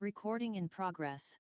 Recording in progress.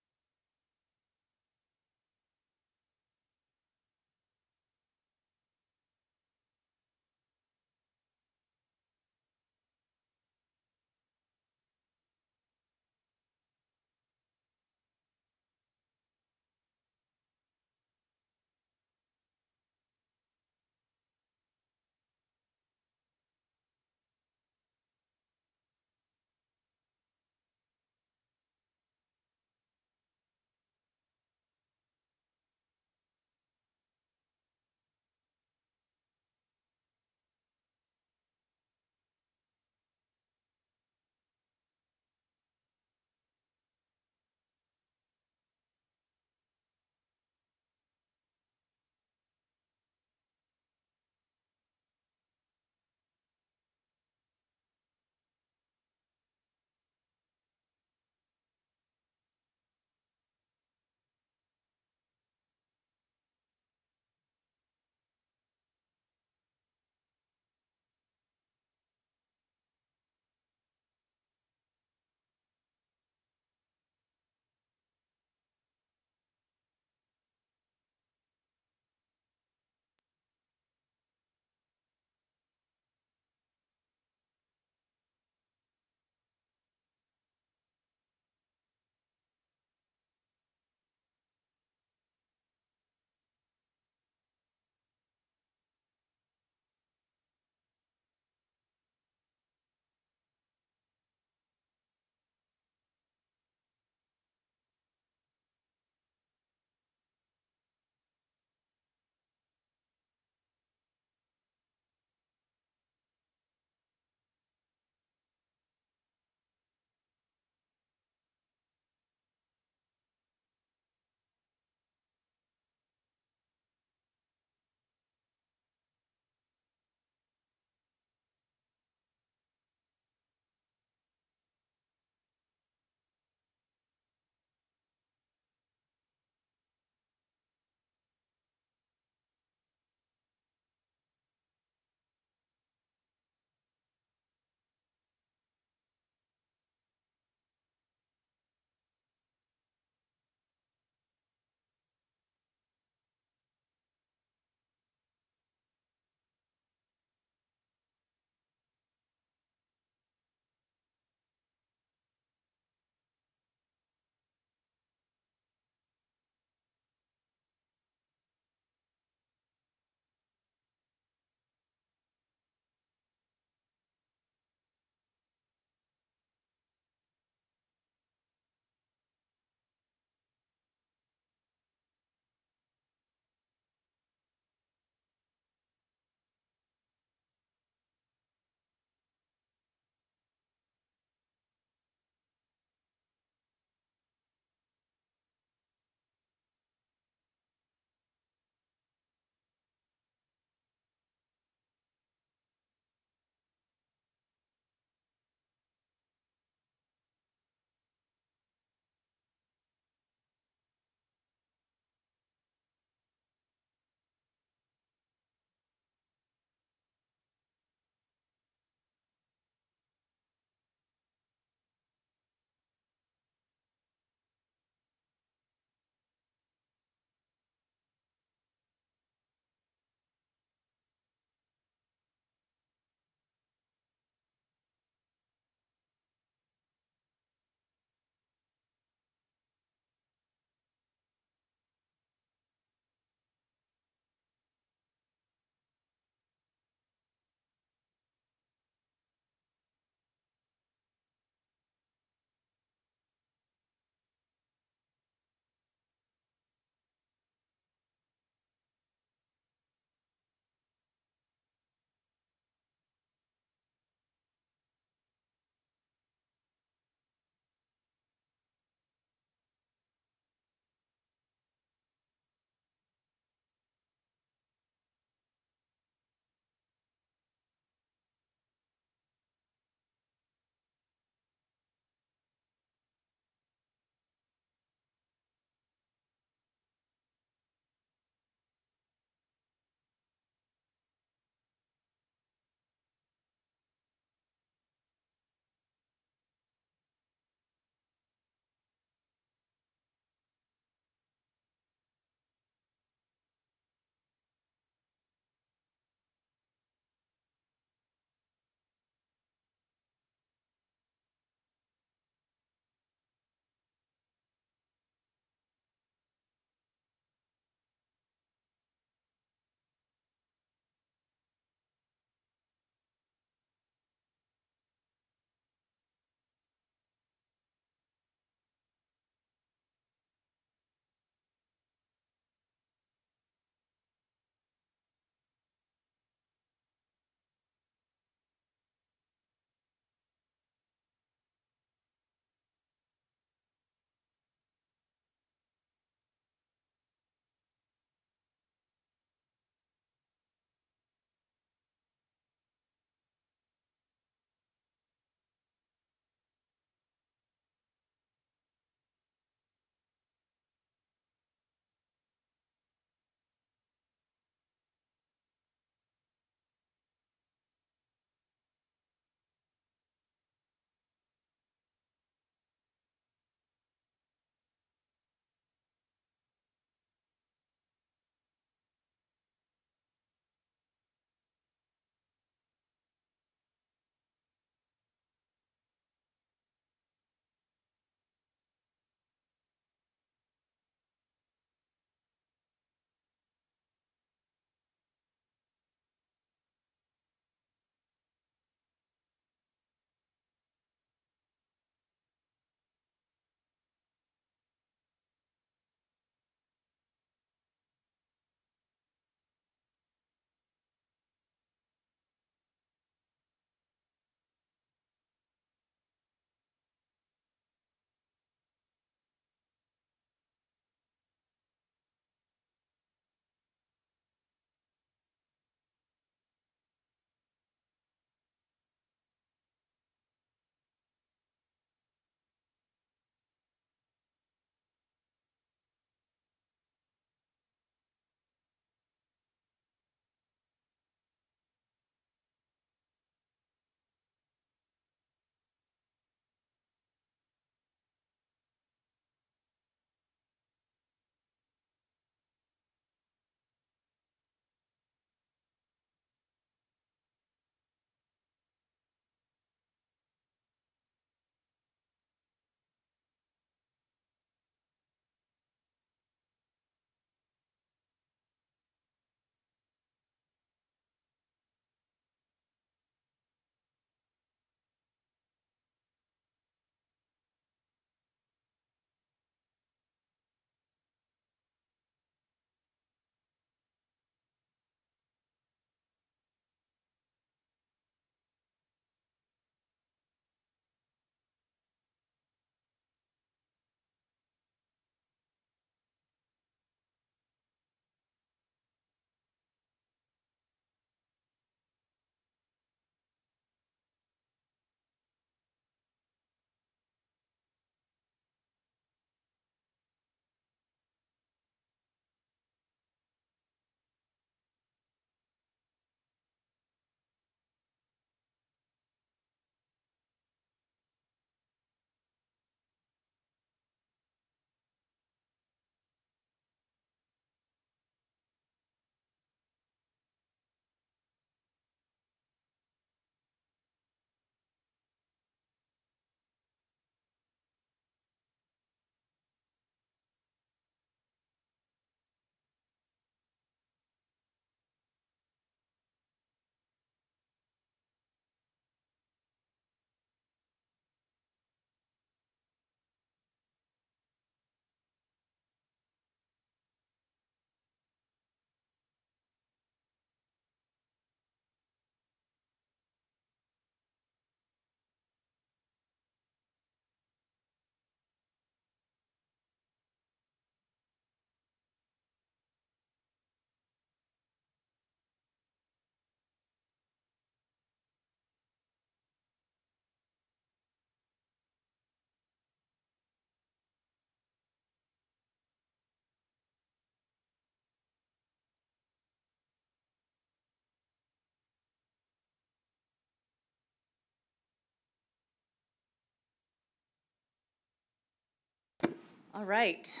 All right,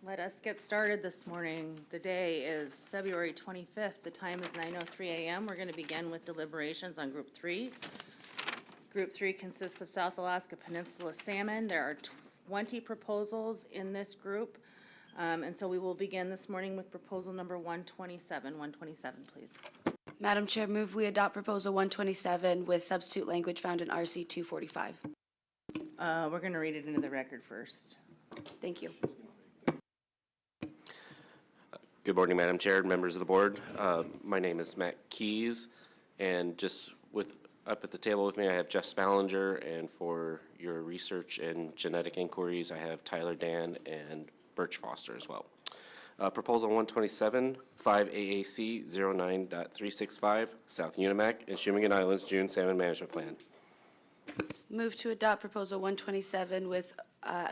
let us get started this morning. The day is February 25th. The time is 9:03 a.m. We're going to begin with deliberations on Group 3. Group 3 consists of South Alaska Peninsula salmon. There are 20 proposals in this group, and so we will begin this morning with proposal number 127. 127, please. Madam Chair, move we adopt Proposal 127 with substitute language found in RC 245. We're going to read it into the record first. Thank you. Good morning, Madam Chair, members of the board. My name is Matt Keys, and just up at the table with me, I have Jeff Spallinger, and for your research and genetic inquiries, I have Tyler Dan and Birch Foster as well. Proposal 127, 5 AAC 09.365, South Unimac and Shumagon Islands June Salmon Management Plan. Move to adopt Proposal 127 with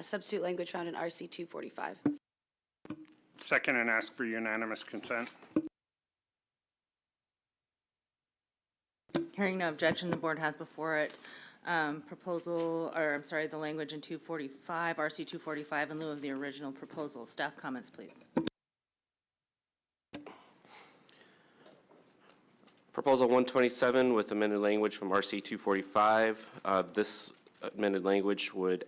substitute language found in RC 245. Second, and ask for unanimous consent. Hearing no objection, the board has before it the language in 245, RC 245 in lieu of the original proposal. Staff comments, please. Proposal 127 with amended language from RC 245. This amended language would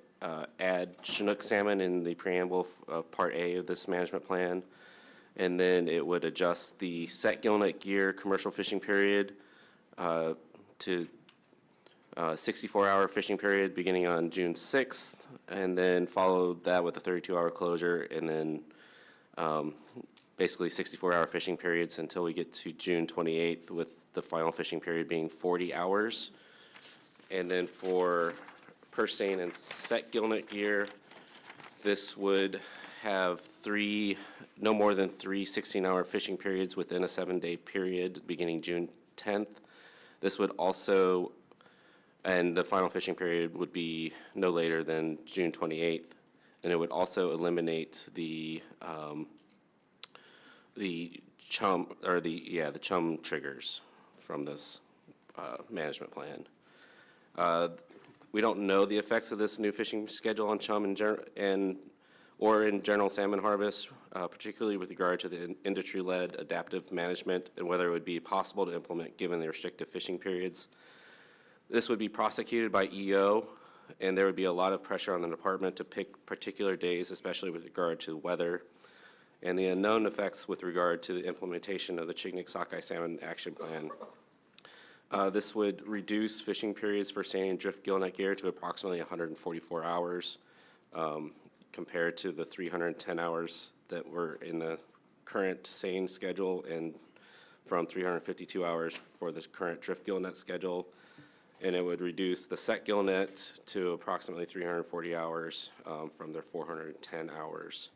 add Chinook salmon in the preamble of Part A of this management plan, and then it would adjust the set gillnet gear commercial fishing period to 64-hour fishing period beginning on June 6th, and then followed that with a 32-hour closure, and then basically 64-hour fishing periods until we get to June 28th, with the final fishing period being 40 hours. And then for purse seine and set gillnet gear, this would have no more than three 16-hour fishing periods within a 7-day period beginning June 10th. This would also, and the final fishing period would be no later than June 28th. And it would also eliminate the chum triggers from this management plan. We don't know the effects of this new fishing schedule on chum in general salmon harvest, particularly with regard to the industry-led adaptive management and whether it would be possible to implement given the restrictive fishing periods. This would be prosecuted by EO, and there would be a lot of pressure on the department to pick particular days, especially with regard to weather, and the unknown effects with regard to the implementation of the Chignik sockeye salmon action plan. This would reduce fishing periods for seine and drift gillnet gear to approximately 144 hours compared to the 310 hours that were in the current seine schedule, and from 352 hours for the current drift gillnet schedule. And it would reduce the set gillnet to approximately 340 hours from their 410 hours.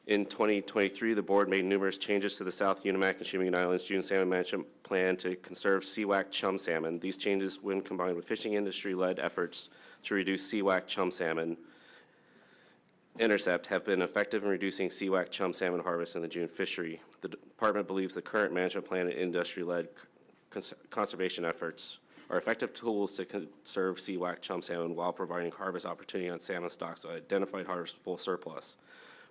In 2023, the board made numerous changes to the South Unimac and Shumagon Islands June Salmon Management Plan to conserve CWAC chum salmon. These changes, when combined with fishing industry-led efforts to reduce CWAC chum salmon intercept, have been effective in reducing CWAC chum salmon harvest in the June fishery. The department believes the current management plan and industry-led conservation efforts are effective tools to conserve CWAC chum salmon while providing harvest opportunity on salmon stocks with identified harvestable surplus.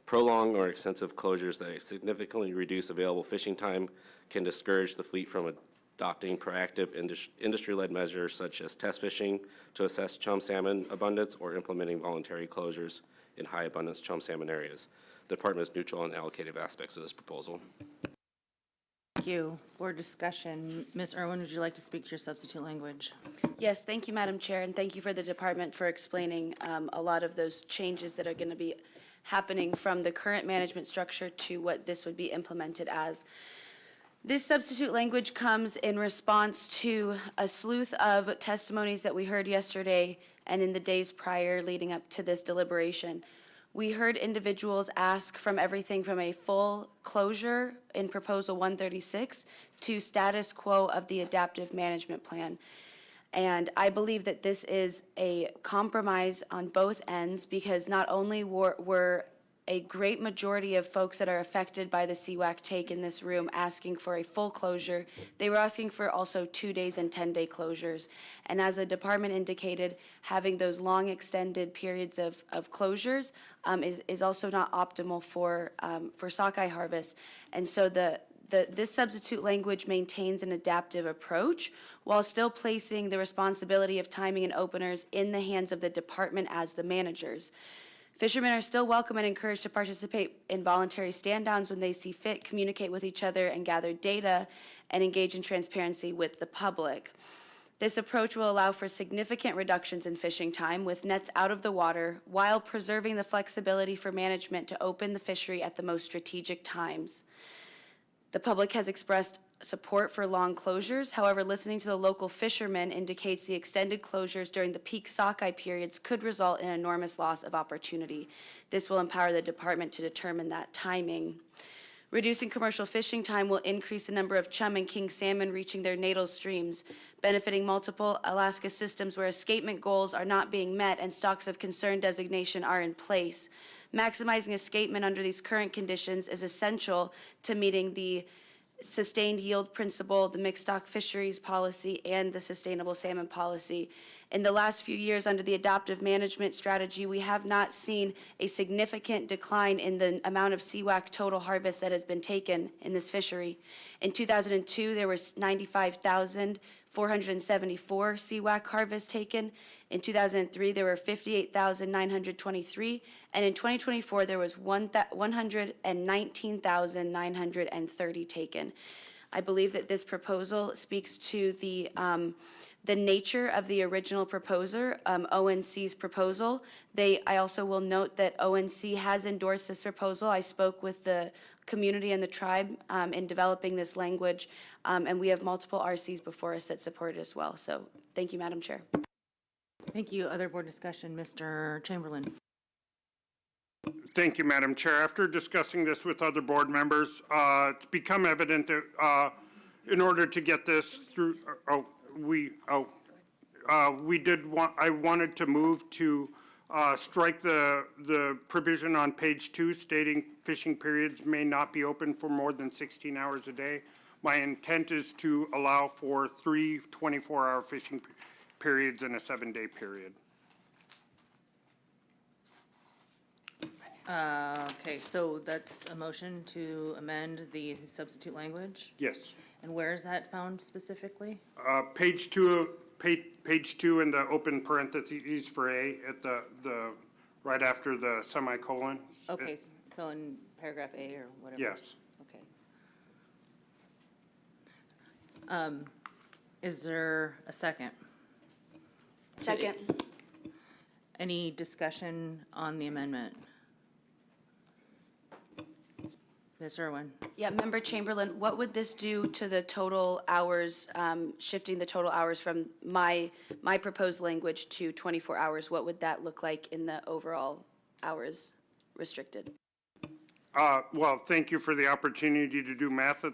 Prolonged or extensive closures that significantly reduce available fishing time can discourage the fleet from adopting proactive industry-led measures such as test fishing to assess chum salmon abundance or implementing voluntary closures in high abundance chum salmon areas. The department is neutral on allocative aspects of this proposal. Thank you. Board discussion. Ms. Irwin, would you like to speak to your substitute language? Yes, thank you, Madam Chair, and thank you for the department for explaining a lot of those changes that are going to be happening from the current management structure to what this would be implemented as. This substitute language comes in response to a slew of testimonies that we heard yesterday and in the days prior leading up to this deliberation. We heard individuals ask from everything from a full closure in Proposal 136 to status quo of the adaptive management plan. And I believe that this is a compromise on both ends, because not only were a great majority of folks that are affected by the CWAC take in this room asking for a full closure. They were asking for also 2 days and 10-day closures. And as the department indicated, having those long extended periods of closures is also not optimal for sockeye harvest. And so this substitute language maintains an adaptive approach while still placing the responsibility of timing and openers in the hands of the department as the managers. Fishermen are still welcome and encouraged to participate in voluntary stand-downs when they see fit, communicate with each other and gather data, and engage in transparency with the public. This approach will allow for significant reductions in fishing time with nets out of the water while preserving the flexibility for management to open the fishery at the most strategic times. The public has expressed support for long closures. However, listening to the local fishermen indicates the extended closures during the peak sockeye periods could result in enormous loss of opportunity. This will empower the department to determine that timing. Reducing commercial fishing time will increase the number of chum and king salmon reaching their natal streams, benefiting multiple Alaska systems where escapement goals are not being met and stocks of concern designation are in place. Maximizing escapement under these current conditions is essential to meeting the sustained yield principle, the mixed stock fisheries policy, and the sustainable salmon policy. In the last few years, under the adaptive management strategy, we have not seen a significant decline in the amount of CWAC total harvest that has been taken in this fishery. In 2002, there were 95,474 CWAC harvests taken. In 2003, there were 58,923, and in 2024, there was 119,930 taken. I believe that this proposal speaks to the nature of the original proposer, ONC's proposal. I also will note that ONC has endorsed this proposal. I spoke with the community and the tribe in developing this language, and we have multiple RCs before us that support it as well. So thank you, Madam Chair. Thank you. Other board discussion, Mr. Chamberlain. Thank you, Madam Chair. After discussing this with other board members, it's become evident that in order to get this through, I wanted to move to strike the provision on page 2 stating fishing periods may not be open for more than 16 hours a day. My intent is to allow for 3 24-hour fishing periods and a 7-day period. Okay, so that's a motion to amend the substitute language? Yes. And where is that found specifically? Page 2 in the open parentheses for A at the right after the semicolon. Okay, so in paragraph A or whatever? Yes. Okay. Is there a second? Second. Any discussion on the amendment? Ms. Irwin? Yeah, Member Chamberlain, what would this do to the total hours, shifting the total hours from my proposed language to 24 hours? What would that look like in the overall hours restricted? Well, thank you for the opportunity to do math at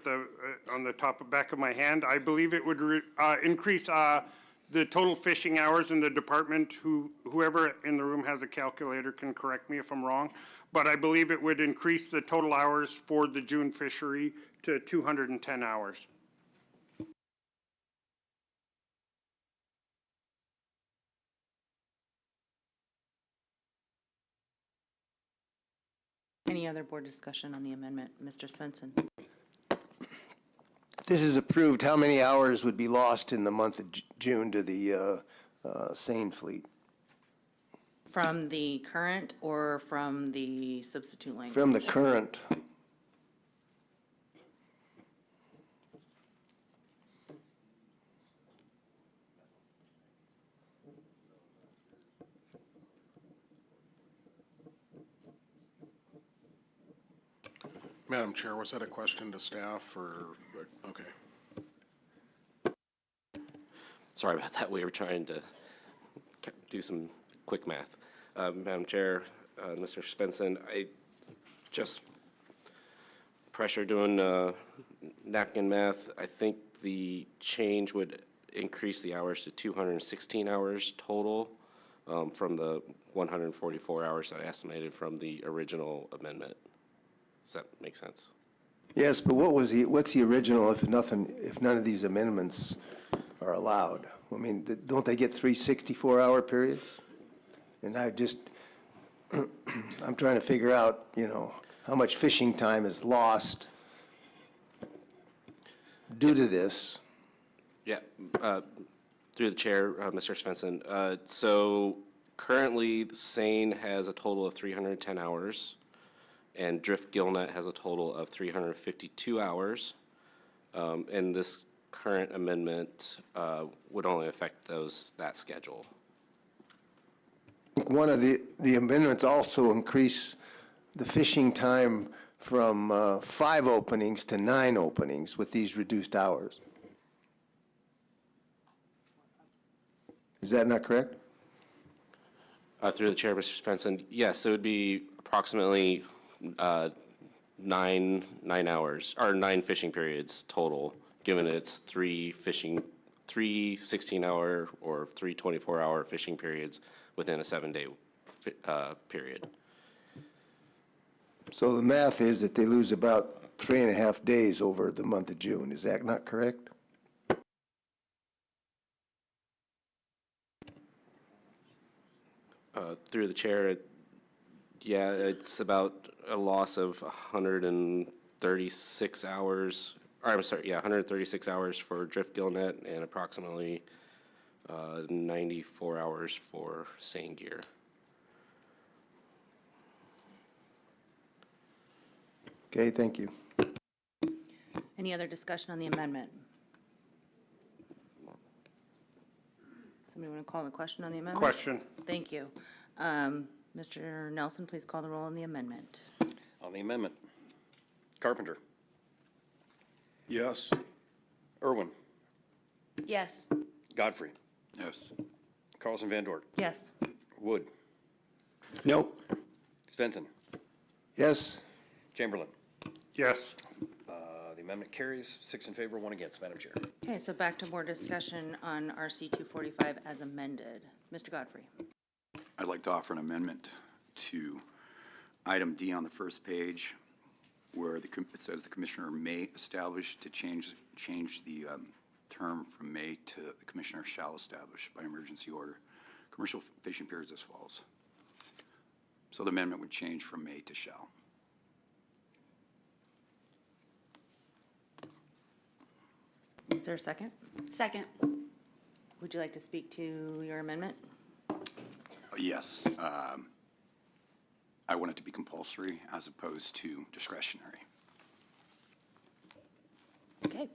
on the back of my hand. I believe it would increase the total fishing hours in the department. Whoever in the room has a calculator can correct me if I'm wrong, but I believe it would increase the total hours for the June fishery to 210 hours. Any other board discussion on the amendment? Mr. Svensson? If this is approved, how many hours would be lost in the month of June to the seine fleet? From the current or from the substitute language? From the current. Madam Chair, was that a question to staff or, okay. Sorry about that. We were trying to do some quick math. Madam Chair, Mr. Svensson, I just pressure doing napkin math. I think the change would increase the hours to 216 hours total from the 144 hours that I estimated from the original amendment. Does that make sense? Yes, but what's the original if none of these amendments are allowed? I mean, don't they get 3 64-hour periods? And I'm trying to figure out, how much fishing time is lost due to this. Yeah, through the chair, Mr. Svensson. So currently, Seine has a total of 310 hours, and Drift Gillnet has a total of 352 hours. And this current amendment would only affect that schedule. One of the amendments also increase the fishing time from 5 openings to 9 openings with these reduced hours. Is that not correct? Through the chair, Mr. Svensson, yes, it would be approximately 9 hours, or 9 fishing periods total, given it's 3 16-hour or 3 24-hour fishing periods within a 7-day period. So the math is that they lose about 3.5 days over the month of June. Is that not correct? Through the chair, yeah, it's about a loss of 136 hours, or I'm sorry, 136 hours for Drift Gillnet and approximately 94 hours for Seine Gear. Okay, thank you. Any other discussion on the amendment? Somebody want to call the question on the amendment? Question. Thank you. Mr. Nelson, please call the roll on the amendment. On the amendment, Carpenter, Yes. Irwin, Yes. Godfrey, Yes. Carlson Van Dort, Yes. Wood, No. Svensson, Yes. Chamberlain. Yes. The amendment carries 6 in favor, 1 against, Madam Chair. Okay, so back to more discussion on RC 245 as amended. Mr. Godfrey. I'd like to offer an amendment to item D on the first page, where it says the commissioner may establish to change the term from may to the commissioner shall establish by emergency order. Commercial fishing periods as follows. So the amendment would change from may to shall. Is there a second? Second. Would you like to speak to your amendment? Yes. I want it to be compulsory as opposed to discretionary. Okay.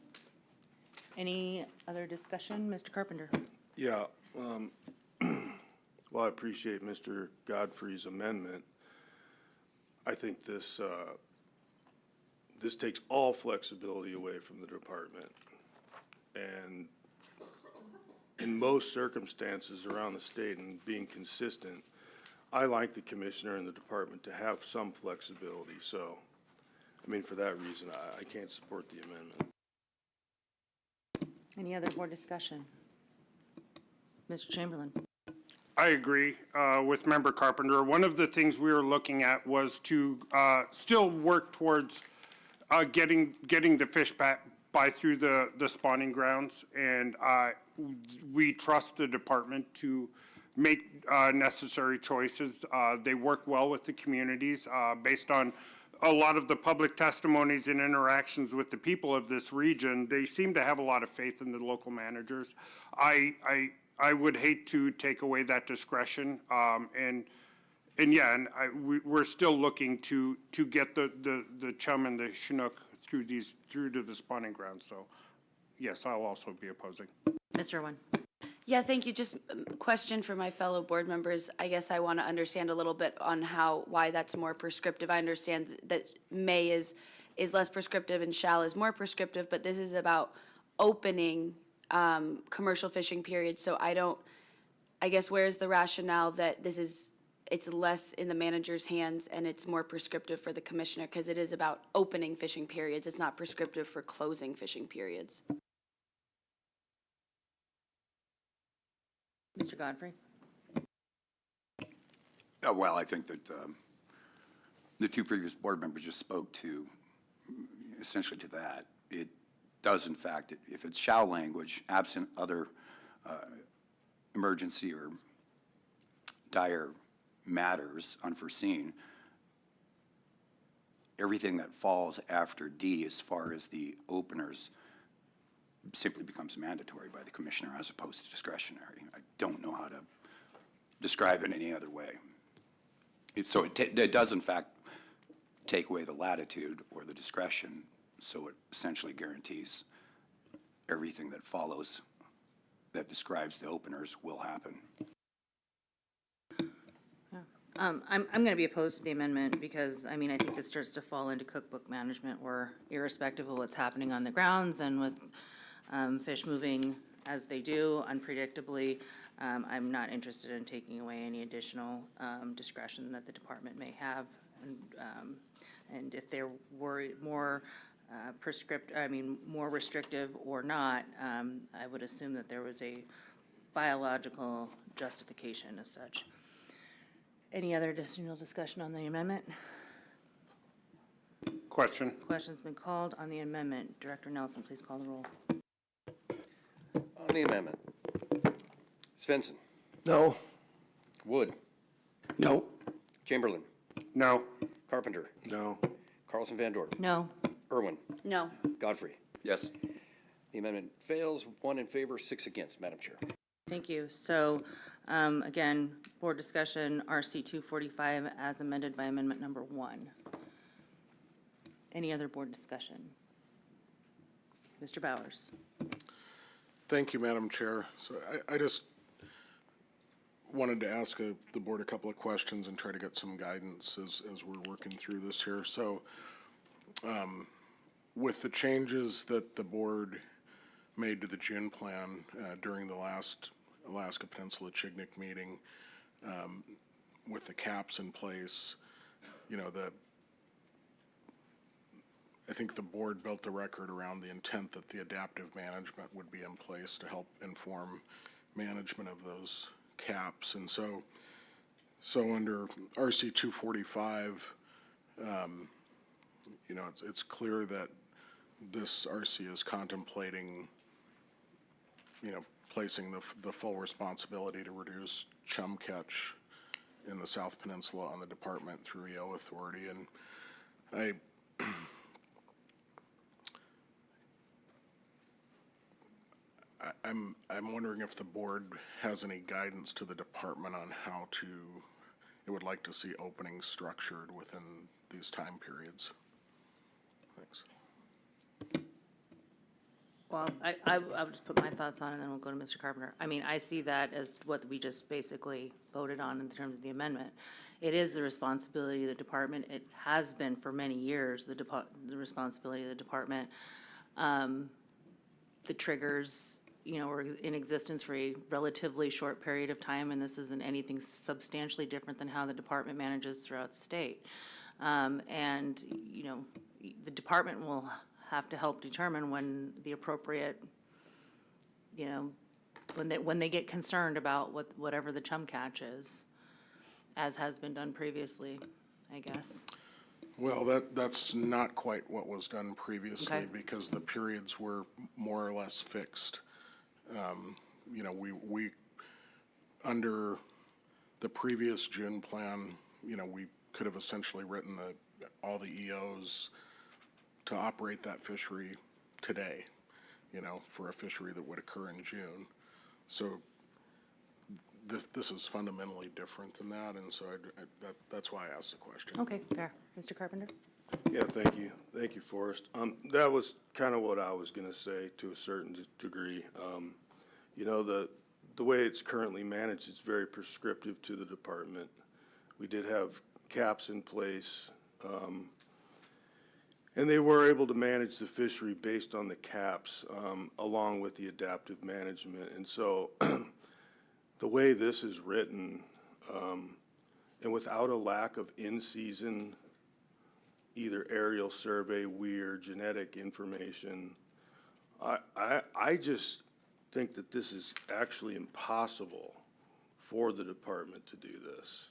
Any other discussion? Mr. Carpenter? Yeah, well, I appreciate Mr. Godfrey's amendment. I think this takes all flexibility away from the department. And in most circumstances around the state and being consistent, I like the commissioner and the department to have some flexibility. So, I mean, for that reason, I can't support the amendment. Any other board discussion? Mr. Chamberlain? I agree with Member Carpenter. One of the things we were looking at was to still work towards getting the fish back by through the spawning grounds, and we trust the department to make necessary choices. They work well with the communities based on a lot of the public testimonies and interactions with the people of this region. They seem to have a lot of faith in the local managers. I would hate to take away that discretion, we're still looking to get the chum and the Chinook through to the spawning grounds. So, yes, I'll also be opposing. Mr. Irwin? Yeah, thank you. Just a question for my fellow board members. I guess I want to understand a little bit on why that's more prescriptive. I understand that may is less prescriptive and shall is more prescriptive, but this is about opening commercial fishing periods. So I guess where's the rationale that it's less in the manager's hands and it's more prescriptive for the commissioner? Because it is about opening fishing periods. It's not prescriptive for closing fishing periods. Mr. Godfrey? Well, I think that the two previous board members just spoke to, essentially to that. It does, in fact, if it's shall language, absent other emergency or dire matters unforeseen, everything that falls after D as far as the openers simply becomes mandatory by the commissioner as opposed to discretionary. I don't know how to describe it any other way. It does, in fact, take away the latitude or the discretion, so it essentially guarantees everything that follows that describes the openers will happen. I'm going to be opposed to the amendment because, I mean, I think this starts to fall into cookbook management where irrespective of what's happening on the grounds and with fish moving as they do unpredictably, I'm not interested in taking away any additional discretion that the department may have. And if they're worried more more restrictive or not, I would assume that there was a biological justification as such. Any other additional discussion on the amendment? Question. Question's been called on the amendment. Director Nelson, please call the roll. On the amendment. Svensson. No? Wood. No. Chamberlain. No. Carpenter. No. Carlson Van Dorp. No. Irwin. No. Godfrey. Yes. The amendment fails, 1 in favor, 6 against, Madam Chair. Thank you. So, again, board discussion, RC 245 as amended by amendment number 1. Any other board discussion? Mr. Bowers. Thank you, Madam Chair. So I just wanted to ask the board a couple of questions and try to get some guidance as we're working through this here. So with the changes that the board made to the June plan during the last Alaska Peninsula Chignik meeting, with the caps in place, you know, I think the board built the record around the intent that the adaptive management would be in place to help inform management of those caps. And so under RC 245, you know, it's clear that this RC is contemplating, you know, placing the full responsibility to reduce chum catch in the South Peninsula on the department through EO authority. And I'm wondering if the board has any guidance to the department on how it would like to see openings structured within these time periods. Thanks. Well, I'll just put my thoughts on it and then we'll go to Mr. Carpenter. I mean, I see that as what we just basically voted on in terms of the amendment. It is the responsibility of the department. It has been for many years, the responsibility of the department. The triggers, you know, were in existence for a relatively short period of time, and this isn't anything substantially different than how the department manages throughout the state. And, you know, the department will have to help determine when the appropriate, you know, when they get concerned about whatever the chum catch is, as has been done previously, I guess. Well, that's not quite what was done previously. Okay. Because the periods were more or less fixed. You know, we under the previous June plan, you know, we could have essentially written all the EOs to operate that fishery today, you know, for a fishery that would occur in June. So this is fundamentally different than that, and so that's why I asked the question. Okay, fair. Mr. Carpenter? Yeah, thank you. Thank you, Forrest. That was kind of what I was going to say to a certain degree. You know, the way it's currently managed, it's very prescriptive to the department. We did have caps in place, and they were able to manage the fishery based on the caps, along with the adaptive management. And so the way this is written, and without a lack of in-season either aerial survey, weir, genetic information, I just think that this is actually impossible for the department to do this.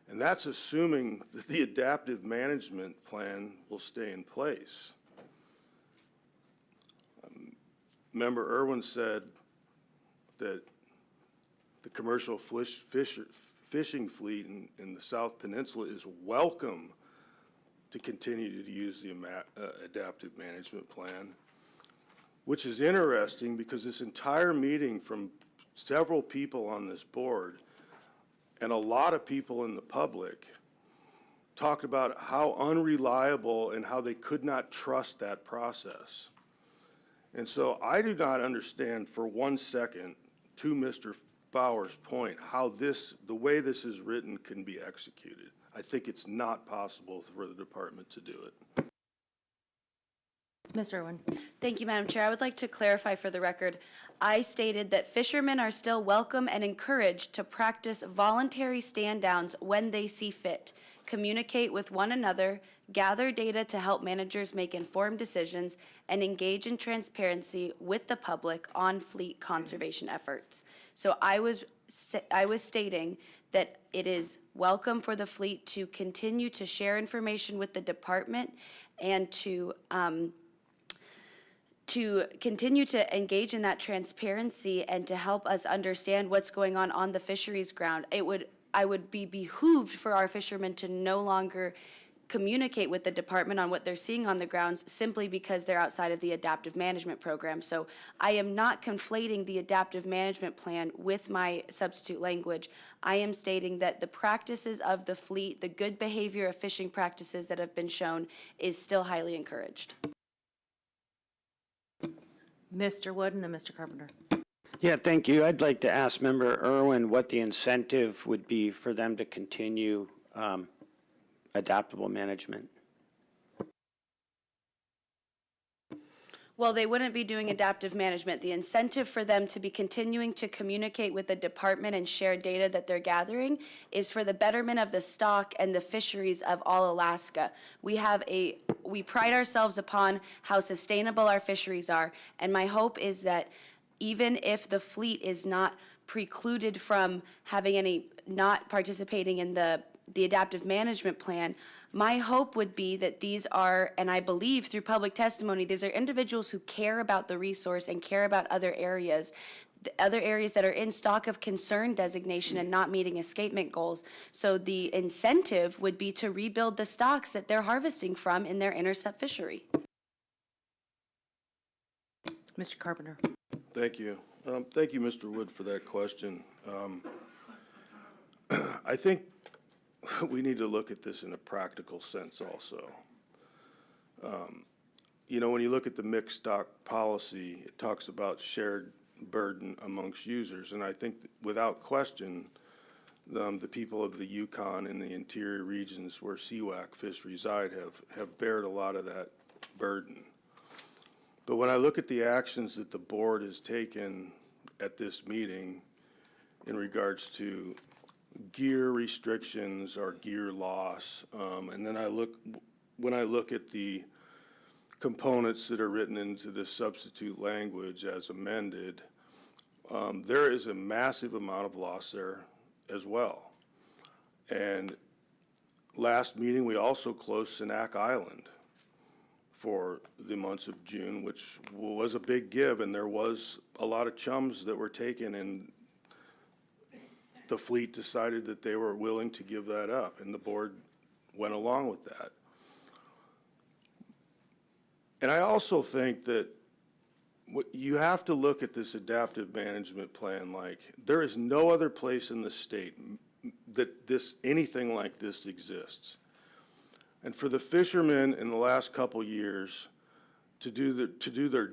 And that's assuming that the adaptive management plan will stay in place. Member Irwin said that the commercial fishing fleet in the South Peninsula is welcome to continue to use the adaptive management plan, which is interesting because this entire meeting from several people on this board and a lot of people in the public talked about how unreliable and how they could not trust that process. And so I do not understand for 1 second, to Mr. Bauer's point, how the way this is written can be executed. I think it's not possible for the department to do it. Ms. Irwin. Thank you, Madam Chair. I would like to clarify for the record, I stated that fishermen are still welcome and encouraged to practice voluntary stand-downs when they see fit, communicate with one another, gather data to help managers make informed decisions, and engage in transparency with the public on fleet conservation efforts. So I was stating that it is welcome for the fleet to continue to share information with the department and to continue to engage in that transparency and to help us understand what's going on the fisheries ground. I would be behooved for our fishermen to no longer communicate with the department on what they're seeing on the grounds simply because they're outside of the adaptive management program. So I am not conflating the adaptive management plan with my substitute language. I am stating that the practices of the fleet, the good behavior of fishing practices that have been shown is still highly encouraged. Mr. Wood and then Mr. Carpenter. Yeah, thank you. I'd like to ask Member Irwin what the incentive would be for them to continue adaptable management. Well, they wouldn't be doing adaptive management. The incentive for them to be continuing to communicate with the department and share data that they're gathering is for the betterment of the stock and the fisheries of all Alaska. We pride ourselves upon how sustainable our fisheries are, and my hope is that even if the fleet is not precluded from not participating in the adaptive management plan, my hope would be that these are, and I believe through public testimony, these are individuals who care about the resource and care about other areas that are in stock of concern designation and not meeting escapement goals. So the incentive would be to rebuild the stocks that they're harvesting from in their intercept fishery. Mr. Carpenter. Thank you. Thank you, Mr. Wood, for that question. I think we need to look at this in a practical sense also. When you look at the mixed stock policy, it talks about shared burden amongst users, and I think without question, the people of the Yukon and the interior regions where CWAC fish reside have bared a lot of that burden. But when I look at the actions that the board has taken at this meeting in regards to gear restrictions or gear loss, and then when I look at the components that are written into the substitute language as amended, there is a massive amount of loss there as well. And last meeting, we also closed Senac Island for the months of June, which was a big give, and there was a lot of chums that were taken, and the fleet decided that they were willing to give that up, and the board went along with that. And I also think that you have to look at this adaptive management plan like there is no other place in the state that anything like this exists. And for the fishermen in the last couple years to do their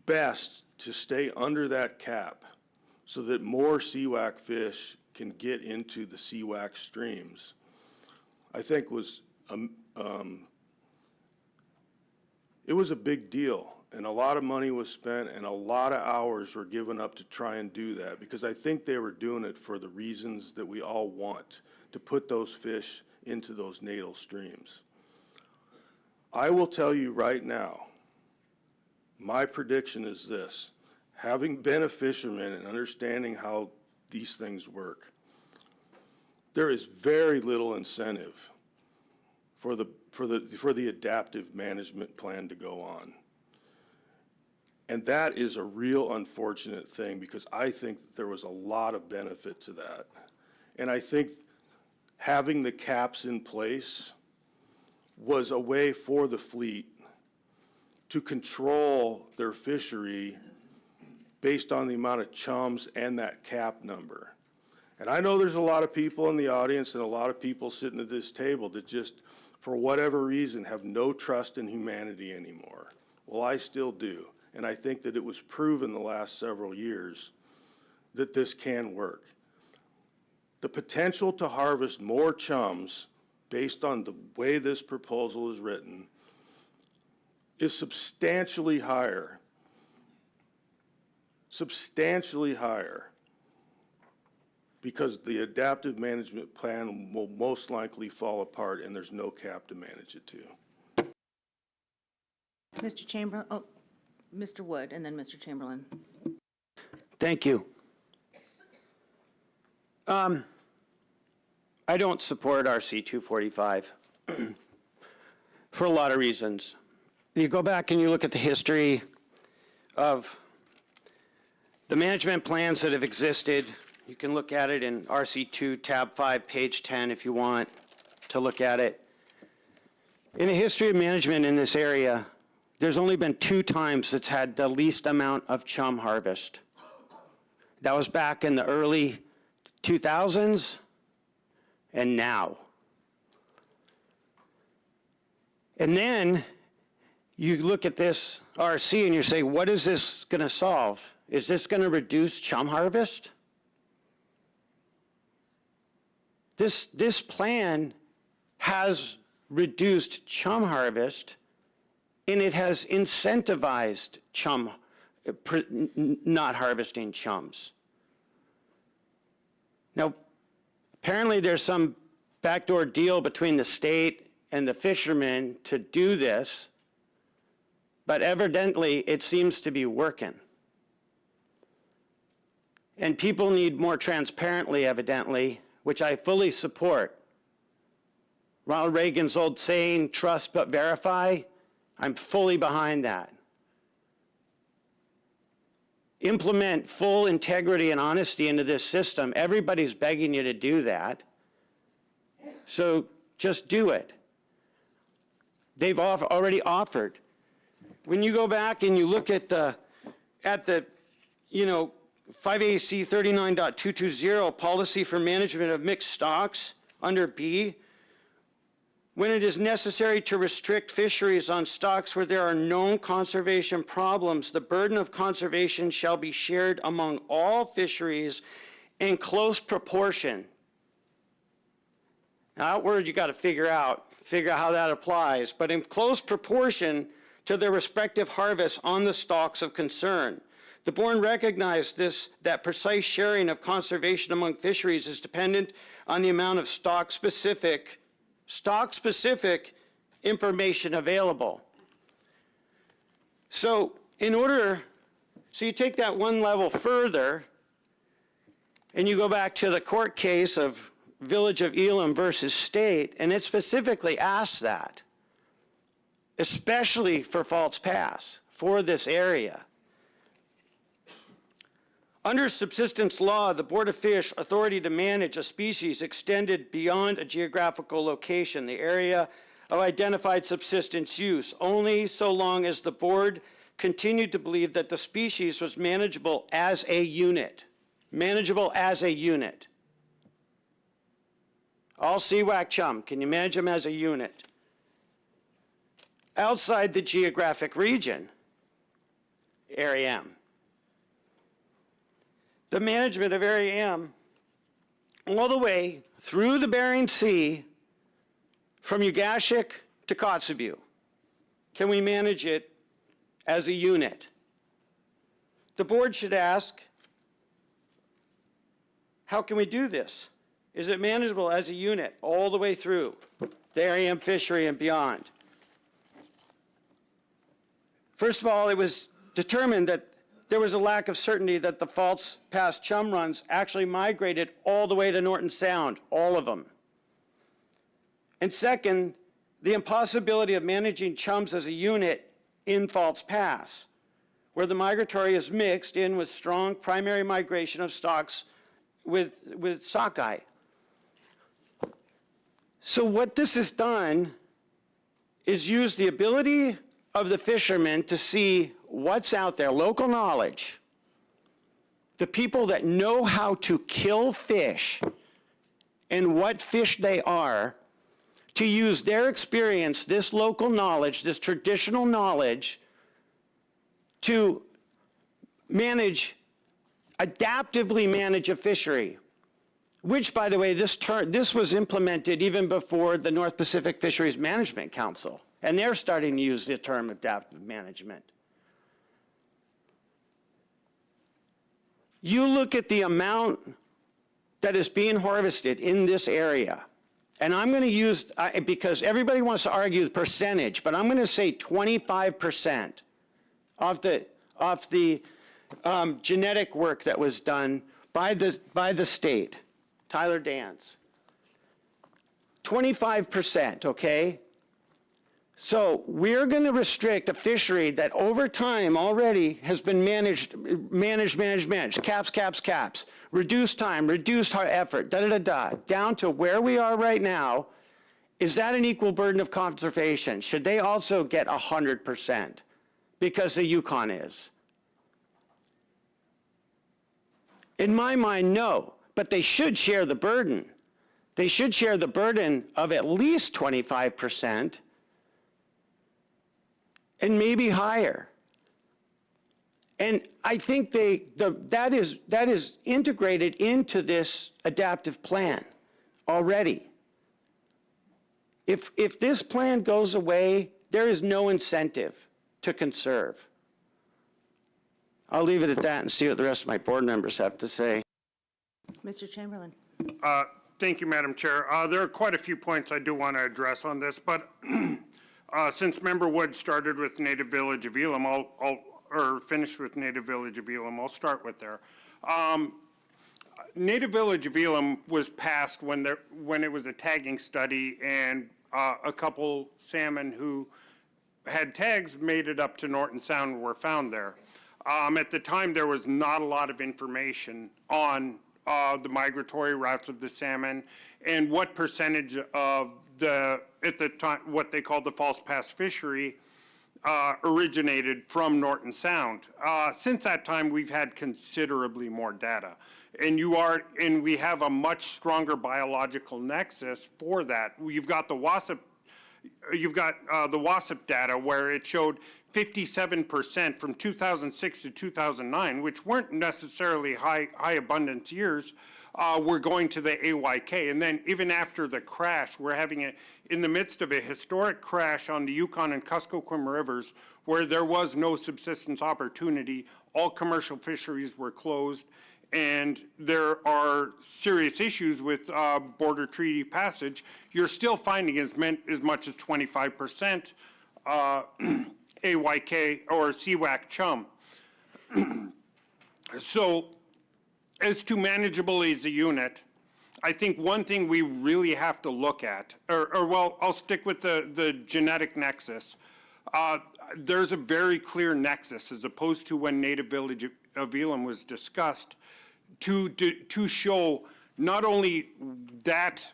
best to stay under that cap so that more CWAC fish can get into the CWAC streams, I think it was a big deal. And a lot of money was spent and a lot of hours were given up to try and do that because I think they were doing it for the reasons that we all want, to put those fish into those natal streams. I will tell you right now, my prediction is this. Having been a fisherman and understanding how these things work, there is very little incentive for the adaptive management plan to go on. And that is a real unfortunate thing, because I think that there was a lot of benefit to that. And I think having the caps in place was a way for the fleet to control their fishery based on the amount of chums and that cap number. And I know there's a lot of people in the audience and a lot of people sitting at this table that just, for whatever reason, have no trust in humanity anymore. Well, I still do. And I think that it was proven the last several years that this can work. The potential to harvest more chums based on the way this proposal is written is substantially higher because the adaptive management plan will most likely fall apart and there's no cap to manage it to. Mr. Chamberlain, oh, Mr. Wood, and then Mr. Chamberlain. Thank you. I don't support RC 245 for a lot of reasons. You go back and you look at the history of the management plans that have existed. You can look at it in RC2 tab 5, page 10 if you want to look at it. In the history of management in this area, there's only been 2 times it's had the least amount of chum harvest. That was back in the early 2000s and now. And then you look at this RC and you say, what is this going to solve? Is this going to reduce chum harvest? This plan has reduced chum harvest, and it has incentivized not harvesting chums. Now, apparently there's some backdoor deal between the state and the fishermen to do this, but evidently it seems to be working. And people need more transparently, evidently, which I fully support. Ronald Reagan's old saying, trust but verify, I'm fully behind that. Implement full integrity and honesty into this system. Everybody's begging you to do that. So just do it. They've already offered. When you go back and you look at the 5AC 39.220 policy for management of mixed stocks under B, when it is necessary to restrict fisheries on stocks where there are known conservation problems, the burden of conservation shall be shared among all fisheries in close proportion. Now, that word you got to figure out how that applies, but in close proportion to their respective harvests on the stocks of concern. The board recognized that precise sharing of conservation among fisheries is dependent on the amount of stock-specific information available. So you take that one level further, and you go back to the court case of Village of Elam versus State, and it specifically asks that, especially for False Pass, for this area. Under subsistence law, the Board of Fish authority to manage a species extended beyond a geographical location, the area of identified subsistence use, only so long as the board continued to believe that the species was manageable as a unit. Manageable as a unit. All seawack chum, can you manage them as a unit? Outside the geographic region, Area M. The management of Area M all the way through the Bering Sea from Ugashik to Kotzebue. Can we manage it as a unit? The board should ask, how can we do this? Is it manageable as a unit all the way through the Area M fishery and beyond? First of all, it was determined that there was a lack of certainty that the false pass chum runs actually migrated all the way to Norton Sound, all of them. And second, the impossibility of managing chums as a unit in False Pass, where the migratory is mixed in with strong primary migration of stocks with sockeye. So what this has done is use the ability of the fishermen to see what's out there, local knowledge, the people that know how to kill fish and what fish they are, to use their experience, this local knowledge, this traditional knowledge, to adaptively manage a fishery, which, by the way, this was implemented even before the North Pacific Fisheries Management Council, and they're starting to use the term adaptive management. You look at the amount that is being harvested in this area, and I'm going to use, because everybody wants to argue the percentage, but I'm going to say 25% of the genetic work that was done by the state, Tyler Dance. 25%, okay? So we're going to restrict a fishery that over time already has been managed, caps, reduced time, reduced effort, down to where we are right now. Is that an equal burden of conservation? Should they also get 100%? Because the Yukon is. In my mind, no, but they should share the burden. They should share the burden of at least 25%. And maybe higher. And I think that is integrated into this adaptive plan already. If this plan goes away, there is no incentive to conserve. I'll leave it at that and see what the rest of my board members have to say. Mr. Chamberlain. Thank you, Madam Chair. There are quite a few points I do want to address on this, but since Member Wood started with Native Village of Elam, or finished with Native Village of Elam, I'll start with there. Native Village of Elam was passed when it was a tagging study, and a couple salmon who had tags made it up to Norton Sound and were found there. At the time, there was not a lot of information on the migratory routes of the salmon and what percentage of at the time, what they called the false pass fishery originated from Norton Sound. Since that time, we've had considerably more data. And we have a much stronger biological nexus for that. You've got the WASP data where it showed 57% from 2006 to 2009, which weren't necessarily high abundance years, were going to the AYK. And then even after the crash, we're having it in the midst of a historic crash on the Yukon and Kuskokwim rivers where there was no subsistence opportunity. All commercial fisheries were closed. And there are serious issues with border treaty passage. You're still finding as much as 25% AYK or CWAC chum. So as to manageable as a unit, I think one thing we really have to look at, well, I'll stick with the genetic nexus. There's a very clear nexus as opposed to when Native Village of Elam was discussed to show not only that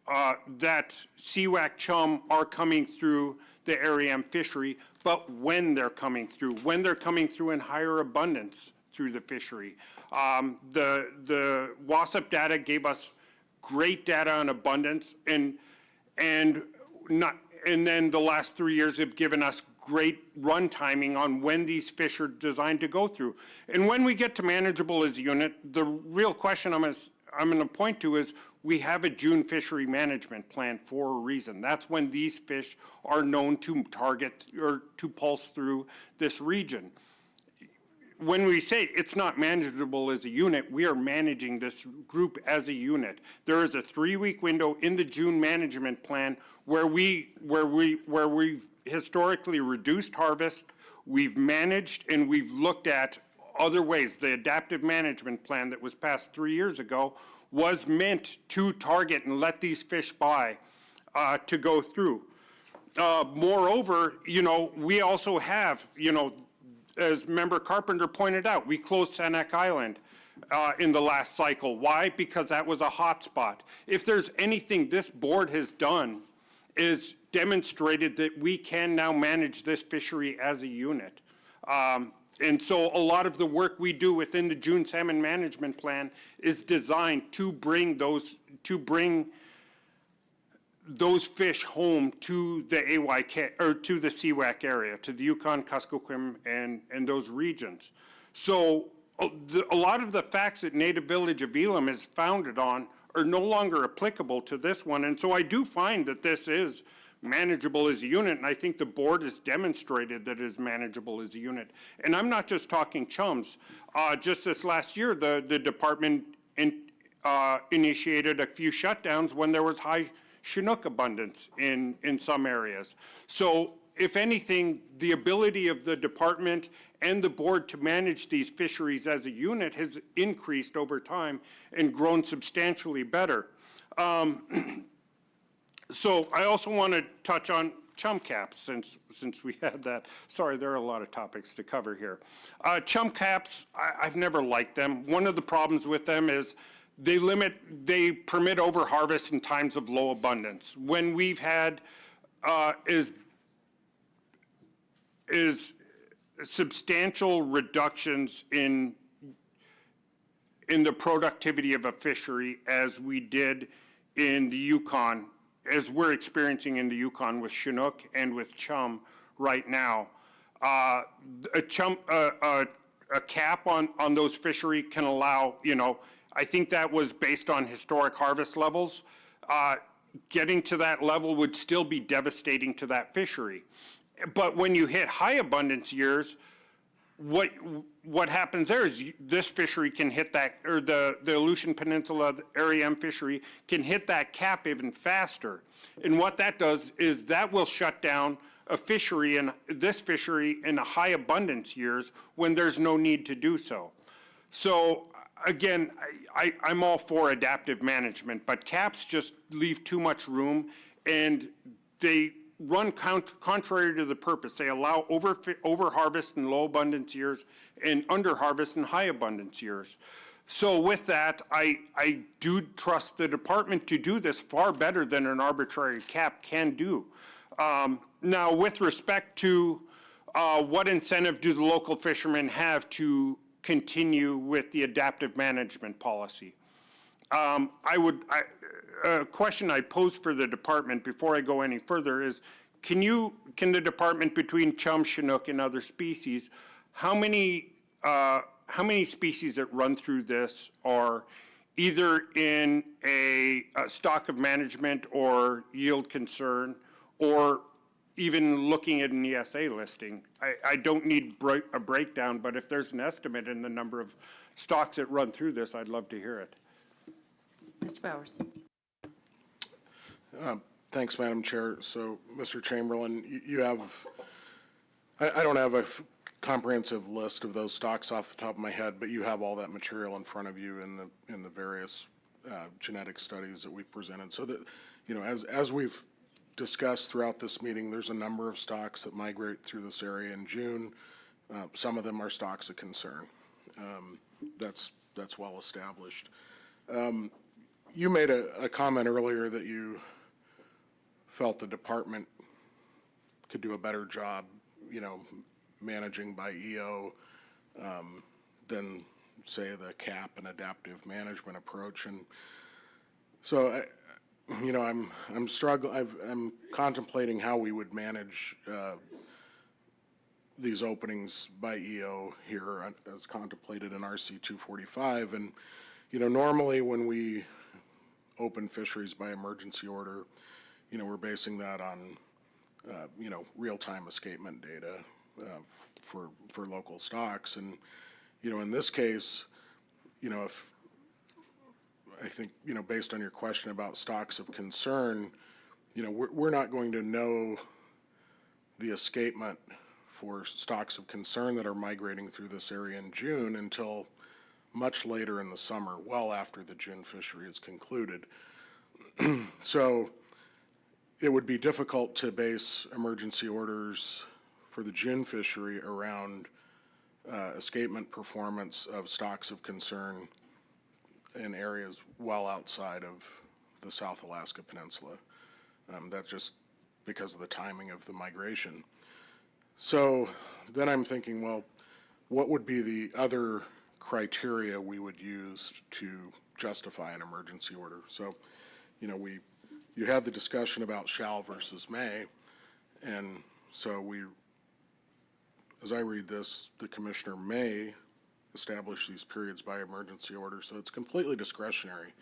CWAC chum are coming through the Ariam fishery, but when they're coming through in higher abundance through the fishery. The WASP data gave us great data on abundance, and then the last 3 years have given us great run timing on when these fish are designed to go through. And when we get to manageable as a unit, the real question I'm going to point to is we have a June fishery management plan for a reason. That's when these fish are known to target or to pulse through this region. when we say it's not manageable as a unit, we are managing this group as a unit. There is a 3-week window in the June management plan where we've historically reduced harvest, we've managed, and we've looked at other ways. The adaptive management plan that was passed 3 years ago was meant to target and let these fish by to go through. Moreover, we also have, as Member Carpenter pointed out, we closed Sanak Island in the last cycle. Why? Because that was a hot spot. If there's anything this board has done is demonstrated that we can now manage this fishery as a unit. And so a lot of the work we do within the June Salmon Management Plan is designed to bring those fish home to the AYK, or to the CWAC area, to the Yukon, Kuskokwim, and those regions. So a lot of the facts that Native Village of Elam is founded on are no longer applicable to this one. And so I do find that this is manageable as a unit, and I think the board has demonstrated that it is manageable as a unit. And I'm not just talking chums. Just this last year, the department initiated a few shutdowns when there was high Chinook abundance in some areas. So if anything, the ability of the department and the board to manage these fisheries as a unit has increased over time and grown substantially better. So I also want to touch on chum caps since we had that. Sorry, there are a lot of topics to cover here. Chum caps, I've never liked them. One of the problems with them is they permit overharvest in times of low abundance. When we've had is substantial reductions in the productivity of a fishery as we did in the Yukon, as we're experiencing in the Yukon with Chinook and with chum right now. A cap on those fishery can allow, I think that was based on historic harvest levels. Getting to that level would still be devastating to that fishery. But when you hit high abundance years, what happens there is this fishery can hit that, or the Aleutian Peninsula, the Area M fishery can hit that cap even faster. And what that does is that will shut down a fishery, and this fishery in the high abundance years when there's no need to do so. So again, I'm all for adaptive management, but caps just leave too much room, and they run contrary to the purpose. They allow over harvest in low abundance years and under harvest in high abundance years. So with that, I do trust the department to do this far better than an arbitrary cap can do. Now, with respect to what incentive do the local fishermen have to continue with the adaptive management policy? A question I pose for the department before I go any further is, can the department, between chum, Chinook, and other species, how many species that run through this are either in a stock of management or yield concern, or even looking at an ESA listing? I don't need a breakdown, but if there's an estimate in the number of stocks that run through this, I'd love to hear it. Mr. Bowers. Thanks, Madam Chair. So, Mr. Chamberlain, you have, I don't have a comprehensive list of those stocks off the top of my head, but you have all that material in front of you in the various genetic studies that we presented. So that, as we've discussed throughout this meeting, there's a number of stocks that migrate through this area in June. Some of them are stocks of concern. That's well established. You made a comment earlier that you felt the department could do a better job, managing by EO than, say, the cap and adaptive management approach. And so, I'm struggling. I'm contemplating how we would manage these openings by EO here as contemplated in RC 245. And, normally when we open fisheries by emergency order, we're basing that on, real-time escapement data for local stocks. And, in this case, if, I think, based on your question about stocks of concern, we're not going to know the escapement for stocks of concern that are migrating through this area in June until much later in the summer, well after the June fishery is concluded. So it would be difficult to base emergency orders for the June fishery around escapement performance of stocks of concern in areas well outside of the South Alaska Peninsula. That's just because of the timing of the migration. So then I'm thinking, well, what would be the other criteria we would use to justify an emergency order? So, you had the discussion about shall versus may, and so as I read this, the commissioner may establish these periods by emergency order, so it's completely discretionary.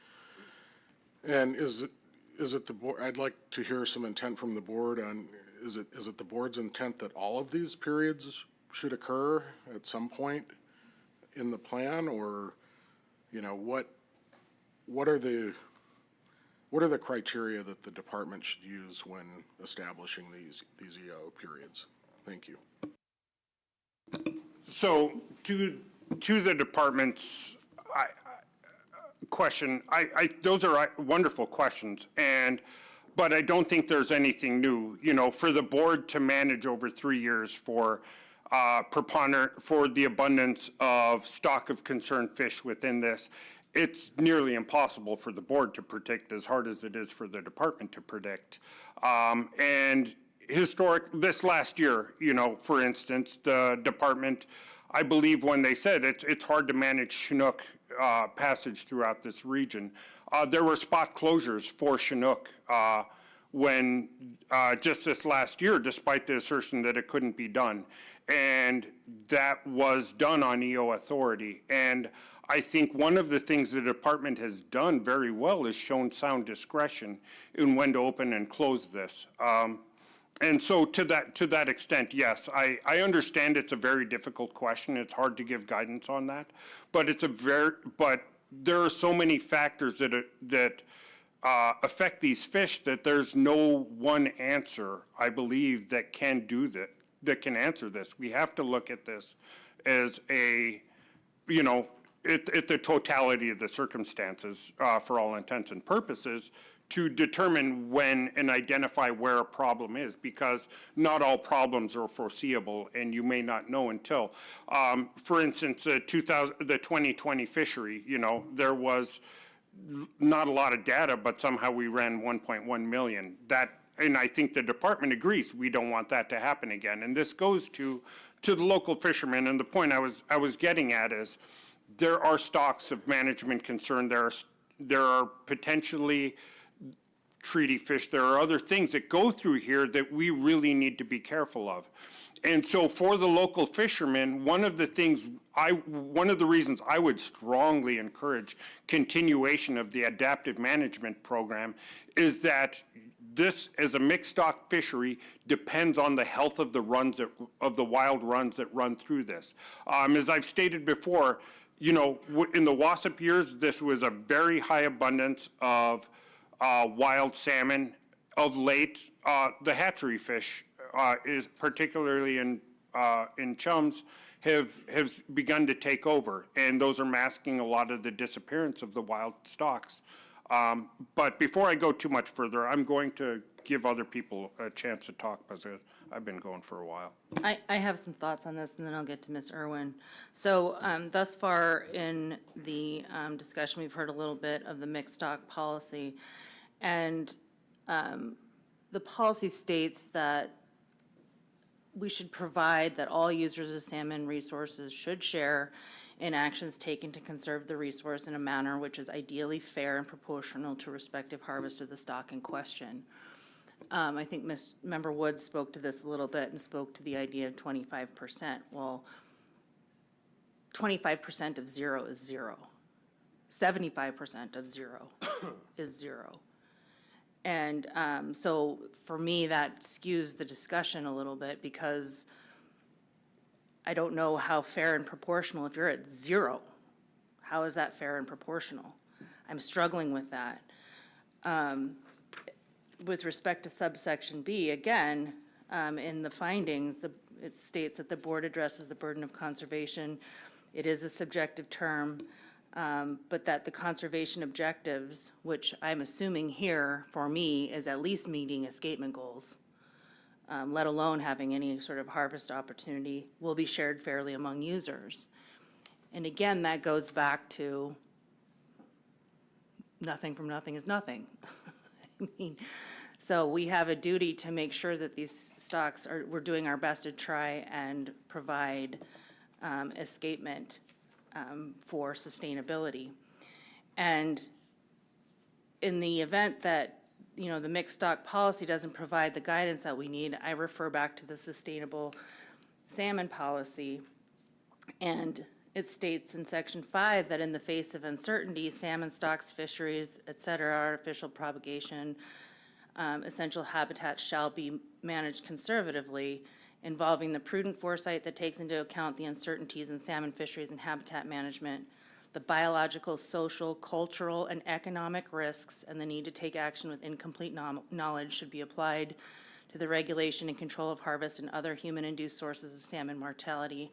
And is it the board, I'd like to hear some intent from the board on, is it the board's intent that all of these periods should occur at some point in the plan, or, what are the criteria that the department should use when establishing these EO periods? Thank you. So to the department's question, those are wonderful questions, but I don't think there's anything new. For the board to manage over 3 years for the abundance of stock of concern fish within this, it's nearly impossible for the board to predict, as hard as it is for the department to predict. And this last year, for instance, the department, I believe when they said it's hard to manage Chinook passage throughout this region, there were spot closures for Chinook when just this last year, despite the assertion that it couldn't be done. And that was done on EO authority. And I think one of the things the department has done very well is shown sound discretion in when to open and close this. And so to that extent, yes, I understand it's a very difficult question. It's hard to give guidance on that, but but there are so many factors that affect these fish that there's no one answer, I believe, that can answer this. We have to look at this as at the totality of the circumstances for all intents and purposes to determine when and identify where a problem is, because not all problems are foreseeable and you may not know until. For instance, the 2020 fishery, there was not a lot of data, but somehow we ran 1.1 million. And I think the department agrees we don't want that to happen again. And this goes to the local fishermen. And the point I was getting at is there are stocks of management concern. There are potentially treaty fish. There are other things that go through here that we really need to be careful of. And so for the local fishermen, one of the reasons I would strongly encourage continuation of the adaptive management program is that this, as a mixed stock fishery, depends on the health of the wild runs that run through this. As I've stated before, in the wassup years, this was a very high abundance of wild salmon. Of late, the hatchery fish is particularly in chums have begun to take over, and those are masking a lot of the disappearance of the wild stocks. But before I go too much further, I'm going to give other people a chance to talk because I've been going for a while. I have some thoughts on this, and then I'll get to Ms. Irwin. So thus far in the discussion, we've heard a little bit of the mixed stock policy, and the policy states that we should provide that all users of salmon resources should share in actions taken to conserve the resource in a manner which is ideally fair and proportional to respective harvest of the stock in question. I think Member Woods spoke to this a little bit and spoke to the idea of 25%. Well, 25% of zero is zero. 75% of zero is zero. And so for me, that skews the discussion a little bit because I don't know how fair and proportional, if you're at 0, how is that fair and proportional? I'm struggling with that. With respect to subsection B, again, in the findings, it states that the board addresses the burden of conservation. It is a subjective term, but that the conservation objectives, which I'm assuming here for me is at least meeting escapement goals, let alone having any sort of harvest opportunity, will be shared fairly among users. And again, that goes back to nothing from nothing is nothing. I mean, so we have a duty to make sure that these stocks are, we're doing our best to try and provide escapement for sustainability. And in the event that, you know, the mixed stock policy doesn't provide the guidance that we need, I refer back to the sustainable salmon policy. And it states in section 5 that in the face of uncertainty, salmon stocks, fisheries, et cetera, artificial propagation, essential habitats shall be managed conservatively, involving the prudent foresight that takes into account the uncertainties in salmon fisheries and habitat management, the biological, social, cultural, and economic risks, and the need to take action with incomplete knowledge should be applied to the regulation and control of harvest and other human-induced sources of salmon mortality.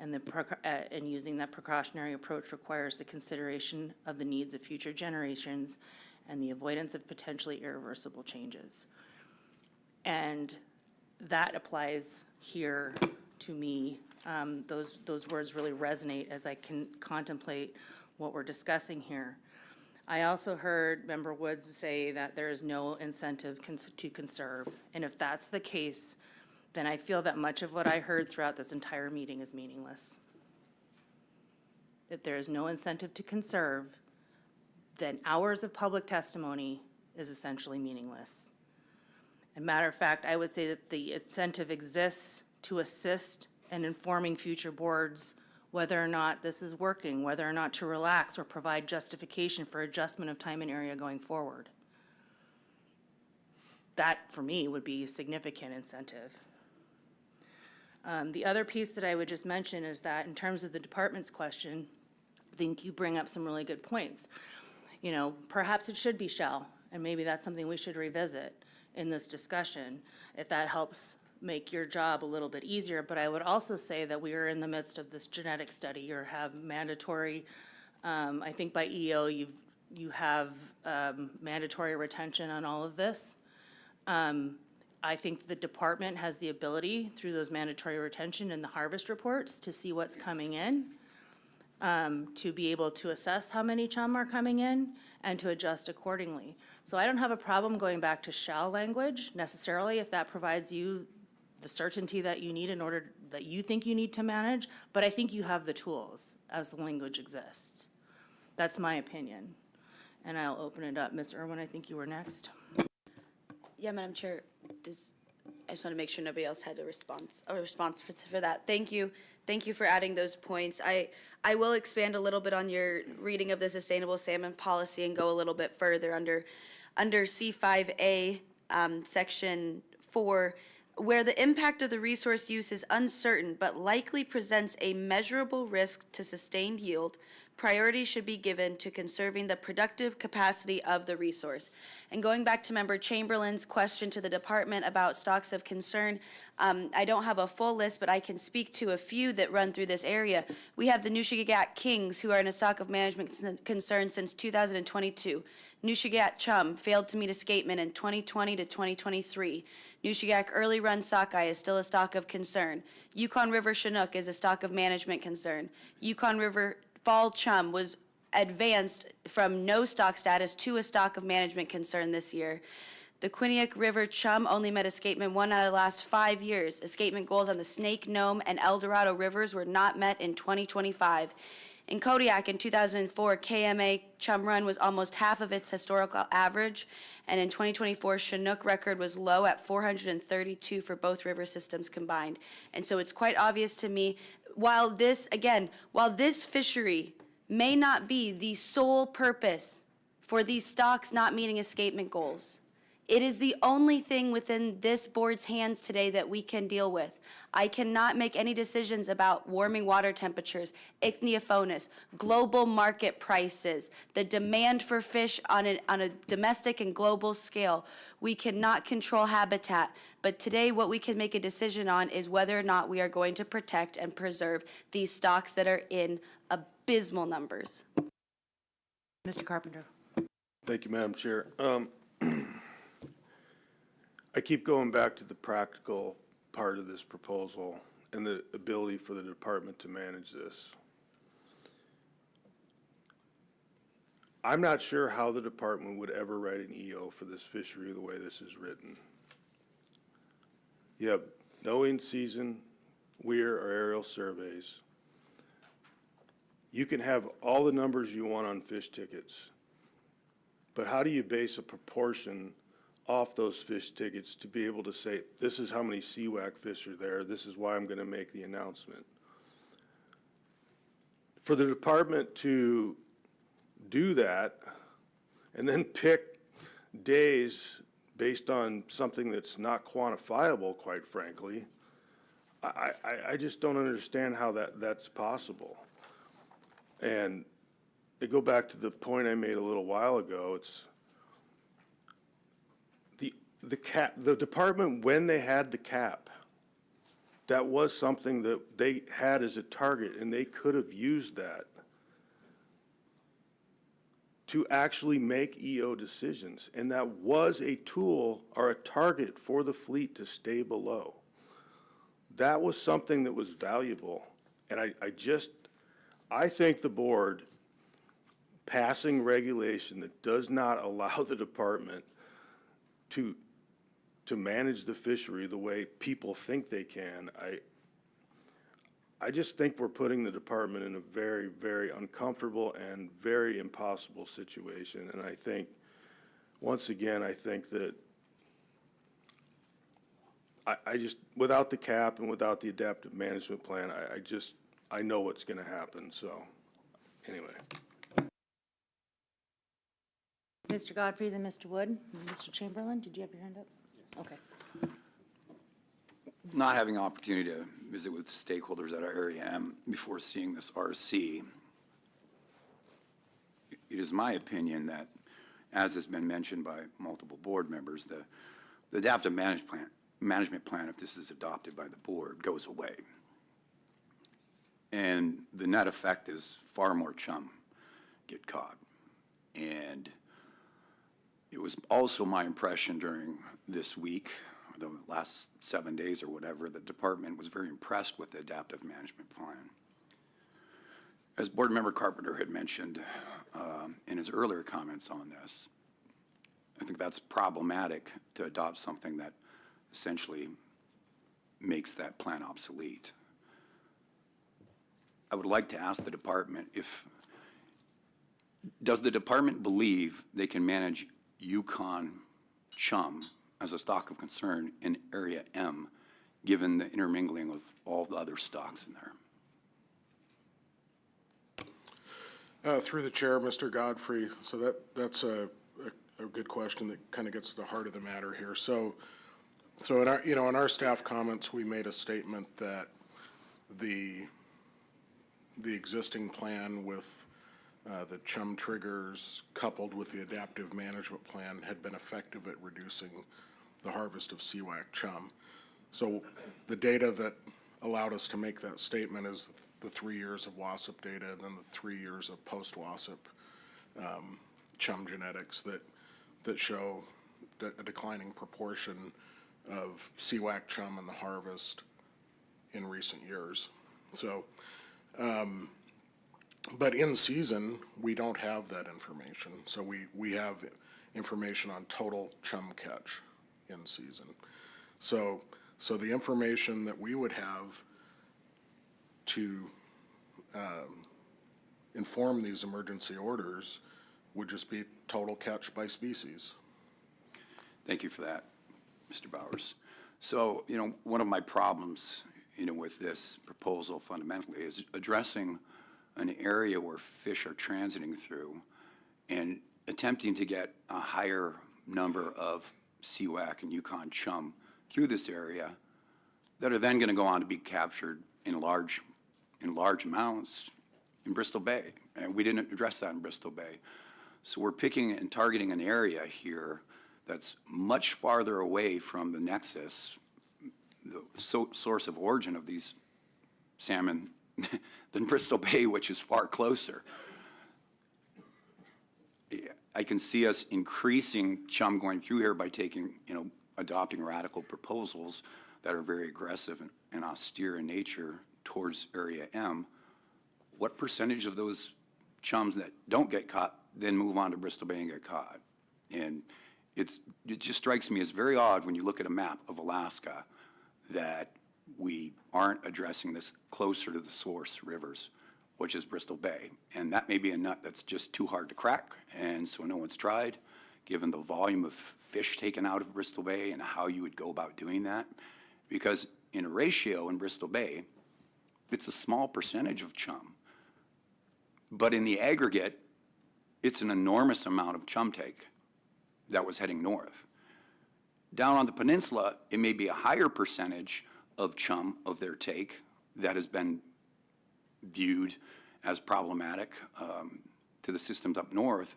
And using that precautionary approach requires the consideration of the needs of future generations and the avoidance of potentially irreversible changes. And that applies here to me. Those words really resonate as I can contemplate what we're discussing here. I also heard Member Woods say that there is no incentive to conserve. And if that's the case, then I feel that much of what I heard throughout this entire meeting is meaningless. That there is no incentive to conserve, then hours of public testimony is essentially meaningless. As a matter of fact, I would say that the incentive exists to assist in informing future boards whether or not this is working, whether or not to relax or provide justification for adjustment of time and area going forward. That, for me, would be a significant incentive. The other piece that I would just mention is that in terms of the department's question, I think you bring up some really good points. You know, perhaps it should be shall, and maybe that's something we should revisit in this discussion, if that helps make your job a little bit easier. But I would also say that we are in the midst of this genetic study. You have mandatory, I think by EO, you have mandatory retention on all of this. I think the department has the ability, through those mandatory retention and the harvest reports, to see what's coming in, to be able to assess how many chum are coming in, and to adjust accordingly. So I don't have a problem going back to shall language necessarily, if that provides you the certainty that you need in order, that you think you need to manage, but I think you have the tools as the language exists. That's my opinion. And I'll open it up. Ms. Irwin, I think you were next. Yeah, Madam Chair, I just want to make sure nobody else had a response for that. Thank you. Thank you for adding those points. I will expand a little bit on your reading of the sustainable salmon policy and go a little bit further under C5A, section 4, where the impact of the resource use is uncertain but likely presents a measurable risk to sustained yield, priority should be given to conserving the productive capacity of the resource. And going back to Member Chamberlain's question to the department about stocks of concern, I don't have a full list, but I can speak to a few that run through this area. We have the Nushagak Kings, who are in a stock of management concern since 2022. Nushagak Chum failed to meet escapement in 2020 to 2023. Nushagak Early Run Sockeye is still a stock of concern. Yukon River Chinook is a stock of management concern. Yukon River Fall Chum was advanced from no stock status to a stock of management concern this year. The Quinnipiac River Chum only met escapement 1 out of the last 5 years. Escapement goals on the Snake, Nome, and El Dorado rivers were not met in 2025. In Kodiak in 2004, KMA Chum Run was almost half of its historical average, and in 2024, Chinook record was low at 432 for both river systems combined. And so it's quite obvious to me, while this fishery may not be the sole purpose for these stocks not meeting escapement goals, It is the only thing within this board's hands today that we can deal with. I cannot make any decisions about warming water temperatures, ichthyophonus, global market prices, the demand for fish on a domestic and global scale. We cannot control habitat, but today what we can make a decision on is whether or not we are going to protect and preserve these stocks that are in abysmal numbers. Mr. Carpenter. Thank you, Madam Chair. I keep going back to the practical part of this proposal and the ability for the department to manage this. I'm not sure how the department would ever write an EO for this fishery the way this is written. You have no in-season weir or aerial surveys. You can have all the numbers you want on fish tickets, but how do you base a proportion off those fish tickets to be able to say, this is how many CWAC fish are there, this is why I'm going to make the announcement? For the department to do that and then pick days based on something that's not quantifiable, quite frankly, I just don't understand how that's possible. And to go back to the point I made a little while ago, it's the department, when they had the cap, that was something that they had as a target, and they could have used that to actually make EO decisions. And that was a tool or a target for the fleet to stay below. That was something that was valuable. And I think the board passing regulation that does not allow the department to manage the fishery the way people think they can, I just think we're putting the department in a very, very uncomfortable and very impossible situation. And I think, once again, I think that I just, without the cap and without the adaptive management plan, I know what's going to happen. So, anyway. Mr. Godfrey, then Mr. Wood, and Mr. Chamberlain, did you have your hand up? Okay. Not having an opportunity to visit with stakeholders at our Area M before seeing this RC, it is my opinion that, as has been mentioned by multiple board members, the adaptive management plan, if this is adopted by the board, goes away. And the net effect is far more chum get caught. And it was also my impression during this week, the last 7 days or whatever, the department was very impressed with the adaptive management plan. As Board Member Carpenter had mentioned in his earlier comments on this, I think that's problematic to adopt something that essentially makes that plan obsolete. I would like to ask the department does the department believe they can manage Yukon chum as a stock of concern in Area M, given the intermingling of all the other stocks in there? Through the chair, Mr. Godfrey, so that's a good question that kind of gets to the heart of the matter here. So in our, in our staff comments, we made a statement that the existing plan with the chum triggers coupled with the adaptive management plan had been effective at reducing the harvest of CWAC chum. So the data that allowed us to make that statement is the 3 years of WASP data and then the 3 years of post-WASP chum genetics that show a declining proportion of CWAC chum in the harvest in recent years. So, but in season, we don't have that information. So we have information on total chum catch in season. So the information that we would have to inform these emergency orders would just be total catch by species. Thank you for that, Mr. Bowers. So, one of my problems, with this proposal fundamentally is addressing an area where fish are transiting through and attempting to get a higher number of CWAC and Yukon chum through this area that are then going to go on to be captured in large amounts in Bristol Bay. And we didn't address that in Bristol Bay. So we're picking and targeting an area here that's much farther away from the nexus, the source of origin of these salmon than Bristol Bay, which is far closer. I can see us increasing chum going through here by taking, adopting radical proposals that are very aggressive and austere in nature towards Area M. What percentage of those chums that don't get caught then move on to Bristol Bay and get caught? And it just strikes me as very odd when you look at a map of Alaska that we aren't addressing this closer to the source rivers, which is Bristol Bay. And that may be a nut that's just too hard to crack, and so no one's tried, given the volume of fish taken out of Bristol Bay and how you would go about doing that. Because in a ratio in Bristol Bay, it's a small percentage of chum. But in the aggregate, it's an enormous amount of chum take that was heading north. Down on the peninsula, it may be a higher percentage of chum of their take that has been viewed as problematic to the systems up north,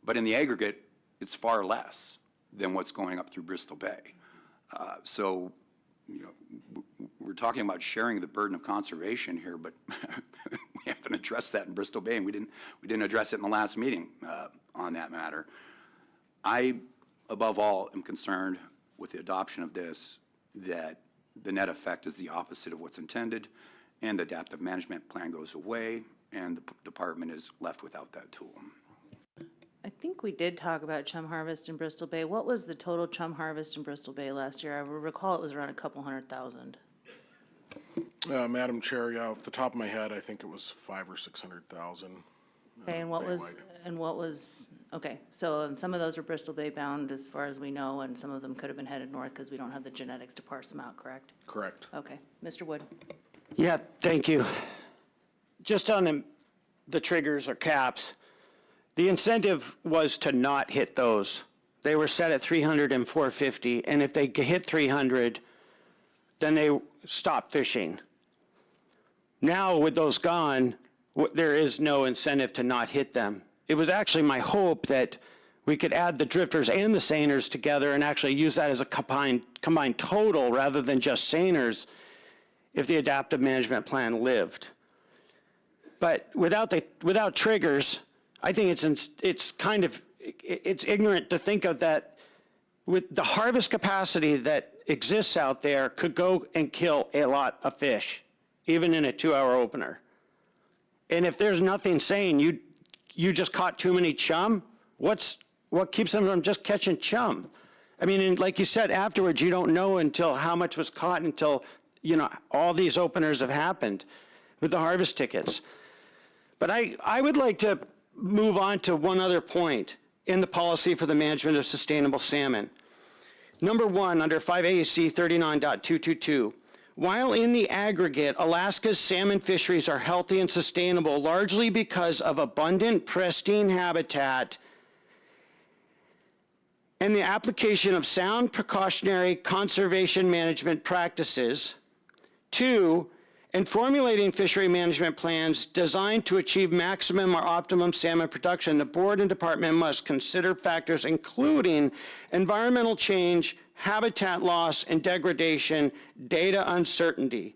but in the aggregate, it's far less than what's going up through Bristol Bay. So, we're talking about sharing the burden of conservation here, but we haven't addressed that in Bristol Bay, and we didn't address it in the last meeting on that matter. I, above all, am concerned with the adoption of this, that the net effect is the opposite of what's intended, and the adaptive management plan goes away, and the department is left without that tool. I think we did talk about chum harvest in Bristol Bay. What was the total chum harvest in Bristol Bay last year? I recall it was around a couple 100,000. Madam Chair, off the top of my head, I think it was 500,000 or 600,000. Okay, and what was, okay, so some of those are Bristol Bay bound as far as we know, and some of them could have been headed north because we don't have the genetics to parse them out, correct? Correct. Okay, Mr. Wood. Yeah, thank you. Just on the triggers or caps, the incentive was to not hit those. They were set at 300 and 450, and if they hit 300, then they stopped fishing. Now, with those gone, there is no incentive to not hit them. It was actually my hope that we could add the drifters and the seiners together and actually use that as a combined total rather than just seiners if the adaptive management plan lived. But without triggers, I think it's ignorant to think of that with the harvest capacity that exists out there could go and kill a lot of fish, even in a 2-hour opener. And if there's nothing saying you just caught too many chum, what keeps them from just catching chum? I mean, and like you said, afterwards, you don't know until how much was caught until, all these openers have happened with the harvest tickets. But I would like to move on to one other point in the policy for the management of sustainable salmon. Number 1, under 5 AAC 39.222, while in the aggregate, Alaska's salmon fisheries are healthy and sustainable largely because of abundant, pristine habitat and the application of sound precautionary conservation management practices. 2, in formulating fishery management plans designed to achieve maximum or optimum salmon production, the board and department must consider factors including environmental change, habitat loss and degradation, data uncertainty,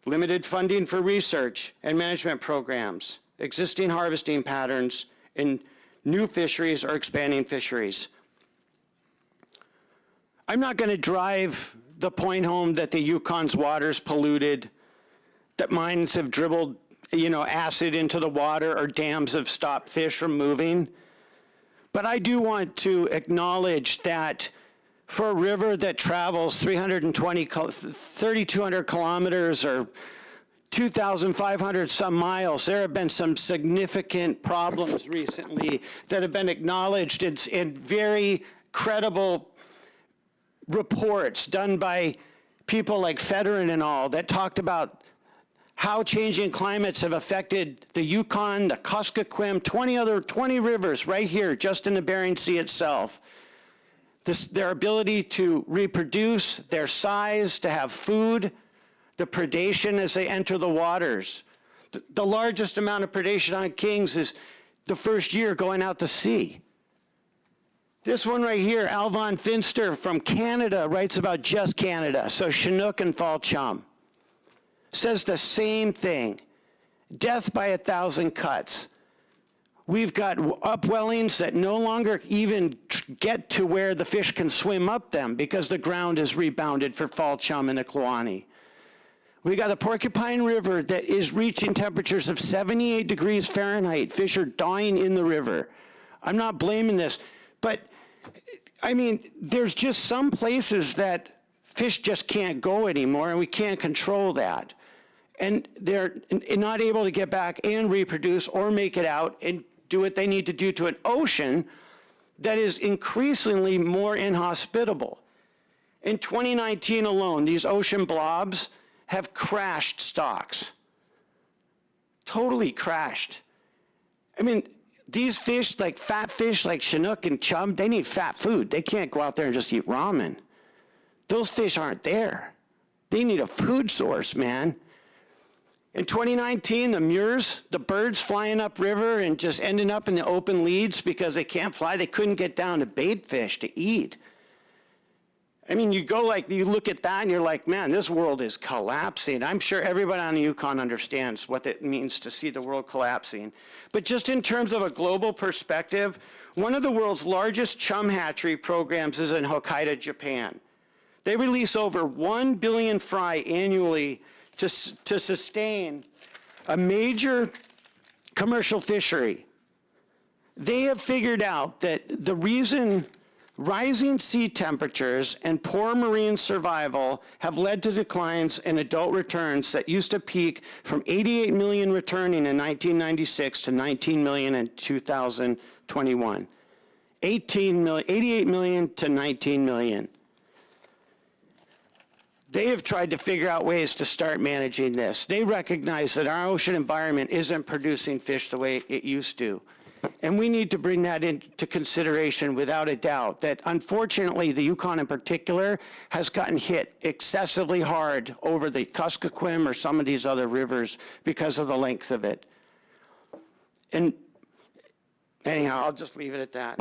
limited funding for research and management programs, existing harvesting patterns in new fisheries or expanding fisheries. I'm not going to drive the point home that the Yukon's water's polluted, that mines have dribbled, acid into the water, or dams have stopped fish from moving. But I do want to acknowledge that for a river that travels 3,200 kilometers or 2,500 some miles, there have been some significant problems recently that have been acknowledged in very credible reports done by people like Federer and all that talked about how changing climates have affected the Yukon, the Kuskokwim, 20 rivers right here just in the Bering Sea itself. their ability to reproduce, their size, to have food, the predation as they enter the waters. The largest amount of predation on kings is the first year going out to sea. This one right here, Alvon Finster from Canada, writes about just Canada, so Chinook and fall chum. Says the same thing. Death by 1,000 cuts. We've got upwellings that no longer even get to where the fish can swim up them because the ground is rebounded for fall chum in the Kluane. We got the Porcupine River that is reaching temperatures of 78 degrees Fahrenheit. Fish are dying in the river. I'm not blaming this, but I mean, there's just some places that fish just can't go anymore, and we can't control that. And they're not able to get back and reproduce or make it out and do what they need to do to an ocean that is increasingly more inhospitable. In 2019 alone, these ocean blobs have crashed stocks. Totally crashed. I mean, these fish, like fat fish like Chinook and chum, they need fat food. They can't go out there and just eat ramen. Those fish aren't there. They need a food source, man. In 2019, the mures, the birds flying upriver and just ending up in the open leads because they can't fly, they couldn't get down to bait fish to eat. I mean, you look at that and you're like, man, this world is collapsing. I'm sure everybody on the Yukon understands what it means to see the world collapsing. But just in terms of a global perspective, one of the world's largest chum hatchery programs is in Hokkaido, Japan. They release over 1 billion fry annually to sustain a major commercial fishery. They have figured out that the reason rising sea temperatures and poor marine survival have led to declines in adult returns that used to peak from 88 million returning in 1996 to 19 million in 2021. 88 million to 19 million. They have tried to figure out ways to start managing this. They recognize that our ocean environment isn't producing fish the way it used to. And we need to bring that into consideration without a doubt, that unfortunately the Yukon in particular has gotten hit excessively hard over the Kuskokwim or some of these other rivers because of the length of it. And anyhow, I'll just leave it at that.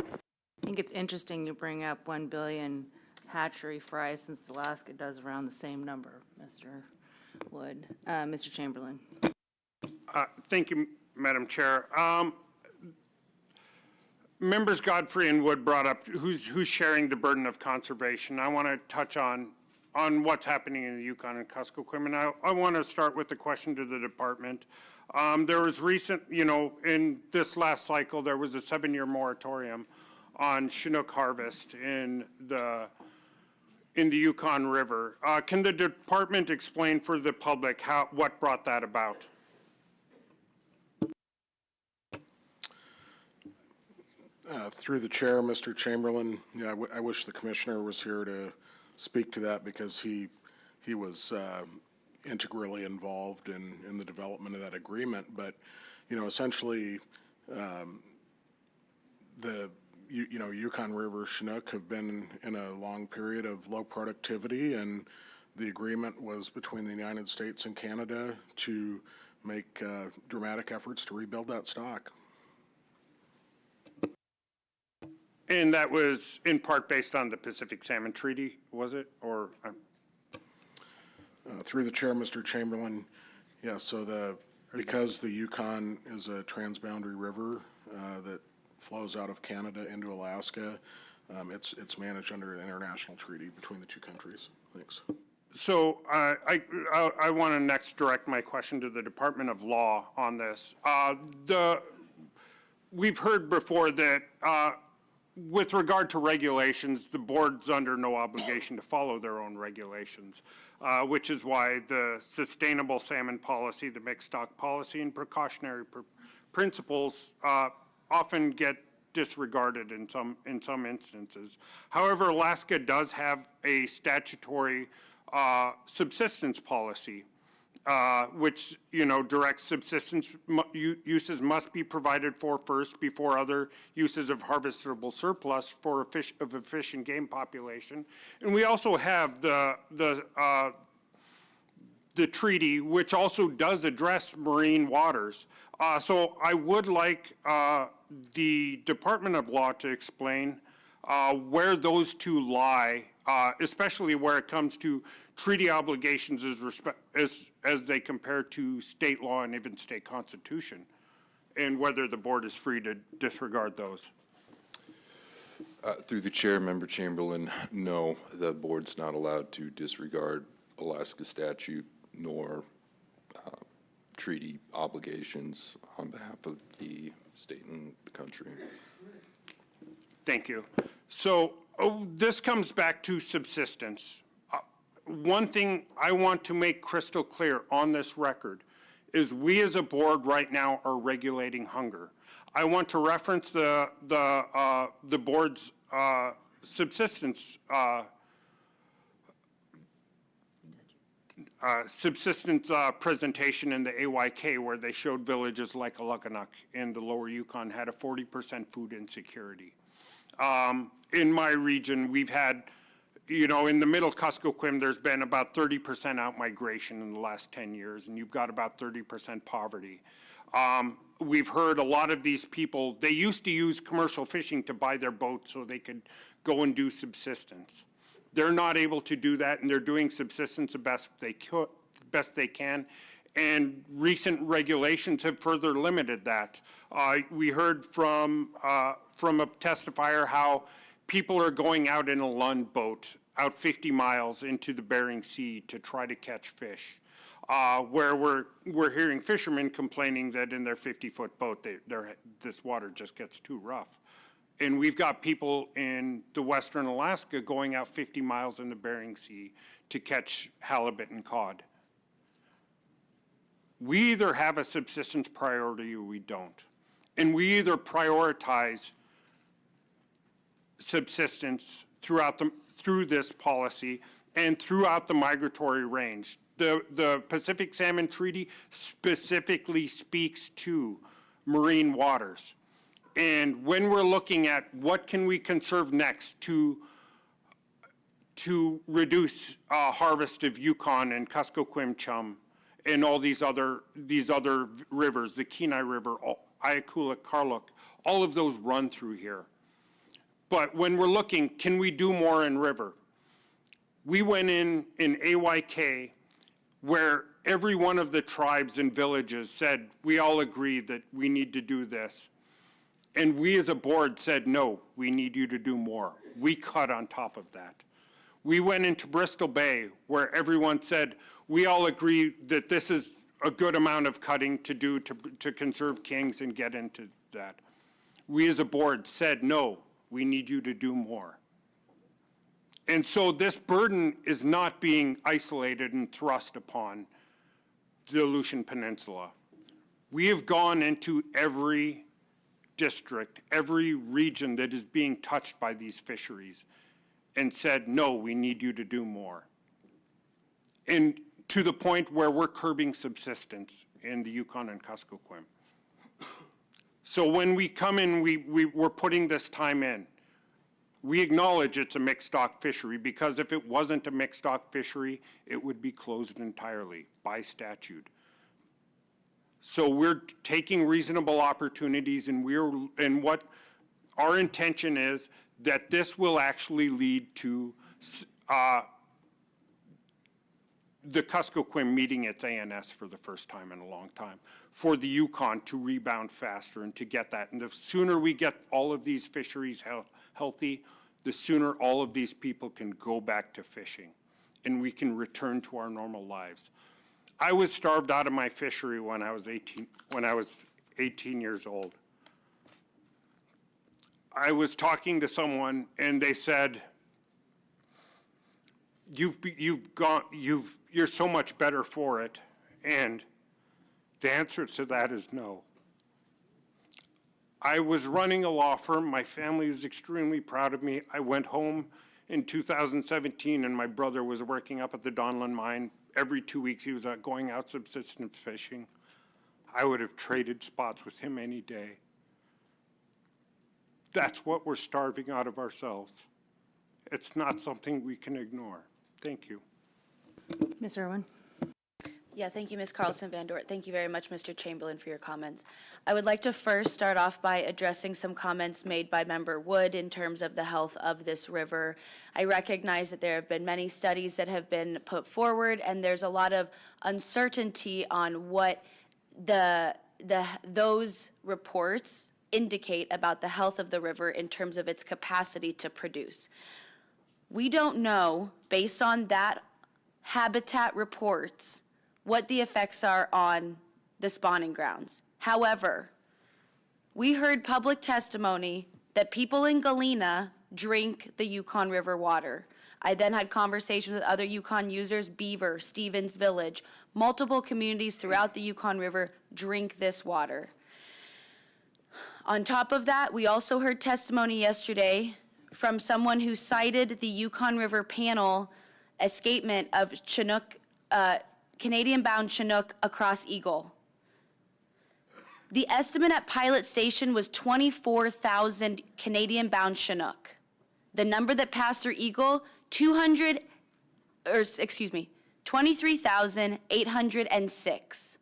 I think it's interesting you bring up 1 billion hatchery fry since Alaska does around the same number, Mr. Wood. Mr. Chamberlain. Thank you, Madam Chair. Members Godfrey and Wood brought up who's sharing the burden of conservation. I want to touch on what's happening in the Yukon and Kuskokwim, and I want to start with the question to the department. There was in this last cycle, there was a 7-year moratorium on Chinook harvest in the Yukon River. Can the department explain for the public what brought that about? Through the chair, Mr. Chamberlain, yeah, I wish the commissioner was here to speak to that because he was integrally involved in the development of that agreement. But, essentially, the Yukon River Chinook have been in a long period of low productivity, and the agreement was between the United States and Canada to make dramatic efforts to rebuild that stock. And that was in part based on the Pacific Salmon Treaty, was it? Or through the chair, Mr. Chamberlain, yeah, so because the Yukon is a transboundary river that flows out of Canada into Alaska, it's managed under an international treaty between the two countries. Thanks. So I want to next direct my question to the Department of Law on this. We've heard before that with regard to regulations, the board's under no obligation to follow their own regulations, which is why the sustainable salmon policy, the mixed stock policy, and precautionary principles often get disregarded in some instances. However, Alaska does have a statutory subsistence policy, which, you know, directs subsistence uses must be provided for first before other uses of harvestable surplus for a fish and game population. And we also have the treaty, which also does address marine waters. So I would like the Department of Law to explain where those two lie, especially where it comes to treaty obligations as they compare to state law and even state constitution, and whether the board is free to disregard those. Through the chair, Member Chamberlain, no, the board's not allowed to disregard Alaska statute nor treaty obligations on behalf of the state and the country. Thank you. So this comes back to subsistence. One thing I want to make crystal clear on this record is we as a board right now are regulating hunger. I want to reference the board's subsistence presentation in the AYK, where they showed villages like Aleutian in the lower Yukon had a 40% food insecurity. In my region, we've had, you know, in the middle Kuskokwim, there's been about 30% out-migration in the last 10 years, and you've got about 30% poverty. We've heard a lot of these people, they used to use commercial fishing to buy their boats so they could go and do subsistence. They're not able to do that, and they're doing subsistence the best they can. And recent regulations have further limited that. We heard from a testifier how people are going out in a Lund boat out 50 miles into the Bering Sea to try to catch fish. Where we're hearing fishermen complaining that in their 50-foot boat, this water just gets too rough. And we've got people in the Western Alaska going out 50 miles in the Bering Sea to catch halibut and cod. We either have a subsistence priority or we don't. And we either prioritize subsistence through this policy and throughout the migratory range. The Pacific Salmon Treaty specifically speaks to marine waters. And when we're looking at what can we conserve next to reduce harvest of Yukon and Kuskokwim chum and all these other rivers, the Kenai River, Ayakula, Karluk, all of those run through here. But when we're looking, can we do more in river? We went in AYK where every one of the tribes and villages said, we all agree that we need to do this. And we as a board said, no, we need you to do more. We cut on top of that. We went into Bristol Bay where everyone said, we all agree that this is a good amount of cutting to do to conserve kings and get into that. We as a board said, no, we need you to do more. And so this burden is not being isolated and thrust upon the Aleutian Peninsula. We have gone into every district, every region that is being touched by these fisheries and said, no, we need you to do more. And to the point where we're curbing subsistence in the Yukon and Kuskokwim. So when we come in, we're putting this time in. We acknowledge it's a mixed stock fishery because if it wasn't a mixed stock fishery, it would be closed entirely by statute. So we're taking reasonable opportunities, and what our intention is that this will actually lead to the Kuskokwim meeting its ANS for the first time in a long time, for the Yukon to rebound faster and to get that. And the sooner we get all of these fisheries healthy, the sooner all of these people can go back to fishing and we can return to our normal lives. I was starved out of my fishery when I was 18 years old. I was talking to someone and they said, you're so much better for it. And the answer to that is no. I was running a law firm. My family was extremely proud of me. I went home in 2017 and my brother was working up at the Donlin mine every 2 weeks he was out going out subsistence fishing. I would have traded spots with him any day. That's what we're starving out of ourselves. It's not something we can ignore. Thank you. Ms. Irwin? Yeah, thank you, Ms. Carlson Van Dort. Thank you very much, Mr. Chamberlain, for your comments. I would like to first start off by addressing some comments made by Member Wood in terms of the health of this river. I recognize that there have been many studies that have been put forward, and there's a lot of uncertainty on what those reports indicate about the health of the river in terms of its capacity to produce. We don't know, based on that habitat reports, what the effects are on the spawning grounds. However, we heard public testimony that people in Galena drink the Yukon River water. I then had conversations with other Yukon users, Beaver, Stevens Village, multiple communities throughout the Yukon River drink this water. On top of that, we also heard testimony yesterday from someone who cited the Yukon River panel escapement of Chinook, Canadian-bound Chinook across Eagle. The estimate at Pilot Station was 24,000 Canadian-bound Chinook. The number that passed through Eagle, 23,806.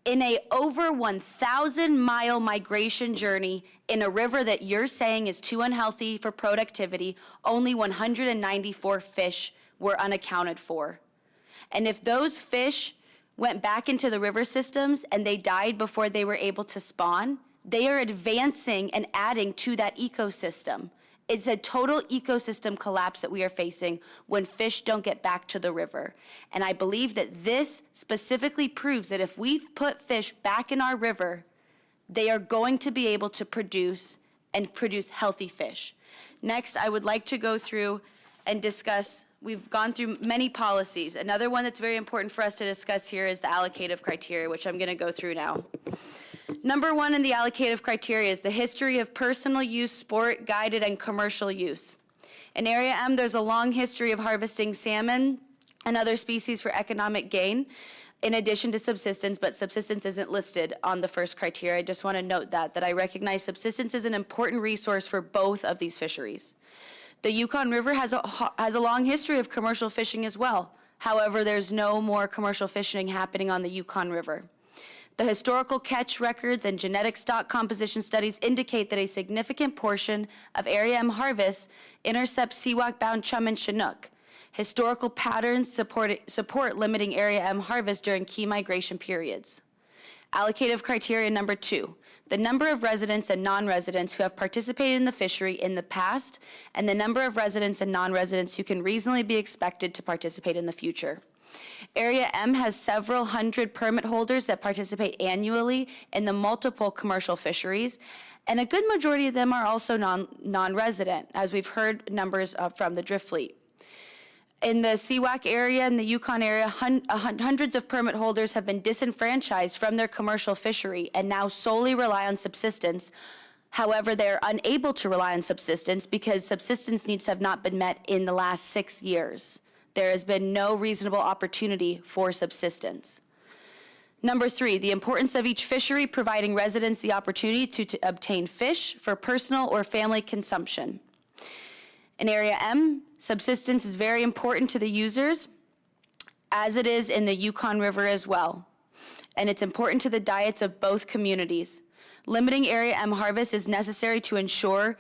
In a over 1,000-mile migration journey in a river that you're saying is too unhealthy for productivity, only 194 fish were unaccounted for. And if those fish went back into the river systems and they died before they were able to spawn, they are advancing and adding to that ecosystem. It's a total ecosystem collapse that we are facing when fish don't get back to the river. And I believe that this specifically proves that if we put fish back in our river, they are going to be able to produce healthy fish. Next, I would like to go through and discuss, we've gone through many policies. Another one that's very important for us to discuss here is the allocative criteria, which I'm going to go through now. Number one in the allocative criteria is the history of personal use, sport, guided, and commercial use. In Area M, there's a long history of harvesting salmon and other species for economic gain, in addition to subsistence, but subsistence isn't listed on the first criteria. I just want to note that I recognize subsistence is an important resource for both of these fisheries. The Yukon River has a long history of commercial fishing as well. However, there's no more commercial fishing happening on the Yukon River. The historical catch records and genetic stock composition studies indicate that a significant portion of Area M harvests intercept CWAC-bound chum and Chinook. Historical patterns support limiting Area M harvest during key migration periods. Allocative criteria number two, the number of residents and non-residents who have participated in the fishery in the past, and the number of residents and non-residents who can reasonably be expected to participate in the future. Area M has several hundred permit holders that participate annually in the multiple commercial fisheries, and a good majority of them are also non-resident, as we've heard numbers from the drift fleet. In the CWAC area and the Yukon area, hundreds of permit holders have been disenfranchised from their commercial fishery and now solely rely on subsistence. However, they're unable to rely on subsistence because subsistence needs have not been met in the last 6 years. There has been no reasonable opportunity for subsistence. Number three, the importance of each fishery providing residents the opportunity to obtain fish for personal or family consumption. In Area M, subsistence is very important to the users, as it is in the Yukon River as well. And it's important to the diets of both communities. Limiting Area M harvest is necessary to ensure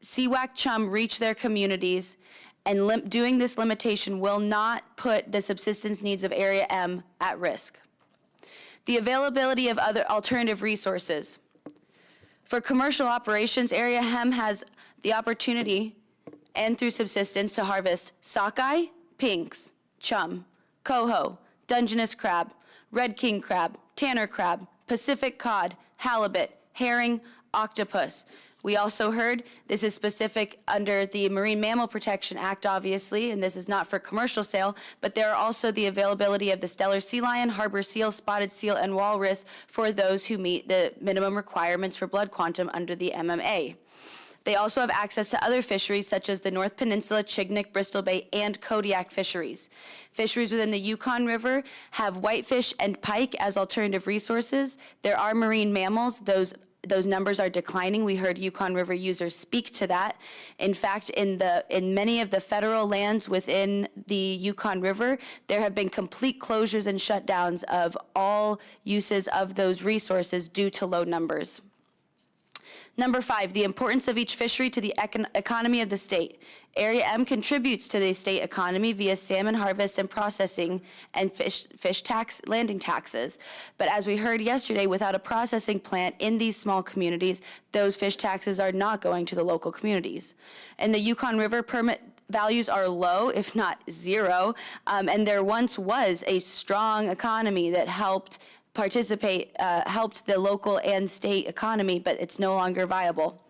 CWAC chum reach their communities, and doing this limitation will not put the subsistence needs of Area M at risk. The availability of other alternative resources. For commercial operations, Area M has the opportunity and through subsistence to harvest sockeye, pinks, chum, coho, Dungeness crab, red king crab, tanner crab, Pacific cod, halibut, herring, octopus. We also heard this is specific under the Marine Mammal Protection Act, obviously, and this is not for commercial sale, but there are also the availability of the stellar sea lion, harbor seal, spotted seal, and walrus for those who meet the minimum requirements for blood quantum under the MMA. They also have access to other fisheries such as the North Peninsula, Chignik, Bristol Bay, and Kodiak fisheries. Fisheries within the Yukon River have whitefish and pike as alternative resources. There are marine mammals. Those numbers are declining. We heard Yukon River users speak to that. In fact, in many of the federal lands within the Yukon River, there have been complete closures and shutdowns of all uses of those resources due to low numbers. Number 5, the importance of each fishery to the economy of the state. Area M contributes to the state economy via salmon harvest and processing and fish tax, landing taxes. But as we heard yesterday, without a processing plant in these small communities, those fish taxes are not going to the local communities. And the Yukon River permit values are low, if not zero, and there once was a strong economy that helped the local and state economy, but it's no longer viable.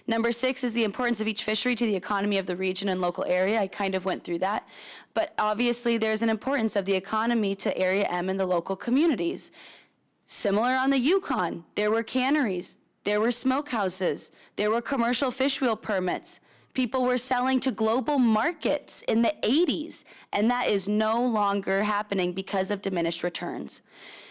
Number 6 is the importance of each fishery to the economy of the region and local area. I kind of went through that. But obviously, there's an importance of the economy to Area M and the local communities. Similar on the Yukon, there were canneries, there were smokehouses, there were commercial fish wheel permits. People were selling to global markets in the 80s, and that is no longer happening because of diminished returns.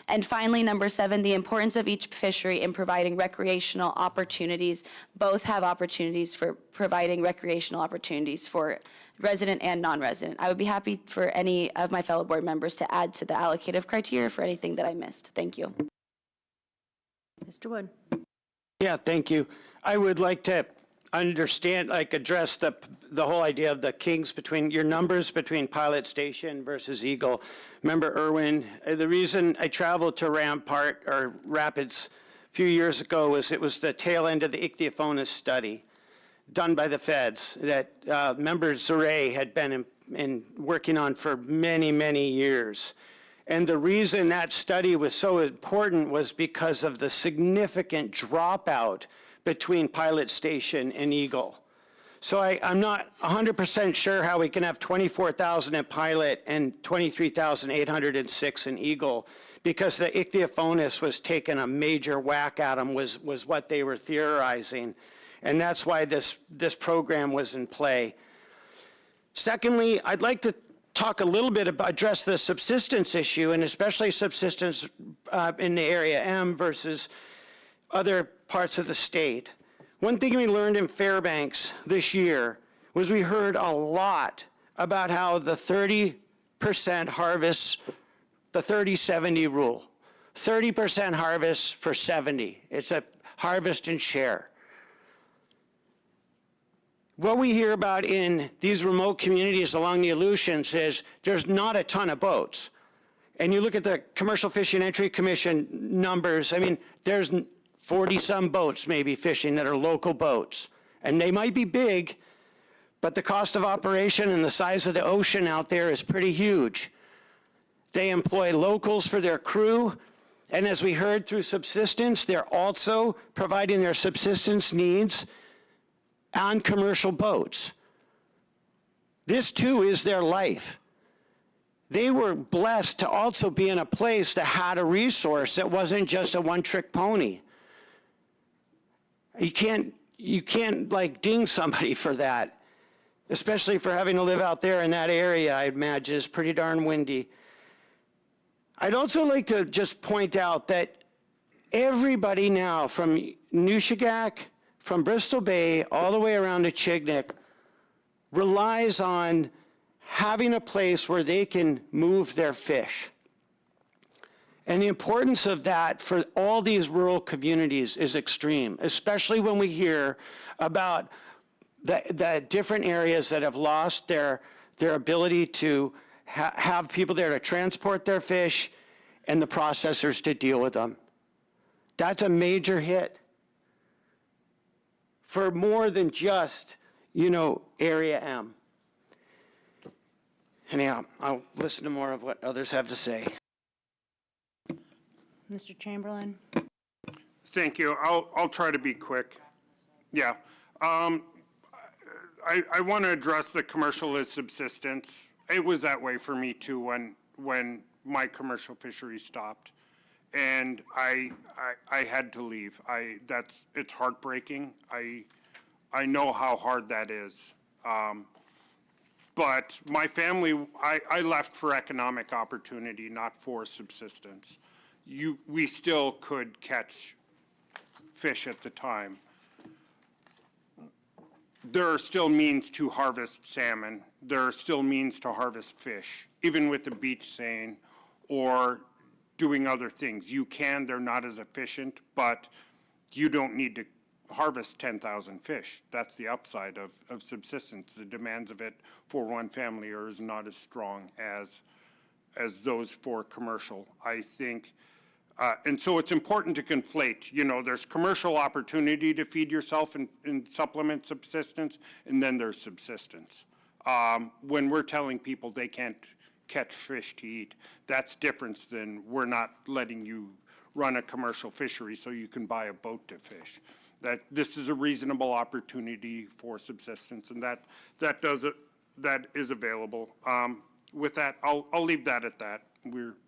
And finally, number 7, the importance of each fishery in providing recreational opportunities. Both have opportunities for providing recreational opportunities for resident and non-resident. I would be happy for any of my fellow board members to add to the allocative criteria for anything that I missed. Thank you. Mr. Wood. Yeah, thank you. I would like to address the whole idea of the kinks between your numbers between Pilot Station versus Eagle. Member Irwin, the reason I traveled to Rapids a few years ago was it was the tail end of the ichthyophonus study done by the feds that Member Zure had been working on for many, many years. And the reason that study was so important was because of the significant dropout between Pilot Station and Eagle. So I'm not 100% sure how we can have 24,000 at Pilot and 23,806 in Eagle, because the ichthyophonus was taking a major whack at them, was what they were theorizing. And that's why this program was in play. Secondly, I'd like to talk a little bit about, address the subsistence issue, and especially subsistence in the Area M versus other parts of the state. One thing we learned in Fairbanks this year was we heard a lot about how the 30% harvest, the 30-70 rule. 30% harvest for 70. It's a harvest and share. What we hear about in these remote communities along the Aleutians is there's not a ton of boats. And you look at the Commercial Fishing Entry Commission numbers, I mean, there's 40-some boats maybe fishing that are local boats. And they might be big, but the cost of operation and the size of the ocean out there is pretty huge. They employ locals for their crew, and as we heard through subsistence, they're also providing their subsistence needs on commercial boats. This too is their life. They were blessed to also be in a place that had a resource that wasn't just a one-trick pony. You can't like ding somebody for that, especially for having to live out there in that area. I imagine it's pretty darn windy. I'd also like to just point out that everybody now from Nushagak, from Bristol Bay, all the way around to Chignik, relies on having a place where they can move their fish. And the importance of that for all these rural communities is extreme, especially when we hear about the different areas that have lost their ability to have people there to transport their fish and the processors to deal with them. That's a major hit for more than just, Area M. Anyhow, I'll listen to more of what others have to say. Mr. Chamberlain. Thank you. I'll try to be quick. Yeah. I want to address the commercial as subsistence. It was that way for me too when my commercial fishery stopped, and I had to leave. It's heartbreaking. I know how hard that is. But my family, I left for economic opportunity, not for subsistence. We still could catch fish at the time. There are still means to harvest salmon. There are still means to harvest fish, even with the beach seine or doing other things. You can, they're not as efficient, but you don't need to harvest 10,000 fish. That's the upside of subsistence. The demands of it for one family are not as strong as those for commercial. I think, and so it's important to conflate, you know, there's commercial opportunity to feed yourself and supplement subsistence, and then there's subsistence. When we're telling people they can't catch fish to eat, that's different than we're not letting you run a commercial fishery so you can buy a boat to fish. That this is a reasonable opportunity for subsistence, and that is available. With that, I'll leave that at that.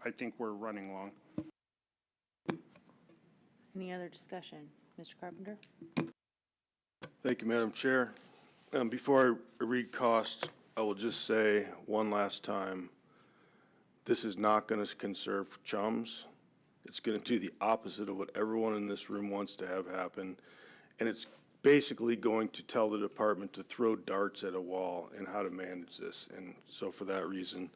I think we're running long. Any other discussion? Mr. Carpenter? Thank you, Madam Chair. Before I read costs, I will just say one last time, this is not going to conserve chums. It's going to do the opposite of what everyone in this room wants to have happen. And it's basically going to tell the department to throw darts at a wall and how to manage this. And so for that reason,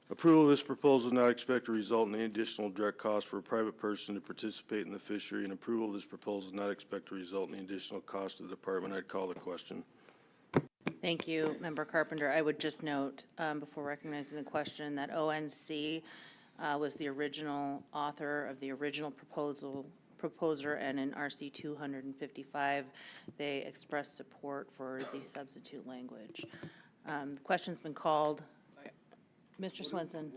approval of this proposal is not expected to result in any additional direct cost for a private person to participate in the fishery, and approval of this proposal is not expected to result in any additional cost to the department. I'd call the question. Proposer you, Member Carpenter. I would just note, before recognizing the question, that ONC was the original author of the original proposer, and in RC 255, they expressed support for the substitute language. The question's been called. Mr. Swenson.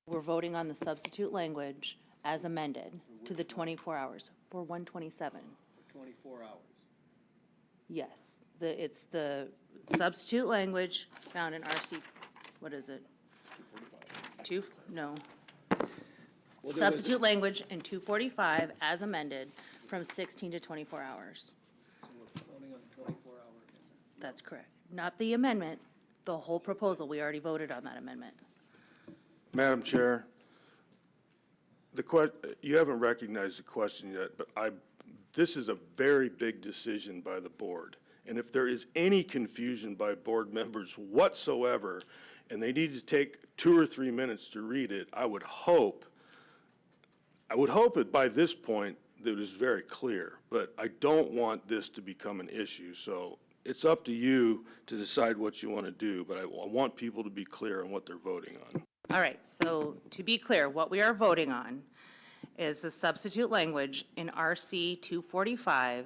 We're voting on the substitute language as amended to the 24 hours for 127. For 24 hours. Yes, it's the substitute language found in RC, what is it? 245. No. Substitute language in 245 as amended from 16 to 24 hours. So we're voting on the 24-hour amendment. That's correct. Not the amendment, the whole proposal. We already voted on that amendment. Madam Chair, you haven't recognized the question yet, but this is a very big decision by the board. And if there is any confusion by board members whatsoever, and they need to take 2 or 3 minutes to read it, I would hope that by this point that it is very clear. But I don't want this to become an issue. So it's up to you to decide what you want to do, but I want people to be clear on what they're voting on. All right, so to be clear, what we are voting on is the substitute language in RC 245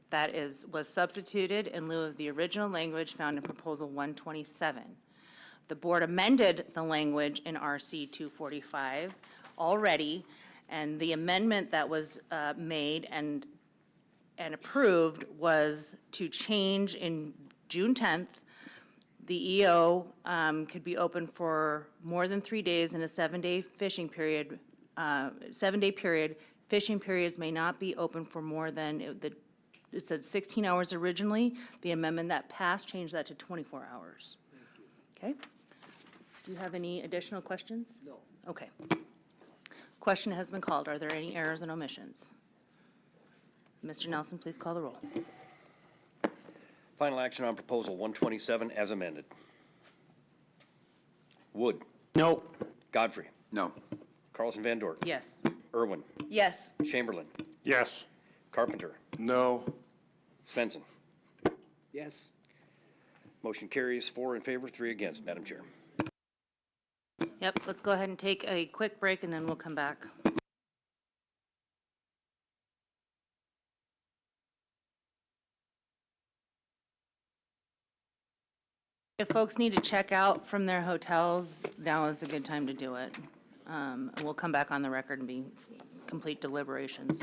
that was substituted in lieu of the original language found in Proposal 127. The board amended the language in RC 245 already, and the amendment that was made and approved was to change in June 10th, the EO could be open for more than 3 days in a 7-day fishing period. 7-day period, fishing periods may not be open for more than, it said 16 hours originally. The amendment that passed changed that to 24 hours. Okay? Do you have any additional questions? No. Okay. Question has been called. Are there any errors and omissions? Mr. Nelson, please call the roll. Final action on proposal 127 as amended. Wood. No. Godfrey. No. Carlson Van Dort. Yes. Irwin. Yes. Chamberlain. Yes. Carpenter. No. Svensson. Yes. Motion carries 4 in favor, 3 against, Madam Chair. Yep, let's go ahead and take a quick break and then we'll come back. If folks need to check out from their hotels, now is a good time to do it. We'll come back on the record and be complete deliberations.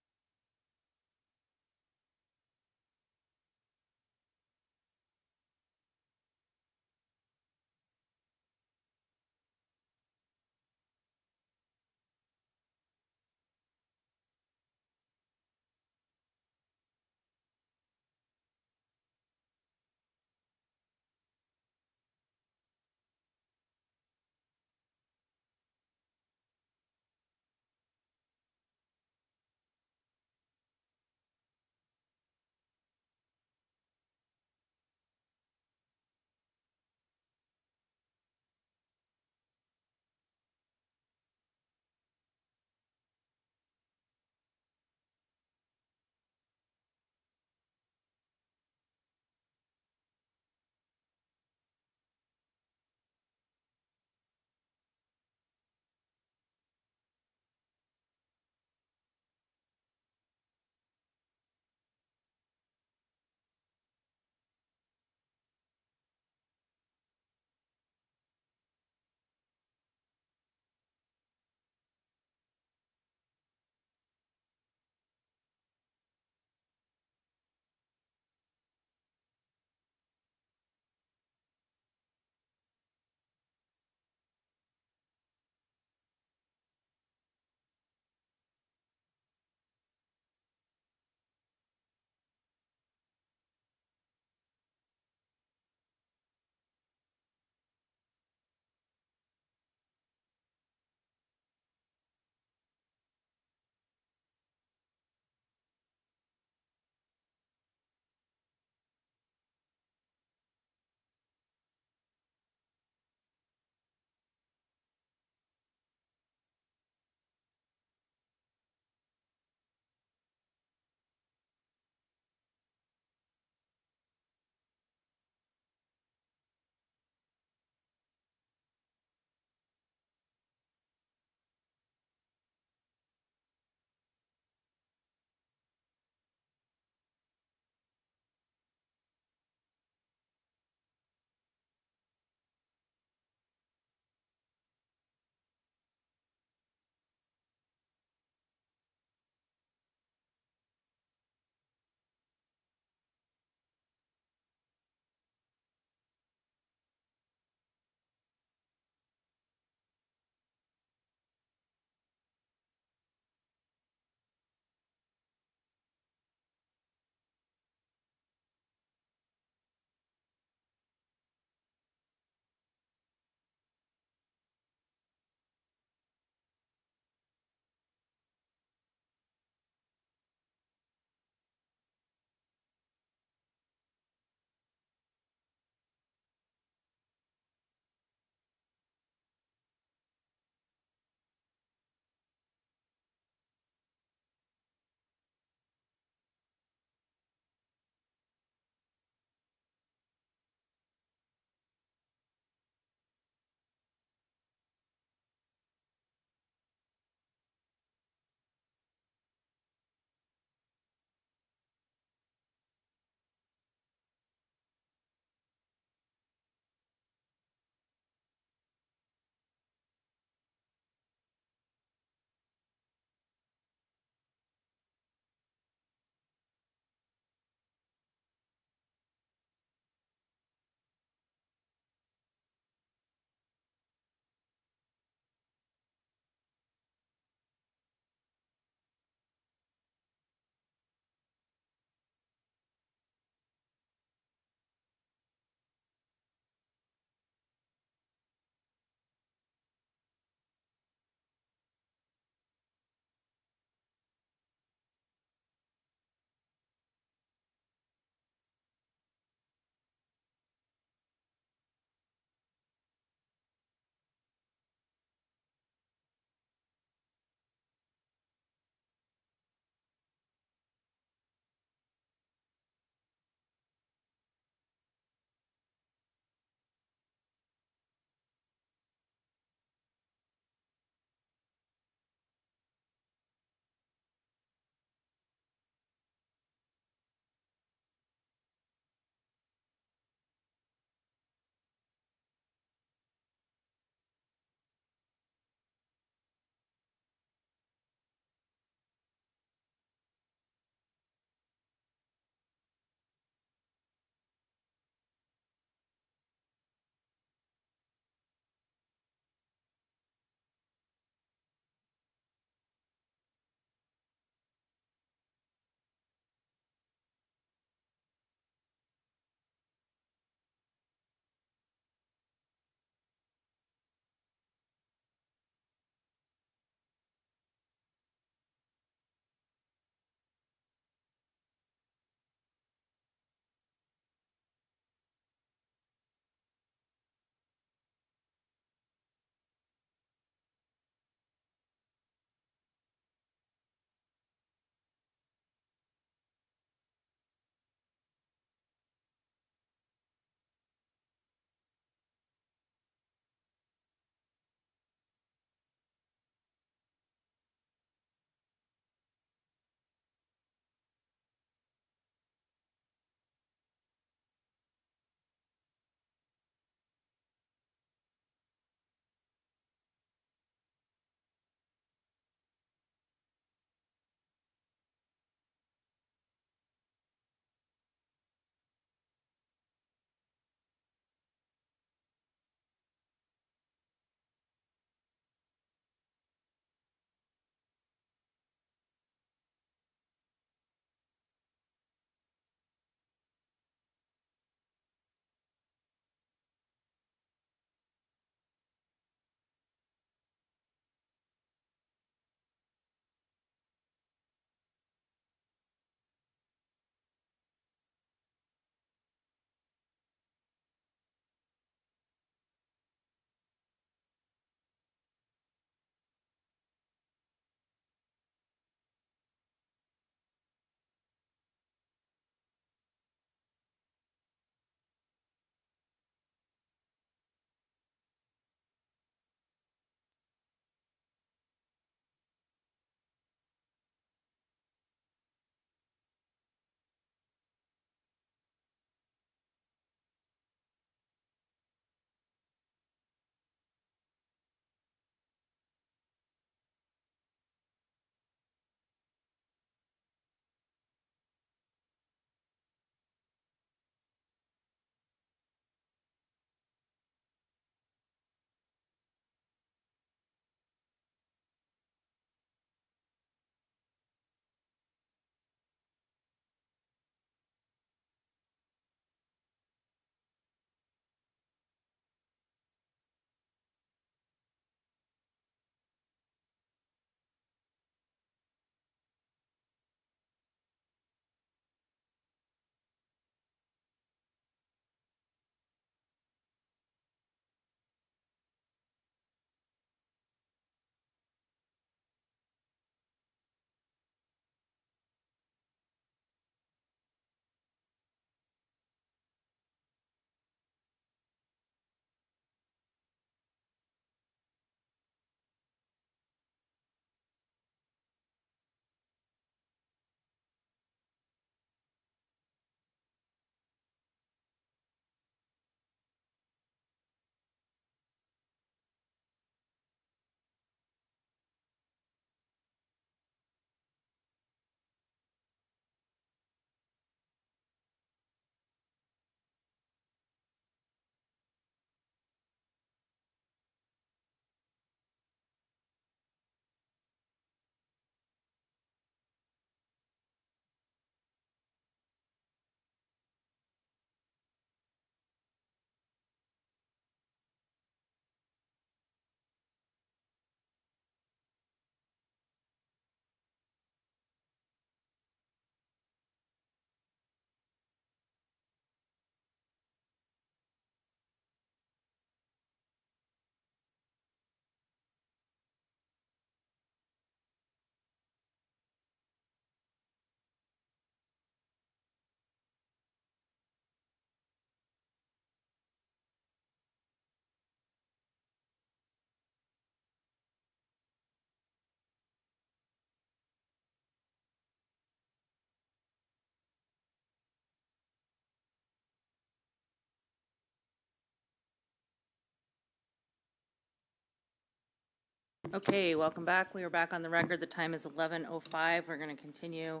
Okay, welcome back. We are back on the record. The time is 11:05. We're going to continue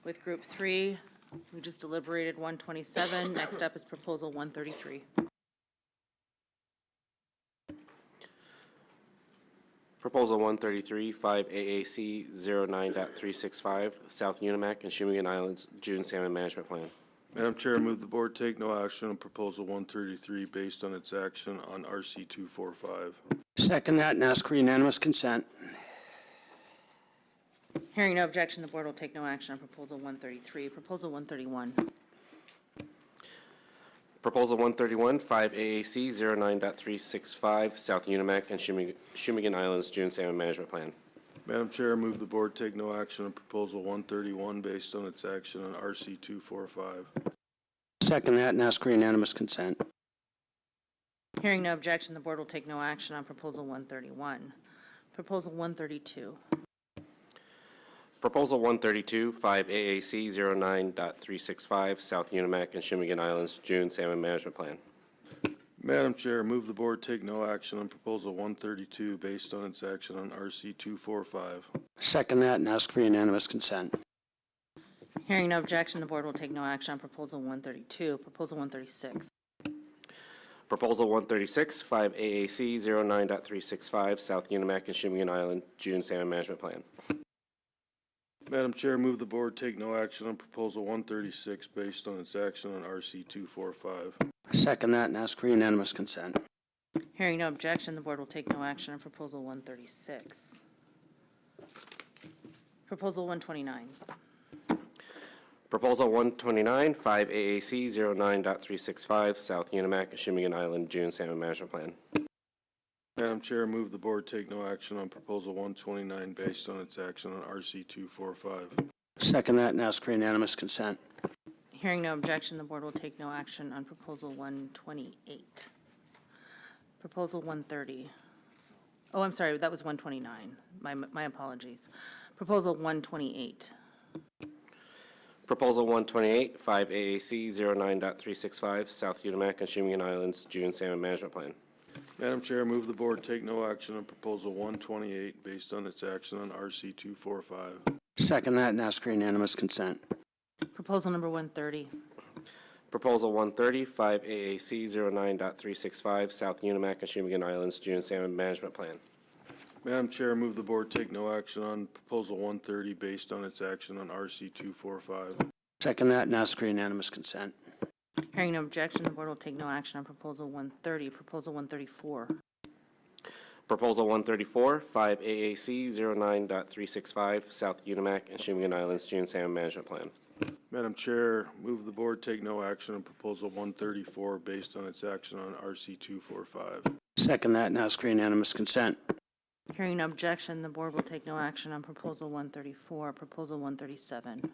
with Group 3. We just deliberated 127. Next up is Proposal 133. Proposal 133, 5 AAC 09.365, South Unimac and Shumagan Islands June Salmon Management Plan. Madam Chair, I move the board take no action on Proposal 133 based on its action on RC 245. Second that and ask for unanimous consent. Hearing no objection, the board will take no action on Proposal 133. Proposal 131. Proposal 131, 5 AAC 09.365, South Unimac and Shumagan Islands June Salmon Management Plan. Madam Chair, I move the board take no action on Proposal 131 based on its action on RC 245. Second that and ask for unanimous consent. Hearing no objection, the board will take no action on Proposal 131. Proposal 132. Proposal 132, 5 AAC 09.365, South Unimac and Shumagan Islands June Salmon Management Plan. Madam Chair, I move the board take no action on Proposal 132 based on its action on RC 245. Second that and ask for unanimous consent. Hearing no objection, the board will take no action on Proposal 132. Proposal 136. Proposal 136, 5 AAC 09.365, South Unimac and Shumagan Island June Salmon Management Plan. Madam Chair, I move the board take no action on Proposal 136 based on its action on RC 245. Second that and ask for unanimous consent. Hearing no objection, the board will take no action on Proposal 136. Proposal 129. Proposal 129, 5 AAC 09.365, South Unimac and Shumagan Island June Salmon Management Plan. Madam Chair, I move the board take no action on Proposal 129 based on its action on RC 245. Second that and ask for unanimous consent. Hearing no objection, the board will take no action on Proposal 128. Proposal 130. Oh, I'm sorry, that was 129. My apologies. Proposal 128. Proposal 128, 5 AAC 09.365, South Unimac and Shumagan Islands June Salmon Management Plan. Madam Chair, I move the board take no action on Proposal 128 based on its action on RC 245. Second that and ask for unanimous consent. Proposal number 130. Proposal 130, 5 AAC 09.365, South Unimac and Shumagan Islands June Salmon Management Plan. Madam Chair, I move the board take no action on Proposal 130 based on its action on RC 245. Second that and ask for unanimous consent. Hearing no objection, the board will take no action on Proposal 130. Proposal 134. Proposal 134, 5 AAC 09.365, South Unimac and Shumagan Islands June Salmon Management Plan. Madam Chair, move the board take no action on Proposal 134 based on its action on RC 245. Second that and ask for unanimous consent. Hearing no objection, the board will take no action on Proposal 134. Proposal 137.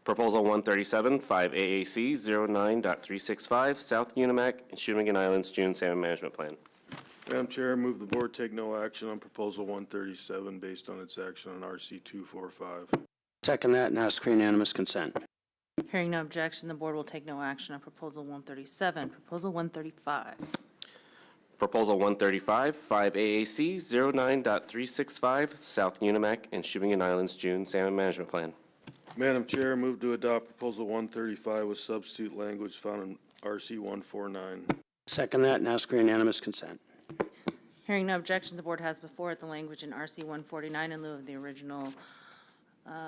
Proposal 137, 5 AAC 09.365, South Unimac and Shumagan Islands June Salmon Management Plan. Madam Chair, I move the board take no action on Proposal 137 based on its action on RC 245. Second that and ask for unanimous consent. Hearing no objection, the board will take no action on Proposal 137. Proposal 135. Proposal 135, 5 AAC 09.365, South Unimac and Shumagan Islands June Salmon Management Plan. Madam Chair, I move to adopt Proposal 135 with substitute language found in RC 149. Second that and ask for unanimous consent. Hearing no objection, the board has before it the language in RC 149 in lieu of the original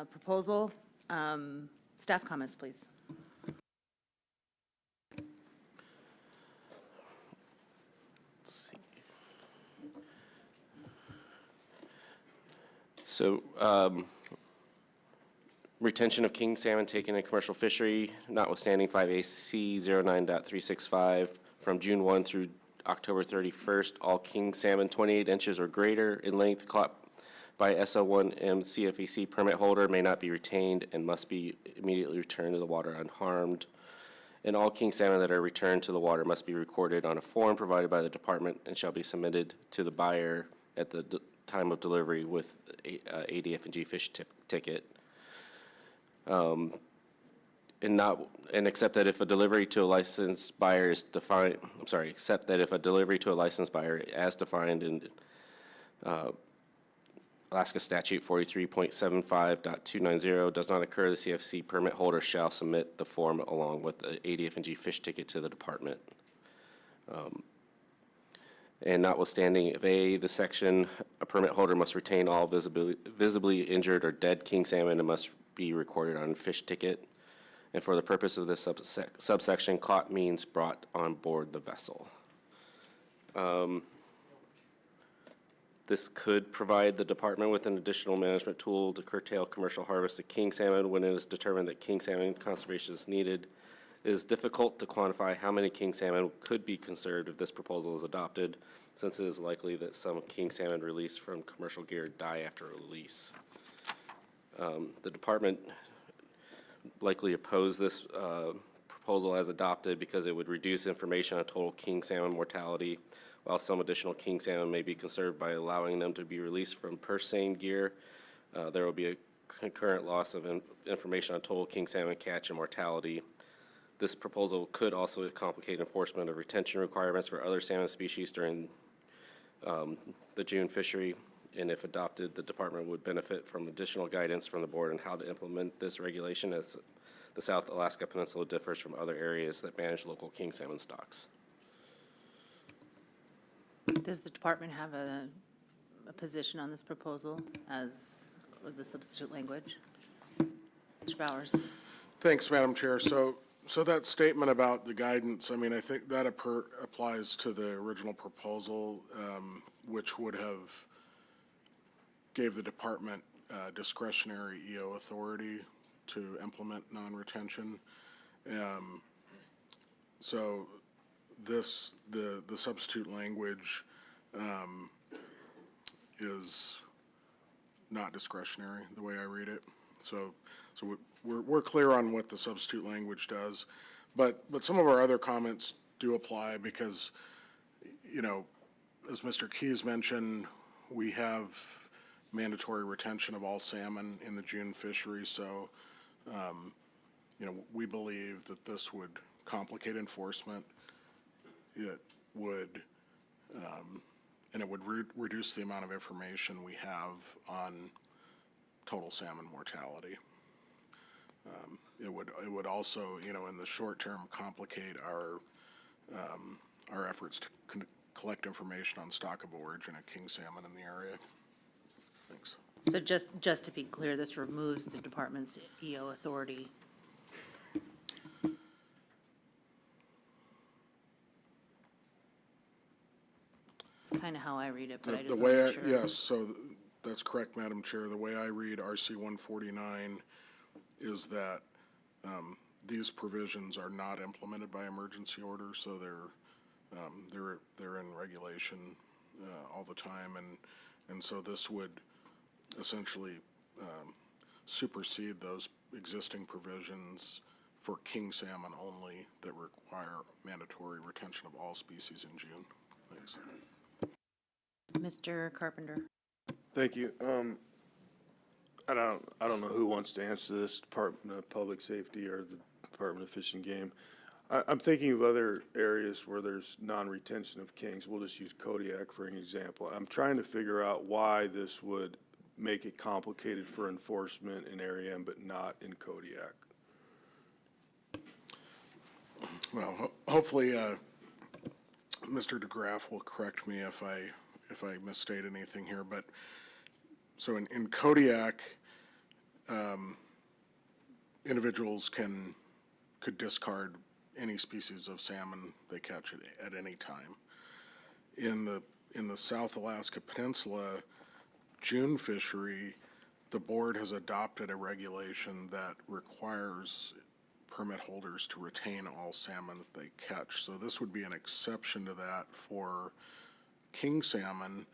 proposal. Staff comments, please. Let's see. So, retention of king salmon taken in commercial fishery, notwithstanding 5AC 09.365, from June 1 through October 31st, all king salmon 28 inches or greater in length caught by SO1M CFEC permit holder may not be retained and must be immediately returned to the water unharmed. And all king salmon that are returned to the water must be recorded on a form provided by the department and shall be submitted to the buyer at the time of delivery with ADF&G fish ticket. And except that if a delivery to a licensed buyer is defined, except that if a delivery to a licensed buyer as defined in Alaska Statute 43.75.290 does not occur, the CFC permit holder shall submit the form along with the ADF&G fish ticket to the department. And notwithstanding of the section, a permit holder must retain all visibly injured or dead king salmon and must be recorded on fish ticket. And for the purpose of this subsection, caught means brought on board the vessel. This could provide the department with an additional management tool to curtail commercial harvest of king salmon when it is determined that king salmon conservation is needed. It is difficult to quantify how many king salmon could be conserved if this proposal is adopted, since it is likely that some king salmon released from commercial gear die after release. The department likely oppose this proposal as adopted because it would reduce information on total king salmon mortality. While some additional king salmon may be conserved by allowing them to be released from purse seine gear, there will be a concurrent loss of information on total king salmon catch and mortality. This proposal could also complicate enforcement of retention requirements for other salmon species during the June fishery, and if adopted, the department would benefit from additional guidance from the board on how to implement this regulation, as the South Alaska Peninsula differs from other areas that manage local king salmon stocks. Does the department have a position on this proposal as with the substitute language? Mr. Bowers. Thanks, Madam Chair. So that statement about the guidance, I mean, I think that applies to the original proposal, which would have gave the department discretionary EO authority to implement non-retention. So the substitute language is not discretionary, the way I read it. So we're clear on what the substitute language does, but some of our other comments do apply because, you know, as Mr. Keyes mentioned, we have mandatory retention of all salmon in the June fishery, so, you know, we believe that this would complicate enforcement. It would, and it would reduce the amount of information we have on total salmon mortality. It would also, you know, in the short term, complicate our efforts to collect information on stock of origin of king salmon in the area. Thanks. So just to be clear, this removes the department's EO authority. It's kind of how I read it, but I just want to make sure. Yes, so that's correct, Madam Chair. The way I read RC 149 is that these provisions are not implemented by emergency order, so they're in regulation all the time, and so this would essentially supersede those existing provisions for king salmon only that require mandatory retention of all species in June. Thanks. Mr. Carpenter. Thank you. I don't know who wants to answer this, Department of Public Safety or the Department of Fish and Game. I'm thinking of other areas where there's non-retention of kings. We'll just use Kodiak for an example. I'm trying to figure out why this would make it complicated for enforcement in Area M, but not in Kodiak. Well, hopefully, Mr. DeGraff will correct me if I misstate anything here, but so in Kodiak, individuals could discard any species of salmon they catch at any time. In the South Alaska Peninsula June fishery, the board has adopted a regulation that requires permit holders to retain all salmon that they catch. So this would be an exception to that for king salmon,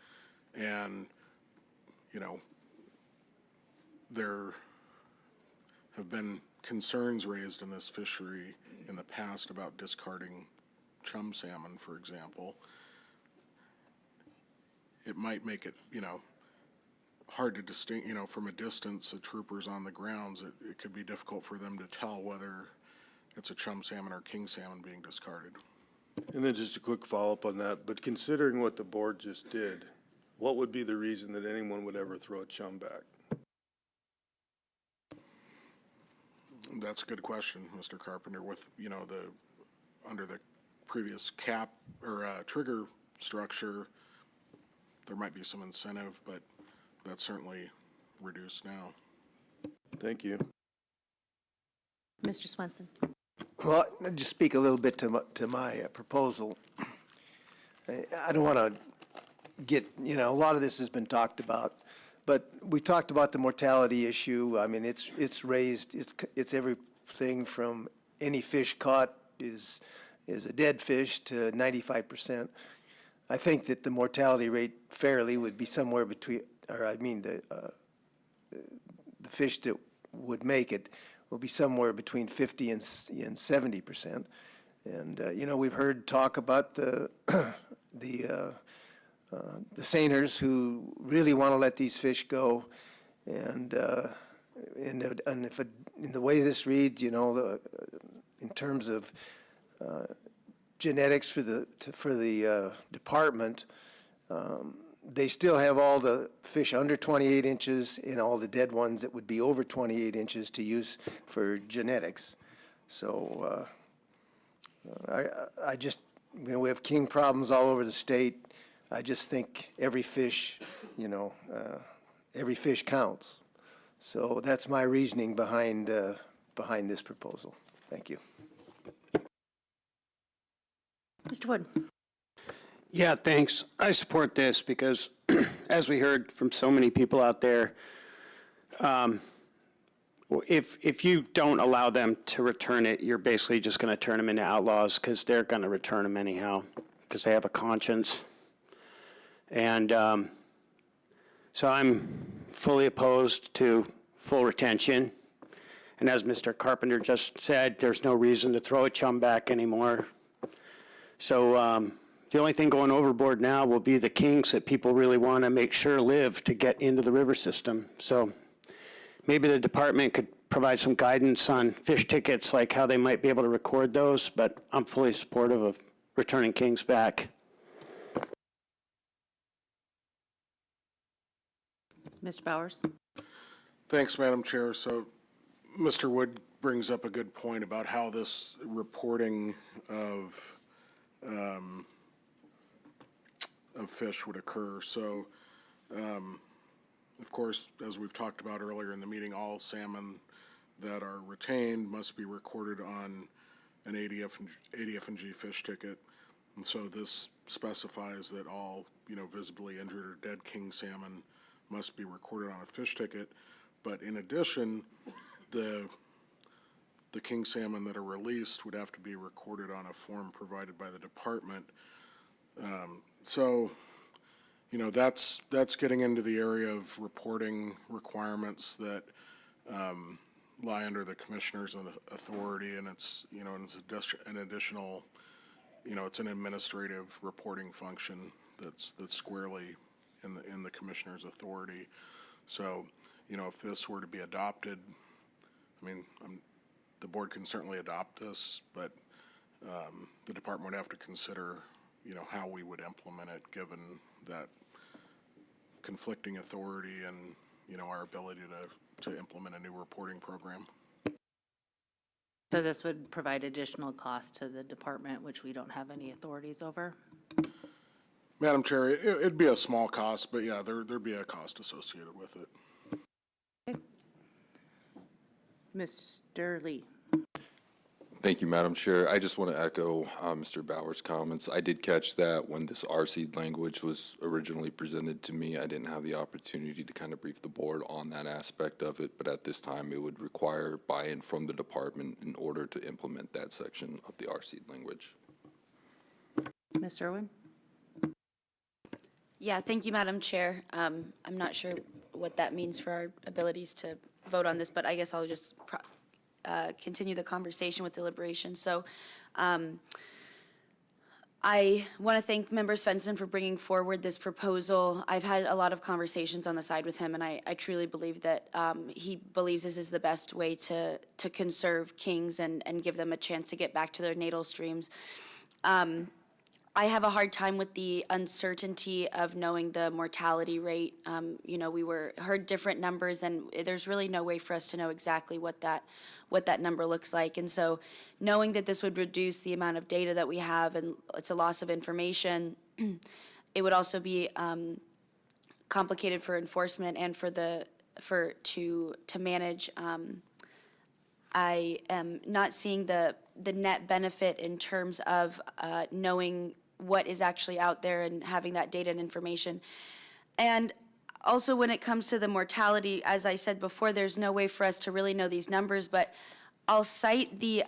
and, you know, there have been concerns raised in this fishery in the past about discarding chum salmon, for example. It might make it, you know, hard to distinguish, you know, from a distance, the troopers on the grounds, it could be difficult for them to tell whether it's a chum salmon or king salmon being discarded. And then just a quick follow-up on that, but considering what the board just did, what would be the reason that anyone would ever throw a chum back? That's a good question, Mr. Carpenter. With, under the previous cap or trigger structure, there might be some incentive, but that's certainly reduced now. Thank you. Mr. Swenson. Well, I'll just speak a little bit to my proposal. I don't want to get, a lot of this has been talked about, but we talked about the mortality issue. I mean, it's raised, it's everything from any fish caught is a dead fish to 95%. I think that the mortality rate fairly would be somewhere between, the fish that would make it will be somewhere between 50 and 70%. And, we've heard talk about the seiners who really want to let these fish go. And if in the way this reads, in terms of genetics for the department, they still have all the fish under 28 inches and all the dead ones that would be over 28 inches to use for genetics. So I just, we have king problems all over the state. I just think every fish counts. So that's my reasoning behind this proposal. Thank you. Mr. Wood. Yeah, thanks. I support this because, as we heard from so many people out there, if you don't allow them to return it, you're basically just going to turn them into outlaws because they're going to return them anyhow because they have a conscience. And so I'm fully opposed to full retention. And as Mr. Carpenter just said, there's no reason to throw a chum back anymore. So the only thing going overboard now will be the kings that people really want to make sure live to get into the river system. So maybe the department could provide some guidance on fish tickets, like how they might be able to record those, but I'm fully supportive of returning kings back. Mr. Bowers. Thanks, Madam Chair. So Mr. Wood brings up a good point about how this reporting of fish would occur. So, of course, as we've talked about earlier in the meeting, all salmon that are retained must be recorded on an ADF&G fish ticket. And so this specifies that all, visibly injured or dead king salmon must be recorded on a fish ticket. But in addition, the king salmon that are released would have to be recorded on a form provided by the department. So, that's getting into the area of reporting requirements that lie under the commissioner's authority, and it's, it's an additional, it's an administrative reporting function that's squarely in the commissioner's authority. So, if this were to be adopted, the board can certainly adopt this, but the department would have to consider, how we would implement it, given that conflicting authority and, our ability to implement a new reporting program. So this would provide additional cost to the department, which we don't have any authorities over? Madam Chair, it'd be a small cost, but yeah, there'd be a cost associated with it. Okay. Mr. Lee. Thank you, Madam Chair. I just want to echo Mr. Bauer's comments. I did catch that when this RC language was originally presented to me. I didn't have the opportunity to kind of brief the board on that aspect of it, but at this time it would require buy-in from the department in order to implement that section of the RC language. Ms. Irwin? Yeah, thank you, Madam Chair. I'm not sure what that means for our abilities to vote on this, but I guess I'll just continue the conversation with deliberation. So I want to thank Member Svensson for bringing forward this proposal. I've had a lot of conversations on the side with him, and I truly believe that he believes this is the best way to conserve kings and give them a chance to get back to their natal streams. I have a hard time with the uncertainty of knowing the mortality rate. You know, we heard different numbers, and there's really no way for us to know exactly what that number looks like. And so, knowing that this would reduce the amount of data that we have, and it's a loss of information, it would also be complicated for enforcement and to manage. I am not seeing the net benefit in terms of knowing what is actually out there and having that data and information. And also, when it comes to the mortality, as I said before, there's no way for us to really know these numbers, but I'll cite the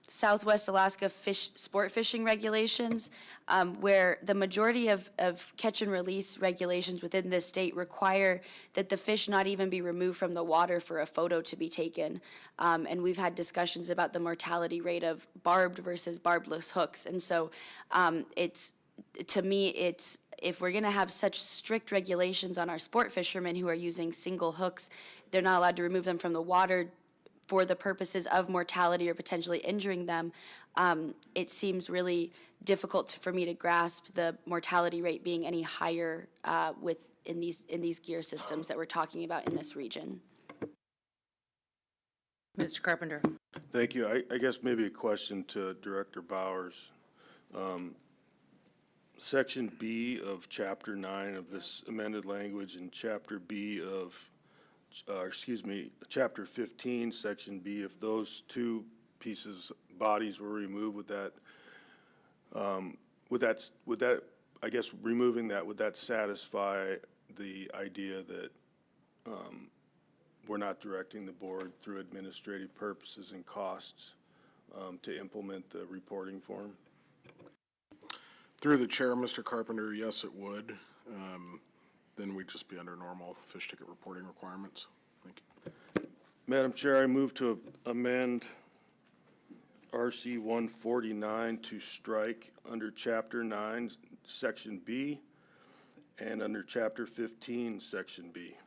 Southwest Alaska sport fishing regulations, where the majority of catch and release regulations within this state require that the fish not even be removed from the water for a photo to be taken. And we've had discussions about the mortality rate of barbed versus barbless hooks. And so to me, if we're going to have such strict regulations on our sport fishermen who are using single hooks, they're not allowed to remove them from the water for the purposes of mortality or potentially injuring them, it seems really difficult for me to grasp the mortality rate being any higher in these gear systems that we're talking about in this region. Mr. Carpenter. Thank you. I guess maybe a question to Director Bowers. Section B of Chapter 9 of this amended language and Chapter B of Chapter 15, Section B, if those two bodies were removed, would that, I guess, removing that, would that satisfy the idea that we're not directing the board through administrative purposes and costs to implement the reporting form? Through the chair, Mr. Carpenter, yes, it would. Then we'd just be under normal fish ticket reporting requirements. Thank you. Madam Chair, I move to amend RC 149 to strike under Chapter 9, Section B, and under Chapter 15, Section B.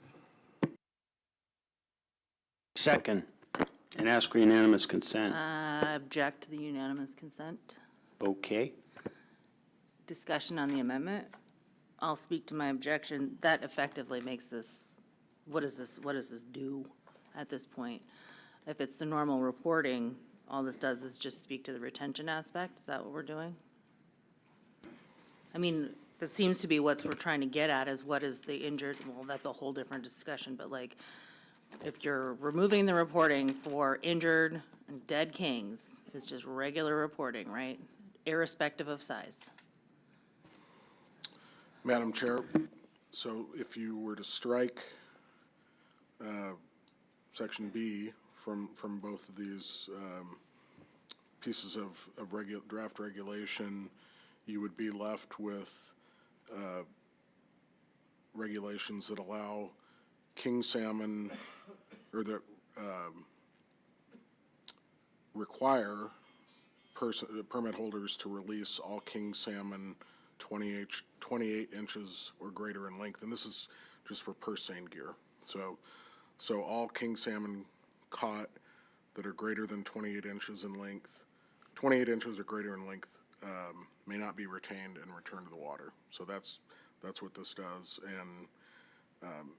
Second, and ask for unanimous consent. Object to the unanimous consent. Okay. Discussion on the amendment. I'll speak to my objection. That effectively makes this, what does this do at this point? If it's the normal reporting, all this does is just speak to the retention aspect. Is that what we're doing? I mean, that seems to be what we're trying to get at, is what is the injured, well, that's a whole different discussion, but like, if you're removing the reporting for injured and dead kings, it's just regular reporting, right? Irrespective of size. Madam Chair, so if you were to strike Section B from both of these pieces of draft regulation, you would be left with regulations that allow king salmon, or that require permit holders to release all king salmon 28 inches or greater in length, and this is just for purse seine gear. So all king salmon caught that are greater than 28 inches in length, 28 inches or greater in length, may not be retained and returned to the water. So that's what this does, and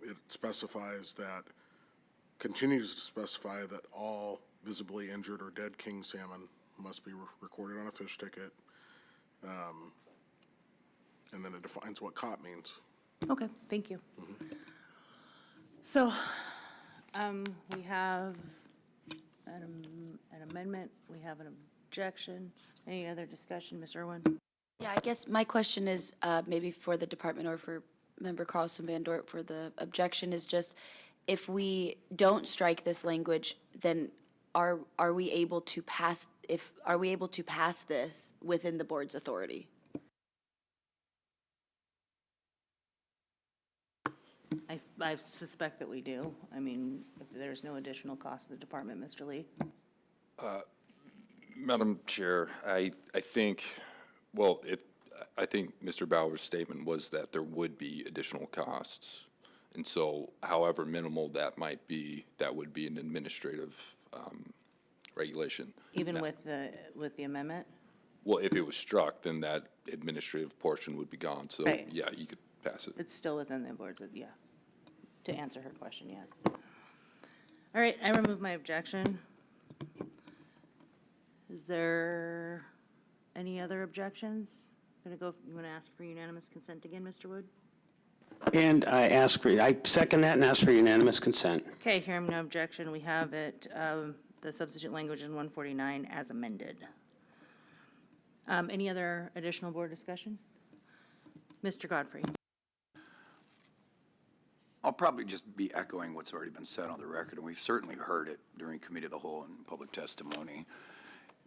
it specifies that, continues to specify that all visibly injured or dead king salmon must be recorded on a fish ticket. And then it defines what caught means. Okay, thank you. So, we have an amendment, we have an objection. Any other discussion, Ms. Irwin? Yeah, I guess my question is, maybe for the department or for Member Carlson Van Dort, for the objection, is just, if we don't strike this language, then are we able to pass this within the board's authority? I suspect that we do. I mean, if there's no additional cost to the department, Mr. Lee? Madam Chair, I think, well, I think Mr. Bauer's statement was that there would be additional costs. And so however minimal that might be, that would be an administrative regulation. Even with the amendment? Well, if it was struck, then that administrative portion would be gone, so, Right. yeah, you could pass it. It's still within the board's, yeah. To answer her question, yes. All right, I remove my objection. Is there any other objections? You want to ask for unanimous consent again, Mr. Wood? And I second that and ask for unanimous consent. Okay, hearing no objection, we have it, the substitute language in 149 as amended. Any other additional board discussion? Mr. Godfrey? I'll probably just be echoing what's already been said on the record, and we've certainly heard it during committee of the whole and public testimony.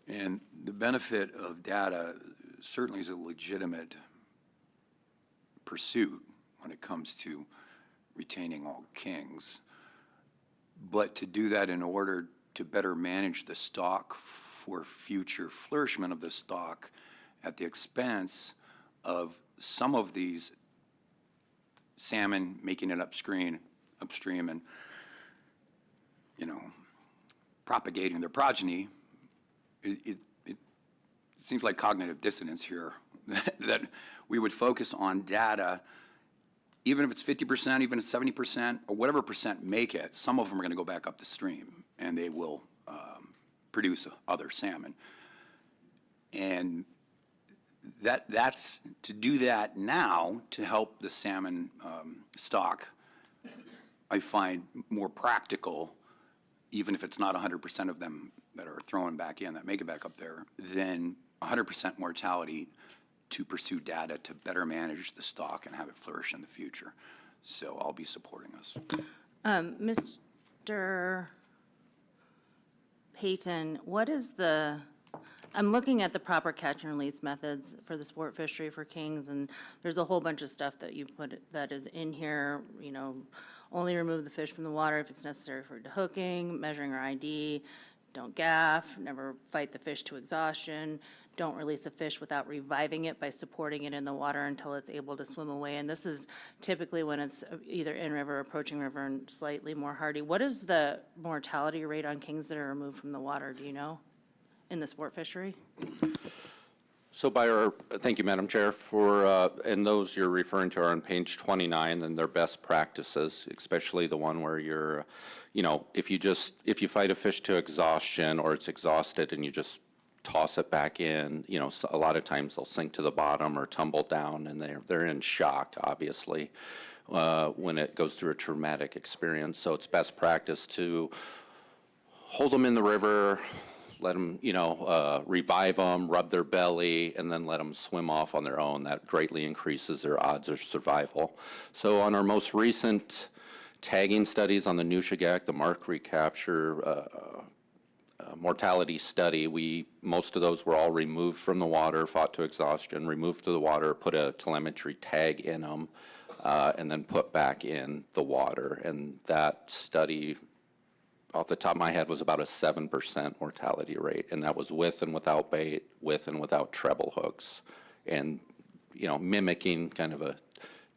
And the benefit of data certainly is a legitimate pursuit when it comes to retaining all kings. But to do that in order to better manage the stock for future flourishment of the stock at the expense of some of these salmon making it upstream and, propagating their progeny, it seems like cognitive dissonance here, that we would focus on data, even if it's 50%, even if 70%, or whatever percent make it, some of them are going to go back up the stream, and they will produce other salmon. And that's to do that now to help the salmon stock, I find more practical, even if it's not 100% of them that are thrown back in, that make it back up there, than 100% mortality to pursue data to better manage the stock and have it flourish in the future. So I'll be supporting this. Mr. Payton, what is I'm looking at the proper catch and release methods for the sport fishery for kings, and there's a whole bunch of stuff that you put, that is in here, only remove the fish from the water if it's necessary for dehooking, measuring or ID, don't gaff, never fight the fish to exhaustion, don't release a fish without reviving it by supporting it in the water until it's able to swim away. And this is typically when it's either in river, approaching river, and slightly more hardy. What is the mortality rate on kings that are removed from the water, do you know, in the sport fishery? So thank you, Madam Chair, and those you're referring to are on page 29, and they're best practices, especially the one where you're, if you fight a fish to exhaustion or it's exhausted and you just toss it back in, a lot of times they'll sink to the bottom or tumble down, and they're in shock, obviously, when it goes through a traumatic experience. So it's best practice to hold them in the river, let them, revive them, rub their belly, and then let them swim off on their own. That greatly increases their odds of survival. So on our most recent tagging studies on the new Chignik, the mark recapture mortality study, most of those were all removed from the water, fought to exhaustion, removed to the water, put a telemetry tag in them, and then put back in the water. And that study, off the top of my head, was about a 7% mortality rate, and that was with and without bait, with and without treble hooks, and mimicking kind of a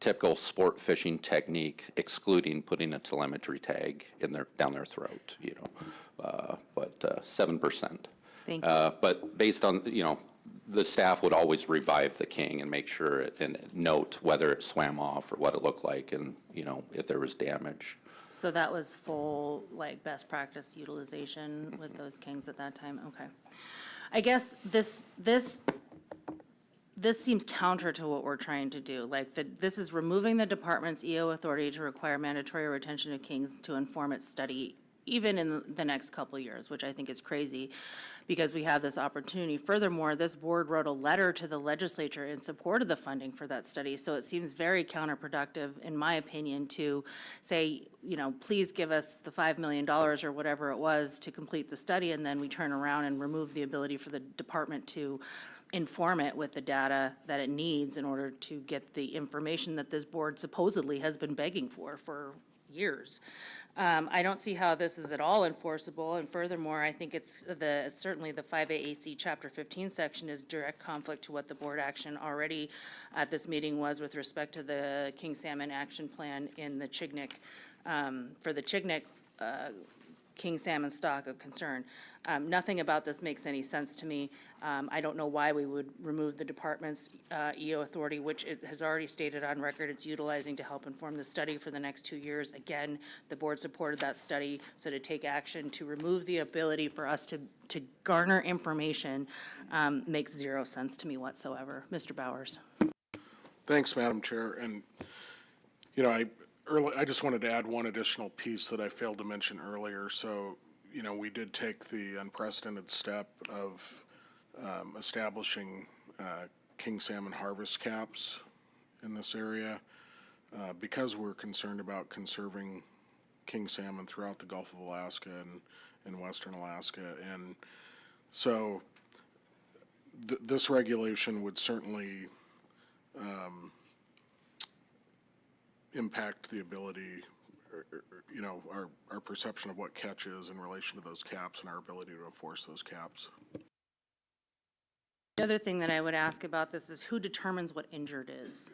typical sport fishing technique, excluding putting a telemetry tag down their throat. But 7%. Thank you. But based on the staff would always revive the king and make sure and note whether it swam off or what it looked like, and if there was damage. So that was full, best practice utilization with those kings at that time? Okay. I guess this seems counter to what we're trying to do. This is removing the department's EO authority to require mandatory retention of kings to inform its study, even in the next couple of years, which I think is crazy, because we have this opportunity. Furthermore, this board wrote a letter to the legislature in support of the funding for that study, so it seems very counterproductive, in my opinion, to say, please give us the $5 million or whatever it was to complete the study, and then we turn around and remove the ability for the department to inform it with the data that it needs in order to get the information that this board supposedly has been begging for years. I don't see how this is at all enforceable, and furthermore, I think it's certainly the 5AAC Chapter 15 section is direct conflict to what the board action already at this meeting was with respect to the King Salmon Action Plan in the Chignik, for the Chignik king salmon stock of concern. Nothing about this makes any sense to me. I don't know why we would remove the department's EO authority, which it has already stated on record it's utilizing to help inform the study for the next 2 years. Again, the board supported that study, so to take action to remove the ability for us to garner information makes zero sense to me whatsoever. Mr. Bowers. Thanks, Madam Chair. And, you know, I just wanted to add one additional piece that I failed to mention earlier. So, you know, we did take the unprecedented step of establishing king salmon harvest caps in this area because we're concerned about conserving king salmon throughout the Gulf of Alaska and western Alaska. And so this regulation would certainly impact the ability, you know, our perception of what catch is in relation to those caps and our ability to enforce those caps. The other thing that I would ask about this is who determines what injured is?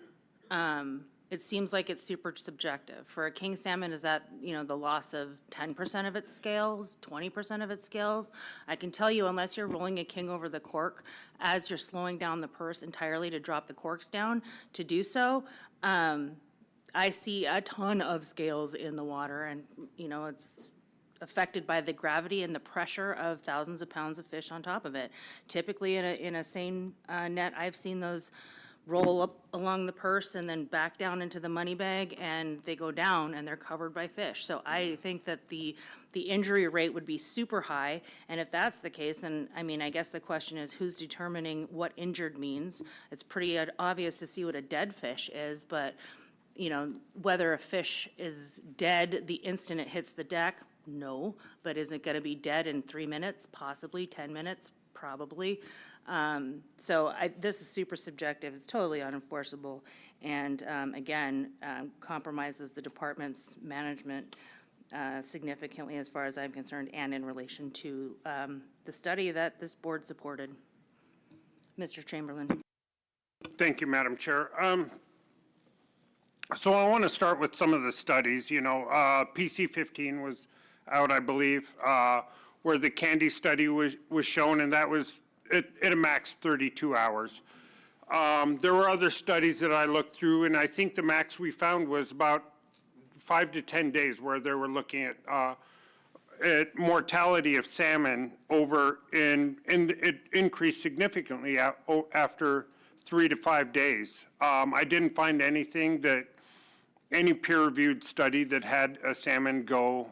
It seems like it's super subjective. For a king salmon, is that, you know, the loss of 10% of its scales, 20% of its scales? I can tell you, unless you're rolling a king over the cork as you're slowing down the purse entirely to drop the corks down to do so, I see a ton of scales in the water, and, you know, it's affected by the gravity and the pressure of thousands of pounds of fish on top of it. Typically, in a seine net, I've seen those roll up along the purse and then back down into the money bag, and they go down and they're covered by fish. So I think that the injury rate would be super high, and if that's the case, then, I mean, I guess the question is who's determining what injured means? It's pretty obvious to see what a dead fish is, but, you know, whether a fish is dead the instant it hits the deck, no, but is it gonna be dead in 3 minutes? Possibly. 10 minutes? Probably. So this is super subjective, it's totally unenforceable, and again, compromises the department's management significantly as far as I'm concerned, and in relation to the study that this board supported. Mr. Chamberlain. Thank you, Madam Chair. So I want to start with some of the studies. You know, PC 15 was out, I believe, where the candy study was shown, and that was at a max 32 hours. There were other studies that I looked through, and I think the max we found was about 5 to 10 days, where they were looking at mortality of salmon and it increased significantly after 3 to 5 days. I didn't find any peer-reviewed study that had a salmon go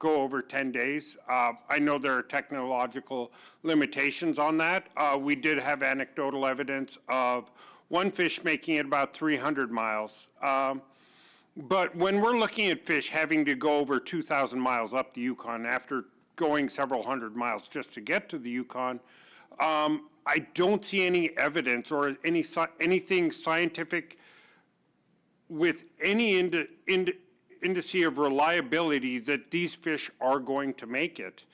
over 10 days. I know there are technological limitations on that. We did have anecdotal evidence of one fish making it about 300 miles. But when we're looking at fish having to go over 2,000 miles up the Yukon after going several hundred miles just to get to the Yukon, I don't see any evidence or anything scientific with any indice of reliability that these fish are going to make it.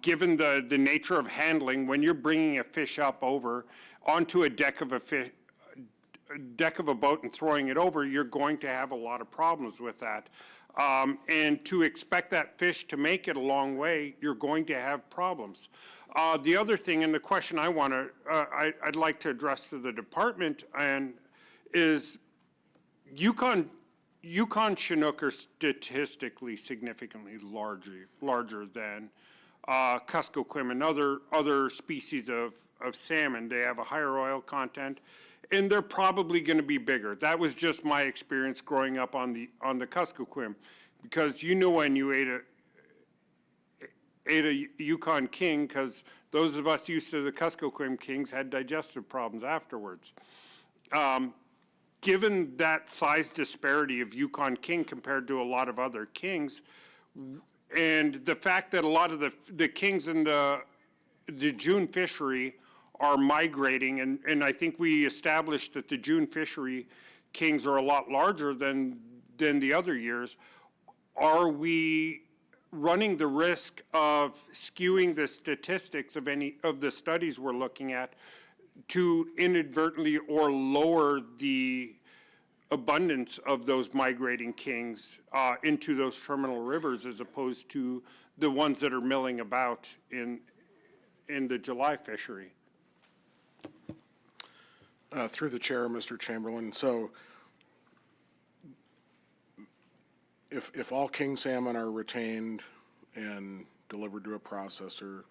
Given the nature of handling, when you're bringing a fish up over onto a deck of a boat and throwing it over, you're going to have a lot of problems with that. And to expect that fish to make it a long way, you're going to have problems. The other thing, and the question I'd like to address to the department, is Yukon Chinook are statistically significantly larger than Kuskokwim and other species of salmon. They have a higher oil content, and they're probably going to be bigger. That was just my experience growing up on the Kuskokwim, because you know when you ate a Yukon king, because those of us used to the Kuskokwim kings had digestive problems afterwards. Given that size disparity of Yukon king compared to a lot of other kings, and the fact that a lot of the kings in the June fishery are migrating, and I think we established that the June fishery kings are a lot larger than the other years, are we running the risk of skewing the statistics of any of the studies we're looking at to inadvertently or lower the abundance of those migrating kings into those terminal rivers as opposed to the ones that are milling about in the July fishery. Through the chair, Mr. Chamberlain, so if all king salmon are retained and delivered to a processor,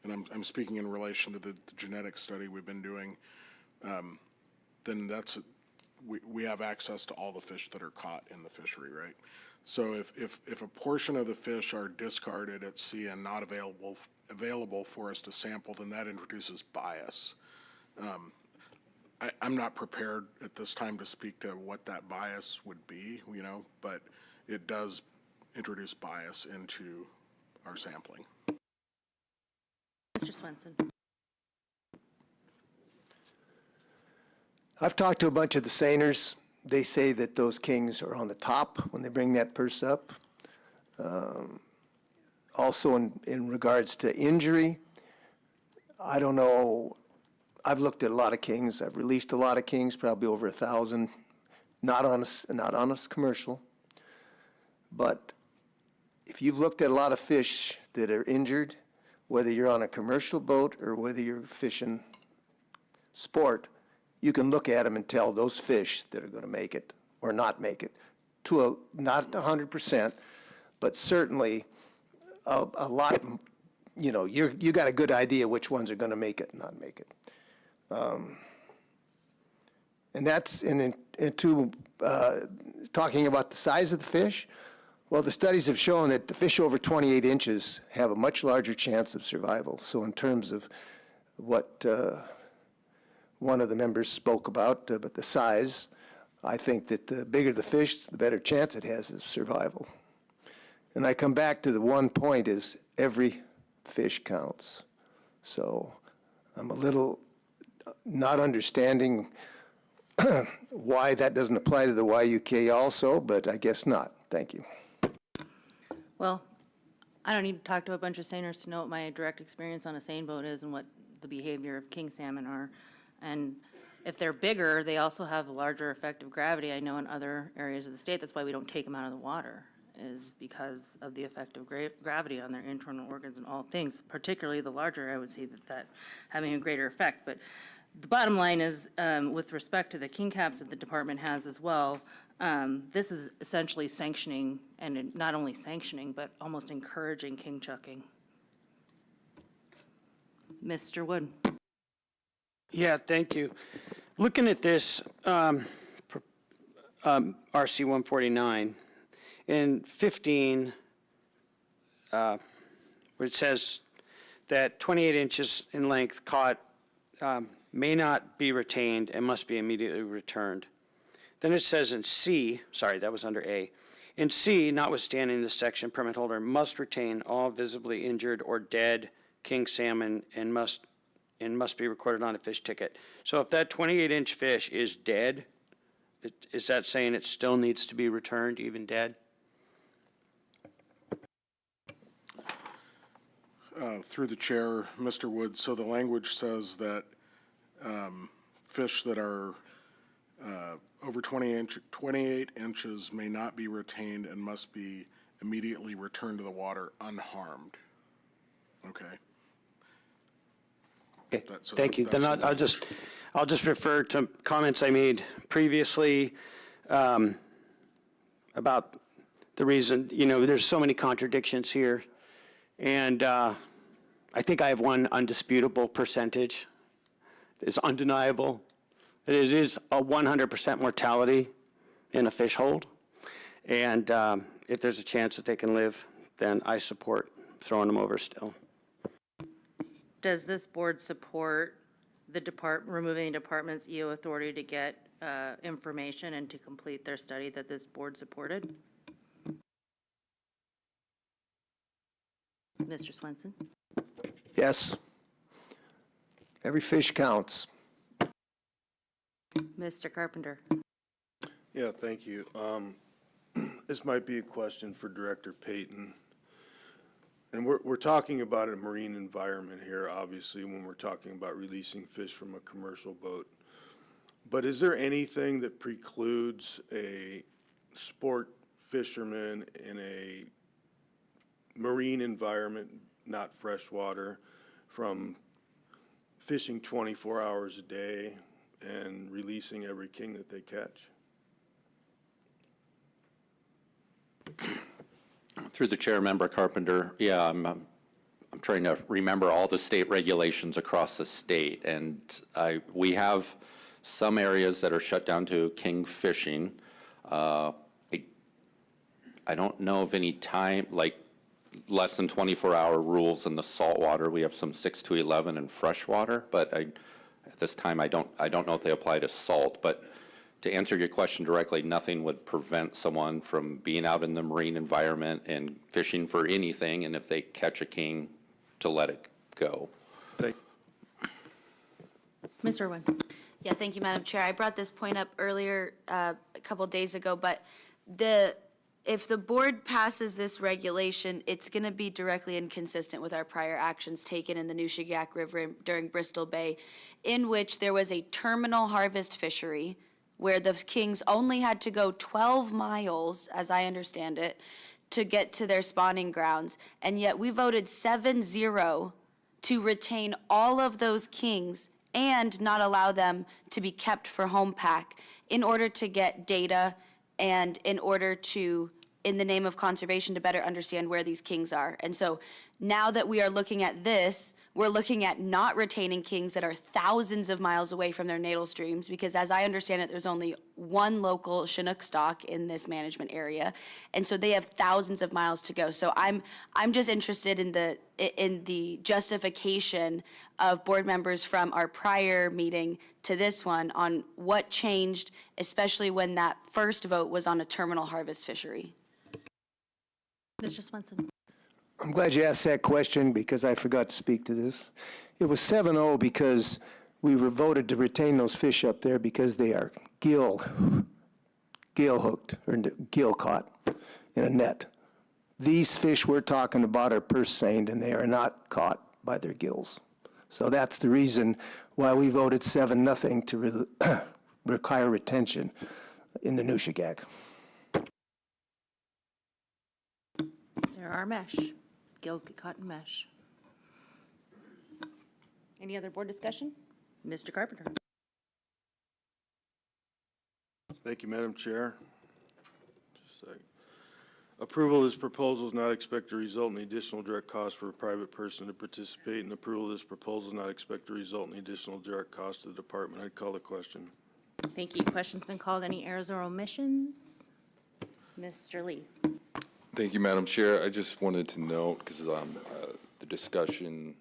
and I'm speaking in relation to the genetic study we've been doing, then we have access to all the fish that are caught in the fishery, right? So if a portion of the fish are discarded at sea and not available for us to sample, then that introduces bias. I'm not prepared at this time to speak to what that bias would be, but it does introduce bias into our sampling. Mr. Swenson. I've talked to a bunch of the seiners. They say that those kings are on the top when they bring that purse up. Also in regards to injury, I don't know. I've looked at a lot of kings. I've released a lot of kings, probably over 1,000, not on a commercial. But if you've looked at a lot of fish that are injured, whether you're on a commercial boat or whether you're fishing sport, you can look at them and tell those fish that are going to make it or not make it. Not 100%, but certainly a lot. You got a good idea which ones are going to make it and not make it. And that's into talking about the size of the fish. Well, the studies have shown that the fish over 28 inches have a much larger chance of survival. So in terms of what one of the members spoke about, but the size, I think that the bigger the fish, the better chance it has of survival. And I come back to the one point is every fish counts. So I'm a little not understanding why that doesn't apply to the YUK also, but I guess not. Thank you. Well, I don't need to talk to a bunch of seiners to know what my direct experience on a seine boat is and what the behavior of king salmon are. And if they're bigger, they also have a larger effective gravity. I know in other areas of the state, that's why we don't take them out of the water, is because of the effect of gravity on their internal organs and all things, particularly the larger. I would see that having a greater effect. But the bottom line is, with respect to the king caps that the department has as well, this is essentially sanctioning, and not only sanctioning, but almost encouraging king chucking. Mr. Wood. Yeah, thank you. Looking at this RC 149, in 15, where it says that 28 inches in length caught may not be retained and must be immediately returned. Then it says in C, sorry, that was under A. In C, notwithstanding this section, permit holder must retain all visibly injured or dead king salmon and must be recorded on a fish ticket. So if that 28-inch fish is dead, is that saying it still needs to be returned, even dead? Through the chair, Mr. Wood, so the language says that fish that are over 28 inches may not be retained and must be immediately returned to the water unharmed. Okay. Okay, thank you. Then I'll just refer to comments I made previously about the reason, there's so many contradictions here. And I think I have one undisputable percentage. It's undeniable. It is a 100% mortality in a fish hold. And if there's a chance that they can live, then I support throwing them over still. Does this board support the removing the department's EO authority to get information and to complete their study that this board supported? Mr. Swenson? Yes. Every fish counts. Mr. Carpenter? Yeah, thank you. This might be a question for Director Payton. And we're talking about a marine environment here, obviously, when we're talking about releasing fish from a commercial boat. But is there anything that precludes a sport fisherman in a marine environment, not freshwater, from fishing 24 hours a day and releasing every king that they catch? Through the chair, Member Carpenter, yeah, I'm trying to remember all the state regulations across the state, and we have some areas that are shut down to king fishing. I don't know of any time, like less than 24-hour rules in the saltwater. We have some 6 to 11 in freshwater, but at this time I don't know if they apply to salt. But to answer your question directly, nothing would prevent someone from being out in the marine environment and fishing for anything, and if they catch a king, to let it go. Ms. Irwin? Yeah, thank you, Madam Chair. I brought this point up earlier, a couple days ago, but if the board passes this regulation, it's going to be directly inconsistent with our prior actions taken in the New Chignik River during Bristol Bay, in which there was a terminal harvest fishery where the kings only had to go 12 miles, as I understand it, to get to their spawning grounds, and yet we voted 7-0 to retain all of those kings and not allow them to be kept for home pack in order to get data and in order to, in the name of conservation, to better understand where these kings are. And so now that we are looking at this, we're looking at not retaining kings that are thousands of miles away from their natal streams, because as I understand it, there's only one local Chinook stock in this management area, and so they have thousands of miles to go. So I'm just interested in the justification of board members from our prior meeting to this one on what changed, especially when that first vote was on a terminal harvest fishery. Mr. Swenson? I'm glad you asked that question because I forgot to speak to this. It was 7-0 because we were voted to retain those fish up there because they are gill hooked or gill caught in a net. These fish we're talking about are purse seined and they are not caught by their gills. So that's the reason why we voted 7-0 to require retention in the New Chignik. There are mesh. Gills get caught in mesh. Any other board discussion? Mr. Carpenter? Thank you, Madam Chair. Just a second. Approval of this proposal is not expected to result in additional direct cost for a private person to participate, and approval of this proposal is not expected to result in additional direct cost to the department. I'd call the question. Thank you. Question's been called. Any errors or omissions? Mr. Lee? Thank you, Madam Chair. I just wanted to note, because the discussion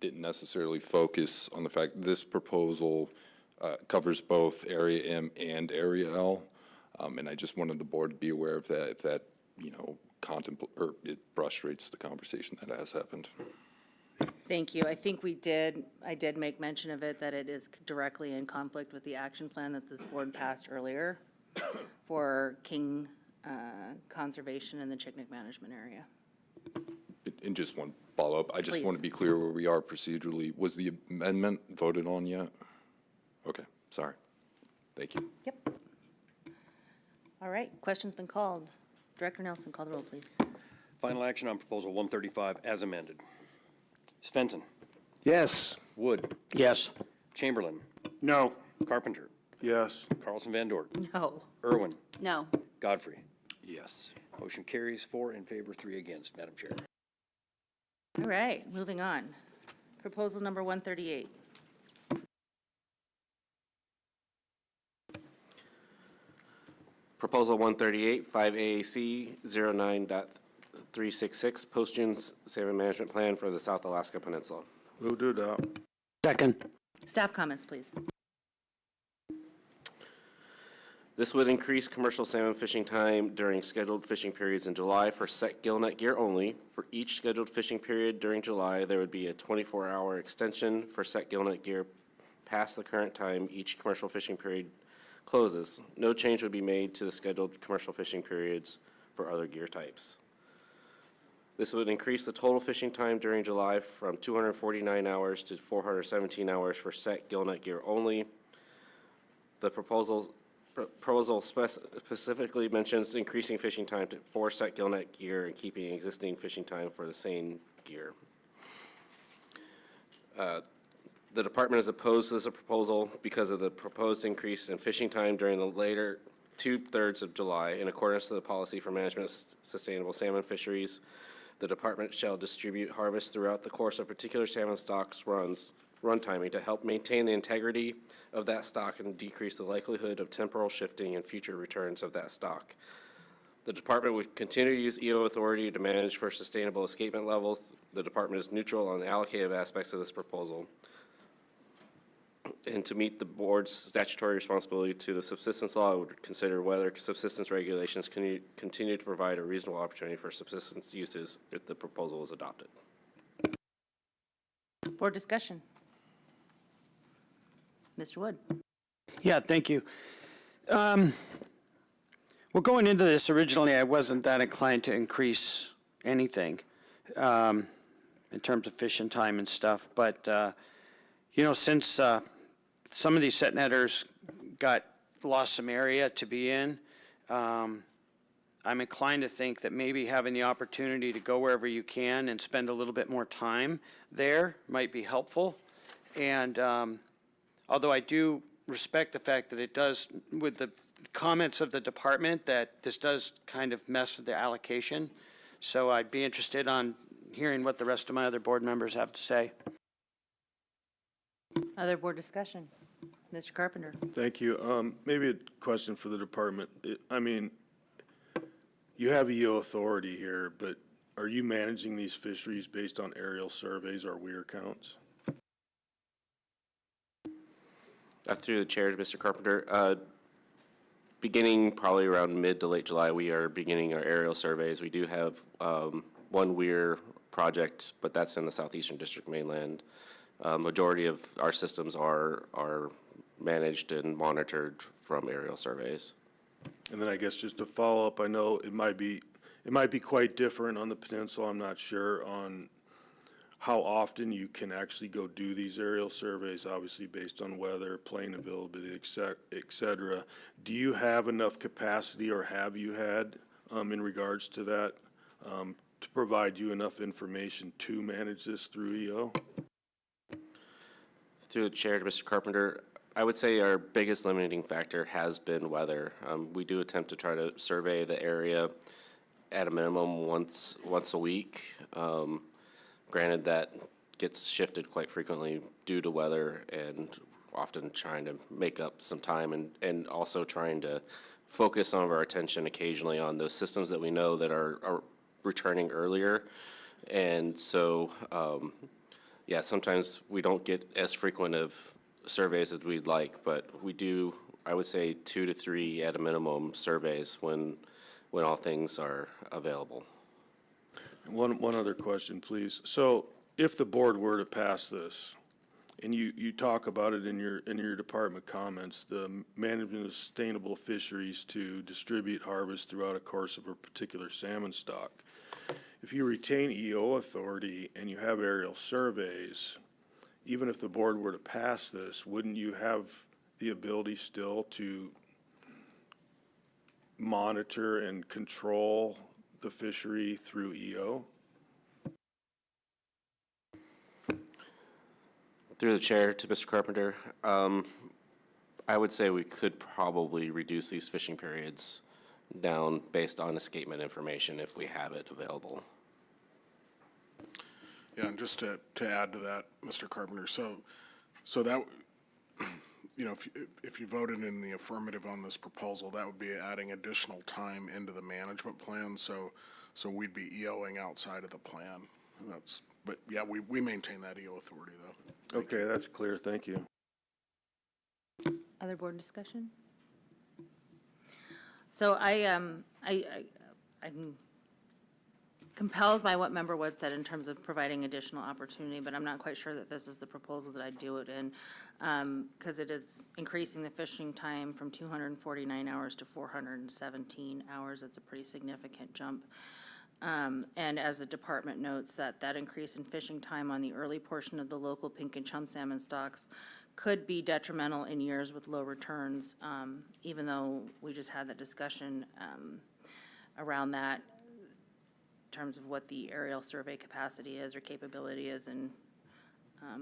didn't necessarily focus on the fact that this proposal covers both Area M and Area L, and I just wanted the board to be aware of that, if that, it frustrates the conversation that has happened. Thank you. I think I did make mention of it, that it is directly in conflict with the action plan that this board passed earlier for king conservation in the Chignik management area. And just one follow-up, I just want to be clear where we are procedurally. Was the amendment voted on yet? Okay, sorry. Thank you. Yep. All right, question's been called. Director Nelson, call the roll, please. Final action on proposal 135 as amended. Svensson. Yes. Wood. Yes. Chamberlain. No. Carpenter. Yes. Carlson Van Dort. No. Irwin. No. Godfrey. Yes. Motion carries 4 in favor, 3 against, Madam Chair. All right, moving on. Proposal number 138. Proposal 138, 5AAC 09.366, post-June salmon management plan for the South Alaska Peninsula. Move to adopt. Second. Staff comments, please. This would increase commercial salmon fishing time during scheduled fishing periods in July for set gill net gear only. For each scheduled fishing period during July, there would be a 24-hour extension for set gill net gear past the current time each commercial fishing period closes. No change would be made to the scheduled commercial fishing periods for other gear types. This would increase the total fishing time during July from 249 hours to 417 hours for set gill net gear only. The proposal specifically mentions increasing fishing time to 4 set gillnet gear and keeping existing fishing time for the same gear. The department is opposed to this proposal because of the proposed increase in fishing time during the later 2/3 of July. In accordance to the policy for management of sustainable salmon fisheries, the department shall distribute harvest throughout the course of particular salmon stocks run timing to help maintain the integrity of that stock and decrease the likelihood of temporal shifting and future returns of that stock. The department would continue to use EO authority to manage for sustainable escapement levels. The department is neutral on the allocative aspects of this proposal. And to meet the board's statutory responsibility to the subsistence law, it would consider whether subsistence regulations can continue to provide a reasonable opportunity for subsistence uses if the proposal is adopted. Board discussion. Mr. Wood. Yeah, thank you. Well, going into this, originally, I wasn't that inclined to increase anything in terms of fishing time and stuff, but, since some of these set netters lost some area to be in, I'm inclined to think that maybe having the opportunity to go wherever you can and spend a little bit more time there might be helpful. And although I do respect the fact that it does, with the comments of the department, that this does kind of mess with the allocation. So I'd be interested on hearing what the rest of my other board members have to say. Other board discussion. Mr. Carpenter. Thank you. Maybe a question for the department. You have EO authority here, but are you managing these fisheries based on aerial surveys or weir counts? Through the chair, Mr. Carpenter, beginning probably around mid to late July, we are beginning our aerial surveys. We do have one weir project, but that's in the southeastern district mainland. Majority of our systems are managed and monitored from aerial surveys. And then I guess just to follow up, I know it might be quite different on the peninsula. I'm not sure on how often you can actually go do these aerial surveys, obviously based on weather, plane availability, et cetera. Do you have enough capacity, or have you had, in regards to that, to provide you enough information to manage this through EO? Through the chair to Mr. Carpenter, I would say our biggest limiting factor has been weather. We do attempt to try to survey the area at a minimum once a week. Granted, that gets shifted quite frequently due to weather, and often trying to make up some time, and also trying to focus some of our attention occasionally on those systems that we know that are returning earlier. And so, yeah, sometimes we don't get as frequent of surveys as we'd like, but we do, I would say, 2 to 3 at a minimum surveys when all things are available. One other question, please. So if the board were to pass this, and you talk about it in your department comments, the management of sustainable fisheries to distribute harvest throughout a course of a particular salmon stock. If you retain EO authority and you have aerial surveys, even if the board were to pass this, wouldn't you have the ability still to monitor and control the fishery through EO? Through the chair to Mr. Carpenter, I would say we could probably reduce these fishing periods down based on escapement information if we have it available. Yeah, and just to add to that, Mr. Carpenter, so that, if you voted in the affirmative on this proposal, that would be adding additional time into the management plan, so we'd be EOing outside of the plan. But yeah, we maintain that EO authority, though. Okay, that's clear, thank you. Other board discussion? So I'm compelled by what Member Wood said in terms of providing additional opportunity, but I'm not quite sure that this is the proposal that I'd do it in, because it is increasing the fishing time from 249 hours to 417 hours. It's a pretty significant jump. And as the department notes, that increase in fishing time on the early portion of the local pink and chum salmon stocks could be detrimental in years with low returns, even though we just had that discussion around that in terms of what the aerial survey capacity is or capability is in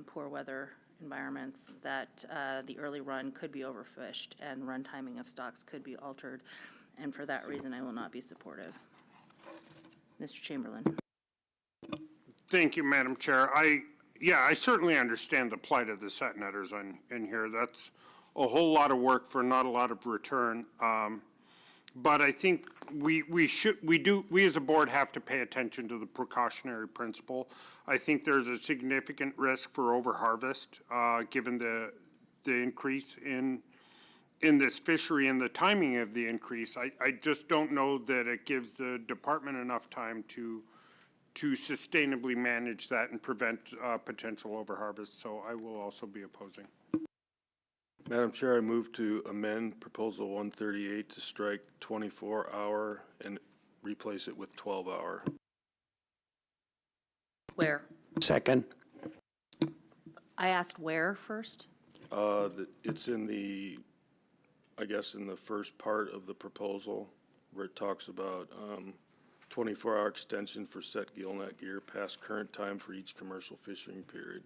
poor weather environments, that the early run could be overfished and run timing of stocks could be altered. And for that reason, I will not be supportive. Mr. Chamberlain. Thank you, Madam Chair. I certainly understand the plight of the set netters in here. That's a whole lot of work for not a lot of return. But I think we as a board have to pay attention to the precautionary principle. I think there's a significant risk for overharvest, given the increase in this fishery and the timing of the increase. I just don't know that it gives the department enough time to sustainably manage that and prevent potential overharvest, so I will also be opposing. Madam Chair, I move to amend Proposal 138 to strike 24-hour and replace it with 12-hour. Where? Second. I asked where first? It's in the, I guess, in the first part of the proposal where it talks about 24-hour extension for set gillnet gear past current time for each commercial fishing period.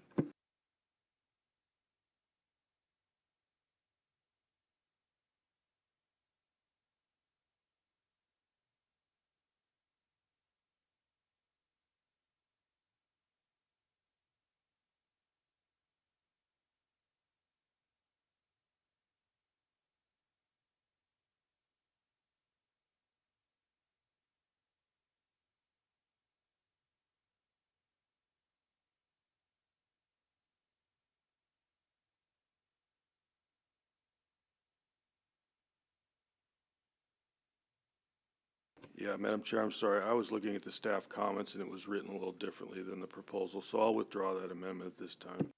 Yeah, Madam Chair, I'm sorry. I was looking at the staff comments and it was written a little differently than the proposal, so I'll withdraw that amendment at this time.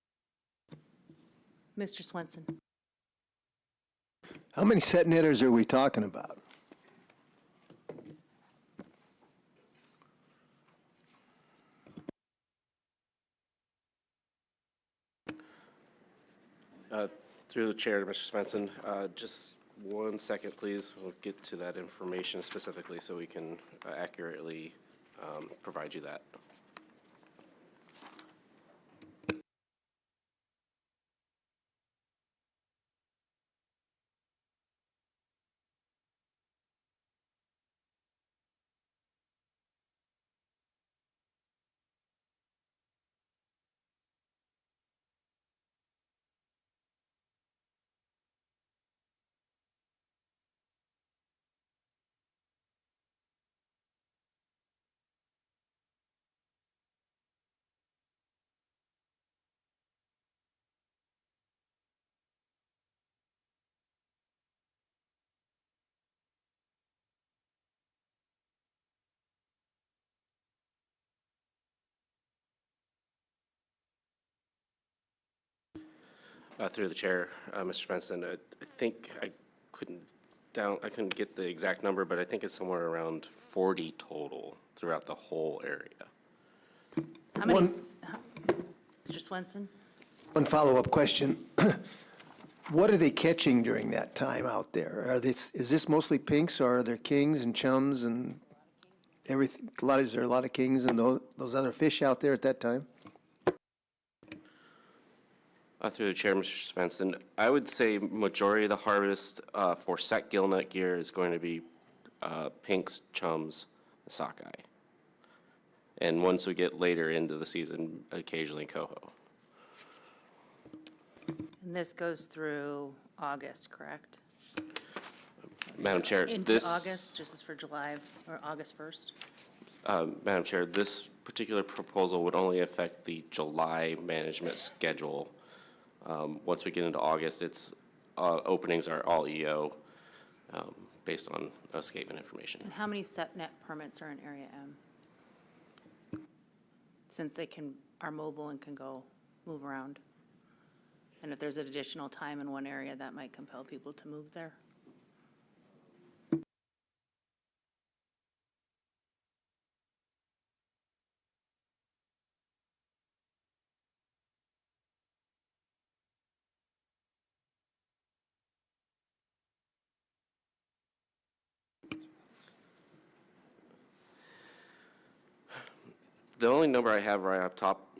Mr. Swenson. How many set netters are we talking about? Through the chair, Mr. Svensson, just 1 second, please. We'll get to that information specifically so we can accurately provide you that. Through the chair, Mr. Benson, I think I couldn't get the exact number, but I think it's somewhere around 40 total throughout the whole area. How many, Mr. Swenson? One follow-up question. What are they catching during that time out there? Is this mostly pinks, or are there kings and chums and everything? Is there a lot of kings and those other fish out there at that time? Through the chair, Mr. Svensson, I would say majority of the harvest for set gillnet gear is going to be pinks, chums, and sockeye. And once we get later into the season, occasionally coho. And this goes through August, correct? Madam Chair, Into August, just as for July or August 1st? Madam Chair, this particular proposal would only affect the July management schedule. Once we get into August, its openings are all EO based on escapement information. And how many set net permits are in Area M? Since they are mobile and can move around? And if there's an additional time in one area, that might compel people to move there? The only number I have right up top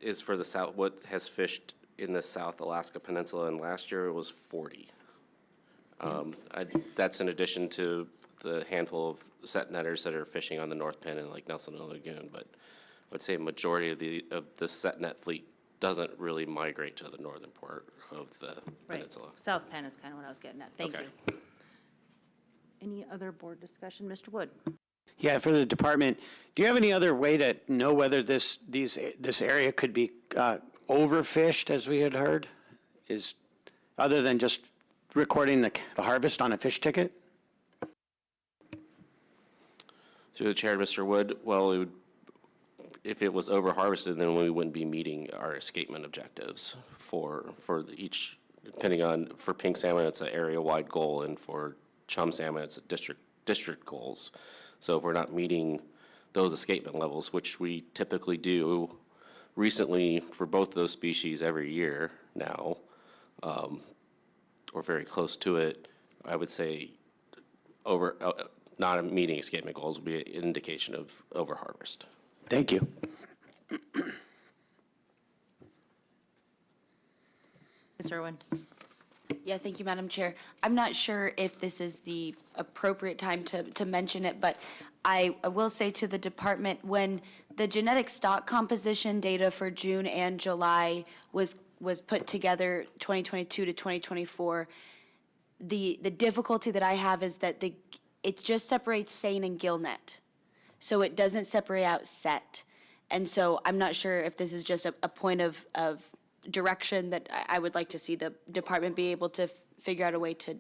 is for the south, what has fished in the South Alaska Peninsula, and last year it was 40. That's in addition to the handful of set netters that are fishing on the North Penn and like Nelson Lagoon, but I would say a majority of the set net fleet doesn't really migrate to the northern part of the Right. peninsula. South Penn is kind of what I was getting at. Thank Okay. you. Any other board discussion? Mr. Wood? Yeah, for the department, do you have any other way to know whether this area could be overfished, as we had heard? Other than just recording the harvest on a fish ticket? Through the chair, Mr. Wood, well, if it was over harvested, then we wouldn't be meeting our escapement objectives for each, depending on, for pink salmon, it's an area-wide goal, and for chum salmon, it's a district goals. So if we're not meeting those escapement levels, which we typically do recently for both those species every year now, or very close to it, I would say not meeting escapement goals would be an indication of overharvest. Thank you. Ms. Irwin? Yeah, thank you, Madam Chair. I'm not sure if this is the appropriate time to mention it, but I will say to the department, when the genetic stock composition data for June and July was put together, 2022 to 2024, the difficulty that I have is that it just separates seine and gillnet. So it doesn't separate out set. And so I'm not sure if this is just a point of direction that I would like to see the department be able to figure out a way to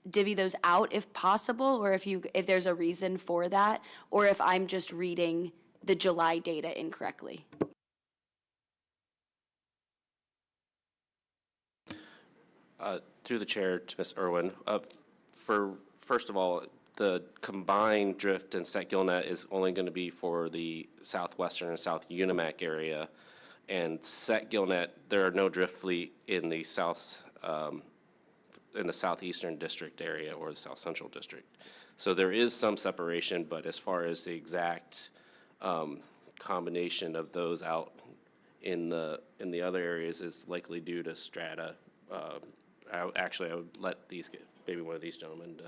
divvy those out if possible, or if there's a reason for that, or if I'm just reading the July data incorrectly. Through the chair to Ms. Irwin, first of all, the combined drift and set gillnet is only going to be for the southwestern and south Unimac area. And set gillnet, there are no drift fleet in the southeastern district area or the south central district. So there is some separation, but as far as the exact combination of those out in the other areas is likely due to strata. I would let maybe one of these gentlemen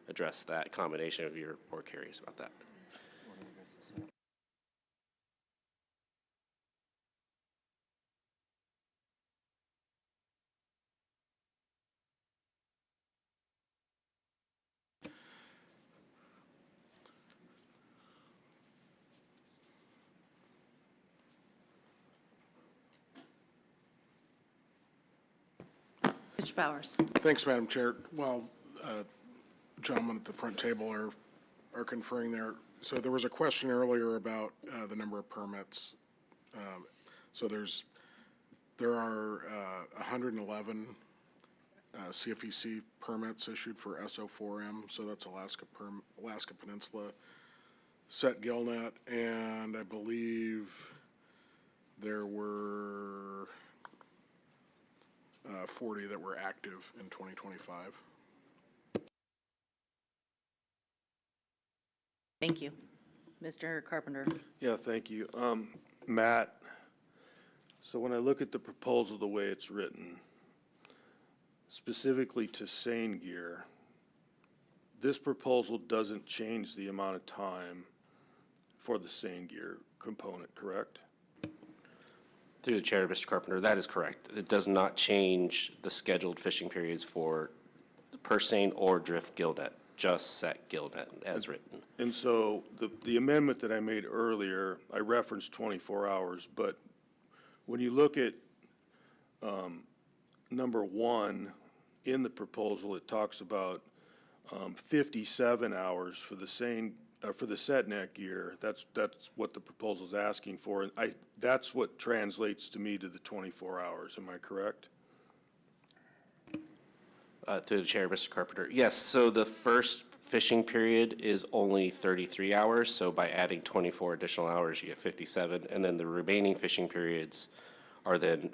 address that combination if you're more curious about that. Mr. Bowers? Thanks, Madam Chair. Well, gentlemen at the front table are conferring there. So there was a question earlier about the number of permits. So there are 111 CFEC permits issued for SO4M, so that's Alaska Peninsula set gillnet, and I believe there were 40 that were active in 2025. Thank you. Mr. Carpenter? Yeah, thank you. Matt, so when I look at the proposal, the way it's written, specifically to seine gear, this proposal doesn't change the amount of time for the seine gear component, correct? Through the chair, Mr. Carpenter, that is correct. It does not change the scheduled fishing periods for per seine or drift gillnet, just set gillnet as written. And so the amendment that I made earlier, I referenced 24 hours, but when you look at number 1 in the proposal, it talks about 57 hours for the seine, for the set net gear. That's what the proposal's asking for, and that's what translates to me to the 24 hours. Am I correct? Through the chair, Mr. Carpenter. Yes, so the first fishing period is only 33 hours, so by adding 24 additional hours, you get 57, and then the remaining fishing periods are then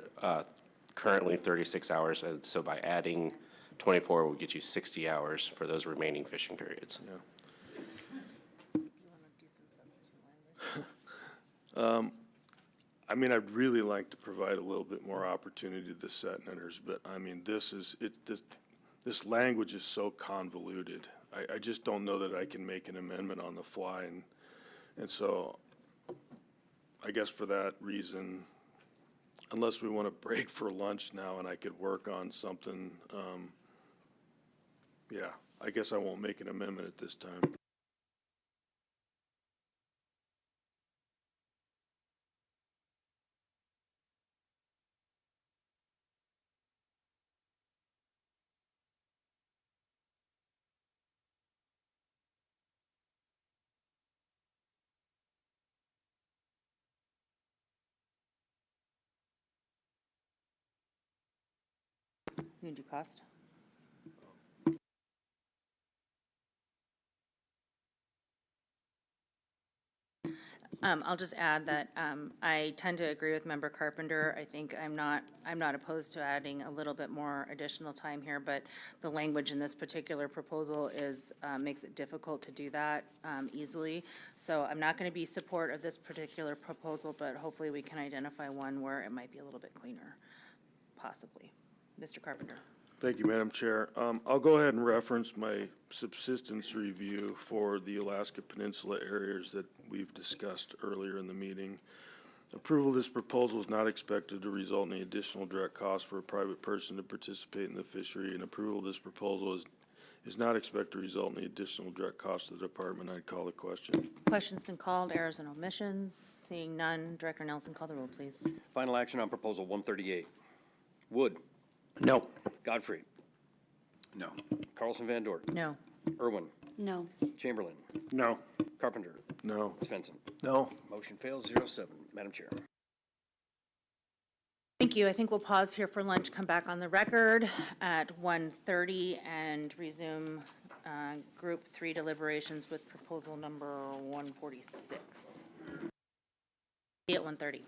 currently 36 hours, and so by adding 24 will get you 60 hours for those remaining fishing periods. Yeah. I mean, I'd really like to provide a little bit more opportunity to the Senators, but I mean, this language is so convoluted. I just don't know that I can make an amendment on the fly, and so I guess for that reason, unless we want to break for lunch now and I could work on something, yeah, I guess I won't make an amendment at this time. You can do cost? I'll just add that, I tend to agree with Member Carpenter. I think I'm not opposed to adding a little bit more additional time here, but the language in this particular proposal makes it difficult to do that, easily. So I'm not gonna be support of this particular proposal, but hopefully we can identify one where it might be a little bit cleaner, possibly. Mr. Carpenter. Thank you, Madam Chair. I'll go ahead and reference my subsistence review for the Alaska Peninsula areas that we've discussed earlier in the meeting. Approval of this proposal is not expected to result in any additional direct cost for a private person to participate in the fishery, and approval of this proposal is not expected to result in any additional direct cost to the department. I'd call the question. Question's been called, errors and omissions. Seeing none, Director Nelson, call the roll, please. Final action on proposal 138. Wood. No. Godfrey. No. Carlson Van Dort. No. Irwin. No. Chamberlain. No. Carpenter. No. Svensson. No? Motion fails 0-7. Madam Chair. Thank you. I think we'll pause here for lunch, come back on the record at 1:30 and resume Group 3 deliberations with proposal number 146. At 1:30.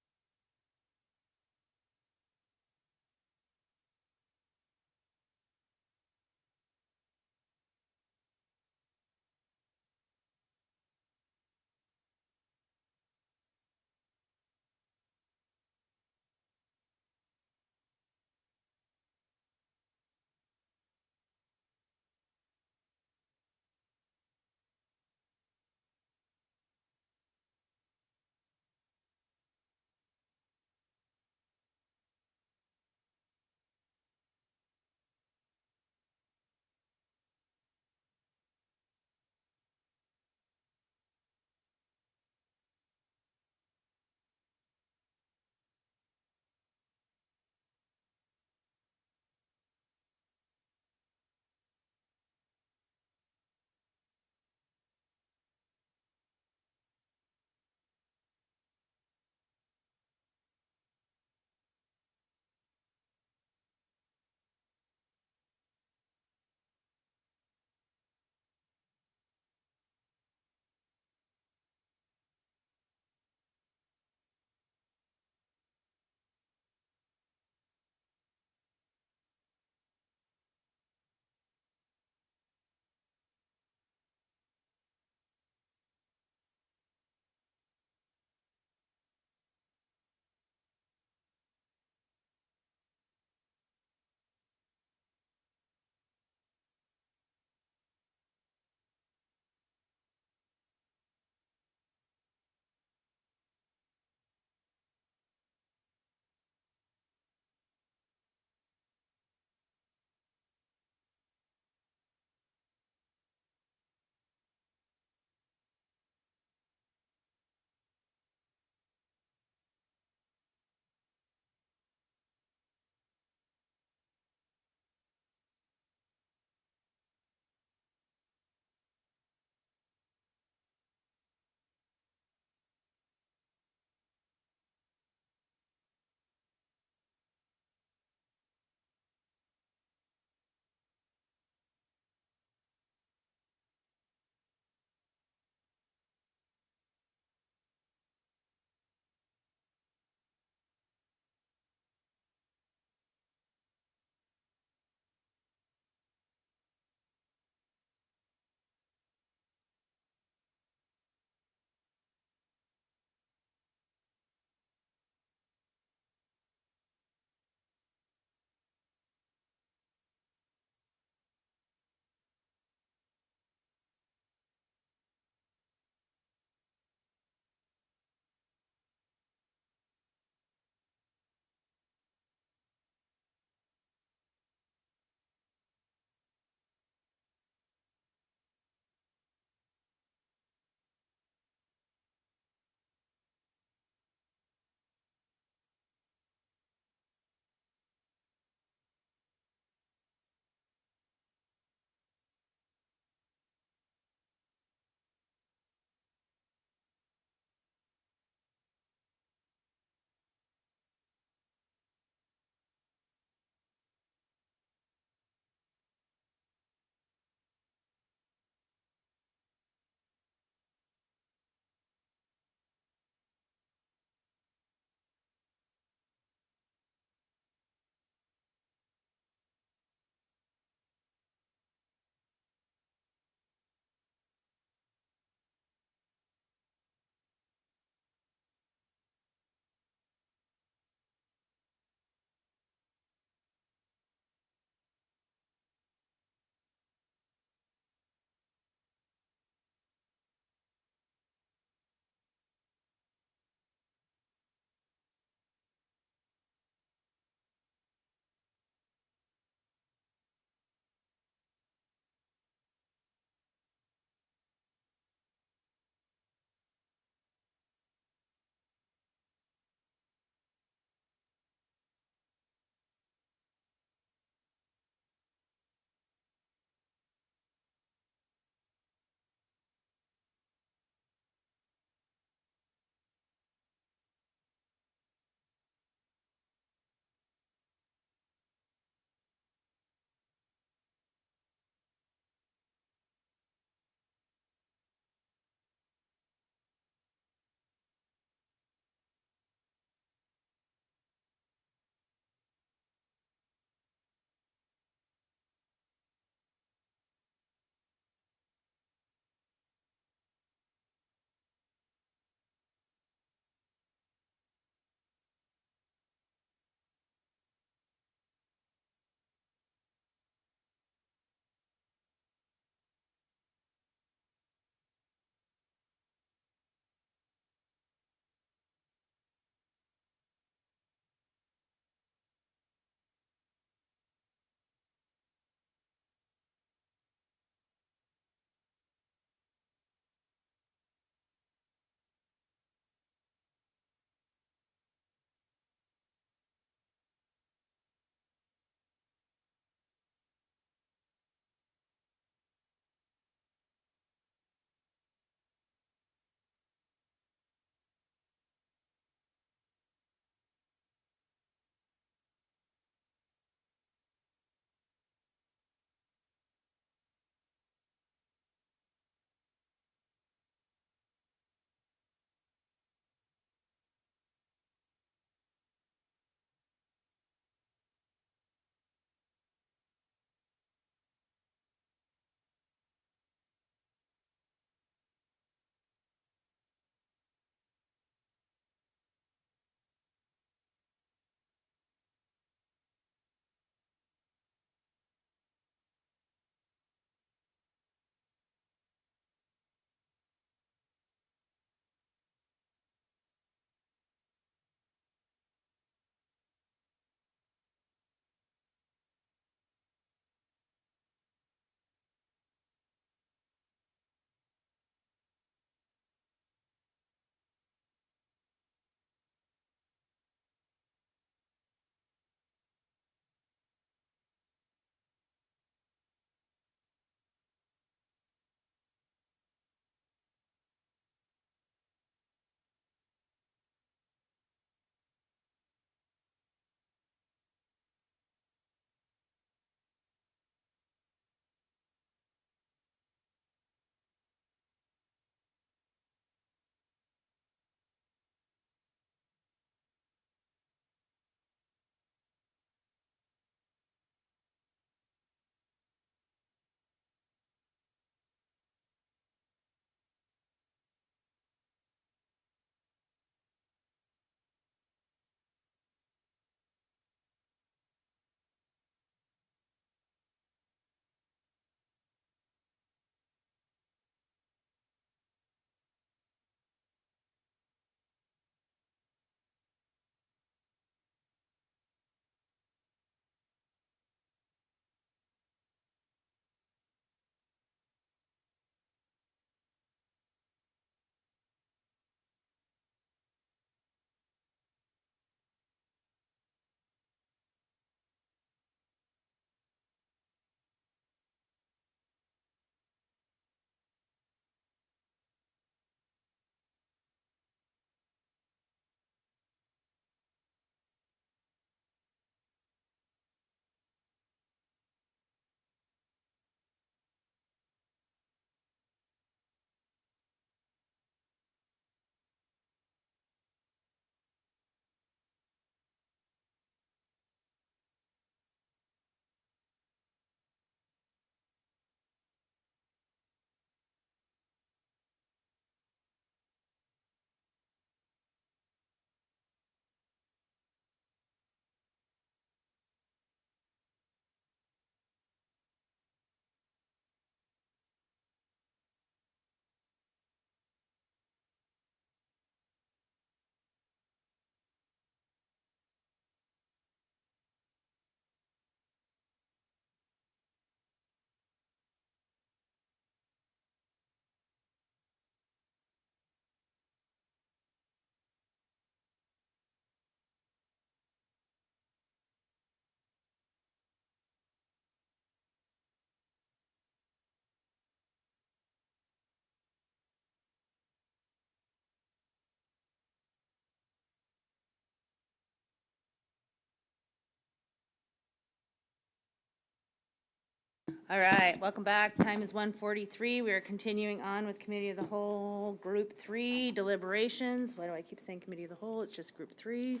All right, welcome back. Time is 1:43. We are continuing on with Committee of the Whole, Group 3 deliberations. Why do I keep saying Committee of the Whole? It's just Group 3.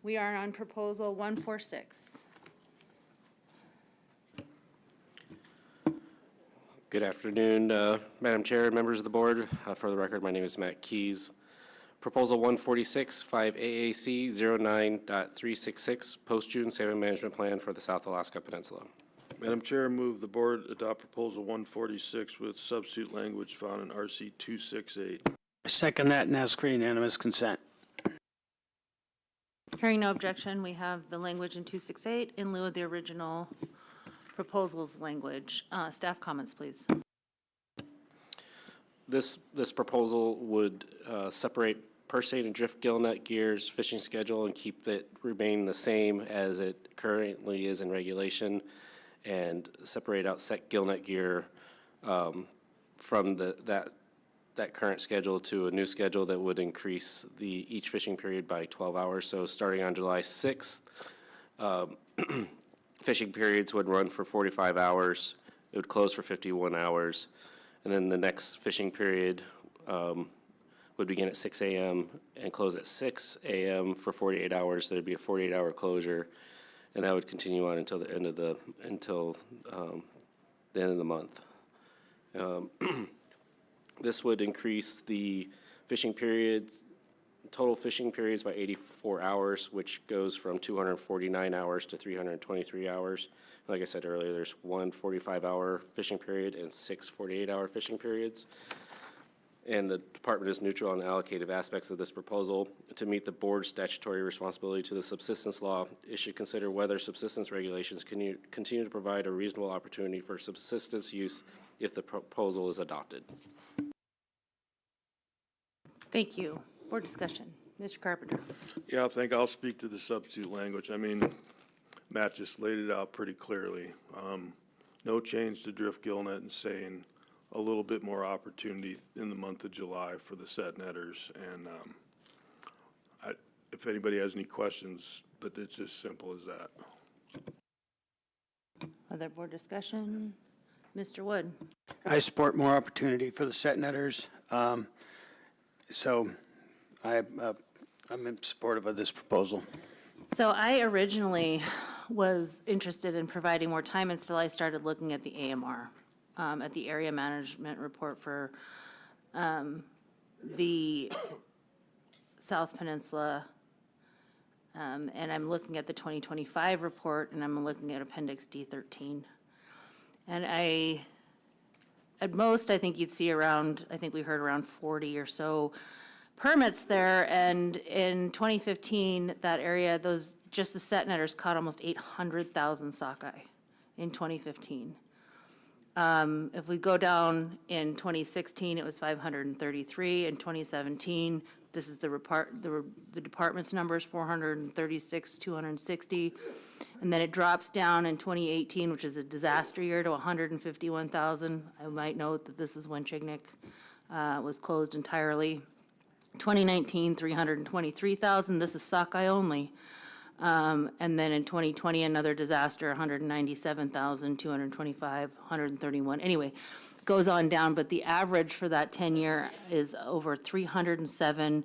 We are on Proposal 146. Good afternoon, Madam Chair, members of the board. For the record, my name is Matt Keys. Proposal 146, 5 AAC 09.366, post-June salmon management plan for the South Alaska Peninsula. Madam Chair, move the board adopt Proposal 146 with substitute language found in RC 268. Second that and ask for unanimous consent. Hearing no objection, we have the language in 268 in lieu of the original proposal's language. Staff comments, please. This proposal would separate purse and drift gill net gears fishing schedule and keep it remain the same as it currently is in regulation, and separate out set gill net gear from that current schedule to a new schedule that would increase each fishing period by 12 hours. So starting on July 6th, fishing periods would run for 45 hours. It would close for 51 hours. And then the next fishing period would begin at 6 a.m. and close at 6 a.m. for 48 hours. There'd be a 48-hour closure, and that would continue on until the end of the month. This would increase the fishing periods, total fishing periods by 84 hours, which goes from 249 hours to 323 hours. Like I said earlier, there's one 45-hour fishing period and 6 48-hour fishing periods. And the department is neutral on the allocative aspects of this proposal. To meet the board's statutory responsibility to the subsistence law, it should consider whether subsistence regulations continue to provide a reasonable opportunity for subsistence use if the proposal is adopted. Thank you. Board discussion. Mr. Carpenter. Yeah, I think I'll speak to the substitute language. I mean, Matt just laid it out pretty clearly. No change to drift gill net and seine, a little bit more opportunity in the month of July for the set netters. And if anybody has any questions, but it's as simple as that. Other board discussion? Mr. Wood. I support more opportunity for the set netters. So I'm in support of this proposal. So I originally was interested in providing more time until I started looking at the AMR, at the area management report for the South Peninsula. And I'm looking at the 2025 report, and I'm looking at Appendix D13. And at most, I think you'd see around, I think we heard around 40 or so permits there. And in 2015, that area, just the set netters caught almost 800,000 sockeye in 2015. If we go down in 2016, it was 533. In 2017, this is the department's numbers, 436, 260. And then it drops down in 2018, which is a disaster year, to 151,000. I might note that this is when Chignik was closed entirely. 2019, 323,000. This is sockeye only. And then in 2020, another disaster, 197,000, 225, 131. Anyway, goes on down, but the average for that 10-year is over 307,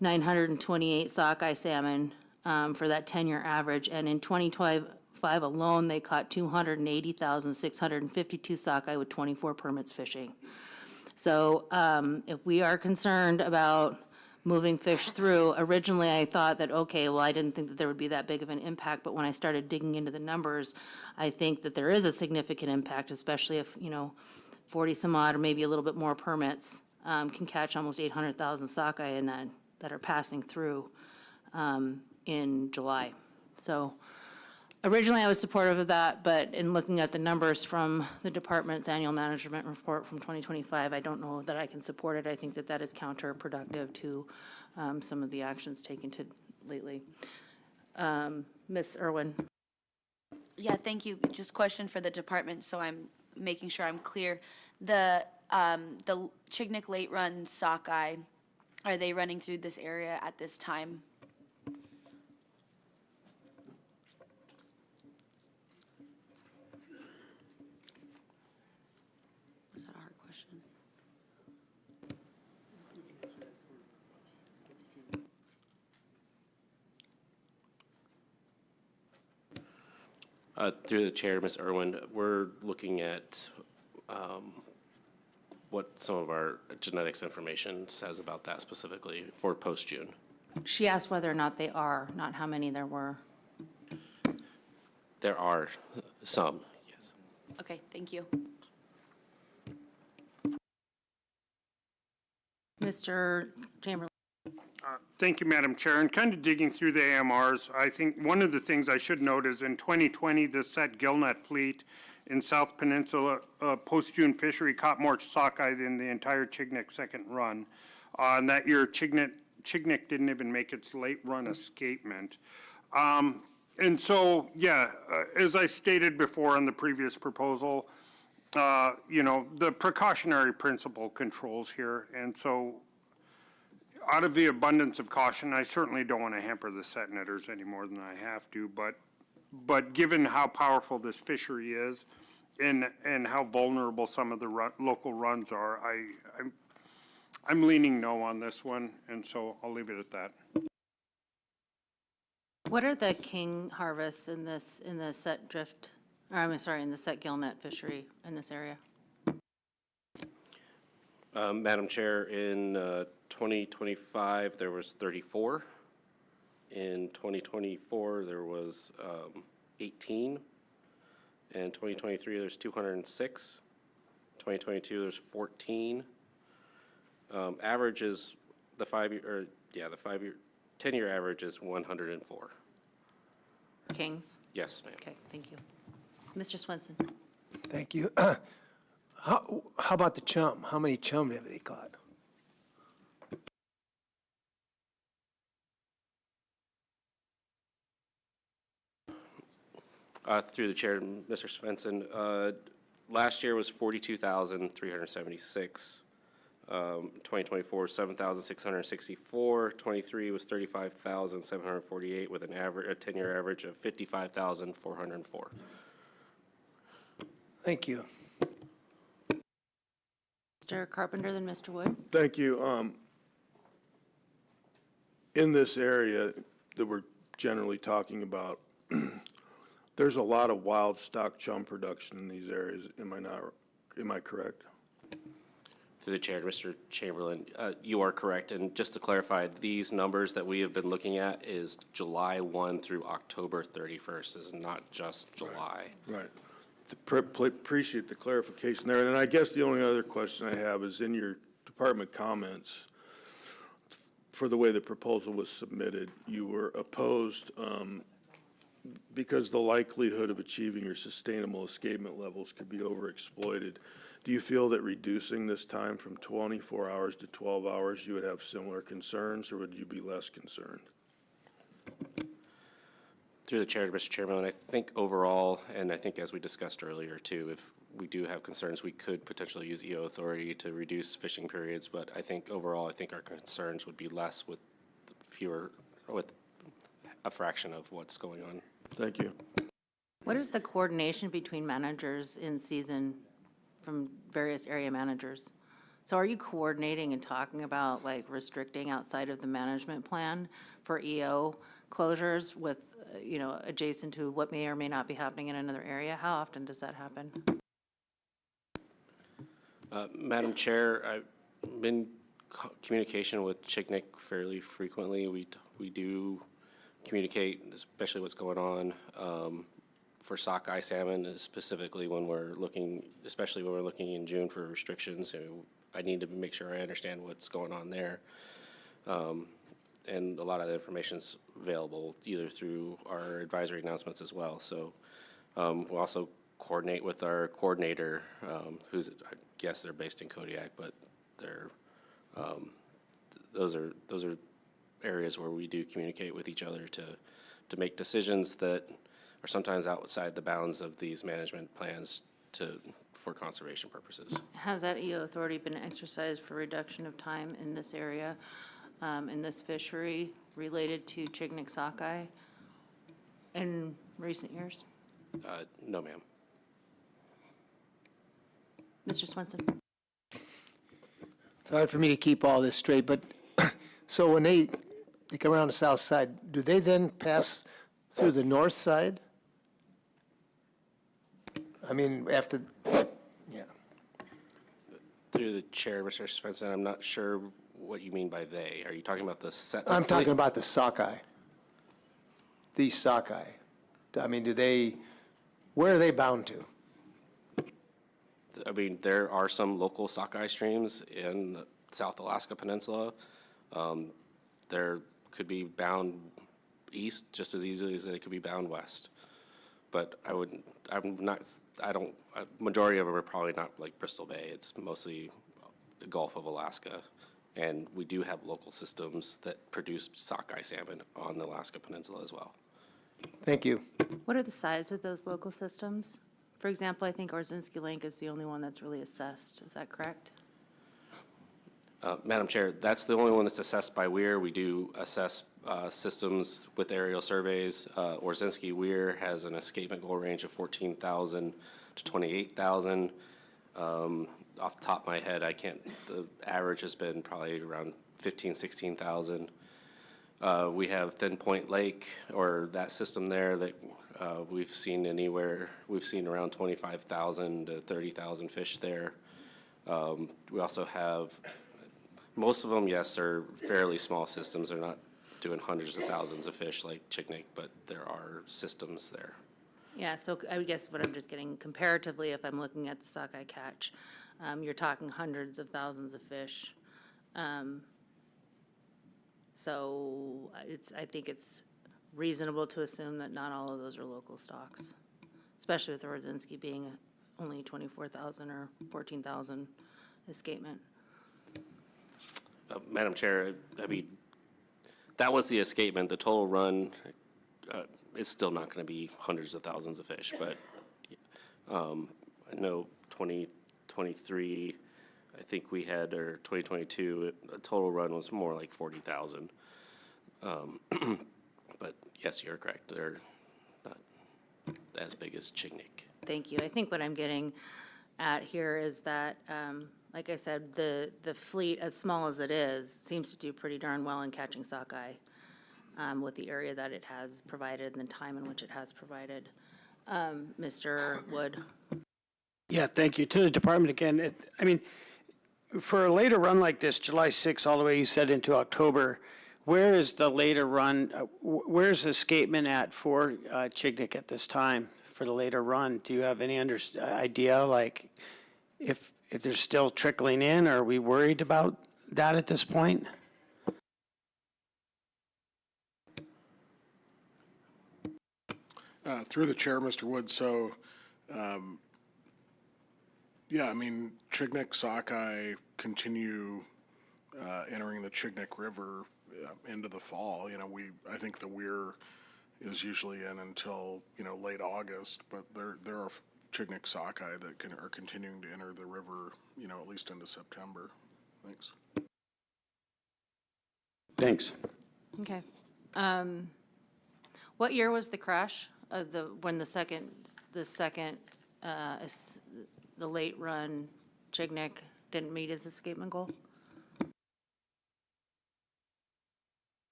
928 sockeye salmon for that 10-year average. And in 2025 alone, they caught 280,652 sockeye with 24 permits fishing. So if we are concerned about moving fish through, originally I thought that, okay, well, I didn't think that there would be that big of an impact, but when I started digging into the numbers, I think that there is a significant impact, especially if, 40 some odd or maybe a little bit more permits can catch almost 800,000 sockeye in that are passing through in July. So originally I was supportive of that, but in looking at the numbers from the department's annual management report from 2025, I don't know that I can support it. I think that that is counterproductive to some of the actions taken lately. Ms. Irwin. Yeah, thank you. Just question for the department, so I'm making sure I'm clear. The Chignik late run sockeye, are they running through this area at this time? Through the chair, Ms. Irwin, we're looking at what some of our genetics information says about that specifically for post-June. She asked whether or not they are, not how many there were. There are some, yes. Okay, thank you. Mr. Chamberlain? Thank you, Madam Chair. And kind of digging through the AMRs, I think one of the things I should note is in 2020, the set gillnet fleet in South Peninsula post-June fishery caught more sockeye than the entire Chignik second run. And that year, Chignik didn't even make its late run escapement. And so, yeah, as I stated before on the previous proposal, you know, the precautionary principle controls here. And so out of the abundance of caution, I certainly don't want to hamper the set netters any more than I have to, but given how powerful this fishery is and how vulnerable some of the local runs are, I'm leaning no on this one, and so I'll leave it at that. What are the king harvests in the set drift, or I'm sorry, in the set gillnet fishery in this area? Madam Chair, in 2025, there was 34. In 2024, there was 18. In 2023, there's 206. 2022, there's 14. Average is the 10-year average is 104. Kings? Yes, ma'am. Okay, thank you. Mr. Swenson? Thank you. How about the chum? How many chum have they caught? Through the chair, Mr. Svensson, last year was 42,376. 2024, 7,664. 23 was 35,748 with a 10-year average of 55,404. Thank you. Mr. Carpenter, then Mr. Wood? Thank you. In this area that we're generally talking about, there's a lot of wild stock chum production in these areas. Am I correct? Through the chair, Mr. Chamberlain, you are correct. And just to clarify, these numbers that we have been looking at is July 1 through October 31st, is not just July. Right. Appreciate the clarification there. And I guess the only other question I have is in your department comments, for the way the proposal was submitted, you were opposed because the likelihood of achieving your sustainable escapement levels could be overexploited. Do you feel that reducing this time from 24 hours to 12 hours, you would have similar concerns, or would you be less concerned? Through the chair, Mr. Chairman, I think overall, and I think as we discussed earlier too, if we do have concerns, we could potentially use EO authority to reduce fishing periods. But I think overall, I think our concerns would be less with with a fraction of what's going on. Thank you. What is the coordination between managers in season from various area managers? So are you coordinating and talking about like restricting outside of the management plan for EO closures with, you know, adjacent to what may or may not be happening in another area? How often does that happen? Madam Chair, I've been in communication with Chignik fairly frequently. We do communicate, especially what's going on for sockeye salmon, specifically when we're looking, especially when we're looking in June for restrictions. I need to make sure I understand what's going on there. And a lot of the information is available either through our advisory announcements as well. So we'll also coordinate with our coordinator, who's, I guess they're based in Kodiak, but they're, those are areas where we do communicate with each other to make decisions that are sometimes outside the bounds of these management plans for conservation purposes. Has that EO authority been exercised for reduction of time in this area, in this fishery related to Chignik sockeye in recent years? No, ma'am. Mr. Swenson? It's hard for me to keep all this straight, but so when they come around the south side, do they then pass through the north side? I mean, after, yeah. Through the chair, Mr. Svensson, I'm not sure what you mean by they. Are you talking about the set? I'm talking about the sockeye. These sockeye. I mean, where are they bound to? I mean, there are some local sockeye streams in the South Alaska Peninsula. There could be bound east just as easily as they could be bound west. But majority of them are probably not like Bristol Bay. It's mostly the Gulf of Alaska. And we do have local systems that produce sockeye salmon on the Alaska Peninsula as well. Thank you. What are the size of those local systems? For example, I think Orzinski Lake is the only one that's really assessed. Is that correct? Madam Chair, that's the only one that's assessed by Weir. We do assess systems with aerial surveys. Orzinski Weir has an escapement goal range of 14,000 to 28,000. Off the top of my head, the average has been probably around 15, 16,000. We have Thin Point Lake, or that system there, that we've seen around 25,000 to 30,000 fish there. We also have, most of them, yes, are fairly small systems. They're not doing hundreds of thousands of fish like Chignik, but there are systems there. Yeah, so I guess what I'm just getting comparatively, if I'm looking at the sockeye catch, you're talking hundreds of thousands of fish. So I think it's reasonable to assume that not all of those are local stocks, especially with Orzinski being only 24,000 or 14,000 escapement. Madam Chair, I mean, that was the escapement. The total run, it's still not going to be hundreds of thousands of fish, but I know 2023, I think we had, or 2022, a total run was more like 40,000. But yes, you're correct. They're not as big as Chignik. Thank you. I think what I'm getting at here is that, like I said, the fleet, as small as it is, seems to do pretty darn well in catching sockeye with the area that it has provided and the time in which it has provided. Mr. Wood? Yeah, thank you. To the department again, I mean, for a later run like this, July 6th, all the way you said into October, where is the later run, where's the escapement at for Chignik at this time for the later run? Do you have any idea, like, if they're still trickling in? Are we worried about that at this point? Through the chair, Mr. Wood, so, yeah, I mean, Chignik sockeye continue entering the Chignik River into the fall. You know, I think the weir is usually in until, late August, but there are Chignik sockeye that are continuing to enter the river, at least into September. Thanks. Thanks. Okay. What year was the crash of when the late run Chignik didn't meet his escapement goal?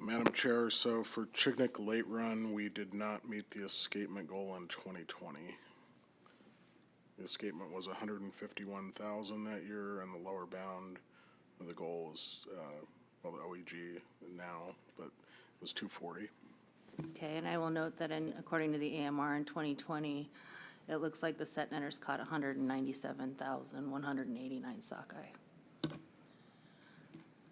Madam Chair, so for Chignik late run, we did not meet the escapement goal in 2020. The escapement was 151,000 that year, and the lower bound of the goal was, the OEG now, but it was 240. Okay, and I will note that according to the AMR in 2020, it looks like the set netters caught 197,189 sockeye.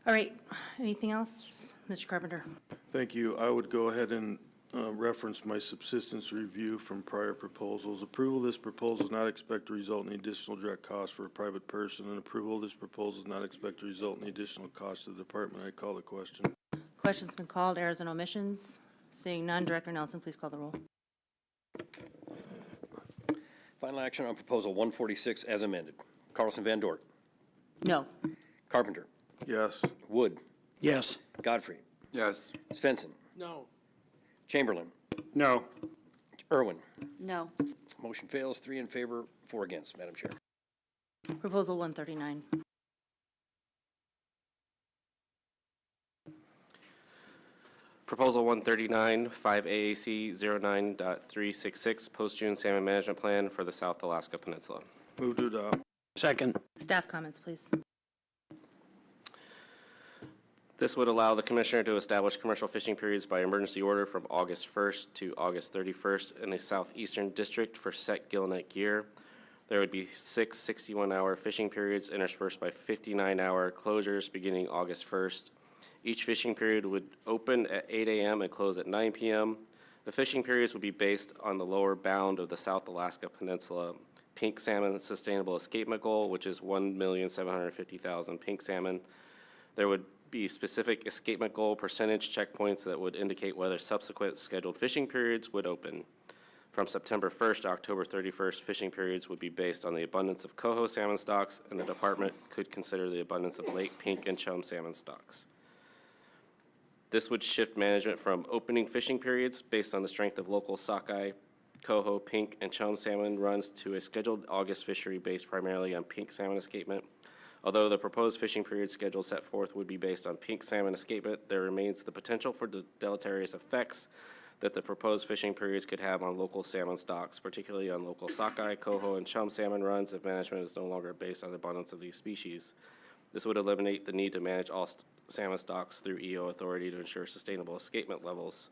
All right, anything else? Mr. Carpenter? Thank you. I would go ahead and reference my subsistence review from prior proposals. Approval of this proposal is not expected to result in additional direct costs for a private person, and approval of this proposal is not expected to result in additional costs to the department. I call the question. Question's been called. Errors and omissions? Seeing none, Director Nelson, please call the roll. Final action on proposal 146 as amended. Carlson Van Dort. No. Carpenter. Yes. Wood. Yes. Godfrey. Yes. Svensson. No. Chamberlain. No. Irwin. No. Motion fails, 3 in favor, 4 against, Madam Chair. Proposal 139. Proposal 139, 5 AAC 09.366, post-June salmon management plan for the South Alaska Peninsula. Move to adopt. Second. Staff comments, please. This would allow the commissioner to establish commercial fishing periods by emergency order from August 1st to August 31st in the southeastern district for set gillnet gear. There would be 6 61-hour fishing periods interspersed by 59-hour closures beginning August 1st. Each fishing period would open at 8 a.m. and close at 9 p.m. The fishing periods would be based on the lower bound of the South Alaska Peninsula pink salmon sustainable escapement goal, which is 1,750,000 pink salmon. There would be specific escapement goal percentage checkpoints that would indicate whether subsequent scheduled fishing periods would open. From September 1st to October 31st, fishing periods would be based on the abundance of coho salmon stocks, and the department could consider the abundance of lake pink and chum salmon stocks. This would shift management from opening fishing periods based on the strength of local sockeye, coho, pink, and chum salmon runs to a scheduled August fishery based primarily on pink salmon escapement. Although the proposed fishing period schedule set forth would be based on pink salmon escapement, there remains the potential for deleterious effects that the proposed fishing periods could have on local salmon stocks, particularly on local sockeye, coho, and chum salmon runs if management is no longer based on the abundance of these species. This would eliminate the need to manage all salmon stocks through EO authority to ensure sustainable escapement levels.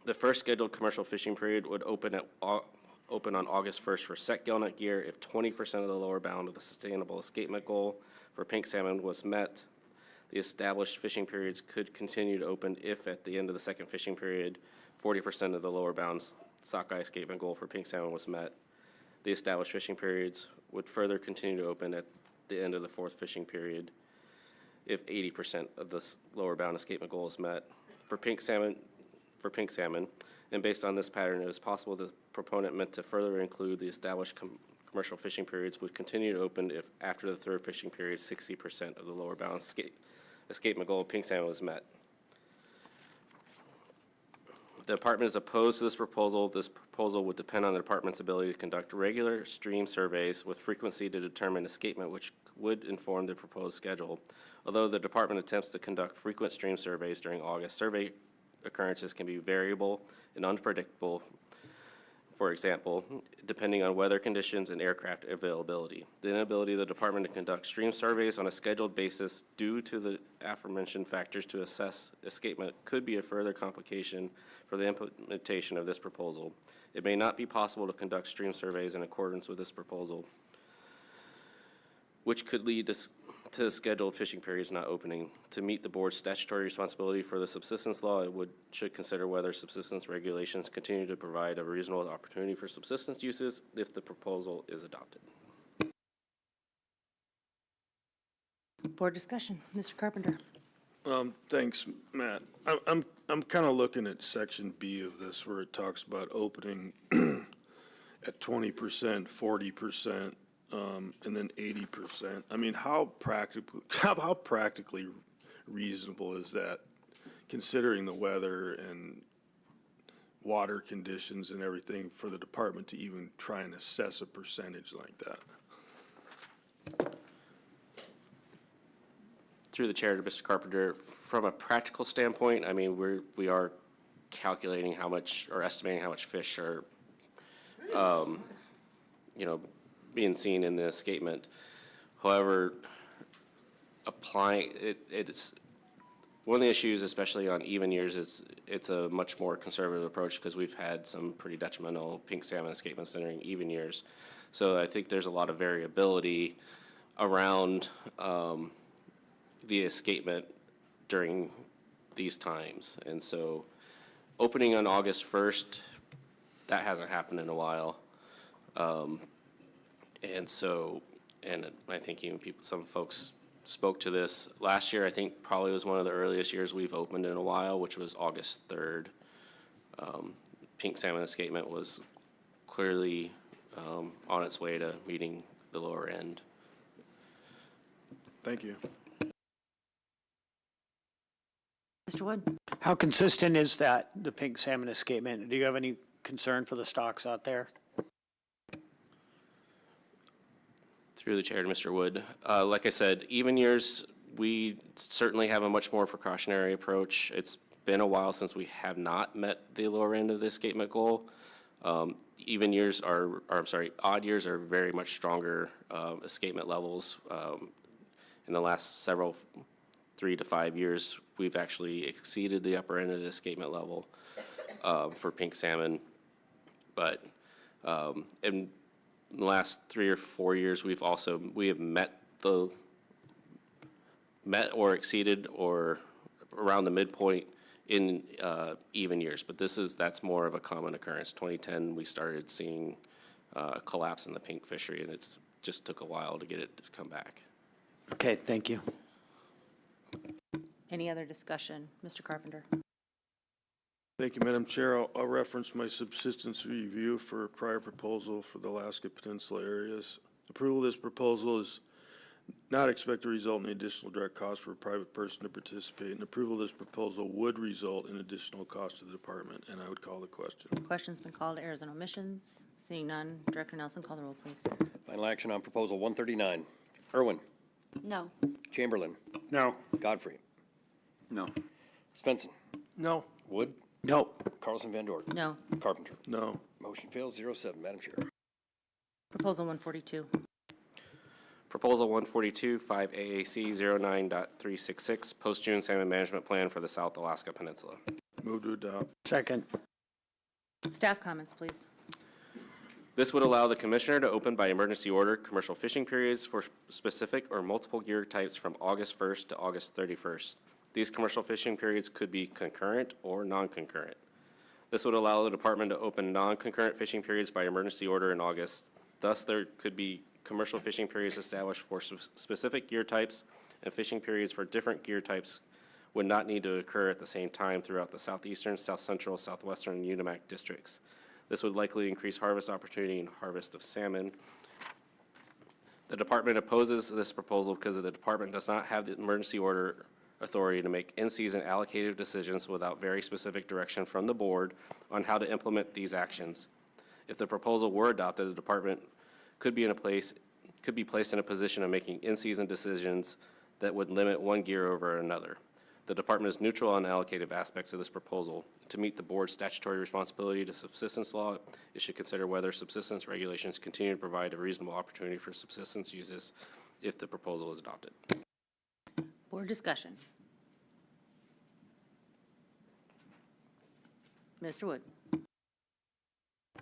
The first scheduled commercial fishing period would open on August 1st for set gillnet gear if 20% of the lower bound of the sustainable escapement goal for pink salmon was met. The established fishing periods could continue to open if, at the end of the second fishing period, 40% of the lower bound sockeye escapement goal for pink salmon was met. The established fishing periods would further continue to open at the end of the fourth fishing period if 80% of the lower bound escapement goal is met. For pink salmon, and based on this pattern, it is possible the proponent meant to further include the established commercial fishing periods would continue to open if, after the third fishing period, 60% of the lower bound escapement goal of pink salmon was met. The department is opposed to this proposal. This proposal would depend on the department's ability to conduct regular stream surveys with frequency to determine escapement, which would inform the proposed schedule. Although the department attempts to conduct frequent stream surveys during August, survey occurrences can be variable and unpredictable, for example, depending on weather conditions and aircraft availability. The inability of the department to conduct stream surveys on a scheduled basis due to the aforementioned factors to assess escapement could be a further complication for the implementation of this proposal. It may not be possible to conduct stream surveys in accordance with this proposal, which could lead to scheduled fishing periods not opening. To meet the board's statutory responsibility for the subsistence law, it should consider whether subsistence regulations continue to provide a reasonable opportunity for subsistence uses if the proposal is adopted. Board discussion. Mr. Carpenter. Thanks, Matt. I'm kind of looking at section B of this where it talks about opening at 20%, 40%, and then 80%. I mean, how practically reasonable is that, considering the weather and water conditions and everything, for the department to even try and assess a percentage like that? Through the chair to Mr. Carpenter, from a practical standpoint, I mean, we are calculating how much, or estimating how much fish are, being seen in the escapement. However, applying it's one of the issues, especially on even years, it's a much more conservative approach because we've had some pretty detrimental pink salmon escapements during even years. So I think there's a lot of variability around the escapement during these times. And so opening on August 1st, that hasn't happened in a while. And I think even some folks spoke to this. Last year, I think probably was one of the earliest years we've opened in a while, which was August 3rd. Pink salmon escapement was clearly on its way to meeting the lower end. Thank you. Mr. Wood. How consistent is that, the pink salmon escapement? Do you have any concern for the stocks out there? Through the chair to Mr. Wood. Like I said, even years, we certainly have a much more precautionary approach. It's been a while since we have not met the lower end of the escapement goal. Even years are, or I'm sorry, odd years are very much stronger escapement levels. In the last several 3 to 5 years, we've actually exceeded the upper end of the escapement level for pink salmon. But in the last 3 or 4 years, we have met or exceeded or around the midpoint in even years. But that's more of a common occurrence. 2010, we started seeing a collapse in the pink fishery, and it's just took a while to get it to come back. Okay, thank you. Any other discussion? Mr. Carpenter? Thank you, Madam Chair. I'll reference my subsistence review for prior proposal for the Alaska Peninsula areas. Approval of this proposal is not expected to result in additional direct cost for a private person to participate, and approval of this proposal would result in additional cost to the department, and I would call the question. Question's been called. Errors and omissions. Seeing none, Director Nelson, call the roll, please. Final action on proposal 139. Irwin. No. Chamberlain. No. Godfrey. No. Svensson. No. Wood. No. Carlson Van Dort. No. Carpenter. No. Motion fails 0-7. Madam Chair. Proposal 142. Proposal 142, 5 AAC 09.366, post-June salmon management plan for the South Alaska Peninsula. Move to adopt. Second. Staff comments, please. This would allow the commissioner to open by emergency order commercial fishing periods for specific or multiple gear types from August 1st to August 31st. These commercial fishing periods could be concurrent or non-concurrent. This would allow the department to open non-concurrent fishing periods by emergency order in August. Thus, there could be commercial fishing periods established for specific gear types, and fishing periods for different gear types would not need to occur at the same time throughout the southeastern, south central, southwestern, and UNIMAC districts. This would likely increase harvest opportunity and harvest of salmon. The department opposes this proposal because the department does not have the emergency order authority to make in-season allocative decisions without very specific direction from the board on how to implement these actions. If the proposal were adopted, the department could be placed in a position of making in-season decisions that would limit one gear over another. The department is neutral on allocative aspects of this proposal. To meet the board's statutory responsibility to subsistence law, it should consider whether subsistence regulations continue to provide a reasonable opportunity for subsistence uses if the proposal is adopted. Board discussion. Mr. Wood?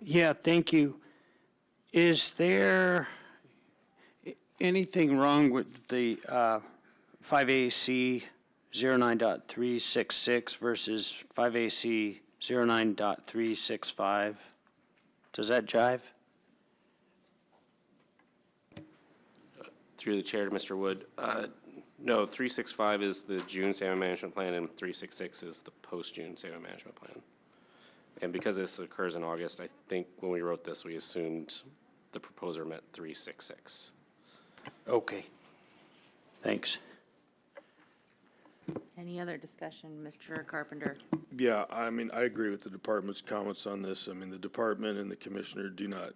Yeah, thank you. Is there anything wrong with the 5AC 09.366 versus 5AC 09.365? Does that jive? Through the chair to Mr. Wood, no, 365 is the June salmon management plan and 366 is the post-June salmon management plan. And because this occurs in August, I think when we wrote this, we assumed the proposer meant 366. Okay. Thanks. Any other discussion? Mr. Carpenter? Yeah, I mean, I agree with the department's comments on this. I mean, the department and the commissioner do not,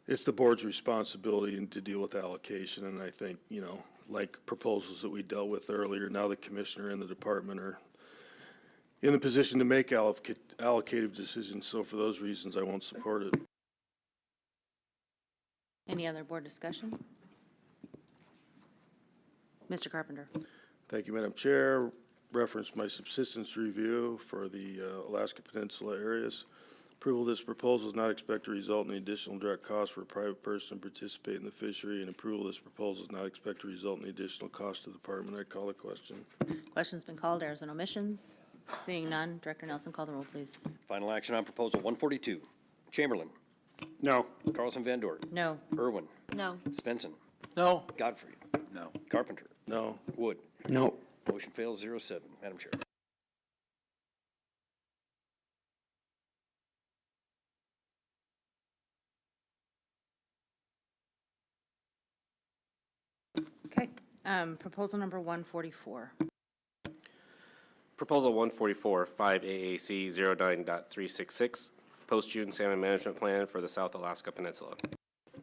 it's the board's responsibility to deal with allocation, and I think, you know, like proposals that we dealt with earlier, now the commissioner and the department are in the position to make allocative decisions, so for those reasons, I won't support it. Any other board discussion? Mr. Carpenter? Thank you, Madam Chair. Reference my subsistence review for the Alaska Peninsula areas. Approval of this proposal is not expected to result in additional direct cost for a private person to participate in the fishery, and approval of this proposal is not expected to result in additional cost to the department. I call the question. Question's been called. Errors and omissions. Seeing none, Director Nelson, call the roll, please. Final action on proposal 142. Chamberlain. No. Carlson Van Dort. No. Irwin. No. Svensson. No. Godfrey. No. Carpenter. No. Wood. No. Motion fails 0-7. Madam Chair. Okay. Proposal number 144. Proposal 144, 5 AAC 09.366, post-June salmon management plan for the South Alaska Peninsula.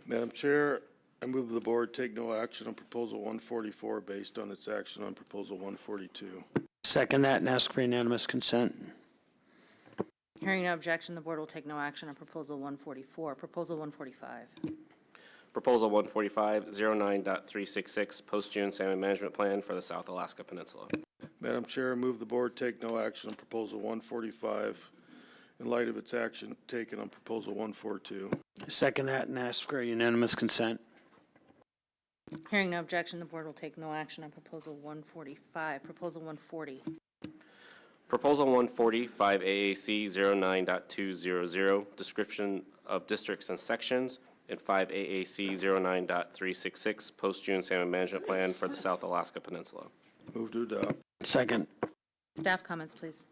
Madam Chair, I move the board take no action on proposal 144 based on its action on proposal 142. Second that and ask for unanimous consent. Hearing no objection, the board will take no action on Proposal 144. Proposal 145. Proposal 145, 09.366, Post-June Salmon Management Plan for the South Alaska Peninsula. Madam Chair, I move the board take no action on Proposal 145 in light of its action taken on Proposal 142. Second that and ask for unanimous consent. Hearing no objection, the board will take no action on Proposal 145. Proposal 140. Proposal 140, 5 AAC 09.200, Description of Districts and Sections, and 5 AAC 09.366, Post-June Salmon Management Plan for the South Alaska Peninsula. Move to adopt. Second. Staff comments, please.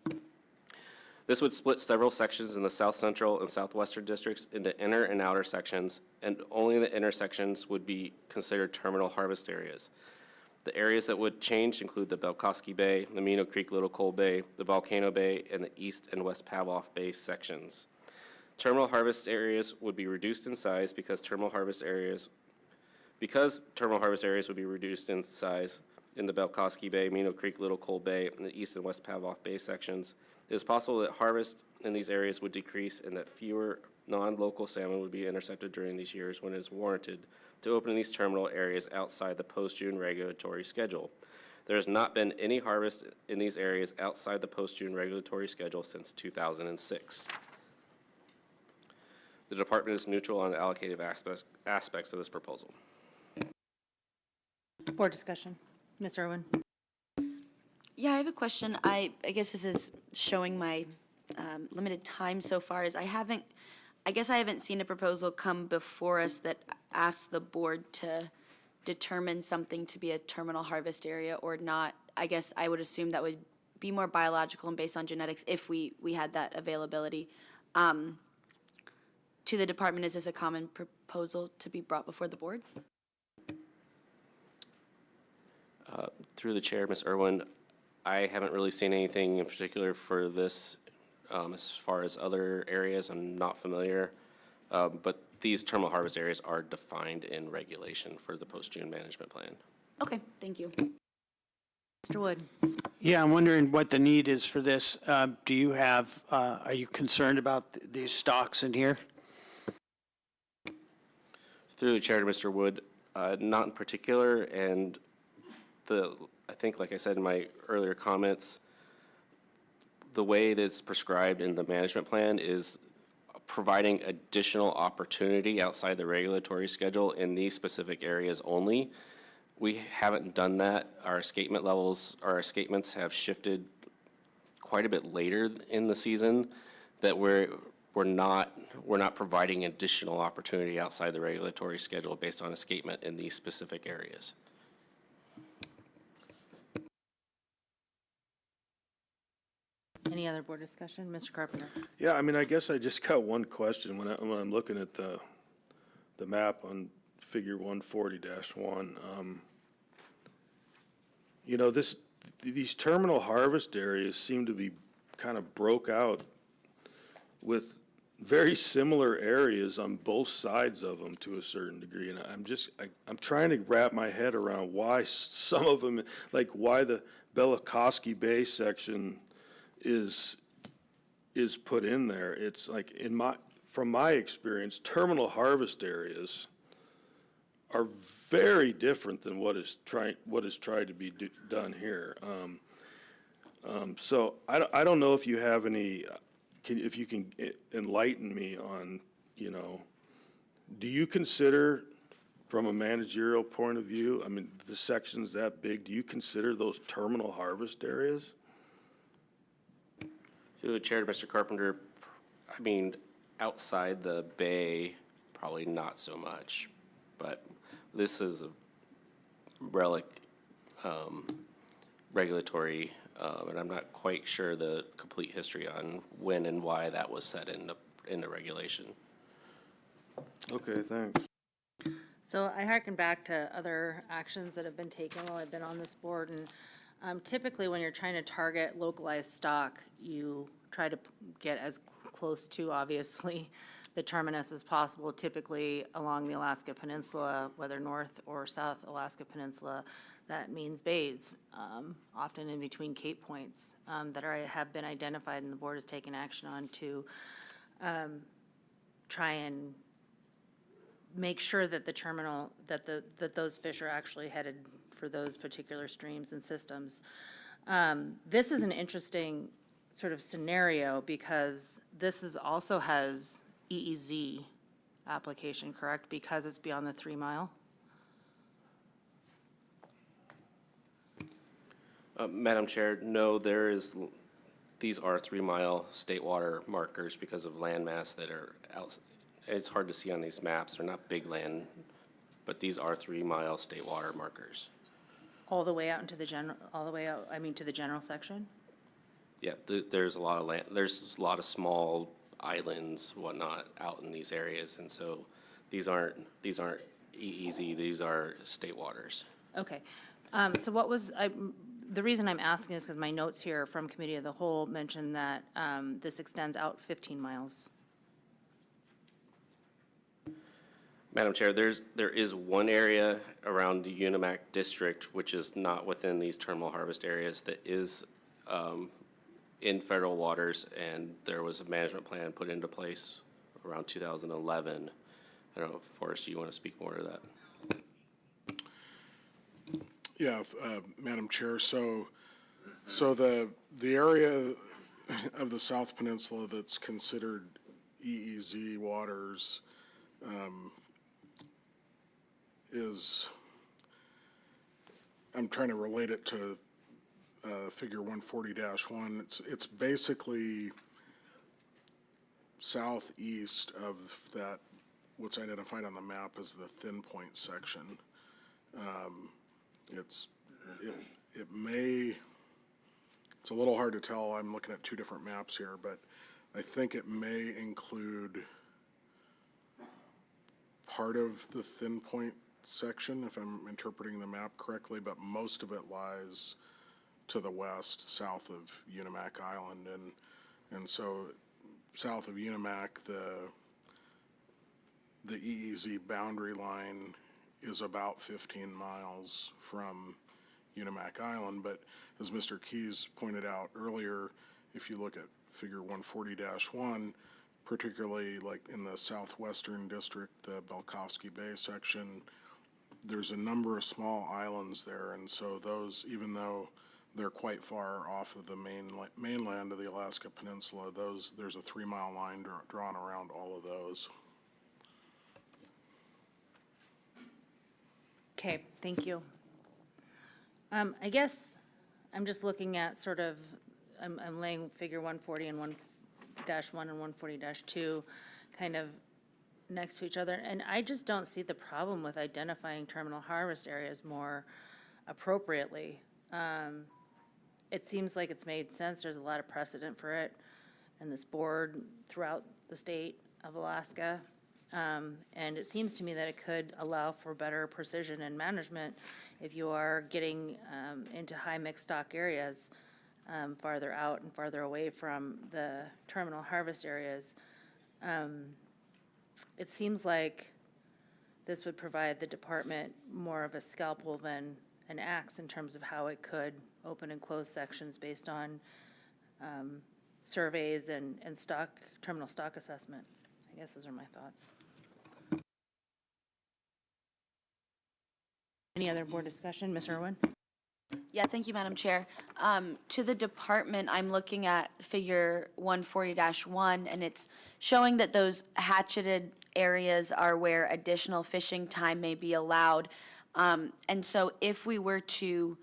This would split several sections in the south central and southwestern districts into inner and outer sections, and only the inner sections would be considered terminal harvest areas. The areas that would change include the Belkowski Bay, the Mino Creek Little Coal Bay, the Volcano Bay, and the East and West Pavlof Bay sections. Terminal harvest areas would be reduced in size because terminal harvest areas would be reduced in size in the Belkowski Bay, Mino Creek Little Coal Bay, and the East and West Pavlof Bay sections. It is possible that harvest in these areas would decrease and that fewer non-local salmon would be intercepted during these years when it is warranted to open these terminal areas outside the post-June regulatory schedule. There has not been any harvest in these areas outside the post-June regulatory schedule since 2006. The department is neutral on the allocative aspects of this proposal. Board discussion. Ms. Irwin. Yeah, I have a question. I guess this is showing my limited time so far. I guess I haven't seen a proposal come before us that asks the board to determine something to be a terminal harvest area or not. I guess I would assume that would be more biological and based on genetics if we had that availability. To the department, is this a common proposal to be brought before the board? Through the chair, Ms. Irwin, I haven't really seen anything in particular for this as far as other areas. I'm not familiar, but these terminal harvest areas are defined in regulation for the post-June management plan. Okay, thank you. Mr. Wood. Yeah, I'm wondering what the need is for this. Do you have, are you concerned about these stocks in here? Through the chair to Mr. Wood, not in particular, and I think, like I said in my earlier comments, the way that's prescribed in the management plan is providing additional opportunity outside the regulatory schedule in these specific areas only. We haven't done that. Our escapements have shifted quite a bit later in the season, that we're not providing additional opportunity outside the regulatory schedule based on escapement in these specific areas. Any other board discussion? Mr. Carpenter. Yeah, I mean, I guess I just got one question when I'm looking at the map on Figure 140-1. You know, these terminal harvest areas seem to be kind of broke out with very similar areas on both sides of them to a certain degree, and I'm trying to wrap my head around why some of them, like why the Belkowski Bay section is put in there. It's like from my experience, terminal harvest areas are very different than what is tried to be done here. So I don't know if you have any, if you can enlighten me on, you know, do you consider from a managerial point of view, I mean, the section's that big, do you consider those terminal harvest areas? Through the chair to Mr. Carpenter, I mean, outside the bay, probably not so much, but this is a regulatory, and I'm not quite sure the complete history on when and why that was set into regulation. Okay, thanks. So I harken back to other actions that have been taken while I've been on this board, and typically when you're trying to target localized stock, you try to get as close to, obviously, the terminus as possible, typically along the Alaska Peninsula, whether North or South Alaska Peninsula. That means bays, often in between Cape Points, that have been identified and the board has taken action on to try and make sure that the terminal, that those fish are actually headed for those particular streams and systems. This is an interesting sort of scenario because this is, also has EEZ application, correct? Because it's beyond the 3 mile? Madam Chair, no, these are 3 mile state water markers because of landmass that are out. It's hard to see on these maps. They're not big land, but these are 3 mile state water markers. All the way out into the general, all the way out, I mean, to the general section? Yeah, there's a lot of land, there's a lot of small islands, whatnot, out in these areas, and so these aren't EEZ, these are state waters. Okay. So what was, the reason I'm asking is because my notes here from Committee of the Whole mention that this extends out 15 miles. Madam Chair, there is one area around the Unimac district, which is not within these terminal harvest areas, that is in federal waters, and there was a management plan put into place around 2011. I don't know, Forrest, you want to speak more to that? Yeah, Madam Chair, so the area of the South Peninsula that's considered EEZ waters is, I'm trying to relate it to figure 140-1. It's basically southeast of that, what's identified on the map as the thin point section. It's a little hard to tell. I'm looking at two different maps here, but I think it may include part of the thin point section, if I'm interpreting the map correctly, but most of it lies to the west, south of Unimac Island. And so south of Unimac, the EEZ boundary line is about 15 miles from Unimac Island, but as Mr. Keys pointed out earlier, if you look at figure 140-1, particularly like in the southwestern district, the Belkovsky Bay section, there's a number of small islands there, and so those, even though they're quite far off of the mainland of the Alaska Peninsula, there's a 3 mile line drawn around all of those. Okay, thank you. I guess I'm just looking at sort of, I'm laying figure 140 and 1-1 and 140-2 kind of next to each other, and I just don't see the problem with identifying terminal harvest areas more appropriately. It seems like it's made sense. There's a lot of precedent for it, and this board throughout the state of Alaska. And it seems to me that it could allow for better precision and management if you are getting into high mixed stock areas farther out and farther away from the terminal harvest areas. It seems like this would provide the department more of a scalpel than an axe in terms of how it could open and close sections based on surveys and terminal stock assessment. I guess those are my thoughts. Any other board discussion? Ms. Irwin? Yeah, thank you, Madam Chair. To the department, I'm looking at figure 140-1, and it's showing that those hatcheted areas are where additional fishing time may be allowed. And so if we were to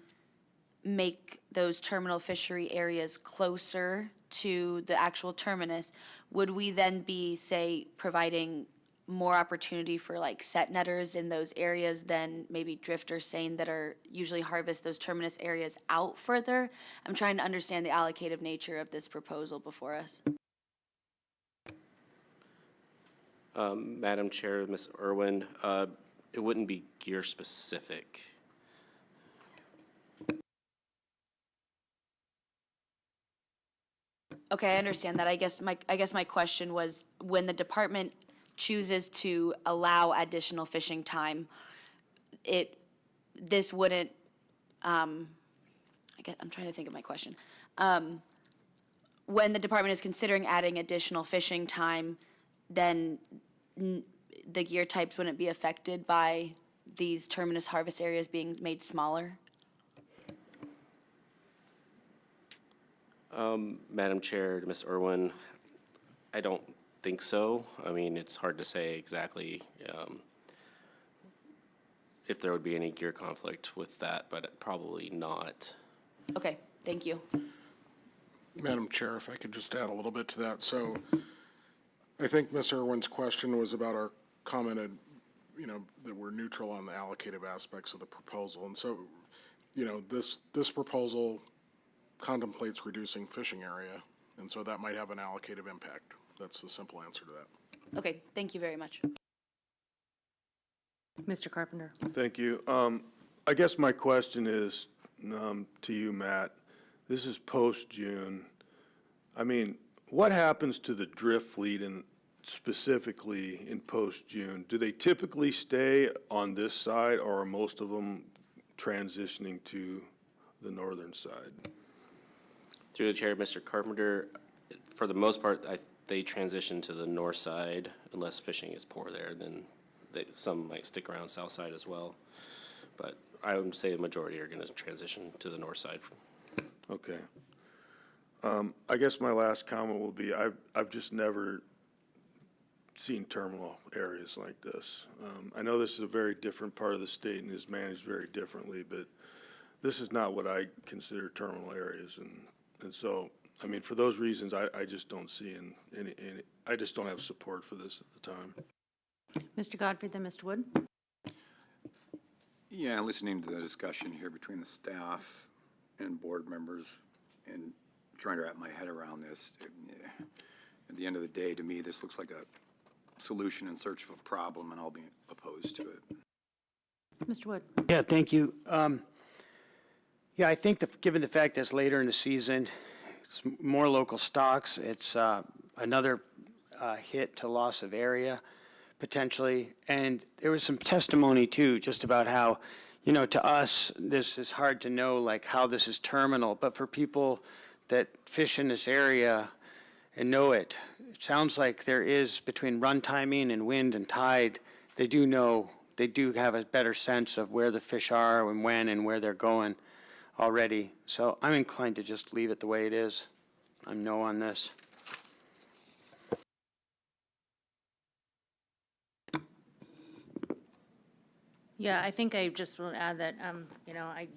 make those terminal fishery areas closer to the actual terminus, would we then be, say, providing more opportunity for like set netters in those areas than maybe drifters seine that are usually harvest those terminus areas out further? I'm trying to understand the allocative nature of this proposal before us. Madam Chair, Ms. Irwin, it wouldn't be gear specific. Okay, I understand that. I guess my question was, when the department chooses to allow additional fishing time, this wouldn't I guess, I'm trying to think of my question. When the department is considering adding additional fishing time, then the gear types wouldn't be affected by these terminus harvest areas being made smaller? Madam Chair, to Ms. Irwin, I don't think so. I mean, it's hard to say exactly if there would be any gear conflict with that, but probably not. Okay, thank you. Madam Chair, if I could just add a little bit to that. So I think Ms. Irwin's question was about our commented, that we're neutral on the allocative aspects of the proposal. And so, this proposal contemplates reducing fishing area, and so that might have an allocative impact. That's the simple answer to that. Okay, thank you very much. Mr. Carpenter. Thank you. I guess my question is to you, Matt. This is post-June. I mean, what happens to the drift fleet specifically in post-June? Do they typically stay on this side, or are most of them transitioning to the northern side? Through the chair, Mr. Carpenter, for the most part, they transition to the north side unless fishing is poor there. Then some might stick around south side as well. But I would say the majority are going to transition to the north side. Okay. I guess my last comment will be, I've just never seen terminal areas like this. I know this is a very different part of the state and is managed very differently, but this is not what I consider terminal areas. And so, I mean, for those reasons, I just don't see any, I just don't have support for this at the time. Mr. Godfrey, then Mr. Wood. Yeah, listening to the discussion here between the staff and board members and trying to wrap my head around this, at the end of the day, to me, this looks like a solution in search of a problem, and I'll be opposed to it. Mr. Wood. Yeah, thank you. Yeah, I think given the fact that it's later in the season, it's more local stocks, it's another hit to loss of area potentially. And there was some testimony too, just about how, to us, this is hard to know like how this is terminal, but for people that fish in this area and know it, it sounds like there is, between run timing and wind and tide, they do have a better sense of where the fish are and when and where they're going already. So I'm inclined to just leave it the way it is. I'm no on this. Yeah, I think I just will add that, I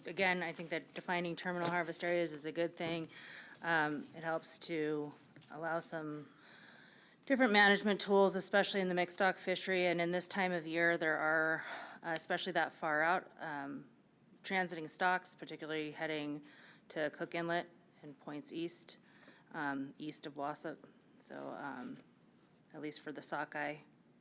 think that defining terminal harvest areas is a good thing. It helps to allow some different management tools, especially in the mixed stock fishery. And in this time of year, there are, especially that far out, transiting stocks, particularly heading to Cook Inlet and points east, east of Wausau. So at least for the sockeye,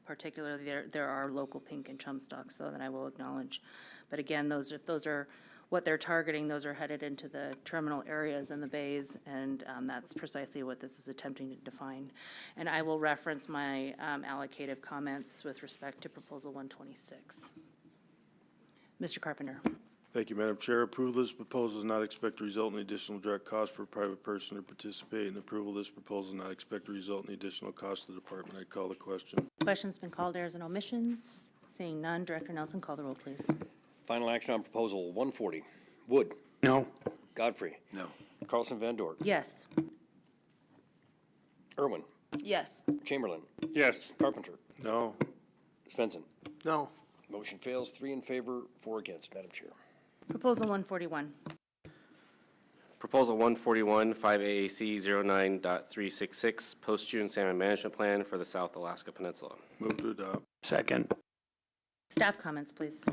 particularly, there are local pink and chum stocks, though, that I will acknowledge. But again, if those are what they're targeting, those are headed into the terminal areas and the bays, and that's precisely what this is attempting to define. And I will reference my allocative comments with respect to Proposal 126. Mr. Carpenter. Thank you, Madam Chair. Approval of this proposal is not expected to result in additional direct cost for a private person to participate, and approval of this proposal is not expected to result in additional cost to the department. I call the question. Question's been called. Errors and omissions. Seeing none, Director Nelson, call the roll, please. Final action on Proposal 140. Wood. No. Godfrey. No. Carlson Van Dorp. Yes. Irwin. Yes. Chamberlain. Yes. Carpenter. No. Svensson. No. Motion fails. 3 in favor, 4 against, Madam Chair. Proposal 141. Proposal 141, 5AAC 09.366, post-June salmon management plan for the South Alaska Peninsula. Move to adopt. Second. Staff comments, please.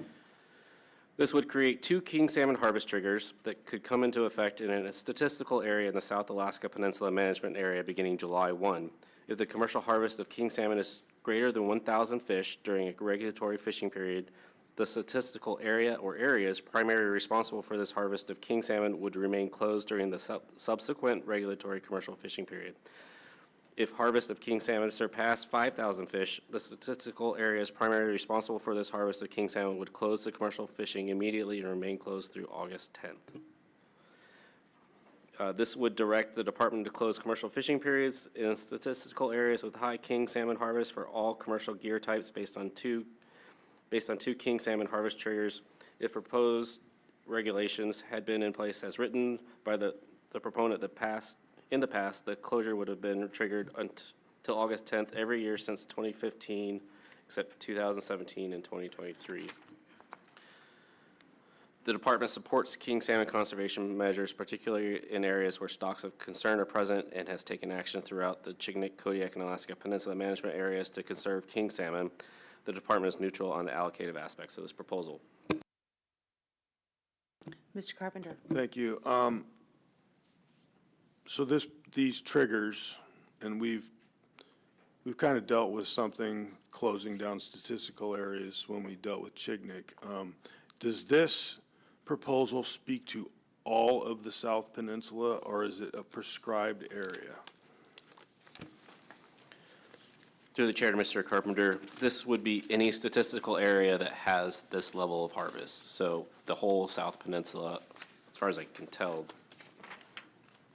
This would create 2 king salmon harvest triggers that could come into effect in a statistical area in the South Alaska Peninsula Management Area beginning July 1. If the commercial harvest of king salmon is greater than 1,000 fish during a regulatory fishing period, the statistical area or areas primarily responsible for this harvest of king salmon would remain closed during the subsequent regulatory commercial fishing period. If harvest of king salmon surpassed 5,000 fish, the statistical areas primarily responsible for this harvest of king salmon would close the commercial fishing immediately and remain closed through August 10th. This would direct the department to close commercial fishing periods in statistical areas with high king salmon harvest for all commercial gear types based on two king salmon harvest triggers. If proposed regulations had been in place as written by the proponent in the past, the closure would have been triggered until August 10th every year since 2015, except 2017 and 2023. The department supports king salmon conservation measures, particularly in areas where stocks of concern are present, and has taken action throughout the Chignik, Kodiak, and Alaska Peninsula management areas to conserve king salmon. The department is neutral on the allocative aspects of this proposal. Mr. Carpenter? Thank you. So these triggers, and we've kind of dealt with something closing down statistical areas when we dealt with Chignik. Does this proposal speak to all of the South Peninsula, or is it a prescribed area? Through the chair to Mr. Carpenter, this would be any statistical area that has this level of harvest. So the whole South Peninsula, as far as I can tell,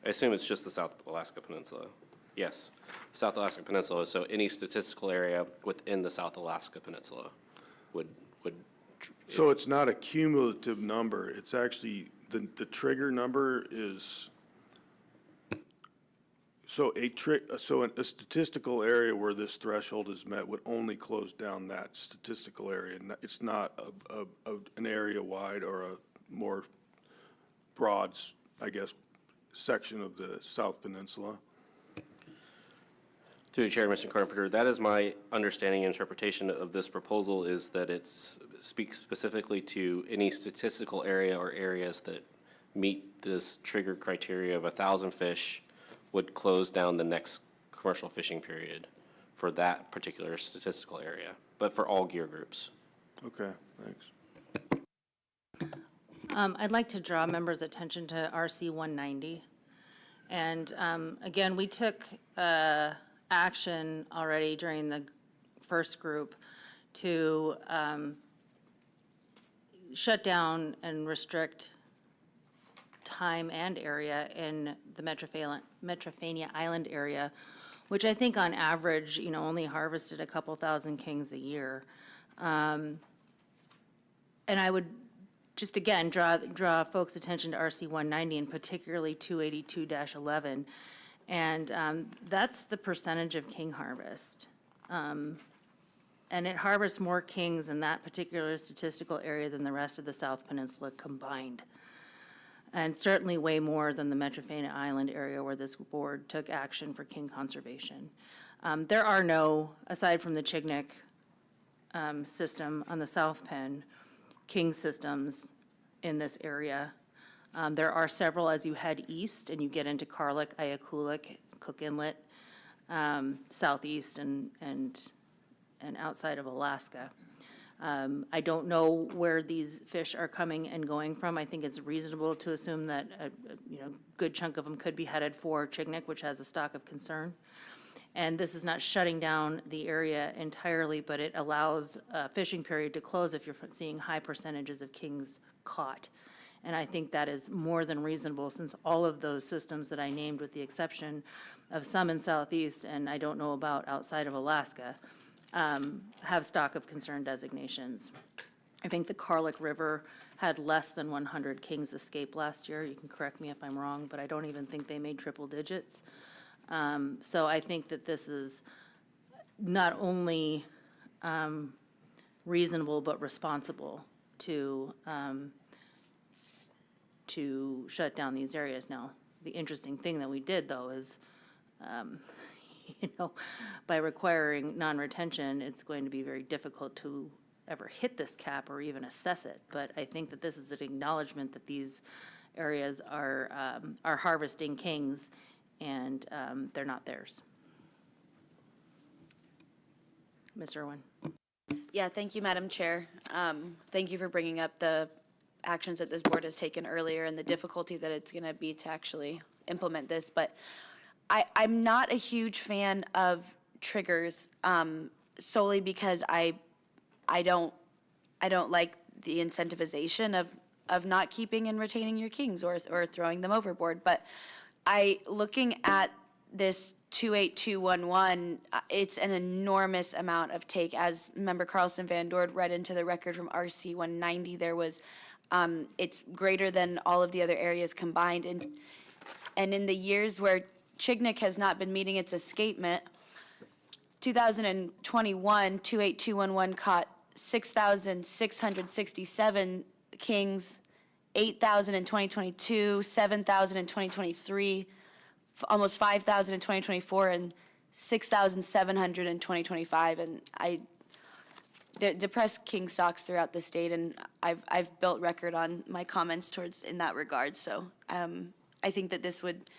I assume it's just the South Alaska Peninsula. Yes, South Alaska Peninsula, so any statistical area within the South Alaska Peninsula would. So it's not a cumulative number, it's actually, the trigger number is, so a statistical area where this threshold is met would only close down that statistical area. It's not an area-wide or a more broad, I guess, section of the South Peninsula. Through the chair, Mr. Carpenter, that is my understanding and interpretation of this proposal, is that it speaks specifically to any statistical area or areas that meet this trigger criteria of 1,000 fish would close down the next commercial fishing period for that particular statistical area, but for all gear groups. Okay, thanks. I'd like to draw members' attention to RC 190. And again, we took action already during the first group to shut down and restrict time and area in the Metrophania Island area, which I think on average, only harvested a couple thousand kings a year. And I would just again draw folks' attention to RC 190 and particularly 282-11. And that's the percentage of king harvest. And it harvests more kings in that particular statistical area than the rest of the South Peninsula combined. And certainly way more than the Metrophania Island area where this board took action for king conservation. There are no, aside from the Chignik system on the South Penn, king systems in this area. There are several as you head east and you get into Karlik, Ayakulik, Cook Inlet, southeast and outside of Alaska. I don't know where these fish are coming and going from. I think it's reasonable to assume that a good chunk of them could be headed for Chignik, which has a stock of concern. And this is not shutting down the area entirely, but it allows a fishing period to close if you're seeing high percentages of kings caught. And I think that is more than reasonable since all of those systems that I named, with the exception of some in southeast and I don't know about outside of Alaska, have stock of concern designations. I think the Karlik River had less than 100 kings escape last year. You can correct me if I'm wrong, but I don't even think they made triple digits. So I think that this is not only reasonable but responsible to shut down these areas. Now, the interesting thing that we did, though, is by requiring non-retention, it's going to be very difficult to ever hit this cap or even assess it. But I think that this is an acknowledgement that these areas are harvesting kings and they're not theirs. Ms. Irwin. Yeah, thank you, Madam Chair. Thank you for bringing up the actions that this board has taken earlier and the difficulty that it's going to be to actually implement this. But I'm not a huge fan of triggers, solely because I don't like the incentivization of not keeping and retaining your kings or throwing them overboard. But looking at this 28211, it's an enormous amount of take. As Member Carlson Van Doord read into the record from RC 190, there was, it's greater than all of the other areas combined. And in the years where Chignik has not been meeting its escapement, 2021, 28211 caught 6,667 kings, 8,000 in 2022, 7,000 in 2023, almost 5,000 in 2024, and 6,700 in 2025. And the depressed king stocks throughout the state, and I've built record on my comments towards in that regard. So I think that this would,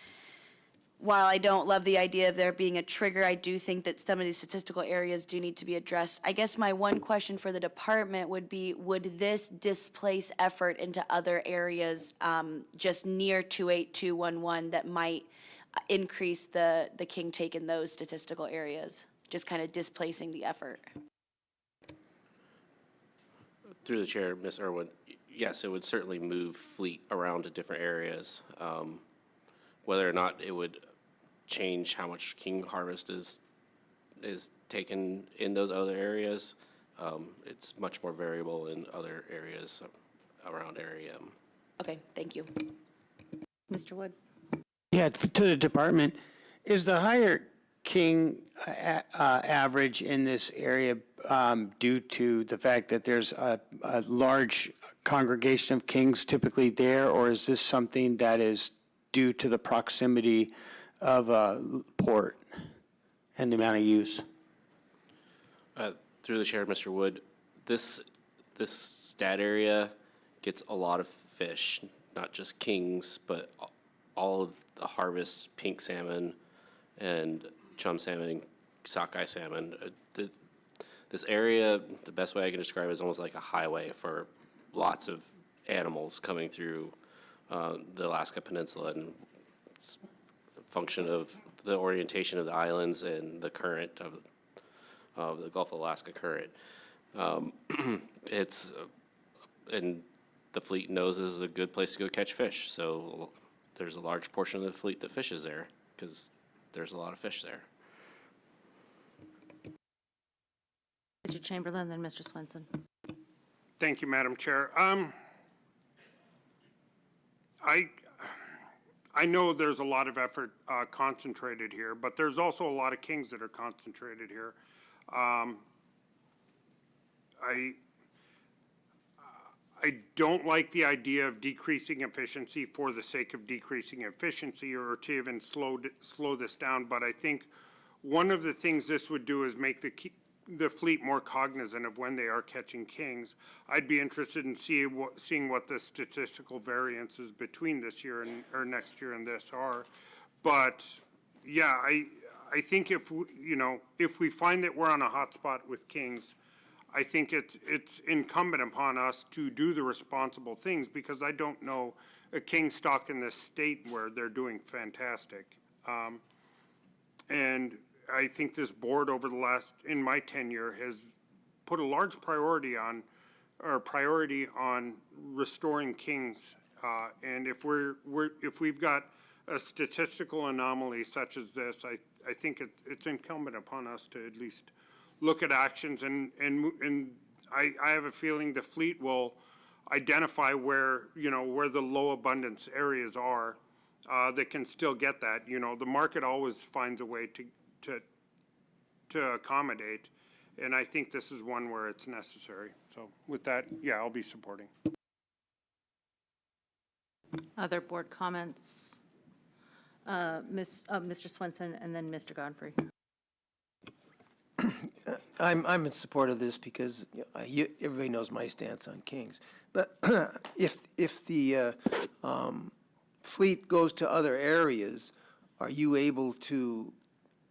while I don't love the idea of there being a trigger, I do think that some of these statistical areas do need to be addressed. I guess my one question for the department would be, would this displace effort into other areas just near 28211 that might increase the king take in those statistical areas, just kind of displacing the effort? Through the chair, Ms. Irwin, yes, it would certainly move fleet around to different areas. Whether or not it would change how much king harvest is taken in those other areas, it's much more variable in other areas around Area M. Okay, thank you. Mr. Wood? Yeah, to the department, is the higher king average in this area due to the fact that there's a large congregation of kings typically there, or is this something that is due to the proximity of a port and the amount of use? Through the chair, Mr. Wood, this stat area gets a lot of fish, not just kings, but all of the harvest, pink salmon and chum salmon and sockeye salmon. This area, the best way I can describe it, is almost like a highway for lots of animals coming through the Alaska Peninsula, and it's a function of the orientation of the islands and the current of the Gulf of Alaska current. And the fleet knows this is a good place to go catch fish, so there's a large portion of the fleet that fishes there because there's a lot of fish there. Mr. Chamberlain, then Mr. Swenson. Thank you, Madam Chair. I know there's a lot of effort concentrated here, but there's also a lot of kings that are concentrated here. I don't like the idea of decreasing efficiency for the sake of decreasing efficiency or to even slow this down, but I think one of the things this would do is make the fleet more cognizant of when they are catching kings. I'd be interested in seeing what the statistical variances between this year or next year and this are. But yeah, I think if we find that we're on a hot spot with kings, I think it's incumbent upon us to do the responsible things, because I don't know a king stock in this state where they're doing fantastic. And I think this board in my tenure, has put a large priority on restoring kings. And if we've got a statistical anomaly such as this, I think it's incumbent upon us to at least look at actions, and I have a feeling the fleet will identify where the low abundance areas are that can still get that. The market always finds a way to accommodate, and I think this is one where it's necessary. So with that, yeah, I'll be supporting. Other board comments? Mr. Swenson and then Mr. Godfrey. I'm in support of this because everybody knows my stance on kings. But if the fleet goes to other areas, are you able to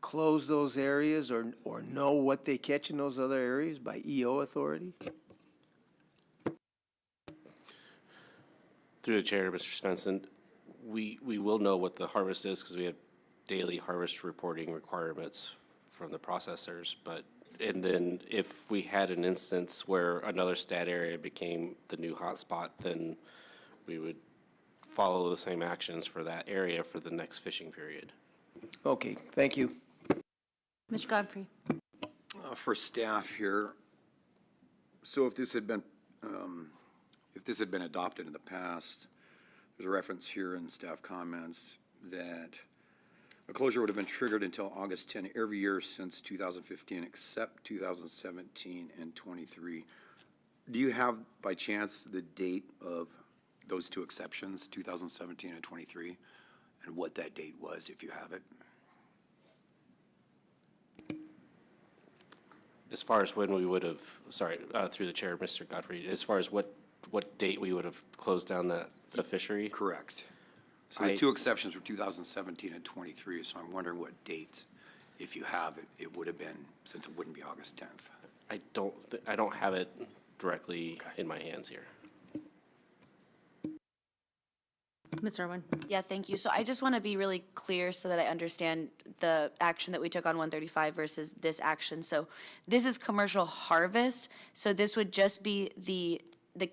close those areas or know what they catch in those other areas by EO authority? Through the chair, Mr. Svensson, we will know what the harvest is because we have daily harvest reporting requirements from the processors, but, and then if we had an instance where another stat area became the new hotspot, then we would follow the same actions for that area for the next fishing period. Okay, thank you. Mr. Godfrey? For staff here, so if this had been adopted in the past, there's a reference here in staff comments that a closure would have been triggered until August 10 every year since 2015, except 2017 and 23. Do you have, by chance, the date of those two exceptions, 2017 and 23, and what that date was, if you have it? As far as when we would have, sorry, through the chair, Mr. Godfrey, as far as what date we would have closed down the fishery? Correct. So the two exceptions were 2017 and 23, so I'm wondering what date, if you have it, it would have been, since it wouldn't be August 10th. I don't have it directly in my hands here. Ms. Irwin? Yeah, thank you. So I just want to be really clear so that I understand the action that we took on 135 versus this action. So this is commercial harvest, so this would just be the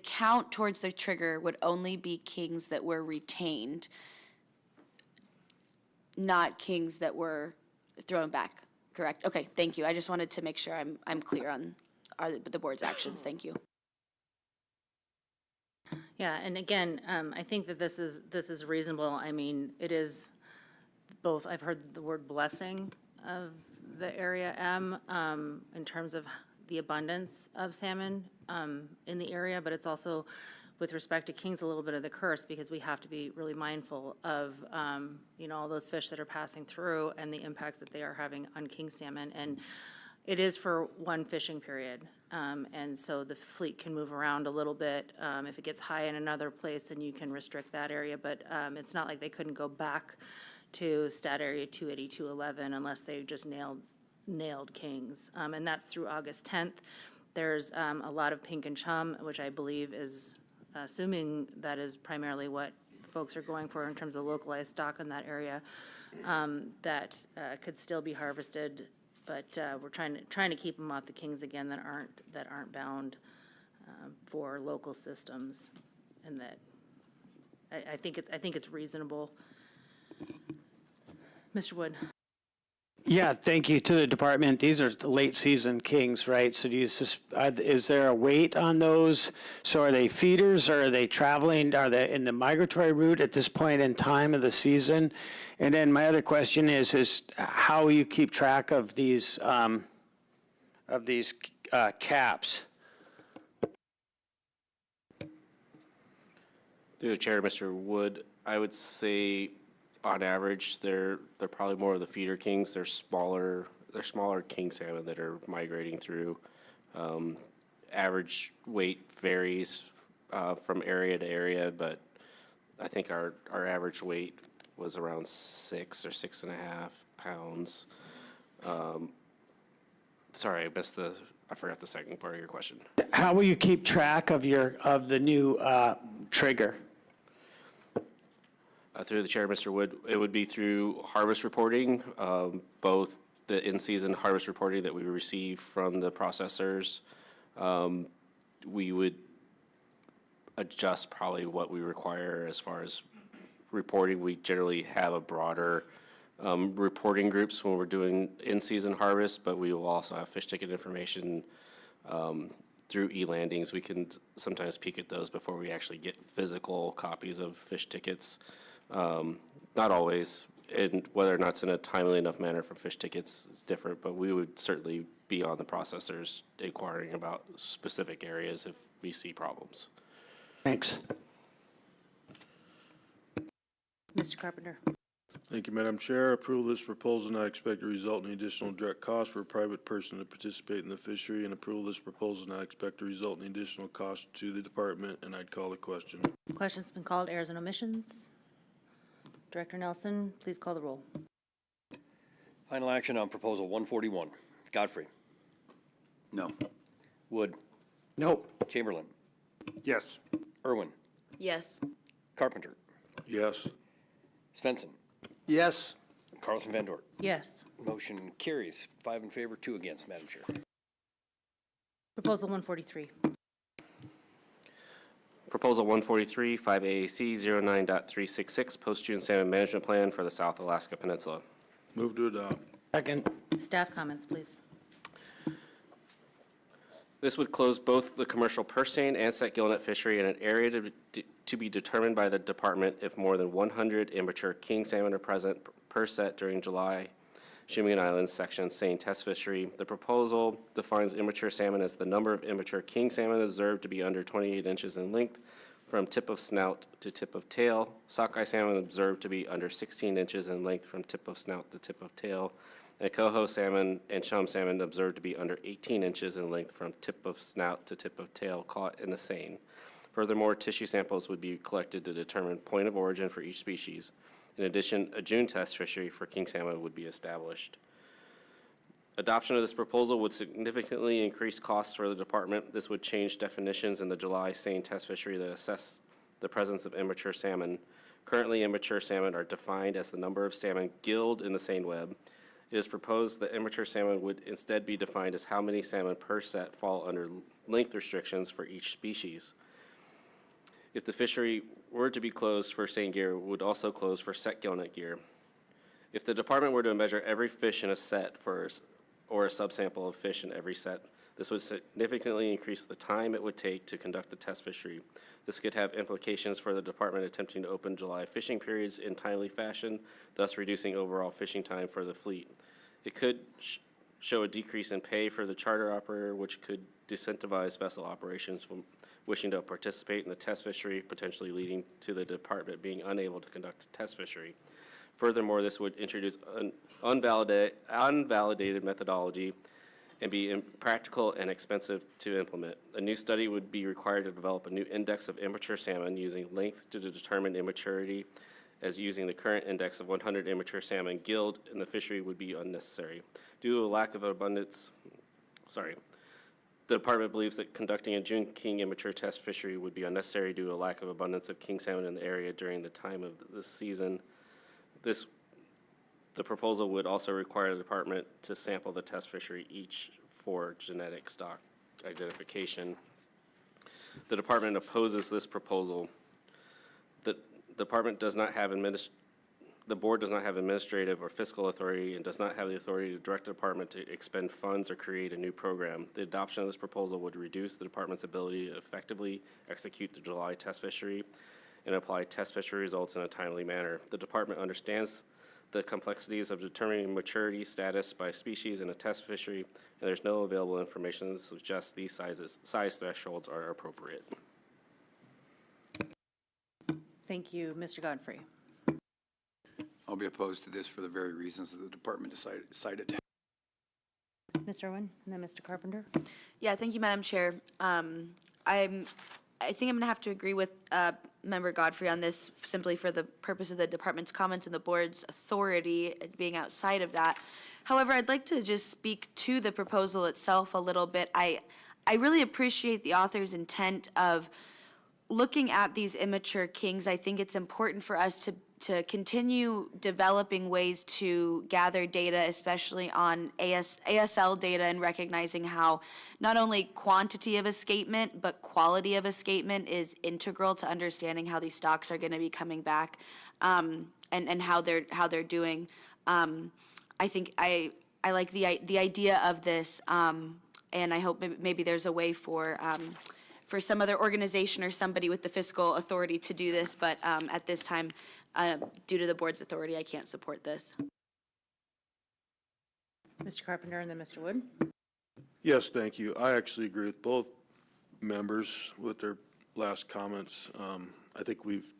count towards the trigger would only be kings that were retained, not kings that were thrown back, correct? Okay, thank you. I just wanted to make sure I'm clear on the board's actions. Thank you. Yeah, and again, I think that this is reasonable. I mean, it is both, I've heard the word blessing of the area M in terms of the abundance of salmon in the area, but it's also, with respect to kings, a little bit of the curse, because we have to be really mindful of, all those fish that are passing through and the impacts that they are having on king salmon. And it is for one fishing period. And so the fleet can move around a little bit. If it gets high in another place, then you can restrict that area. But it's not like they couldn't go back to stat area 280, 211 unless they just nailed kings. And that's through August 10th. There's a lot of pink and chum, which I believe is, assuming that is primarily what folks are going for in terms of localized stock in that area, that could still be harvested. But we're trying to keep them off the kings again that aren't bound for local systems, and that I think it's reasonable. Mr. Wood. Yeah, thank you to the department. These are the late season kings, right? So do you, is there a weight on those? So are they feeders, or are they traveling? Are they in the migratory route at this point in time of the season? And then my other question is how will you keep track of these caps? Through the chair, Mr. Wood, I would say on average, they're probably more of the feeder kings. They're smaller king salmon that are migrating through. Average weight varies from area to area, but I think our average weight was around 6 or 6.5 pounds. Sorry, I forgot the second part of your question. How will you keep track of the new trigger? Through the chair, Mr. Wood, it would be through harvest reporting, both the in-season harvest reporting that we receive from the processors. We would adjust probably what we require as far as reporting. We generally have a broader reporting groups when we're doing in-season harvest, but we will also have fish ticket information through e-landings. We can sometimes peek at those before we actually get physical copies of fish tickets. Not always, and whether or not it's in a timely enough manner for fish tickets is different, but we would certainly be on the processors inquiring about specific areas if we see problems. Thanks. Mr. Carpenter. Thank you, Madam Chair. Approval of this proposal not expect to result in additional direct cost for a private person to participate in the fishery, and approval of this proposal not expect to result in additional cost to the department, and I'd call the question. Question's been called. Errors and omissions. Director Nelson, please call the roll. Final action on proposal 141. Godfrey. No. Wood. Nope. Chamberlain. Yes. Irwin. Yes. Carpenter. Yes. Svensson. Yes. Carlson Van Dort. Yes. Motion carries, 5 in favor, 2 against, Madam Chair. Proposal 143. Proposal 143, 5AAC 09.366, Post-June Salmon Management Plan for the South Alaska Peninsula. Move to adopt. Second. Staff comments, please. This would close both the commercial purse seine and set gillnet fishery in an area to be determined by the department if more than 100 immature king salmon are present per set during July Shumigan Islands section seine test fishery. The proposal defines immature salmon as the number of immature king salmon observed to be under 28 inches in length from tip of snout to tip of tail. Sockeye salmon observed to be under 16 inches in length from tip of snout to tip of tail. And coho salmon and chum salmon observed to be under 18 inches in length from tip of snout to tip of tail caught in the seine. Furthermore, tissue samples would be collected to determine point of origin for each species. In addition, a June test fishery for king salmon would be established. Adoption of this proposal would significantly increase costs for the department. This would change definitions in the July seine test fishery that assess the presence of immature salmon. Currently, immature salmon are defined as the number of salmon gilled in the seine web. It is proposed that immature salmon would instead be defined as how many salmon per set fall under length restrictions for each species. If the fishery were to be closed for seine gear, it would also close for set gillnet gear. If the department were to measure every fish in a set or a subsample of fish in every set, this would significantly increase the time it would take to conduct the test fishery. This could have implications for the department attempting to open July fishing periods in timely fashion, thus reducing overall fishing time for the fleet. It could show a decrease in pay for the charter operator, which could disincentivize vessel operations from wishing to participate in the test fishery, potentially leading to the department being unable to conduct a test fishery. Furthermore, this would introduce an unvalidated methodology and be impractical and expensive to implement. A new study would be required to develop a new index of immature salmon using length to determine immaturity, as using the current index of 100 immature salmon gilled in the fishery would be unnecessary. Due to a lack of abundance, the department believes that conducting a June king immature test fishery would be unnecessary due to a lack of abundance of king salmon in the area during the time of this season. The proposal would also require the department to sample the test fishery each for genetic stock identification. The department opposes this proposal. The department does not have the board does not have administrative or fiscal authority and does not have the authority to direct the department to expend funds or create a new program. The adoption of this proposal would reduce the department's ability to effectively execute the July test fishery and apply test fishery results in a timely manner. The department understands the complexities of determining maturity status by species in a test fishery, and there's no available information that suggests these size thresholds are appropriate. Thank you. Mr. Godfrey. I'll be opposed to this for the very reasons that the department cited. Mr. Irwin, and then Mr. Carpenter. Yeah, thank you, Madam Chair. I think I'm going to have to agree with Member Godfrey on this simply for the purpose of the department's comments and the board's authority being outside of that. However, I'd like to just speak to the proposal itself a little bit. I really appreciate the author's intent of looking at these immature kings. I think it's important for us to continue developing ways to gather data, especially on ASL data, and recognizing how not only quantity of escapement, but quality of escapement is integral to understanding how these stocks are going to be coming back, and how they're doing. I think I like the idea of this, and I hope maybe there's a way for some other organization or somebody with the fiscal authority to do this, but at this time, due to the board's authority, I can't support this. Mr. Carpenter and then Mr. Wood. Yes, thank you. I actually agree with both members with their last comments. I think we've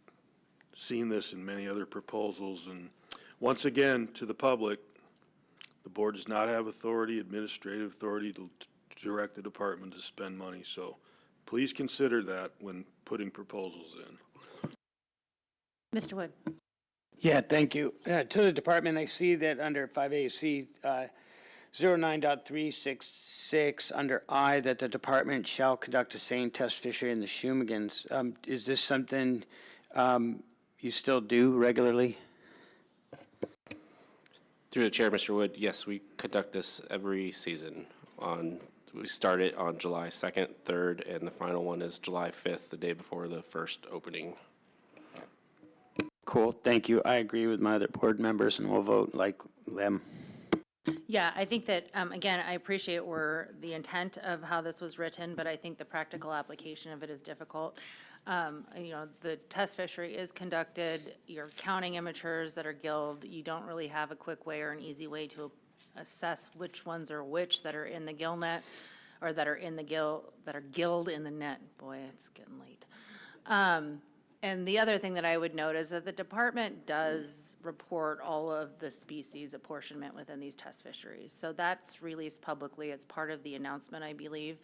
seen this in many other proposals, and once again, to the public, the board does not have authority, administrative authority to direct the department to spend money, so please consider that when putting proposals in. Mr. Wood. Yeah, thank you. To the department, I see that under 5AC 09.366, under I, that the department shall conduct a seine test fishery in the Shumigans. Is this something you still do regularly? Through the chair, Mr. Wood, yes, we conduct this every season. We start it on July 2nd, 3rd, and the final one is July 5th, the day before the first opening. Cool, thank you. I agree with my other board members, and we'll vote like them. Yeah, I think that, again, I appreciate the intent of how this was written, but I think the practical application of it is difficult. The test fishery is conducted, you're counting immatures that are gilled. You don't really have a quick way or an easy way to assess which ones are which that are in the gill net, or that are in the that are gilled in the net. Boy, it's getting late. And the other thing that I would note is that the department does report all of the species apportionment within these test fisheries. So that's released publicly. It's part of the announcement, I believe.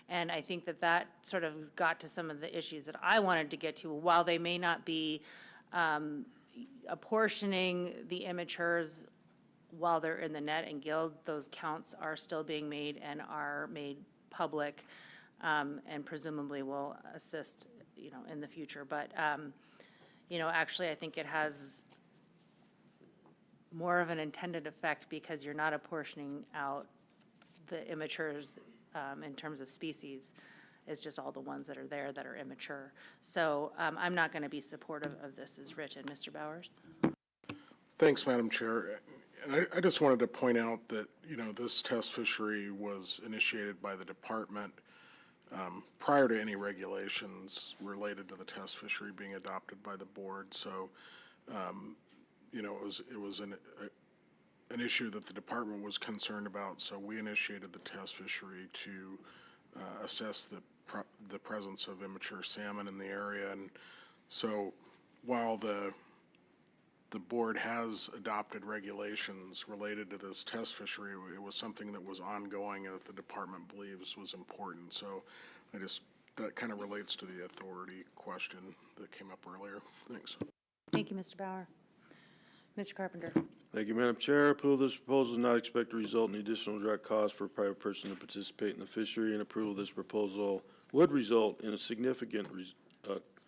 And I think that that sort of got to some of the issues that I wanted to get to. While they may not be apportioning the immatures while they're in the net and gilled, those counts are still being made and are made public, and presumably will assist in the future. But, actually, I think it has more of an intended effect because you're not apportioning out the immatures in terms of species. It's just all the ones that are there that are immature. So I'm not going to be supportive of this as written. Mr. Bowers? Thanks, Madam Chair. And I just wanted to point out that, this test fishery was initiated by the department prior to any regulations related to the test fishery being adopted by the board. So, it was an issue that the department was concerned about. So we initiated the test fishery to assess the presence of immature salmon in the area. And so while the board has adopted regulations related to this test fishery, it was something that was ongoing and that the department believes was important. So that kind of relates to the authority question that came up earlier. Thanks. Thank you, Mr. Bauer. Mr. Carpenter? Thank you, Madam Chair. Approval of this proposal is not expected to result in additional direct cost for a private person to participate in the fishery, and approval of this proposal would result in a significant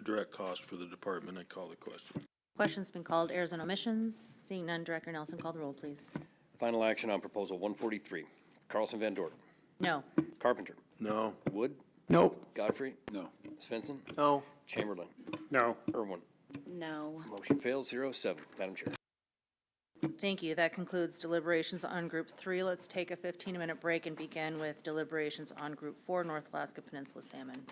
direct cost for the department. I call the question. Question's been called. Errors and omissions. Seeing none, Director Nelson, call the roll, please. Final action on proposal 143. Carlson Van Dorn. No. Carpenter. No. Wood. Nope. Godfrey. No. Svensson. No. Chamberlain. No. Irwin. No. Motion fails 0-7. Madam Chair. Thank you. That concludes deliberations on Group 3. Let's take a 15-minute break and begin with deliberations on Group 4, North Alaska Peninsula Salmon.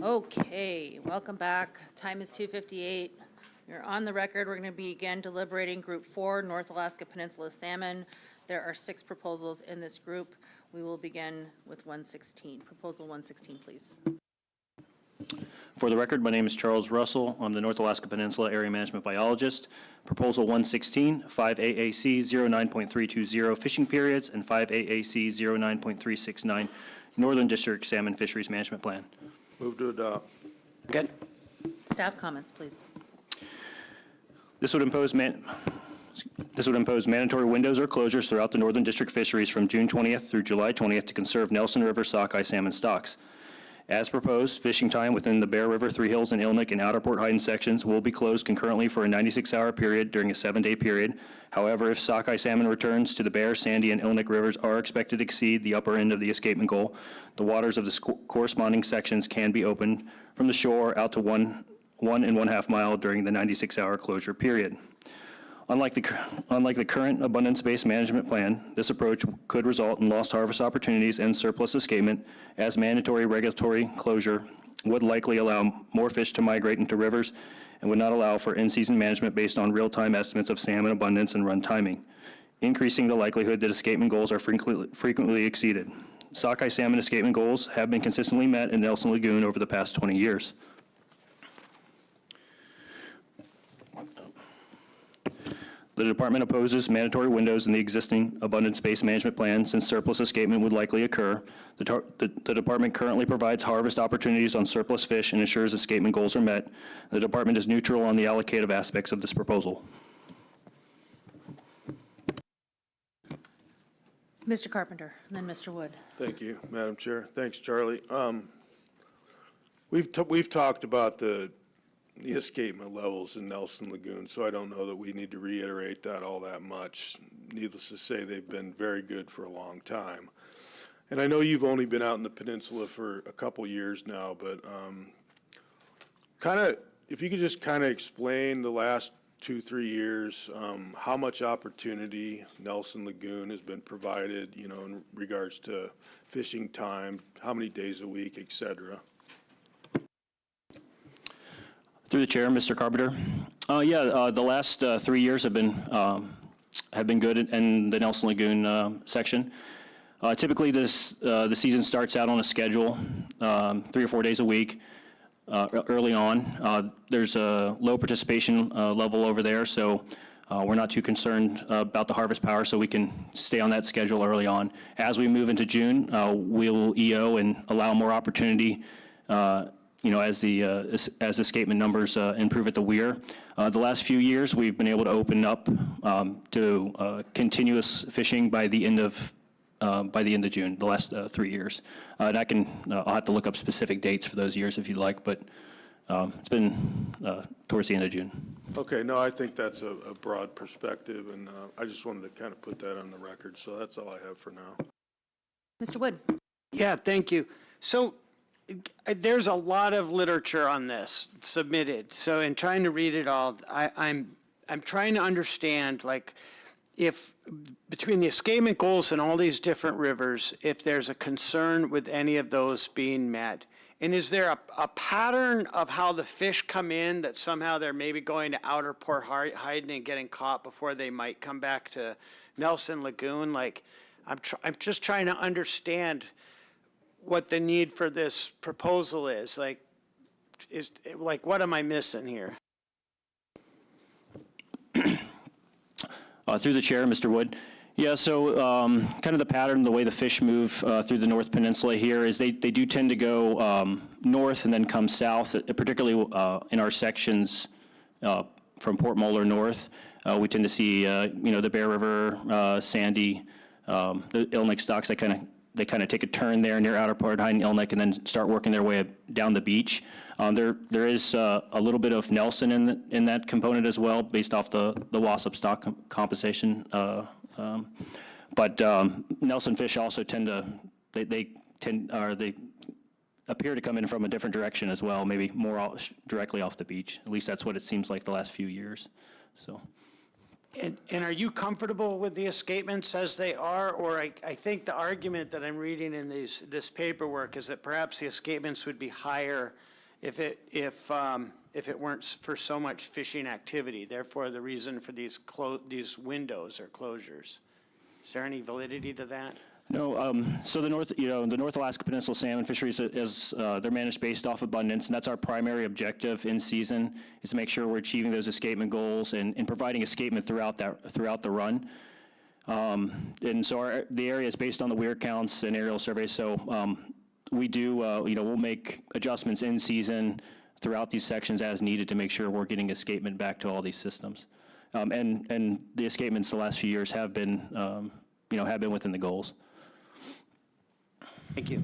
Okay, welcome back. Time is 2:58. You're on the record. We're going to begin deliberating Group 4, North Alaska Peninsula Salmon. There are 6 proposals in this group. We will begin with 116. Proposal 116, please. For the record, my name is Charles Russell. I'm the North Alaska Peninsula Area Management Biologist. Proposal 116, 5 AAC 09.320 fishing periods and 5 AAC 09.369 Northern District Salmon Fisheries Management Plan. Move to adopt. Good. Staff comments, please. This would impose mandatory windows or closures throughout the Northern District fisheries from June 20th through July 20th to conserve Nelson River sockeye salmon stocks. As proposed, fishing time within the Bear River, Three Hills, and Ilnik and Outer Port Huyden sections will be closed concurrently for a 96-hour period during a 7-day period. However, if sockeye salmon returns to the Bear, Sandy, and Ilnik rivers are expected to exceed the upper end of the escapement goal, the waters of the corresponding sections can be opened from the shore out to 1.5 mile during the 96-hour closure period. Unlike the current abundance-based management plan, this approach could result in lost harvest opportunities and surplus escapement, as mandatory regulatory closure would likely allow more fish to migrate into rivers and would not allow for in-season management based on real-time estimates of salmon abundance and run timing, increasing the likelihood that escapement goals are frequently exceeded. Sockeye salmon escapement goals have been consistently met in Nelson Lagoon over the past 20 years. The department opposes mandatory windows in the existing abundance-based management plan since surplus escapement would likely occur. The department currently provides harvest opportunities on surplus fish and ensures escapement goals are met. The department is neutral on the allocative aspects of this proposal. Mr. Carpenter, and then Mr. Wood. Thank you, Madam Chair. Thanks, Charlie. We've talked about the escapement levels in Nelson Lagoon, so I don't know that we need to reiterate that all that much. Needless to say, they've been very good for a long time. And I know you've only been out in the peninsula for a couple years now, but if you could just kind of explain the last 2-3 years, how much opportunity Nelson Lagoon has been provided, in regards to fishing time, how many days a week, et cetera. Through the chair, Mr. Carpenter. The last 3 years have been good in the Nelson Lagoon section. Typically, the season starts out on a schedule, 3 or 4 days a week. Early on, there's a low participation level over there, so we're not too concerned about the harvest power, so we can stay on that schedule early on. As we move into June, we will EO and allow more opportunity as escapement numbers improve at the weir. The last few years, we've been able to open up to continuous fishing by the end of June, the last 3 years. And I'll have to look up specific dates for those years if you'd like, but it's been towards the end of June. Okay, no, I think that's a broad perspective, and I just wanted to kind of put that on the record, so that's all I have for now. Mr. Wood. Yeah, thank you. So there's a lot of literature on this submitted. So in trying to read it all, I'm trying to understand, like, if between the escapement goals and all these different rivers, if there's a concern with any of those being met. And is there a pattern of how the fish come in, that somehow they're maybe going to Outer Port Huyden and getting caught before they might come back to Nelson Lagoon? Like, I'm just trying to understand what the need for this proposal is. Like, what am I missing here? Through the chair, Mr. Wood. Yeah, so kind of the pattern, the way the fish move through the North Peninsula here is they do tend to go north and then come south, particularly in our sections from Port Moller north. We tend to see, the Bear River, Sandy, the Ilnik stocks, they kind of take a turn there near Outer Port Huyden, Ilnik, and then start working their way down the beach. There is a little bit of Nelson in that component as well, based off the wassup stock composition. But Nelson fish also tend to they appear to come in from a different direction as well, maybe more directly off the beach. At least that's what it seems like the last few years. So. And are you comfortable with the escapements as they are? Or I think the argument that I'm reading in this paperwork is that perhaps the escapements would be higher if it weren't for so much fishing activity, therefore the reason for these windows or closures. Is there any validity to that? No, so the North Alaska Peninsula salmon fisheries they're managed based off abundance, and that's our primary objective in season, is to make sure we're achieving those escapement goals and providing escapement throughout the run. And so the area is based on the weir counts and aerial surveys. So we do, we'll make adjustments in season throughout these sections as needed to make sure we're getting escapement back to all these systems. And the escapements the last few years have been within the goals. Thank you.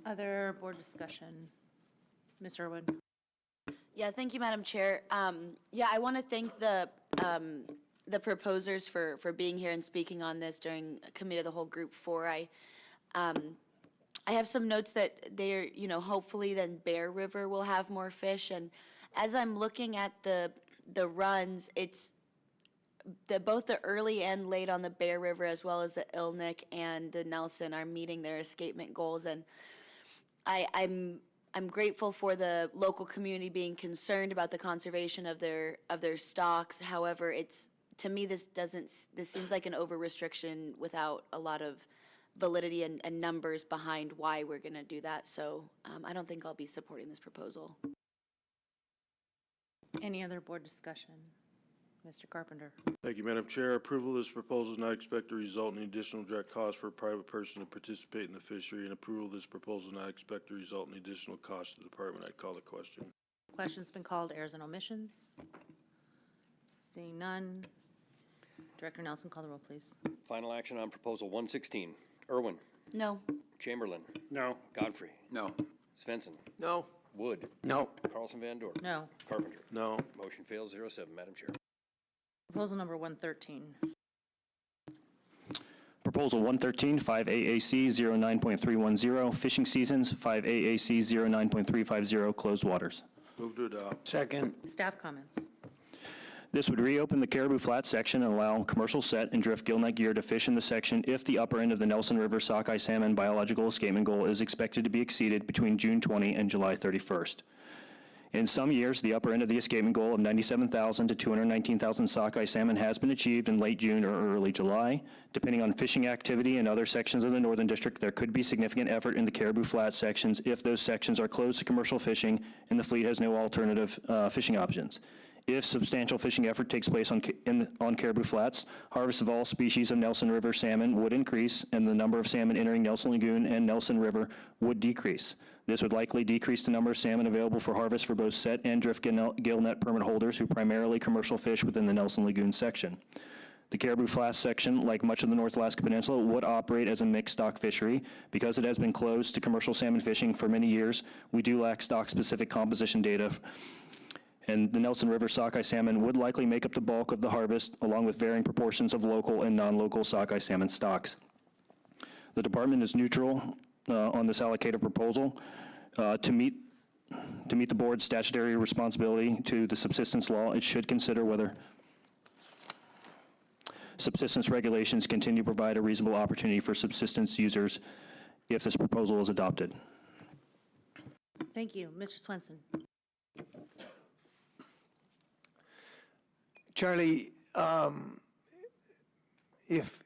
Other board discussion? Ms. Irwin? Yeah, thank you, Madam Chair. I want to thank the proposers for being here and speaking on this during Committee of the Whole Group 4. I have some notes that they're, hopefully then Bear River will have more fish. And as I'm looking at the runs, it's both the early and late on the Bear River, as well as the Ilnik and the Nelson, are meeting their escapement goals. And I'm grateful for the local community being concerned about the conservation of their stocks. However, to me, this seems like an over restriction without a lot of validity and numbers behind why we're going to do that. So I don't think I'll be supporting this proposal. Any other board discussion? Mr. Carpenter? Thank you, Madam Chair. Approval of this proposal is not expected to result in additional direct cost for a private person to participate in the fishery, and approval of this proposal is not expected to result in additional cost to the department. I'd call the question. Question's been called. Errors and omissions? Seeing none. Director Nelson, call the roll, please. Final action on proposal 116. Irwin. No. Chamberlain. No. Godfrey. No. Svensson. No. Wood. No. Carlson Van Dorp. No. Carpenter. No. Motion fails 0-7. Madam Chair. Proposal number 113. Proposal 113, 5AAC 09.310, fishing seasons, 5AAC 09.350, closed waters. Move to adopt. Second. Staff comments. This would reopen the Caribou Flats section and allow commercial set and drift gillnet gear to fish in the section if the upper end of the Nelson River sockeye salmon biological escapement goal is expected to be exceeded between June 20 and July 31st. In some years, the upper end of the escapement goal of 97,000 to 219,000 sockeye salmon has been achieved in late June or early July. Depending on fishing activity in other sections of the Northern District, there could be significant effort in the Caribou Flats sections if those sections are closed to commercial fishing and the fleet has no alternative fishing options. If substantial fishing effort takes place on Caribou Flats, harvest of all species of Nelson River salmon would increase, and the number of salmon entering Nelson Lagoon and Nelson River would decrease. This would likely decrease the number of salmon available for harvest for both set and drift gillnet permit holders who primarily commercial fish within the Nelson Lagoon section. The Caribou Flats section, like much of the North Alaska Peninsula, would operate as a mixed stock fishery. Because it has been closed to commercial salmon fishing for many years, we do lack stock-specific composition data, and the Nelson River sockeye salmon would likely make up the bulk of the harvest, along with varying proportions of local and non-local sockeye salmon stocks. The department is neutral on this allocated proposal to meet the board's statutory responsibility to the subsistence law. It should consider whether subsistence regulations continue to provide a reasonable opportunity for subsistence users if this proposal is adopted. Thank you. Mr. Swenson? Charlie, if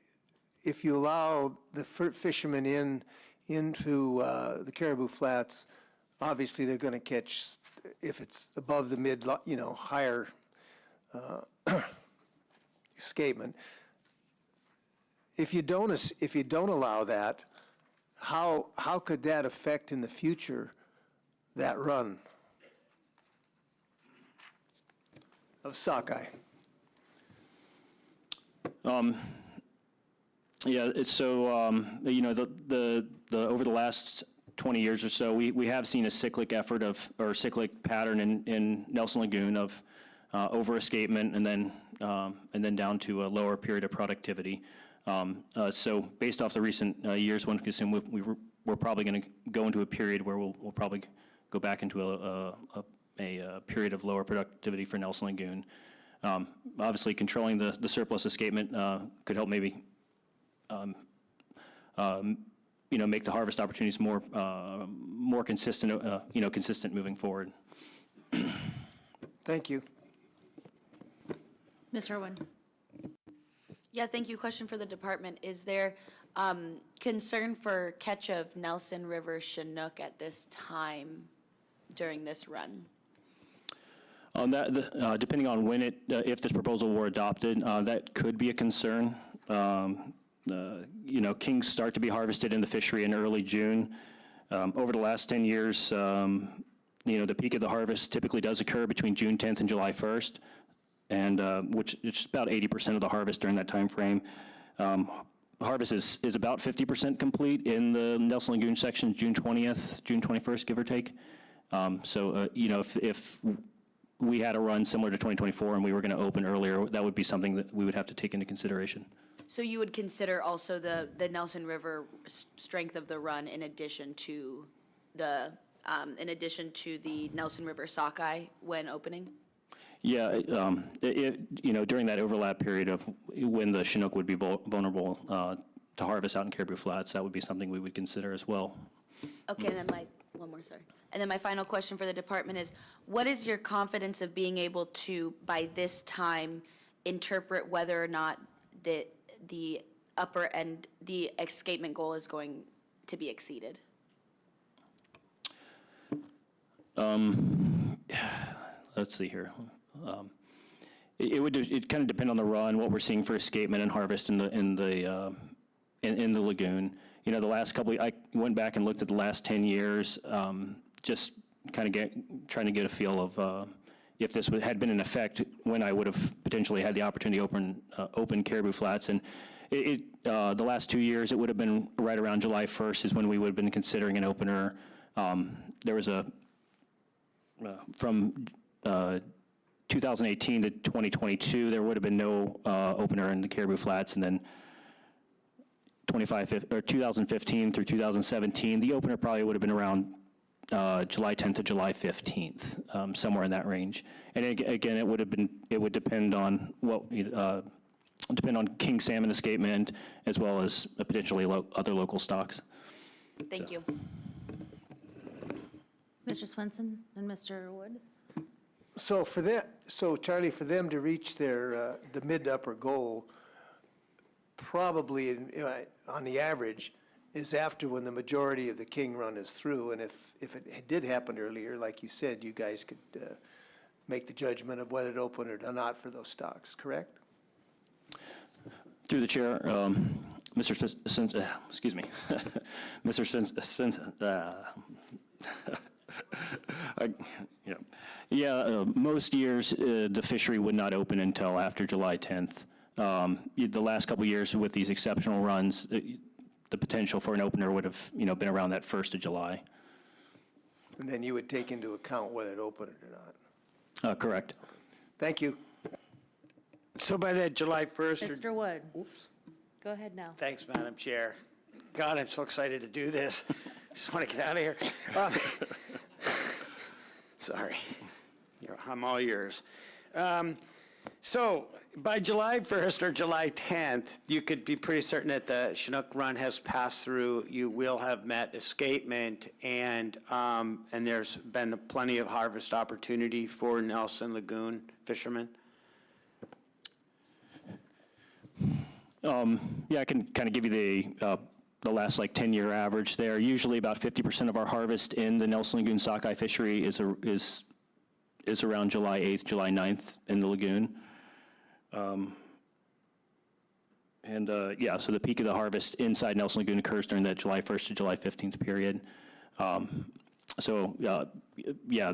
you allow the fishermen into the Caribou Flats, obviously they're going to catch, if it's above the mid, higher escapement. If you don't allow that, how could that affect in the future that run of sockeye? Yeah, it's so, the over the last 20 years or so, we have seen a cyclic pattern in Nelson Lagoon of over escapement and then down to a lower period of productivity. So based off the recent years, one can assume we're probably going to go into a period where we'll probably go back into a period of lower productivity for Nelson Lagoon. Obviously, controlling the surplus escapement could help maybe make the harvest opportunities more consistent, consistent moving forward. Thank you. Mr. Irwin? Yeah, thank you. Question for the department. Is there concern for catch of Nelson River Chinook at this time during this run? On that, depending on when if this proposal were adopted, that could be a concern. Kings start to be harvested in the fishery in early June. Over the last 10 years, the peak of the harvest typically does occur between June 10th and July 1st, and which it's about 80% of the harvest during that time frame. Harvest is about 50% complete in the Nelson Lagoon section, June 20th, June 21st, give or take. If we had a run similar to 2024 and we were going to open earlier, that would be something that we would have to take into consideration. So you would consider also the Nelson River strength of the run in addition to the Nelson River sockeye when opening? Yeah, during that overlap period of when the Chinook would be vulnerable to harvest out in Caribou Flats, that would be something we would consider as well. Okay, and then And then my final question for the department is, what is your confidence of being able to, by this time, interpret whether or not the upper end, the escapement goal is going to be exceeded? Let's see here. It kind of depend on the run, what we're seeing for escapement and harvest in the lagoon. The last couple, I went back and looked at the last 10 years, just kind of trying to get a feel of if this had been in effect when I would have potentially had the opportunity to open Caribou Flats. And the last 2 years, it would have been right around July 1st is when we would have been considering an opener. There was from 2018 to 2022, there would have been no opener in the Caribou Flats, and then 2015 through 2017, the opener probably would have been around July 10th to July 15th, somewhere in that range. And again, it would depend on king salmon escapement as well as potentially other local stocks. Thank you. Mr. Swenson and Mr. Wood? So Charlie, for them to reach their, the mid to upper goal, probably on the average, is after when the majority of the king run is through. And if it did happen earlier, like you said, you guys could make the judgment of whether to open it or not for those stocks, correct? Through the chair, Mr. Excuse me, Mr. Svensson. Most years the fishery would not open until after July 10th. The last couple of years with these exceptional runs, the potential for an opener would have been around that 1st of July. And then you would take into account whether to open it or not. Correct. Thank you. So by that July 1st. Mr. Wood? Oops. Go ahead now. Thanks, Madam Chair. God, I'm so excited to do this. Just want to get out of here. Sorry. I'm all yours. So by July 1st or July 10th, you could be pretty certain that the Chinook run has passed through. You will have met escapement, and there's been plenty of harvest opportunity for Nelson Lagoon fishermen. I can kind of give you the last 10-year average there. Usually about 50% of our harvest in the Nelson Lagoon sockeye fishery is around July 8th, July 9th in the lagoon. So the peak of the harvest inside Nelson Lagoon occurs during that July 1st to July 15th period. The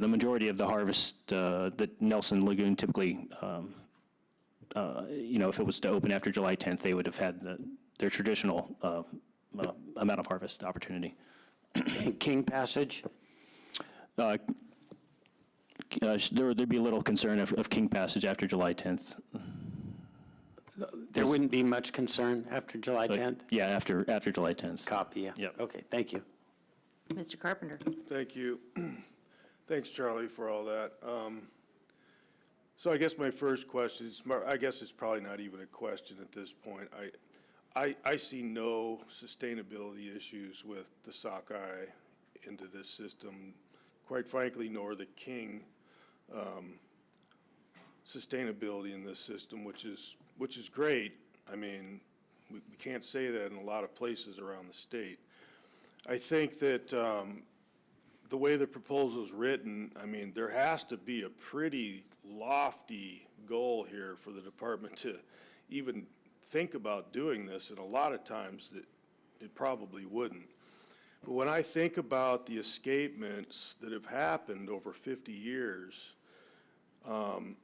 majority of the harvest that Nelson Lagoon typically, if it was to open after July 10th, they would have had their traditional amount of harvest opportunity. King Passage? There'd be a little concern of king passage after July 10th. There wouldn't be much concern after July 10th? Yeah, after July 10th. Copy, yeah. Yep. Okay, thank you. Mr. Carpenter? Thank you. Thanks, Charlie, for all that. So I guess my first question is, I guess it's probably not even a question at this point. I see no sustainability issues with the sockeye into this system, quite frankly, nor the king sustainability in this system, which is great. I mean, we can't say that in a lot of places around the state. I think that the way the proposal is written, I mean, there has to be a pretty lofty goal here for the department to even think about doing this, and a lot of times that it probably wouldn't. But when I think about the escapements that have happened over 50 years, and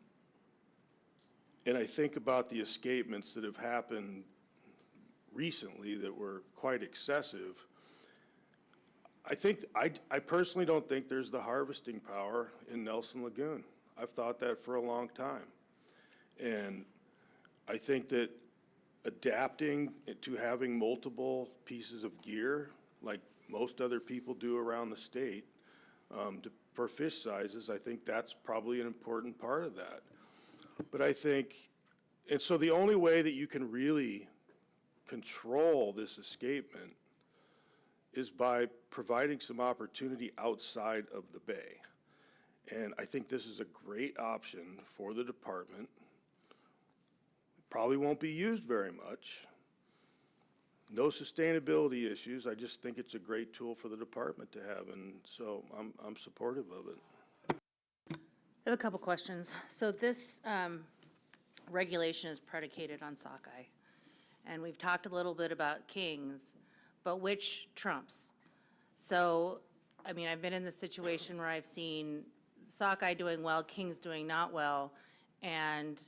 I think about the escapements that have happened recently that were quite excessive, I personally don't think there's the harvesting power in Nelson Lagoon. I've thought that for a long time. And I think that adapting to having multiple pieces of gear, like most other people do around the state, for fish sizes, I think that's probably an important part of that. But I think, and so the only way that you can really control this escapement is by providing some opportunity outside of the bay. And I think this is a great option for the department. Probably won't be used very much. No sustainability issues. I just think it's a great tool for the department to have, and so I'm supportive of it. I have a couple questions. So this regulation is predicated on sockeye, and we've talked a little bit about kings, but which trumps? So, I mean, I've been in the situation where I've seen sockeye doing well, kings doing not well, and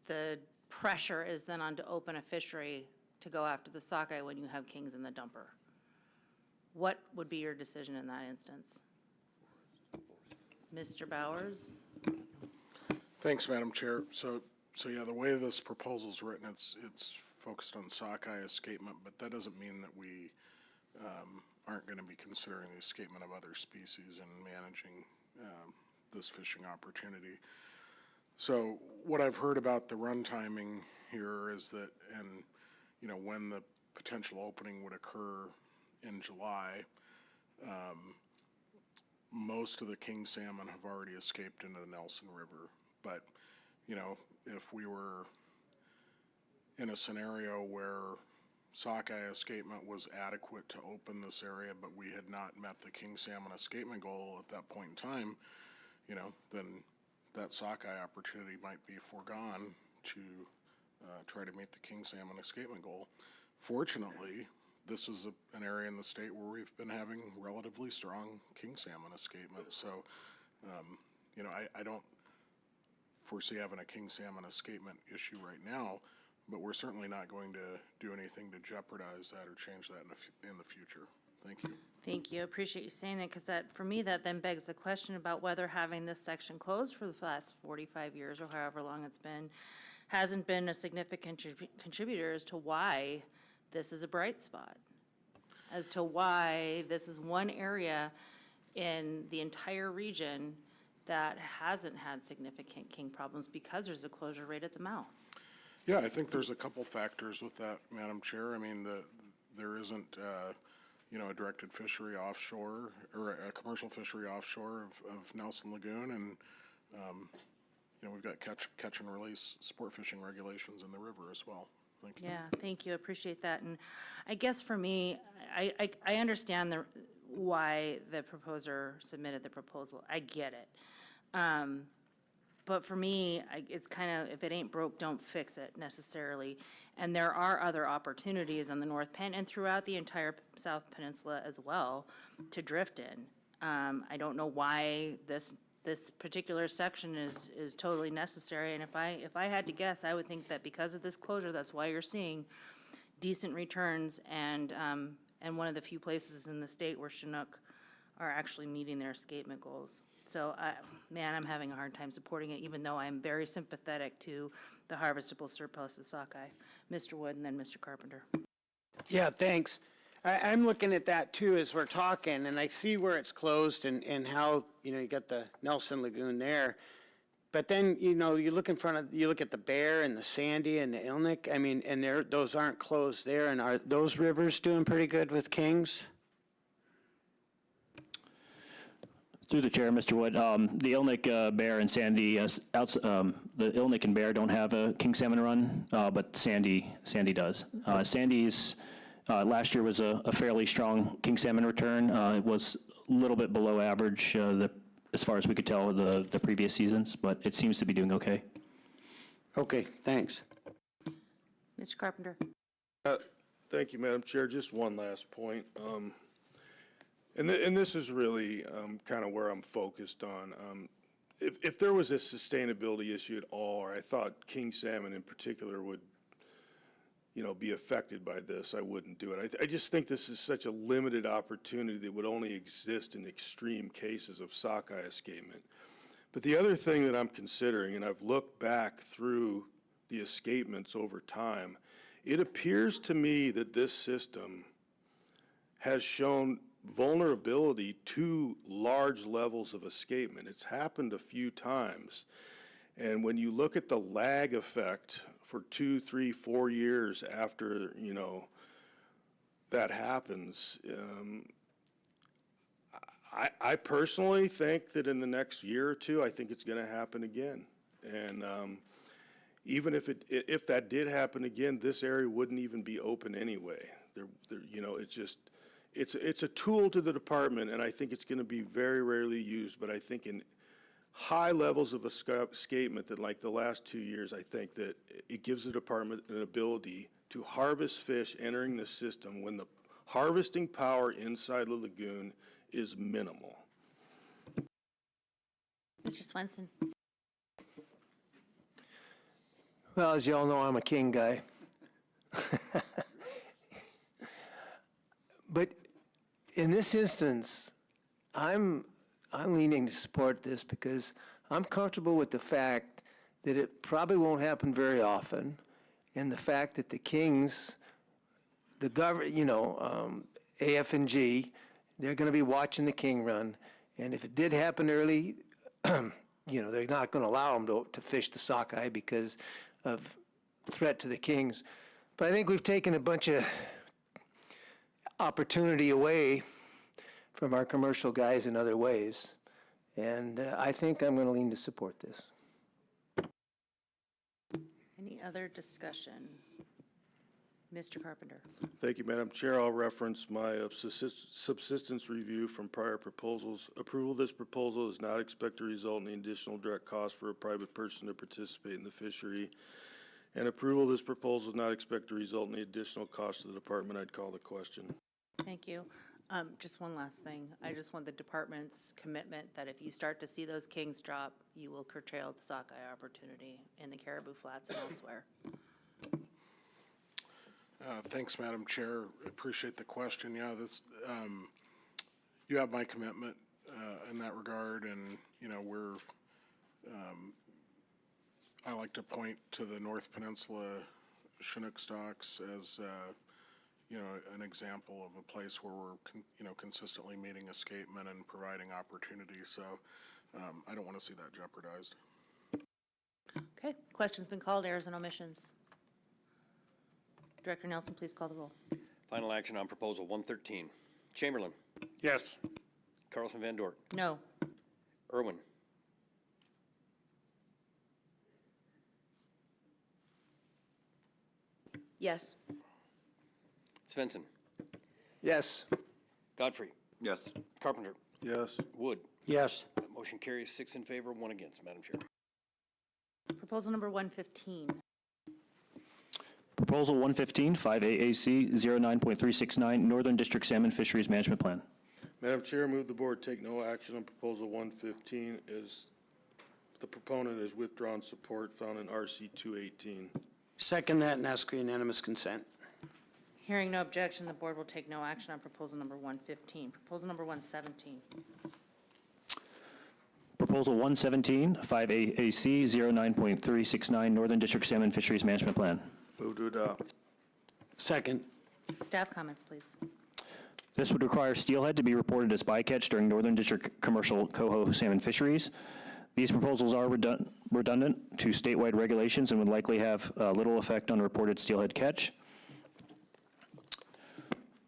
the pressure is then on to open a fishery to go after the sockeye when you have kings in the dumper. What would be your decision in that instance? Mr. Bowers? Thanks, Madam Chair. So yeah, the way this proposal's written, it's focused on sockeye escapement, but that doesn't mean that we aren't going to be considering the escapement of other species and managing this fishing opportunity. So what I've heard about the run timing here is that, and you know, when the potential opening would occur in July, most of the king salmon have already escaped into the Nelson River. But, you know, if we were in a scenario where sockeye escapement was adequate to open this area, but we had not met the king salmon escapement goal at that point in time, you know, then that sockeye opportunity might be foregone to try to meet the king salmon escapement goal. Fortunately, this is an area in the state where we've been having relatively strong king salmon escapement. So, you know, I don't foresee having a king salmon escapement issue right now, but we're certainly not going to do anything to jeopardize that or change that in the future. Thank you. Thank you. I appreciate you saying that, because that, for me, that then begs the question about whether having this section closed for the last 45 years or however long it's been hasn't been a significant contributor as to why this is a bright spot, as to why this is one area in the entire region that hasn't had significant king problems because there's a closure rate at the mouth. Yeah, I think there's a couple factors with that, Madam Chair. I mean, there isn't, you know, a directed fishery offshore or a commercial fishery offshore of Nelson Lagoon, and you know, we've got catch and release sport fishing regulations in the river as well. Thank you. Yeah, thank you. I appreciate that. And I guess for me, I understand why the proposer submitted the proposal. I get it. But for me, it's kind of, if it ain't broke, don't fix it necessarily. And there are other opportunities on the North Penn and throughout the entire South Peninsula as well to drift in. I don't know why this particular section is totally necessary. And if I had to guess, I would think that because of this closure, that's why you're seeing decent returns and one of the few places in the state where Chinook are actually meeting their escapement goals. So, man, I'm having a hard time supporting it, even though I'm very sympathetic to the harvestable surplus of sockeye. Mr. Wood and then Mr. Carpenter. Yeah, thanks. I'm looking at that too as we're talking, and I see where it's closed and how, you know, you got the Nelson Lagoon there. But then, you know, you look at the Bear and the Sandy and the Ilnik, I mean, and those aren't closed there, and are those rivers doing pretty good with kings? Through the chair, Mr. Wood, the Ilnik, Bear, and Sandy, the Ilnik and Bear don't have a king salmon run, but Sandy does. Sandy's, last year was a fairly strong king salmon return. It was a little bit below average, as far as we could tell, the previous seasons, but it seems to be doing okay. Okay, thanks. Mr. Carpenter? Thank you, Madam Chair. Just one last point. And this is really kind of where I'm focused on. If there was a sustainability issue at all, or I thought king salmon in particular would, you know, be affected by this, I wouldn't do it. I just think this is such a limited opportunity that would only exist in extreme cases of sockeye escapement. But the other thing that I'm considering, and I've looked back through the escapements over time, it appears to me that this system has shown vulnerability to large levels of escapement. It's happened a few times. And when you look at the lag effect for 2, 3, 4 years after, you know, that happens, I personally think that in the next year or two, I think it's going to happen again. And even if that did happen again, this area wouldn't even be open anyway. You know, it's just, it's a tool to the department, and I think it's going to be very rarely used. But I think in high levels of escapement, that like the last 2 years, I think that it gives the department an ability to harvest fish entering the system when the harvesting power inside the lagoon is minimal. Mr. Swenson? Well, as you all know, I'm a king guy. But in this instance, I'm leaning to support this because I'm comfortable with the fact that it probably won't happen very often, and the fact that the kings, the government, you know, AF&G, they're going to be watching the king run, and if it did happen early, you know, they're not going to allow them to fish the sockeye because of threat to the kings. But I think we've taken a bunch of opportunity away from our commercial guys in other ways. And I think I'm going to lean to support this. Any other discussion? Mr. Carpenter? Thank you, Madam Chair. I'll reference my subsistence review from prior proposals. Approval of this proposal is not expected to result in the additional direct cost for a private person to participate in the fishery. And approval of this proposal is not expected to result in the additional cost to the department. I'd call the question. Thank you. Just one last thing. I just want the department's commitment that if you start to see those kings drop, you will curtail the sockeye opportunity in the Caribou Flats and elsewhere. Thanks, Madam Chair. Appreciate the question. Yeah, this, you have my commitment in that regard, and, you know, I like to point to the North Peninsula Chinook stocks as, you know, an example of a place where we're, you know, consistently meeting escapement and providing opportunity. So I don't want to see that jeopardized. Okay, question's been called. Errors and omissions. Director Nelson, please call the roll. Final action on proposal 113. Chamberlain. Yes. Carlson Van Dort. No. Irwin. Yes. Svensson. Yes. Godfrey. Yes. Carpenter. Yes. Wood. Yes. That motion carries 6 in favor, 1 against, Madam Chair. Proposal number 115. Proposal 115, 5AAC 09.369, Northern District Salmon Fisheries Management Plan. Madam Chair, move the board take no action on proposal 115 as the proponent has withdrawn support found in RC 218. Second that and ask for unanimous consent. Hearing no objection, the board will take no action on proposal number 115. Proposal number 117. Proposal 117, 5AAC 09.369, Northern District Salmon Fisheries Management Plan. Move to adopt. Second. Staff comments, please. This would require steelhead to be reported as bycatch during Northern District commercial coho salmon fisheries. These proposals are redundant to statewide regulations and would likely have little effect on reported steelhead catch.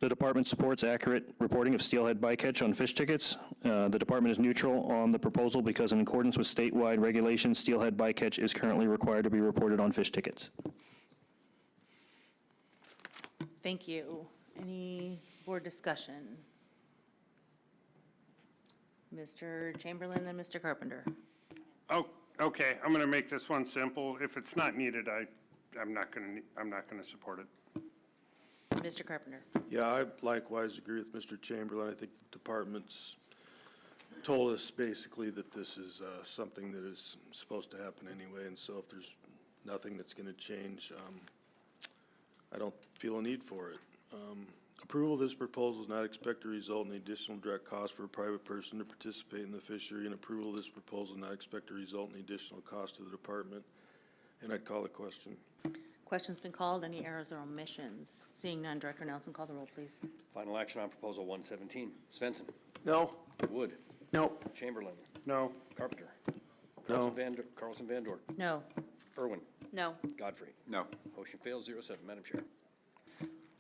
The department supports accurate reporting of steelhead bycatch on fish tickets. The department is neutral on the proposal because in accordance with statewide regulations, steelhead bycatch is currently required to be reported on fish tickets. Thank you. Any board discussion? Mr. Chamberlain and Mr. Carpenter. Oh, okay, I'm going to make this one simple. If it's not needed, I'm not going to support it. Mr. Carpenter. Yeah, I likewise agree with Mr. Chamberlain. I think the department's told us basically that this is something that is supposed to happen anyway, and so if there's nothing that's going to change, I don't feel a need for it. Approval of this proposal is not expected to result in additional direct cost for a private person to participate in the fishery, and approval of this proposal is not expected to result in additional cost to the department. And I'd call the question. Question's been called. Any errors or omissions? Seeing none, Director Nelson, call the roll, please. Final action on proposal 117. Svensson. No. Wood. No. Chamberlain. No. Carpenter. No. Carlson Van Dorn. No. Irwin. No. Godfrey. No. Motion fails 0-7. Madam Chair.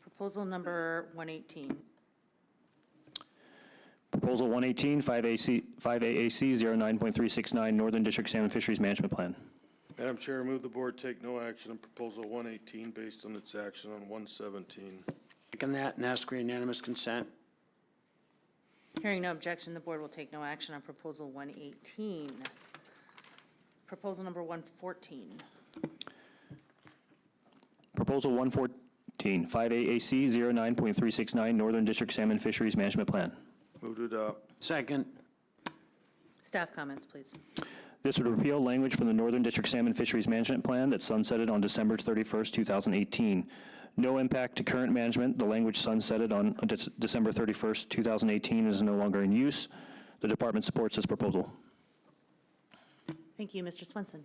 Proposal number 118. Proposal 118, 5AAC 09.369 Northern District Salmon Fisheries Management Plan. Madam Chair, I move the board take no action on proposal 118 based on its action on 117. Second that and ask for unanimous consent. Hearing no objection, the board will take no action on proposal 118. Proposal number 114. Proposal 114, 5AAC 09.369 Northern District Salmon Fisheries Management Plan. Move to adopt. Second. Staff comments, please. This would repeal language from the Northern District Salmon Fisheries Management Plan that sunsetted on December 31st, 2018. No impact to current management. The language sunsetted on December 31st, 2018 is no longer in use. The department supports this proposal. Thank you, Mr. Swenson.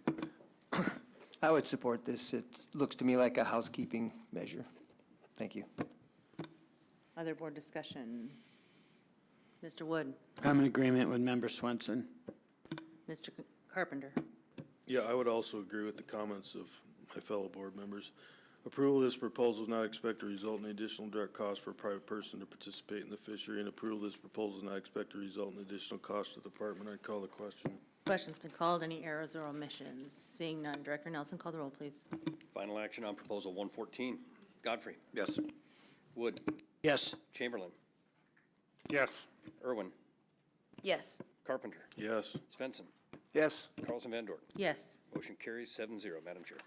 I would support this. It looks to me like a housekeeping measure. Thank you. Other board discussion. Mr. Wood. I'm in agreement with Member Swenson. Mr. Carpenter. Yeah, I would also agree with the comments of my fellow board members. Approval of this proposal is not expected to result in additional direct cost for a private person to participate in the fishery, and approval of this proposal is not expected to result in additional cost to the department. I'd call the question. Question's been called. Any errors or omissions? Seeing none, Director Nelson, call the roll, please. Final action on proposal 114. Godfrey. Yes. Wood. Yes. Chamberlain. Yes. Irwin. Yes. Carpenter. Yes. Svensson. Yes. Carlson Van Dorn. Yes. Motion carries 7-0. Madam Chair.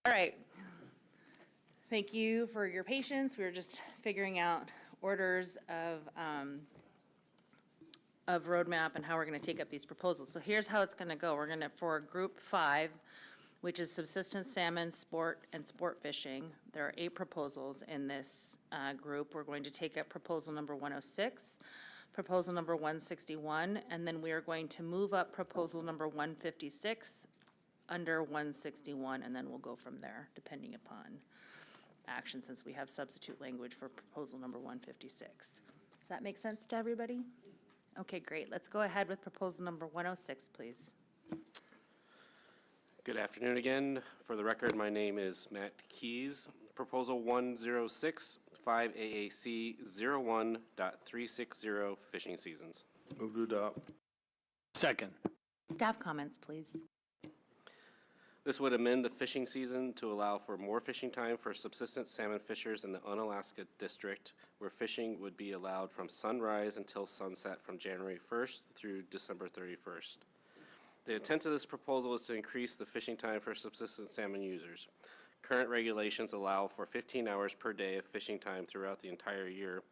All right. Thank you for your patience. We were just figuring out orders of roadmap and how we're going to take up these proposals. So here's how it's going to go. We're going to, for Group 5, which is subsistence salmon, sport, and sport fishing, there are 8 proposals in this group. We're going to take up proposal number 106, proposal number 161, and then we are going to move up proposal number 156 under 161, and then we'll go from there, depending upon action since we have substitute language for proposal number 156. Does that make sense to everybody? Okay, great. Let's go ahead with proposal number 106, please. Good afternoon again. For the record, my name is Matt Keys. Proposal 106, 5 AAC 01.360 fishing seasons. Move to adopt. Second. Staff comments, please. This would amend the fishing season to allow for more fishing time for subsistence salmon fishers in the Unalaska district, where fishing would be allowed from sunrise until sunset from January 1st through December 31st. The intent of this proposal is to increase the fishing time for subsistence salmon users. Current regulations allow for 15 hours per day of fishing time throughout the entire year.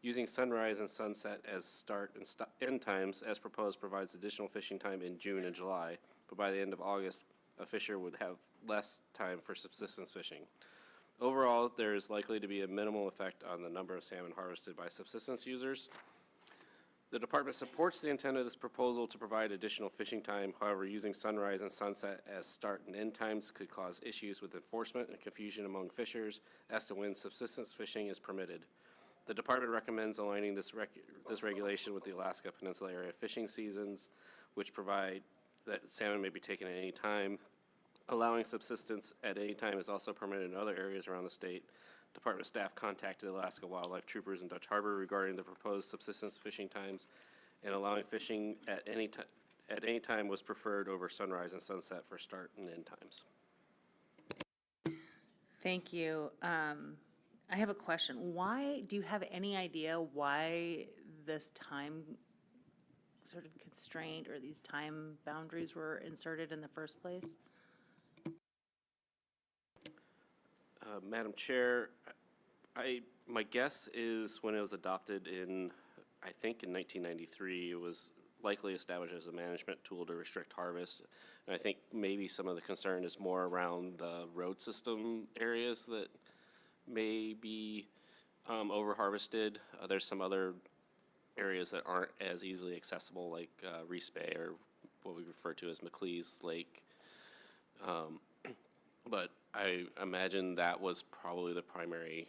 Using sunrise and sunset as start and end times as proposed provides additional fishing time in June and July, but by the end of August, a fisher would have less time for subsistence fishing. Overall, there is likely to be a minimal effect on the number of salmon harvested by subsistence users. The department supports the intent of this proposal to provide additional fishing time. However, using sunrise and sunset as start and end times could cause issues with enforcement and confusion among fishers as to when subsistence fishing is permitted. The department recommends aligning this regulation with the Alaska Peninsula area fishing seasons, which provide that salmon may be taken at any time. Allowing subsistence at any time is also permitted in other areas around the state. Department staff contacted Alaska Wildlife Troopers in Dutch Harbor regarding the proposed subsistence fishing times, and allowing fishing at any time was preferred over sunrise and sunset for start and end times. Thank you. I have a question. Why, do you have any idea why this time sort of constraint or these time boundaries were inserted in the first place? Madam Chair, my guess is when it was adopted in, I think in 1993, it was likely established as a management tool to restrict harvest. And I think maybe some of the concern is more around the road system areas that may be over-harvested. There's some other areas that aren't as easily accessible, like Reese Bay, or what we refer to as McLeese Lake. But I imagine that was probably the primary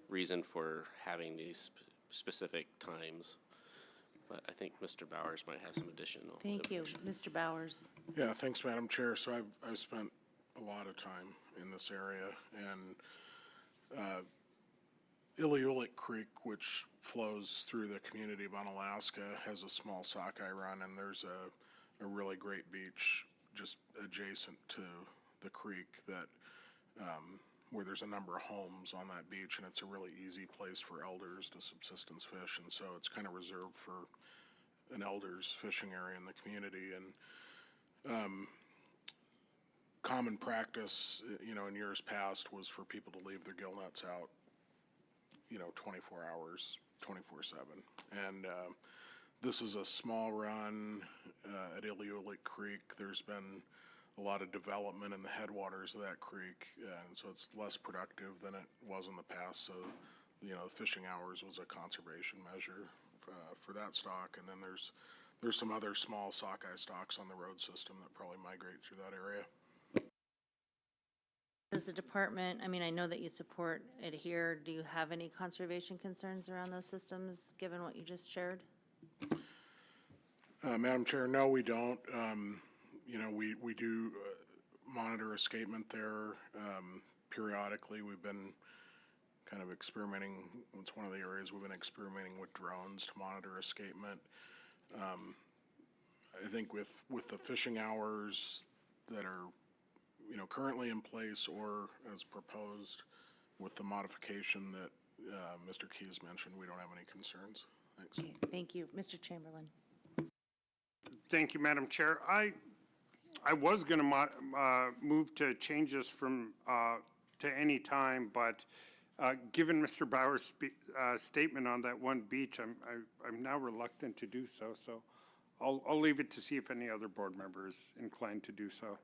reason for having these specific times. But I think Mr. Bowers might have some additional Thank you. information. Mr. Bowers. Yeah, thanks, Madam Chair. So I've spent a lot of time in this area, and Aleutian Creek, which flows through the community of Unalaska, has a small sockeye run, and there's a really great beach just adjacent to the creek that where there's a number of homes on that beach, and it's a really easy place for elders to subsistence fish, and so it's kind of reserved for an elders fishing area in the community. And common practice, in years past was for people to leave their gill nets out 24 hours, 24/7. And this is a small run at Aleutian Creek. There's been a lot of development in the headwaters of that creek, and so it's less productive than it was in the past. So, the fishing hours was a conservation measure for that stock. And then there's some other small sockeye stocks on the road system that probably migrate through that area. Does the department, I know that you support it here. Do you have any conservation concerns around those systems, given what you just shared? Madam Chair, no, we don't. We do monitor escapement there periodically. We've been kind of experimenting. It's one of the areas we've been experimenting with drones to monitor escapement. I think with the fishing hours that are currently in place or as proposed with the modification that Mr. Keys mentioned, we don't have any concerns. Thanks. Okay, thank you. Mr. Chamberlain. Thank you, Madam Chair. I was going to move to change this from to any time, but given Mr. Bauer's statement on that one beach, I'm now reluctant to do so. So I'll leave it to see if any other board member is inclined to do so.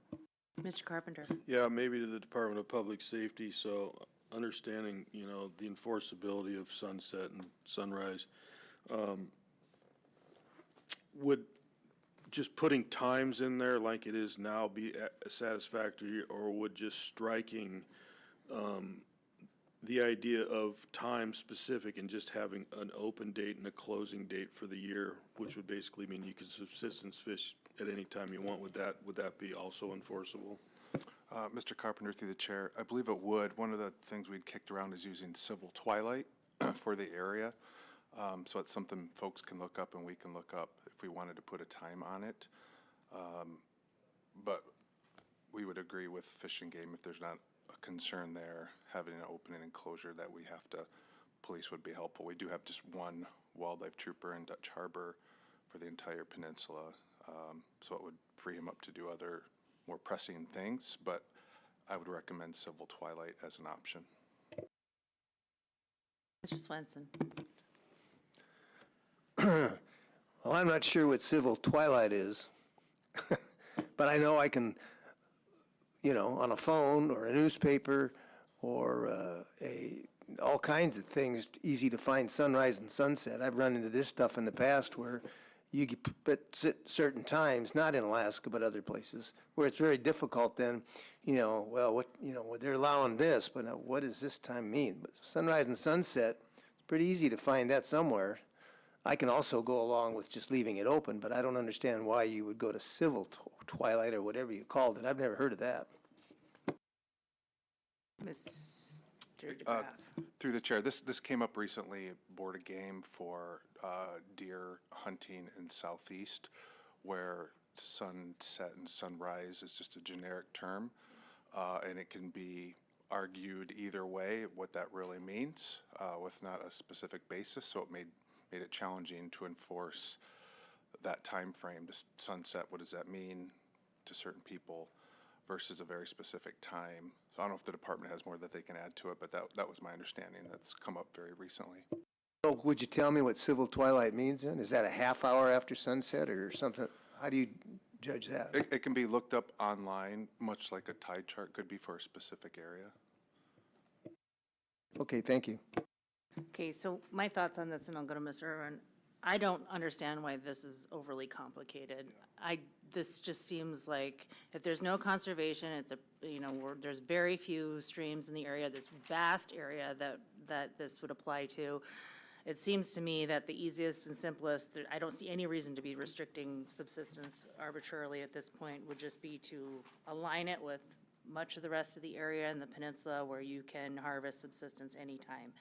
Mr. Carpenter. Yeah, maybe to the Department of Public Safety, so understanding, the enforceability of sunset and sunrise. Would just putting times in there like it is now be satisfactory, or would just striking the idea of time specific and just having an open date and a closing date for the year, which would basically mean you could subsistence fish at any time you want, would that be also enforceable? Mr. Carpenter, through the chair, I believe it would. One of the things we'd kicked around is using civil twilight for the area. So it's something folks can look up and we can look up if we wanted to put a time on it. But we would agree with Fish and Game if there's not a concern there, having an open and enclosure that we have to, police would be helpful. We do have just one wildlife trooper in Dutch Harbor for the entire peninsula, so it would free him up to do other more pressing things, but I would recommend civil twilight as an option. Mr. Swenson. Well, I'm not sure what civil twilight is, but I know I can, on a phone or a newspaper or all kinds of things, easy to find sunrise and sunset. I've run into this stuff in the past where you get at certain times, not in Alaska, but other places, where it's very difficult then, they're allowing this, but now what does this time mean? But sunrise and sunset, it's pretty easy to find that somewhere. I can also go along with just leaving it open, but I don't understand why you would go to civil twilight or whatever you called it. I've never heard of that. Mr. DeGraff. Through the chair, this came up recently, Board of Game for deer hunting in Southeast, where sunset and sunrise is just a generic term, and it can be argued either way what that really means with not a specific basis, so it made it challenging to enforce that time frame. To sunset, what does that mean to certain people versus a very specific time? So I don't know if the department has more that they can add to it, but that was my understanding. That's come up very recently. So would you tell me what civil twilight means then? Is that a half hour after sunset or something? How do you judge that? It can be looked up online, much like a tide chart could be for a specific area. Okay, thank you. Okay, so my thoughts on this, and I'll go to Ms. Irwin. I don't understand why this is overly complicated. This just seems like if there's no conservation, it's there's very few streams in the area, this vast area that this would apply to. It seems to me that the easiest and simplest, I don't see any reason to be restricting subsistence arbitrarily at this point, would just be to align it with much of the rest of the area in the peninsula where you can harvest subsistence anytime.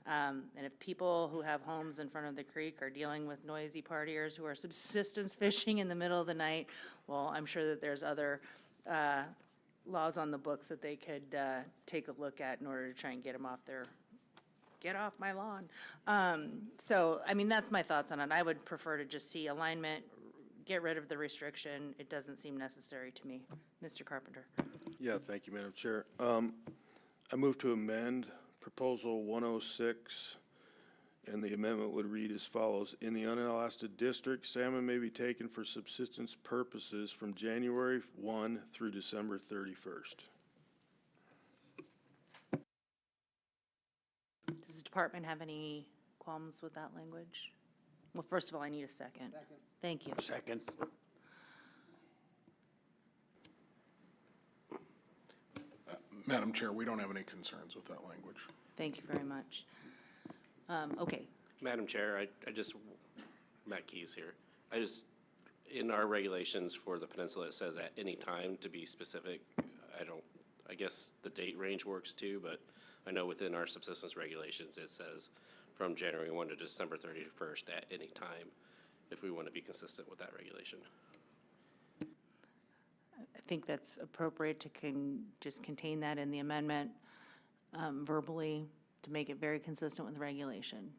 And if people who have homes in front of the creek are dealing with noisy partiers who are subsistence fishing in the middle of the night, well, I'm sure that there's other laws on the books that they could take a look at in order to try and get them off get off my lawn. So, I mean, that's my thoughts on it. I would prefer to just see alignment, get rid of the restriction. It doesn't seem necessary to me. Mr. Carpenter. Yeah, thank you, Madam Chair. I move to amend Proposal 106, and the amendment would read as follows. In the unelasted district, salmon may be taken for subsistence purposes from January 1 through December 31st. Does the department have any qualms with that language? Well, first of all, I need a second. Second. Thank you. Second. Madam Chair, we don't have any concerns with that language. Thank you very much. Okay. Madam Chair, Matt Keys here. In our regulations for the peninsula, it says at any time to be specific. I guess the date range works too, but I know within our subsistence regulations, it says from January 1 to December 31st at any time, if we want to be consistent with that regulation. I think that's appropriate to just contain that in the amendment verbally to make it very consistent with the regulation.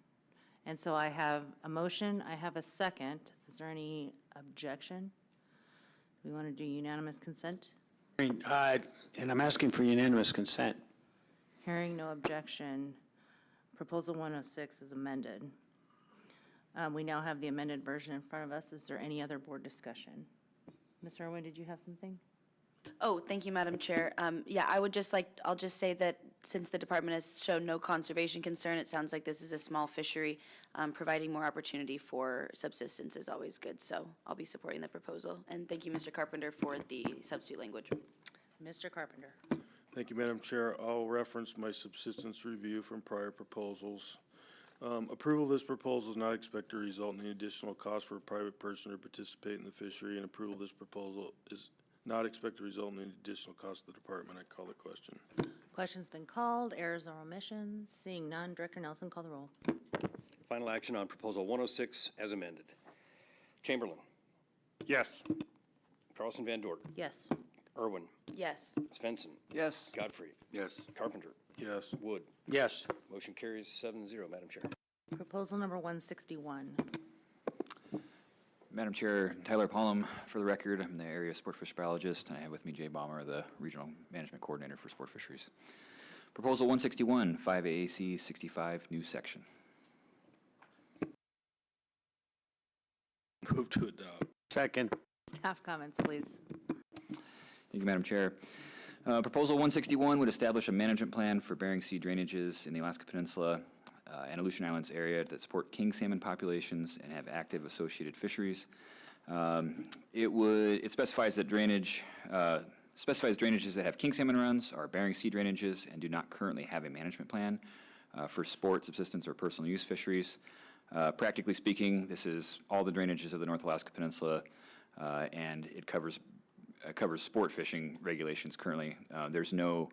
And so I have a motion, I have a second. Is there any objection? Do we want to do unanimous consent? And I'm asking for unanimous consent. Hearing no objection, Proposal 106 is amended. We now have the amended version in front of us. Is there any other board discussion? Ms. Irwin, did you have something? Oh, thank you, Madam Chair. Yeah, I'll just say that since the department has shown no conservation concern, it sounds like this is a small fishery. Providing more opportunity for subsistence is always good, so I'll be supporting the proposal. And thank you, Mr. Carpenter, for the substitute language. Mr. Carpenter. Thank you, Madam Chair. I'll reference my subsistence review from prior proposals. Approval of this proposal is not expected to result in any additional cost for a private person to participate in the fishery, and approval of this proposal is not expected to result in any additional cost to the department. I call the question. Question's been called. Errors or omissions? Seeing none, Director Nelson, call the roll. Final action on Proposal 106 as amended. Chamberlain. Yes. Carlson Van Dorn. Yes. Irwin. Yes. Svensson. Yes. Godfrey. Yes. Carpenter. Yes. Wood. Yes. Motion carries 7-0, Madam Chair. Proposal number 161. Madam Chair, Tyler Pollum, for the record, I'm the area sport fish biologist, and I have with me Jay Baumer, the regional management coordinator for sport fisheries. Proposal 161, 5 AAC 65, new section. Move to adopt. Second. Staff comments, please. Thank you, Madam Chair. Proposal 161 would establish a management plan for Bering Sea drainages in the Alaska Peninsula and Aleutian Islands area that support king salmon populations and have active associated fisheries. It specifies that drainages that have king salmon runs are Bering Sea drainages and do not currently have a management plan for sport, subsistence, or personal use fisheries. Practically speaking, this is all the drainages of the North Alaska Peninsula, and it covers sport fishing regulations currently. There's no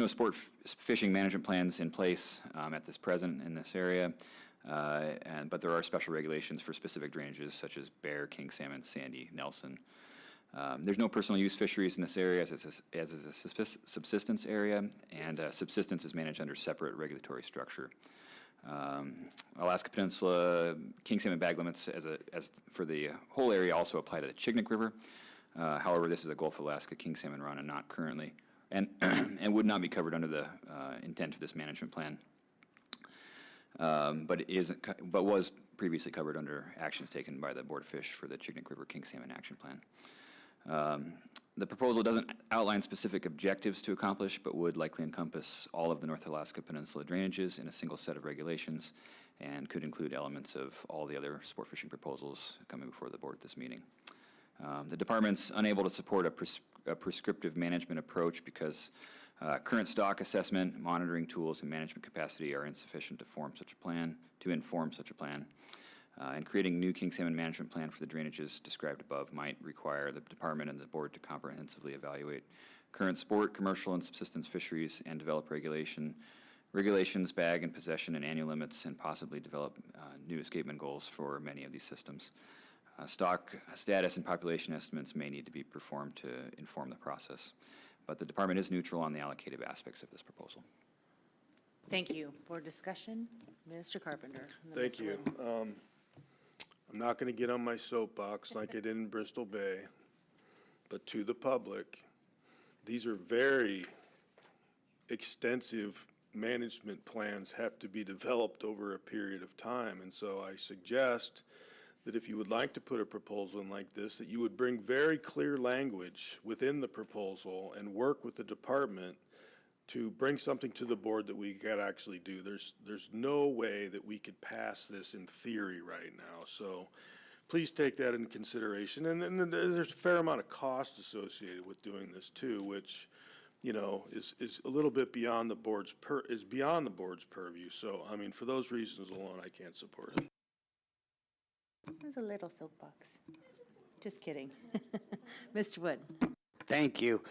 sport fishing management plans in place at this present in this area, but there are special regulations for specific drainages such as Bear, King Salmon, Sandy, Nelson. There's no personal use fisheries in this area as is a subsistence area, and subsistence is managed under separate regulatory structure. Alaska Peninsula King Salmon bag limits as for the whole area also apply to the Chignik River. However, this is a Gulf of Alaska King Salmon run and not currently, and would not be covered under the intent of this management plan. But was previously covered under actions taken by the Board of Fish for the Chignik River King Salmon Action Plan. The proposal doesn't outline specific objectives to accomplish, but would likely encompass all of the North Alaska Peninsula drainages in a single set of regulations, and could include elements of all the other sport fishing proposals coming before the board at this meeting. The department's unable to support a prescriptive management approach because current stock assessment, monitoring tools, and management capacity are insufficient to inform such a plan. And creating new king salmon management plan for the drainages described above might require the department and the board to comprehensively evaluate current sport, commercial, and subsistence fisheries and develop regulations, bag and possession, and annual limits, and possibly develop new escapement goals for many of these systems. Stock status and population estimates may need to be performed to inform the process, but the department is neutral on the allocative aspects of this proposal. Thank you. For discussion, Mr. Carpenter. And then Thank Mr. you. Wood. I'm not going to get on my soapbox like I did in Bristol Bay, but to the public, these are very extensive management plans have to be developed over a period of time. And so I suggest that if you would like to put a proposal in like this, that you would bring very clear language within the proposal and work with the department to bring something to the board that we could actually do. There's no way that we could pass this in theory right now. So please take that into consideration. And there's a fair amount of cost associated with doing this too, which, you know, is a little bit beyond the board's purview. So, I mean, for those reasons alone, I can't support it. There's a little soapbox. Just kidding. Mr. Wood. Thank you.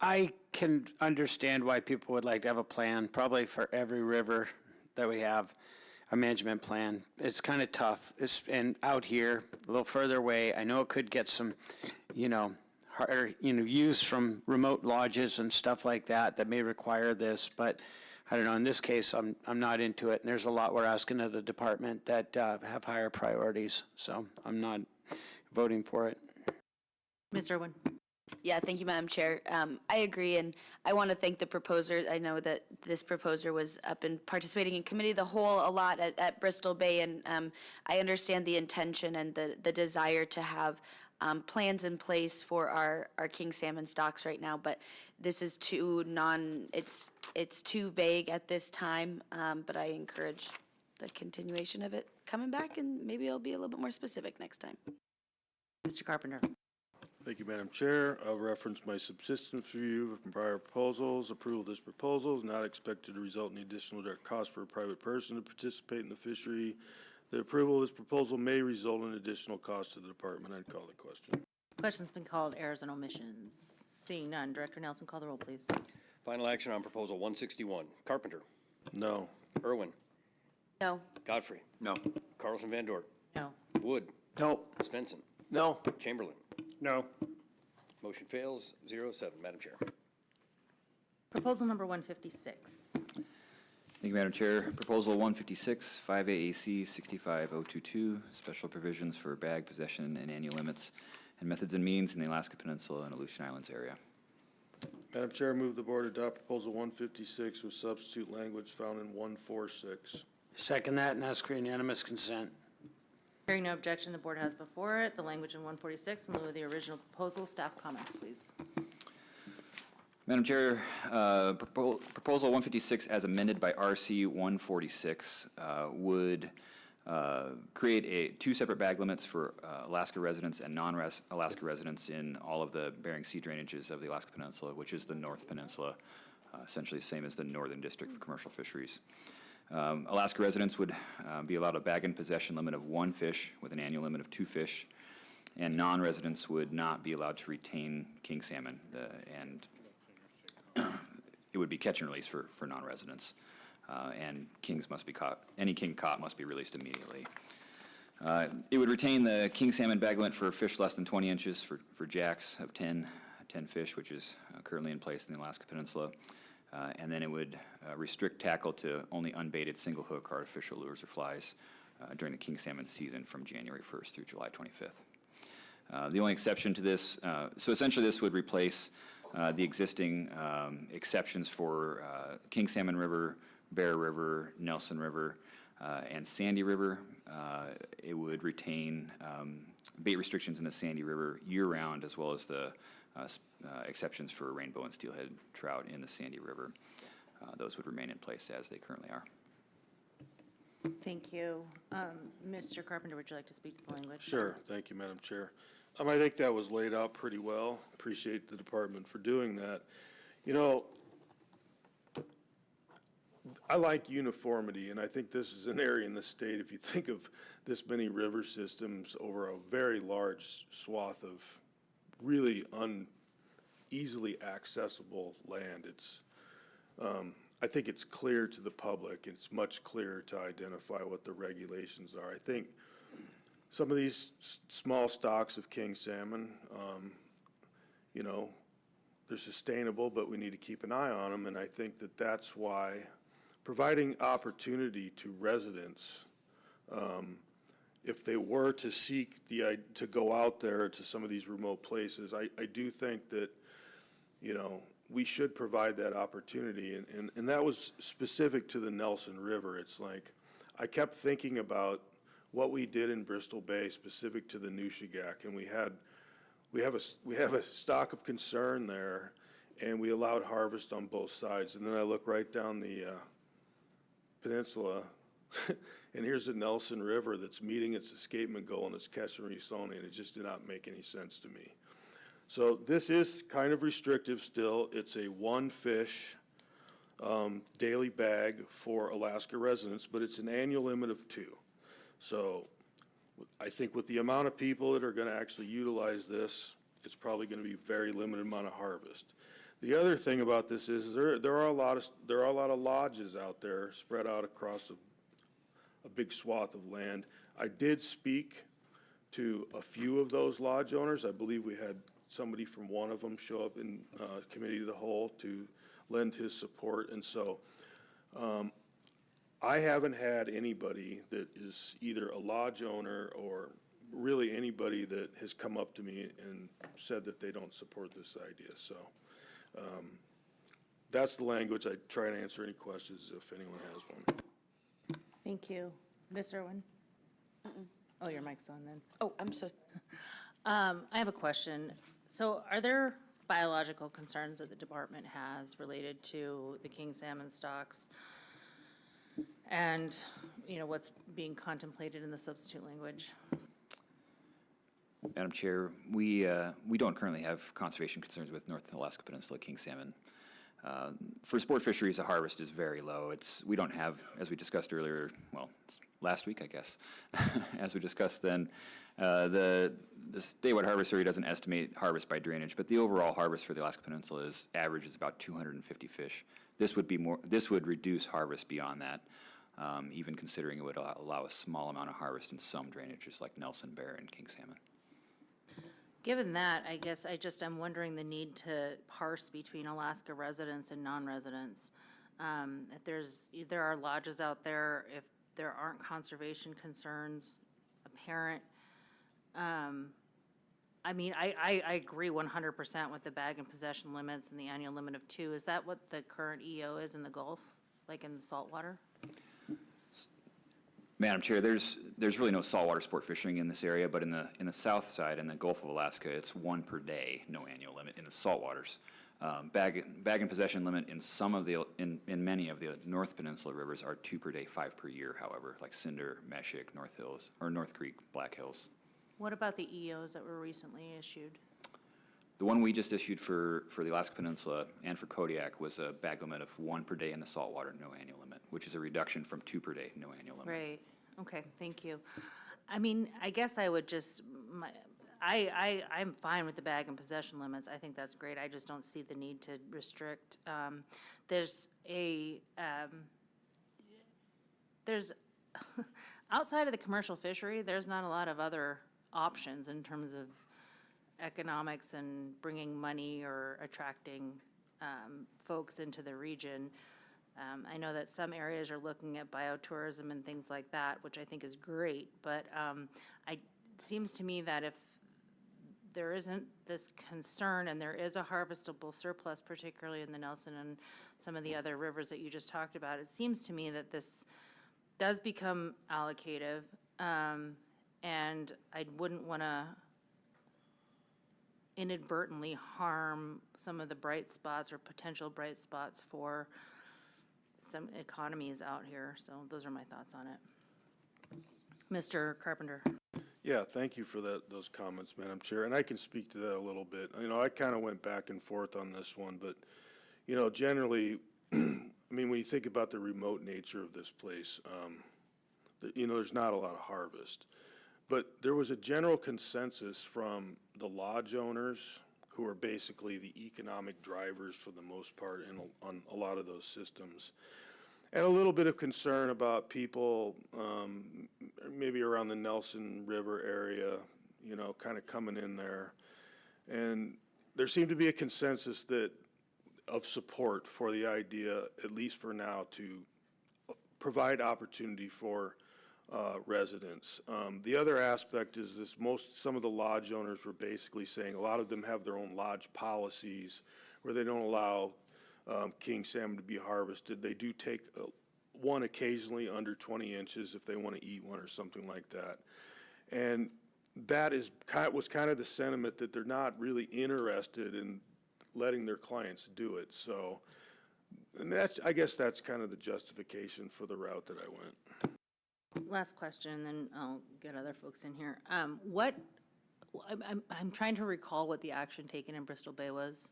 I can understand why people would like to have a plan, probably for every river that we have, a management plan. It's kind of tough. And out here, a little further away, I know it could get some, harder, use from remote lodges and stuff like that may require this, but I don't know, in this case, I'm not into it, and there's a lot we're asking of the department that have higher priorities, so I'm not voting for it. Ms. Irwin. Yeah, thank you, Madam Chair. I agree, and I want to thank the proposer. I know that this proposer was up and participating in committee of the whole a lot at Bristol Bay, and I understand the intention and the desire to have plans in place for our king salmon stocks right now, but this is it's too vague at this time, but I encourage the continuation of it coming back, and maybe it'll be a little bit more specific next time. Mr. Carpenter. Thank you, Madam Chair. I'll reference my subsistence review from prior proposals. Approval of this proposal is not expected to result in additional direct cost for a private person to participate in the fishery. The approval of this proposal may result in additional cost to the department. I'd call the question. Question's been called, errors and omissions. Seeing none, Director Nelson, call the roll, please. Final action on proposal 161. Carpenter. No. Irwin. No. Godfrey. No. Carlson Van Dort. No. Wood. No. Svensson. No. Chamberlain. No. Motion fails, 0-7. Madam Chair. Proposal number 156. Thank you, Madam Chair. Proposal 156, 5AAC 65022, special provisions for bag possession and annual limits and methods and means in the Alaska Peninsula and Aleutian Islands area. Madam Chair, move the board adopt proposal 156 with substitute language found in 146. Second that and ask for unanimous consent. Hearing no objection, the board has before it the language in 146 in lieu of the original proposal. Staff comments, please. Madam Chair, Proposal 156 as amended by RC 146 would create two separate bag limits for Alaska residents and non-Alaska residents in all of the Bering Sea drainages of the Alaska Peninsula, which is the North Peninsula, essentially the same as the Northern District for commercial fisheries. Alaska residents would be allowed a bag and possession limit of 1 fish with an annual limit of 2 fish, and non-residents would not be allowed to retain king salmon, and it would be catch and release for non-residents. And kings must be caught, any king caught must be released immediately. It would retain the king salmon bag limit for fish less than 20 inches for jacks of 10 fish, which is currently in place in the Alaska Peninsula. And then it would restrict tackle to only unbaited single hook artificial lures or flies during the king salmon season from January 1st through July 25th. The only exception to this, so essentially this would replace the existing exceptions for King Salmon River, Bear River, Nelson River, and Sandy River. It would retain bait restrictions in the Sandy River year-round, as well as the exceptions for rainbow and steelhead trout in the Sandy River. Those would remain in place as they currently are. Thank you. Mr. Carpenter, would you like to speak to the language? Sure. Thank you, Madam Chair. I think that was laid out pretty well. Appreciate the department for doing that. You know, I like uniformity, and I think this is an area in the state, if you think of this many river systems over a very large swath of really easily accessible land, it's, I think it's clear to the public. It's much clearer to identify what the regulations are. I think some of these small stocks of king salmon, you know, they're sustainable, but we need to keep an eye on them, and I think that that's why providing opportunity to residents, if they were to seek to go out there to some of these remote places, I do think that, you know, we should provide that opportunity, and that was specific to the Nelson River. It's like, I kept thinking about what we did in Bristol Bay specific to the Nushagak, and we have a stock of concern there, and we allowed harvest on both sides. And then I look right down the peninsula, and here's the Nelson River that's meeting its escapement goal, and it's catch and release only, and it just did not make any sense to me. So this is kind of restrictive still. It's a 1 fish daily bag for Alaska residents, but it's an annual limit of 2. So I think with the amount of people that are going to actually utilize this, it's probably going to be very limited amount of harvest. The other thing about this is there are a lot of lodges out there spread out across a big swath of land. I did speak to a few of those lodge owners. I believe we had somebody from one of them show up in committee of the whole to lend his support, and so I haven't had anybody that is either a lodge owner or really anybody that has come up to me and said that they don't support this idea. So that's the language. I try to answer any questions if anyone has one. Thank you. Ms. Irwin? Oh, your mic's on then. Oh, I'm so, I have a question. So are there biological concerns that the department has related to the king salmon stocks and, you know, what's being contemplated in the substitute language? Madam Chair, we don't currently have conservation concerns with North Alaska Peninsula king salmon. For sport fisheries, the harvest is very low. We don't have, as we discussed earlier, well, it's last week, I guess, as we discussed then, the statewide harvest area doesn't estimate harvest by drainage, but the overall harvest for the Alaska Peninsula averages about 250 fish. This would reduce harvest beyond that, even considering it would allow a small amount of harvest in some drainages like Nelson, Bear, and king salmon. Given that, I guess I'm wondering the need to parse between Alaska residents and non-residents. If there are lodges out there, if there aren't conservation concerns apparent. I mean, I agree 100% with the bag and possession limits and the annual limit of 2. Is that what the current EO is in the Gulf, like in the saltwater? Madam Chair, there's really no saltwater sport fishing in this area, but in the south side, in the Gulf of Alaska, it's 1 per day, no annual limit in the saltwaters. Bag and possession limit in many of the North Peninsula rivers are 2 per day, 5 per year, however, like Cinder, Meshick, North Hills, or North Creek, Black Hills. What about the EOs that were recently issued? The one we just issued for the Alaska Peninsula and for Kodiak was a bag limit of 1 per day in the saltwater, no annual limit, which is a reduction from 2 per day, no annual limit. Right, okay, thank you. I mean, I guess I would just, I'm fine with the bag and possession limits. I think that's great. I just don't see the need to restrict. There's outside of the commercial fishery, there's not a lot of other options in terms of economics and bringing money or attracting folks into the region. I know that some areas are looking at biotourism and things like that, which I think is great, but it seems to me that if there isn't this concern and there is a harvestable surplus, particularly in the Nelson and some of the other rivers that you just talked about, it seems to me that this does become allocative, and I wouldn't want to inadvertently harm some of the bright spots or potential bright spots for some economies out here. So those are my thoughts on it. Mr. Carpenter. Yeah, thank you for those comments, Madam Chair, and I can speak to that a little bit. I kind of went back and forth on this one, but, generally, I mean, when you think about the remote nature of this place, there's not a lot of harvest. But there was a general consensus from the lodge owners, who are basically the economic drivers for the most part on a lot of those systems, and a little bit of concern about people maybe around the Nelson River area, kind of coming in there. And there seemed to be a consensus of support for the idea, at least for now, to provide opportunity for residents. The other aspect is some of the lodge owners were basically saying a lot of them have their own lodge policies where they don't allow king salmon to be harvested. They do take one occasionally under 20 inches if they want to eat one or something like that. And that was kind of the sentiment that they're not really interested in letting their clients do it. So, and I guess that's kind of the justification for the route that I went. Last question, and then I'll get other folks in here. I'm trying to recall what the action taken in Bristol Bay was.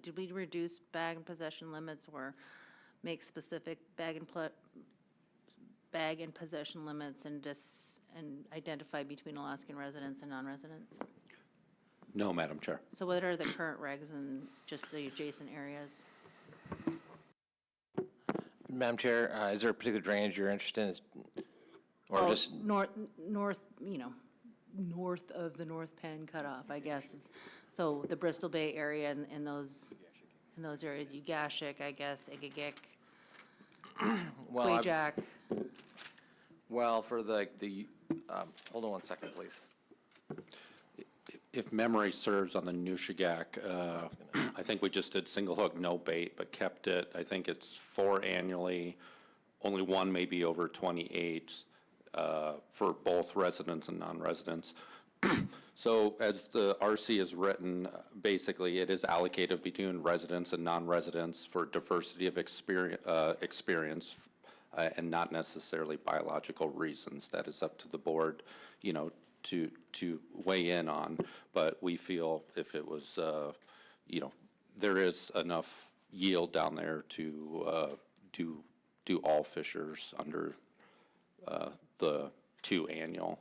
Did we reduce bag and possession limits or make specific bag and possession limits and identify between Alaskan residents and non-residents? No, Madam Chair. So what are the current regs in just the adjacent areas? Madam Chair, is there a particular drainage you're interested in? Or just north, north of the North Penn cutoff, I guess. So the Bristol Bay area and those areas, Ugashik, I guess, Egegik, Quayjack. Well, for the hold on one second, please. If memory serves on the Nushagak, I think we just did single hook, no bait, but kept it. I think it's 4 annually, only one maybe over 28 for both residents and non-residents. So as the RC is written, basically it is allocated between residents and non-residents for diversity of experience and not necessarily biological reasons. That is up to the board, to weigh in on, but we feel if it was, there is enough yield down there to do all fishers under the 2 annual.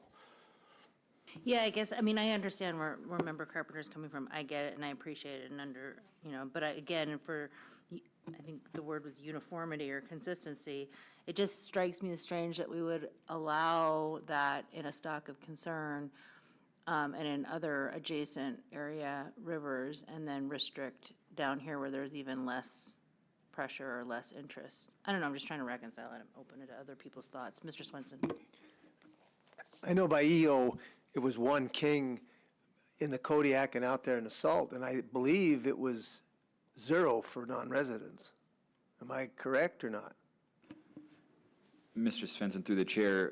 Yeah, I guess, I mean, I understand where Member Carpenter's coming from. I get it and I appreciate it and but again, I think the word was uniformity or consistency. It just strikes me as strange that we would allow that in a stock of concern and in other adjacent area rivers and then restrict down here where there's even less pressure or less interest. I don't know, I'm just trying to reconcile it. I'm open to other people's thoughts. Mr. Swenson. I know by EO, it was 1 king in the Kodiak and out there in the Salt, and I believe it was 0 for non-residents. Am I correct or not? Mr. Svensson, through the chair,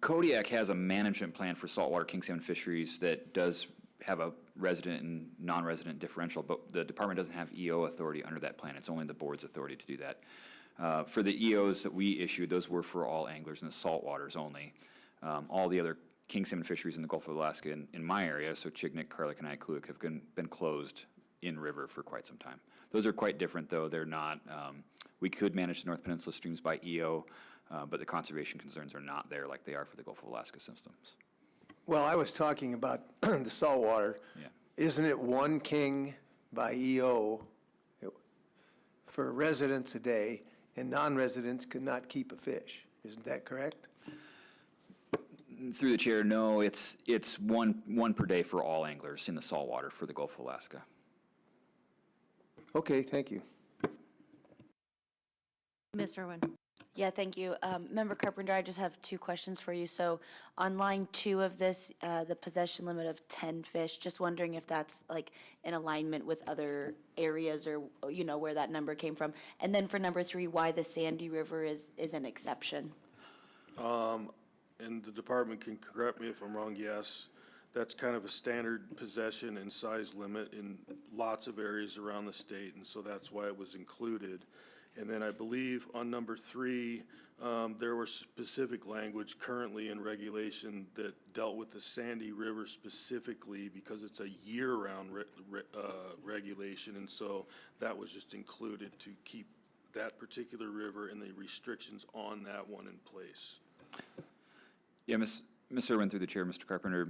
Kodiak has a management plan for saltwater king salmon fisheries that does have a resident and non-resident differential, but the department doesn't have EO authority under that plan. It's only the board's authority to do that. For the EOs that we issued, those were for all anglers in the saltwaters only. All the other king salmon fisheries in the Gulf of Alaska in my area, so Chignik, Karlik, and Iakluik, have been closed in river for quite some time. Those are quite different, though. They're not, we could manage the North Peninsula streams by EO, but the conservation concerns are not there like they are for the Gulf of Alaska systems. Well, I was talking about the saltwater. Yeah. Isn't it 1 king by EO for residents a day, and non-residents could not keep a fish? Isn't that correct? Through the chair, no, it's one per day for all anglers in the saltwater for the Gulf of Alaska. Okay, thank you. Ms. Irwin. Yeah, thank you. Member Carpenter, I just have 2 questions for you. So on line 2 of this, the possession limit of 10 fish, just wondering if that's like in alignment with other areas or, where that number came from. And then for number 3, why the Sandy River is an exception. And the department can correct me if I'm wrong, yes. That's kind of a standard possession and size limit in lots of areas around the state, and so that's why it was included. And then I believe on number 3, there was specific language currently in regulation that dealt with the Sandy River specifically because it's a year-round regulation, and so that was just included to keep that particular river and the restrictions on that one in place. Yeah, Ms. Irwin, through the chair, Mr. Carpenter,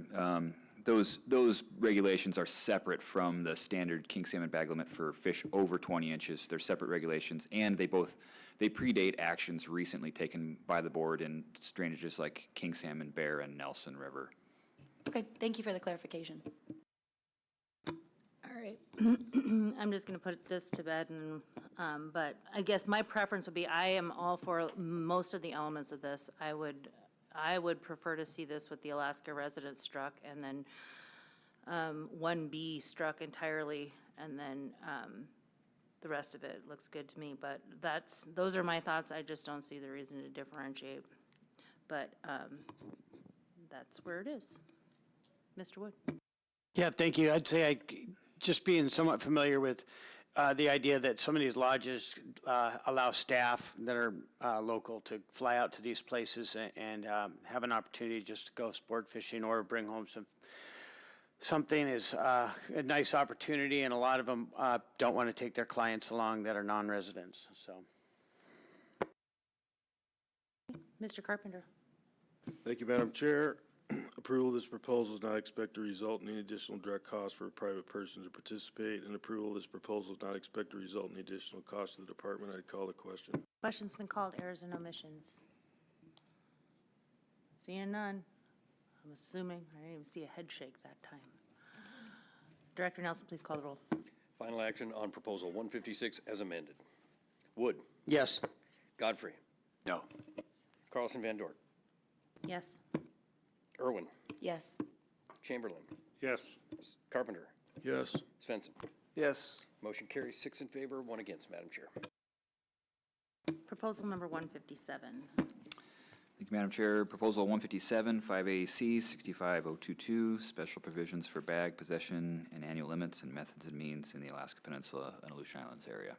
those regulations are separate from the standard king salmon bag limit for fish over 20 inches. They're separate regulations, and they predate actions recently taken by the board in drainages like king salmon, Bear, and Nelson River. Okay, thank you for the clarification. All right. I'm just going to put this to bed, but I guess my preference would be I am all for most of the elements of this. I would prefer to see this with the Alaska residents struck and then 1B struck entirely, and then the rest of it looks good to me. But those are my thoughts. I just don't see the reason to differentiate. But that's where it is. Mr. Wood. Yeah, thank you. I'd say just being somewhat familiar with the idea that some of these lodges allow staff that are local to fly out to these places and have an opportunity just to go sport fishing or bring home something is a nice opportunity, and a lot of them don't want to take their clients along that are non-residents, so. Mr. Carpenter. Thank you, Madam Chair. Approval of this proposal does not expect to result in any additional direct cost for a private person to participate, and approval of this proposal does not expect to result in any additional cost to the department. I'd call the question. Question's been called. Errors and omissions. Seeing none. I'm assuming. I didn't even see a head shake that time. Director Nelson, please call the roll. Final action on proposal 156 as amended. Wood. Yes. Godfrey. No. Carlson Van Dort. Yes. Irwin. Yes. Chamberlain. Yes. Carpenter. Yes. Svensson. Yes. Motion carries 6 in favor, 1 against, Madam Chair. Proposal number 157. Thank you, Madam Chair. Proposal 157, 5AAC 65022, special provisions for bag possession and annual limits and methods and means in the Alaska Peninsula and Aleutian Islands area.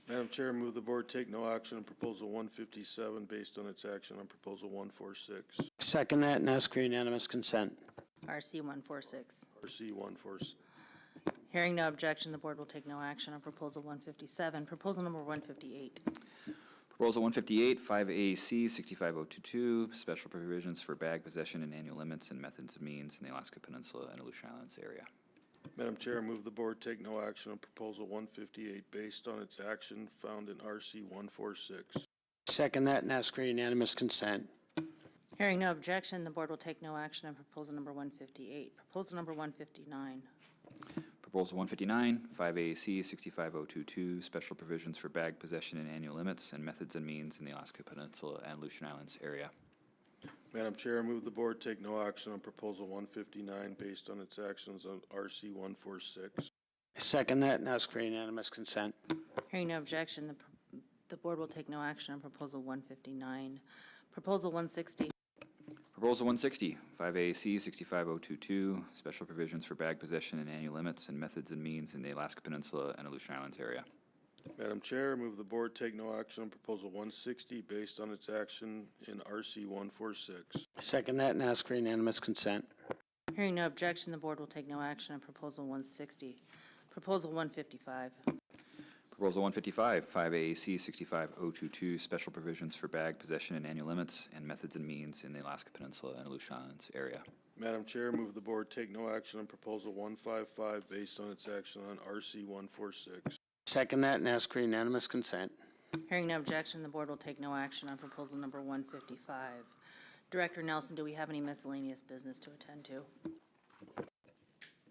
Madam Chair, move the board take no action on Proposal 157 based on its action on Proposal 146. Second that and ask for unanimous consent. RC 146. RC 146. Hearing no objection, the board will take no action on Proposal 157. Proposal number 158. Proposal 158, 5AAC 65022, special provisions for bag possession and annual limits and methods and means in the Alaska Peninsula and Aleutian Islands area. Madam Chair, move the board take no action on Proposal 158 based on its action found in RC 146. Second that and ask for unanimous consent. Hearing no objection, the board will take no action on Proposal number 158. Proposal number 159. Proposal 159, 5AAC 65022, special provisions for bag possession and annual limits and methods and means in the Alaska Peninsula and Aleutian Islands area. Madam Chair, move the board take no action on Proposal 159 based on its actions on RC 146. Second that and ask for unanimous consent. Hearing no objection, the board will take no action on Proposal 159. Proposal 160. Proposal 160, 5AAC 65022, special provisions for bag possession and annual limits and methods and means in the Alaska Peninsula and Aleutian Islands area. Madam Chair, move the board take no action on Proposal 160 based on its action in RC 146. Second that and ask for unanimous consent. Hearing no objection, the board will take no action on Proposal 160. Proposal 155. Proposal 155, 5AAC 65022, special provisions for bag possession and annual limits and methods and means in the Alaska Peninsula and Aleutian Islands area. Madam Chair, move the board take no action on Proposal 155 based on its action on RC 146. Second that and ask for unanimous consent. Hearing no objection, the board will take no action on Proposal number 155. Director Nelson, do we have any miscellaneous business to attend to?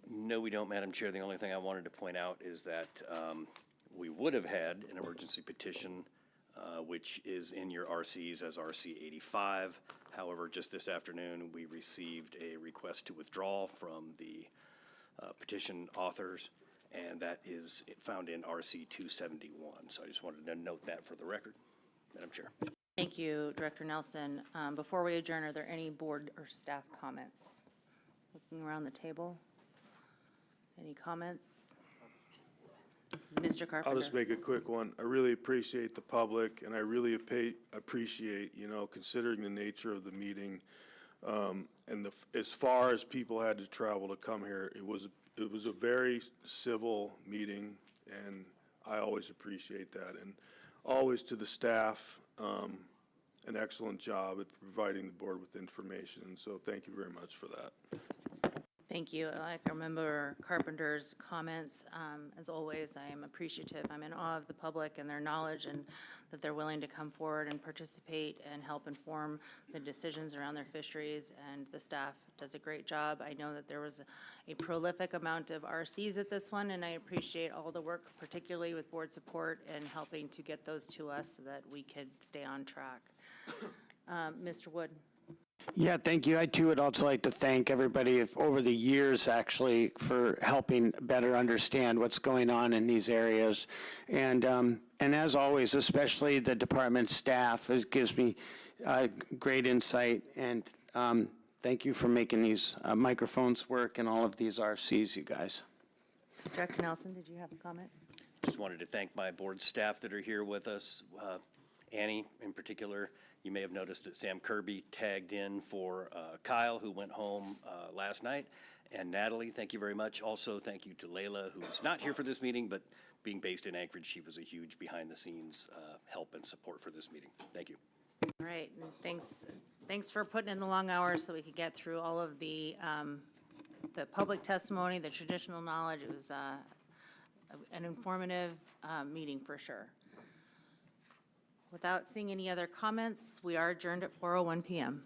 No, we don't, Madam Chair. The only thing I wanted to point out is that we would have had an emergency petition, which is in your RCs as RC 85. However, just this afternoon, we received a request to withdraw from the petition authors, and that is found in RC 271. So I just wanted to note that for the record, Madam Chair. Thank you, Director Nelson. Before we adjourn, are there any board or staff comments? Looking around the table. Any comments? Mr. Carpenter. I'll just make a quick one. I really appreciate the public, and I really appreciate, considering the nature of the meeting, and as far as people had to travel to come here, it was a very civil meeting, and I always appreciate that. And always to the staff, an excellent job at providing the board with information, and so thank you very much for that. Thank you. I remember Carpenter's comments. As always, I am appreciative. I'm in awe of the public and their knowledge, and that they're willing to come forward and participate and help inform the decisions around their fisheries, and the staff does a great job. I know that there was a prolific amount of RCs at this one, and I appreciate all the work, particularly with board support and helping to get those to us so that we could stay on track. Mr. Wood. Yeah, thank you. I too would also like to thank everybody over the years actually for helping better understand what's going on in these areas. And as always, especially the department staff, it gives me great insight. And thank you for making these microphones work and all of these RCs, you guys. Director Nelson, did you have a comment? Just wanted to thank my board staff that are here with us. Annie, in particular, you may have noticed that Sam Kirby tagged in for Kyle, who went home last night. And Natalie, thank you very much. Also, thank you to Layla, who's not here for this meeting, but being based in Anchorage, she was a huge behind-the-scenes help and support for this meeting. Thank you. All right, and thanks for putting in the long hours so we could get through all of the public testimony, the traditional knowledge. It was an informative meeting for sure. Without seeing any other comments, we are adjourned at 4:01 p.m.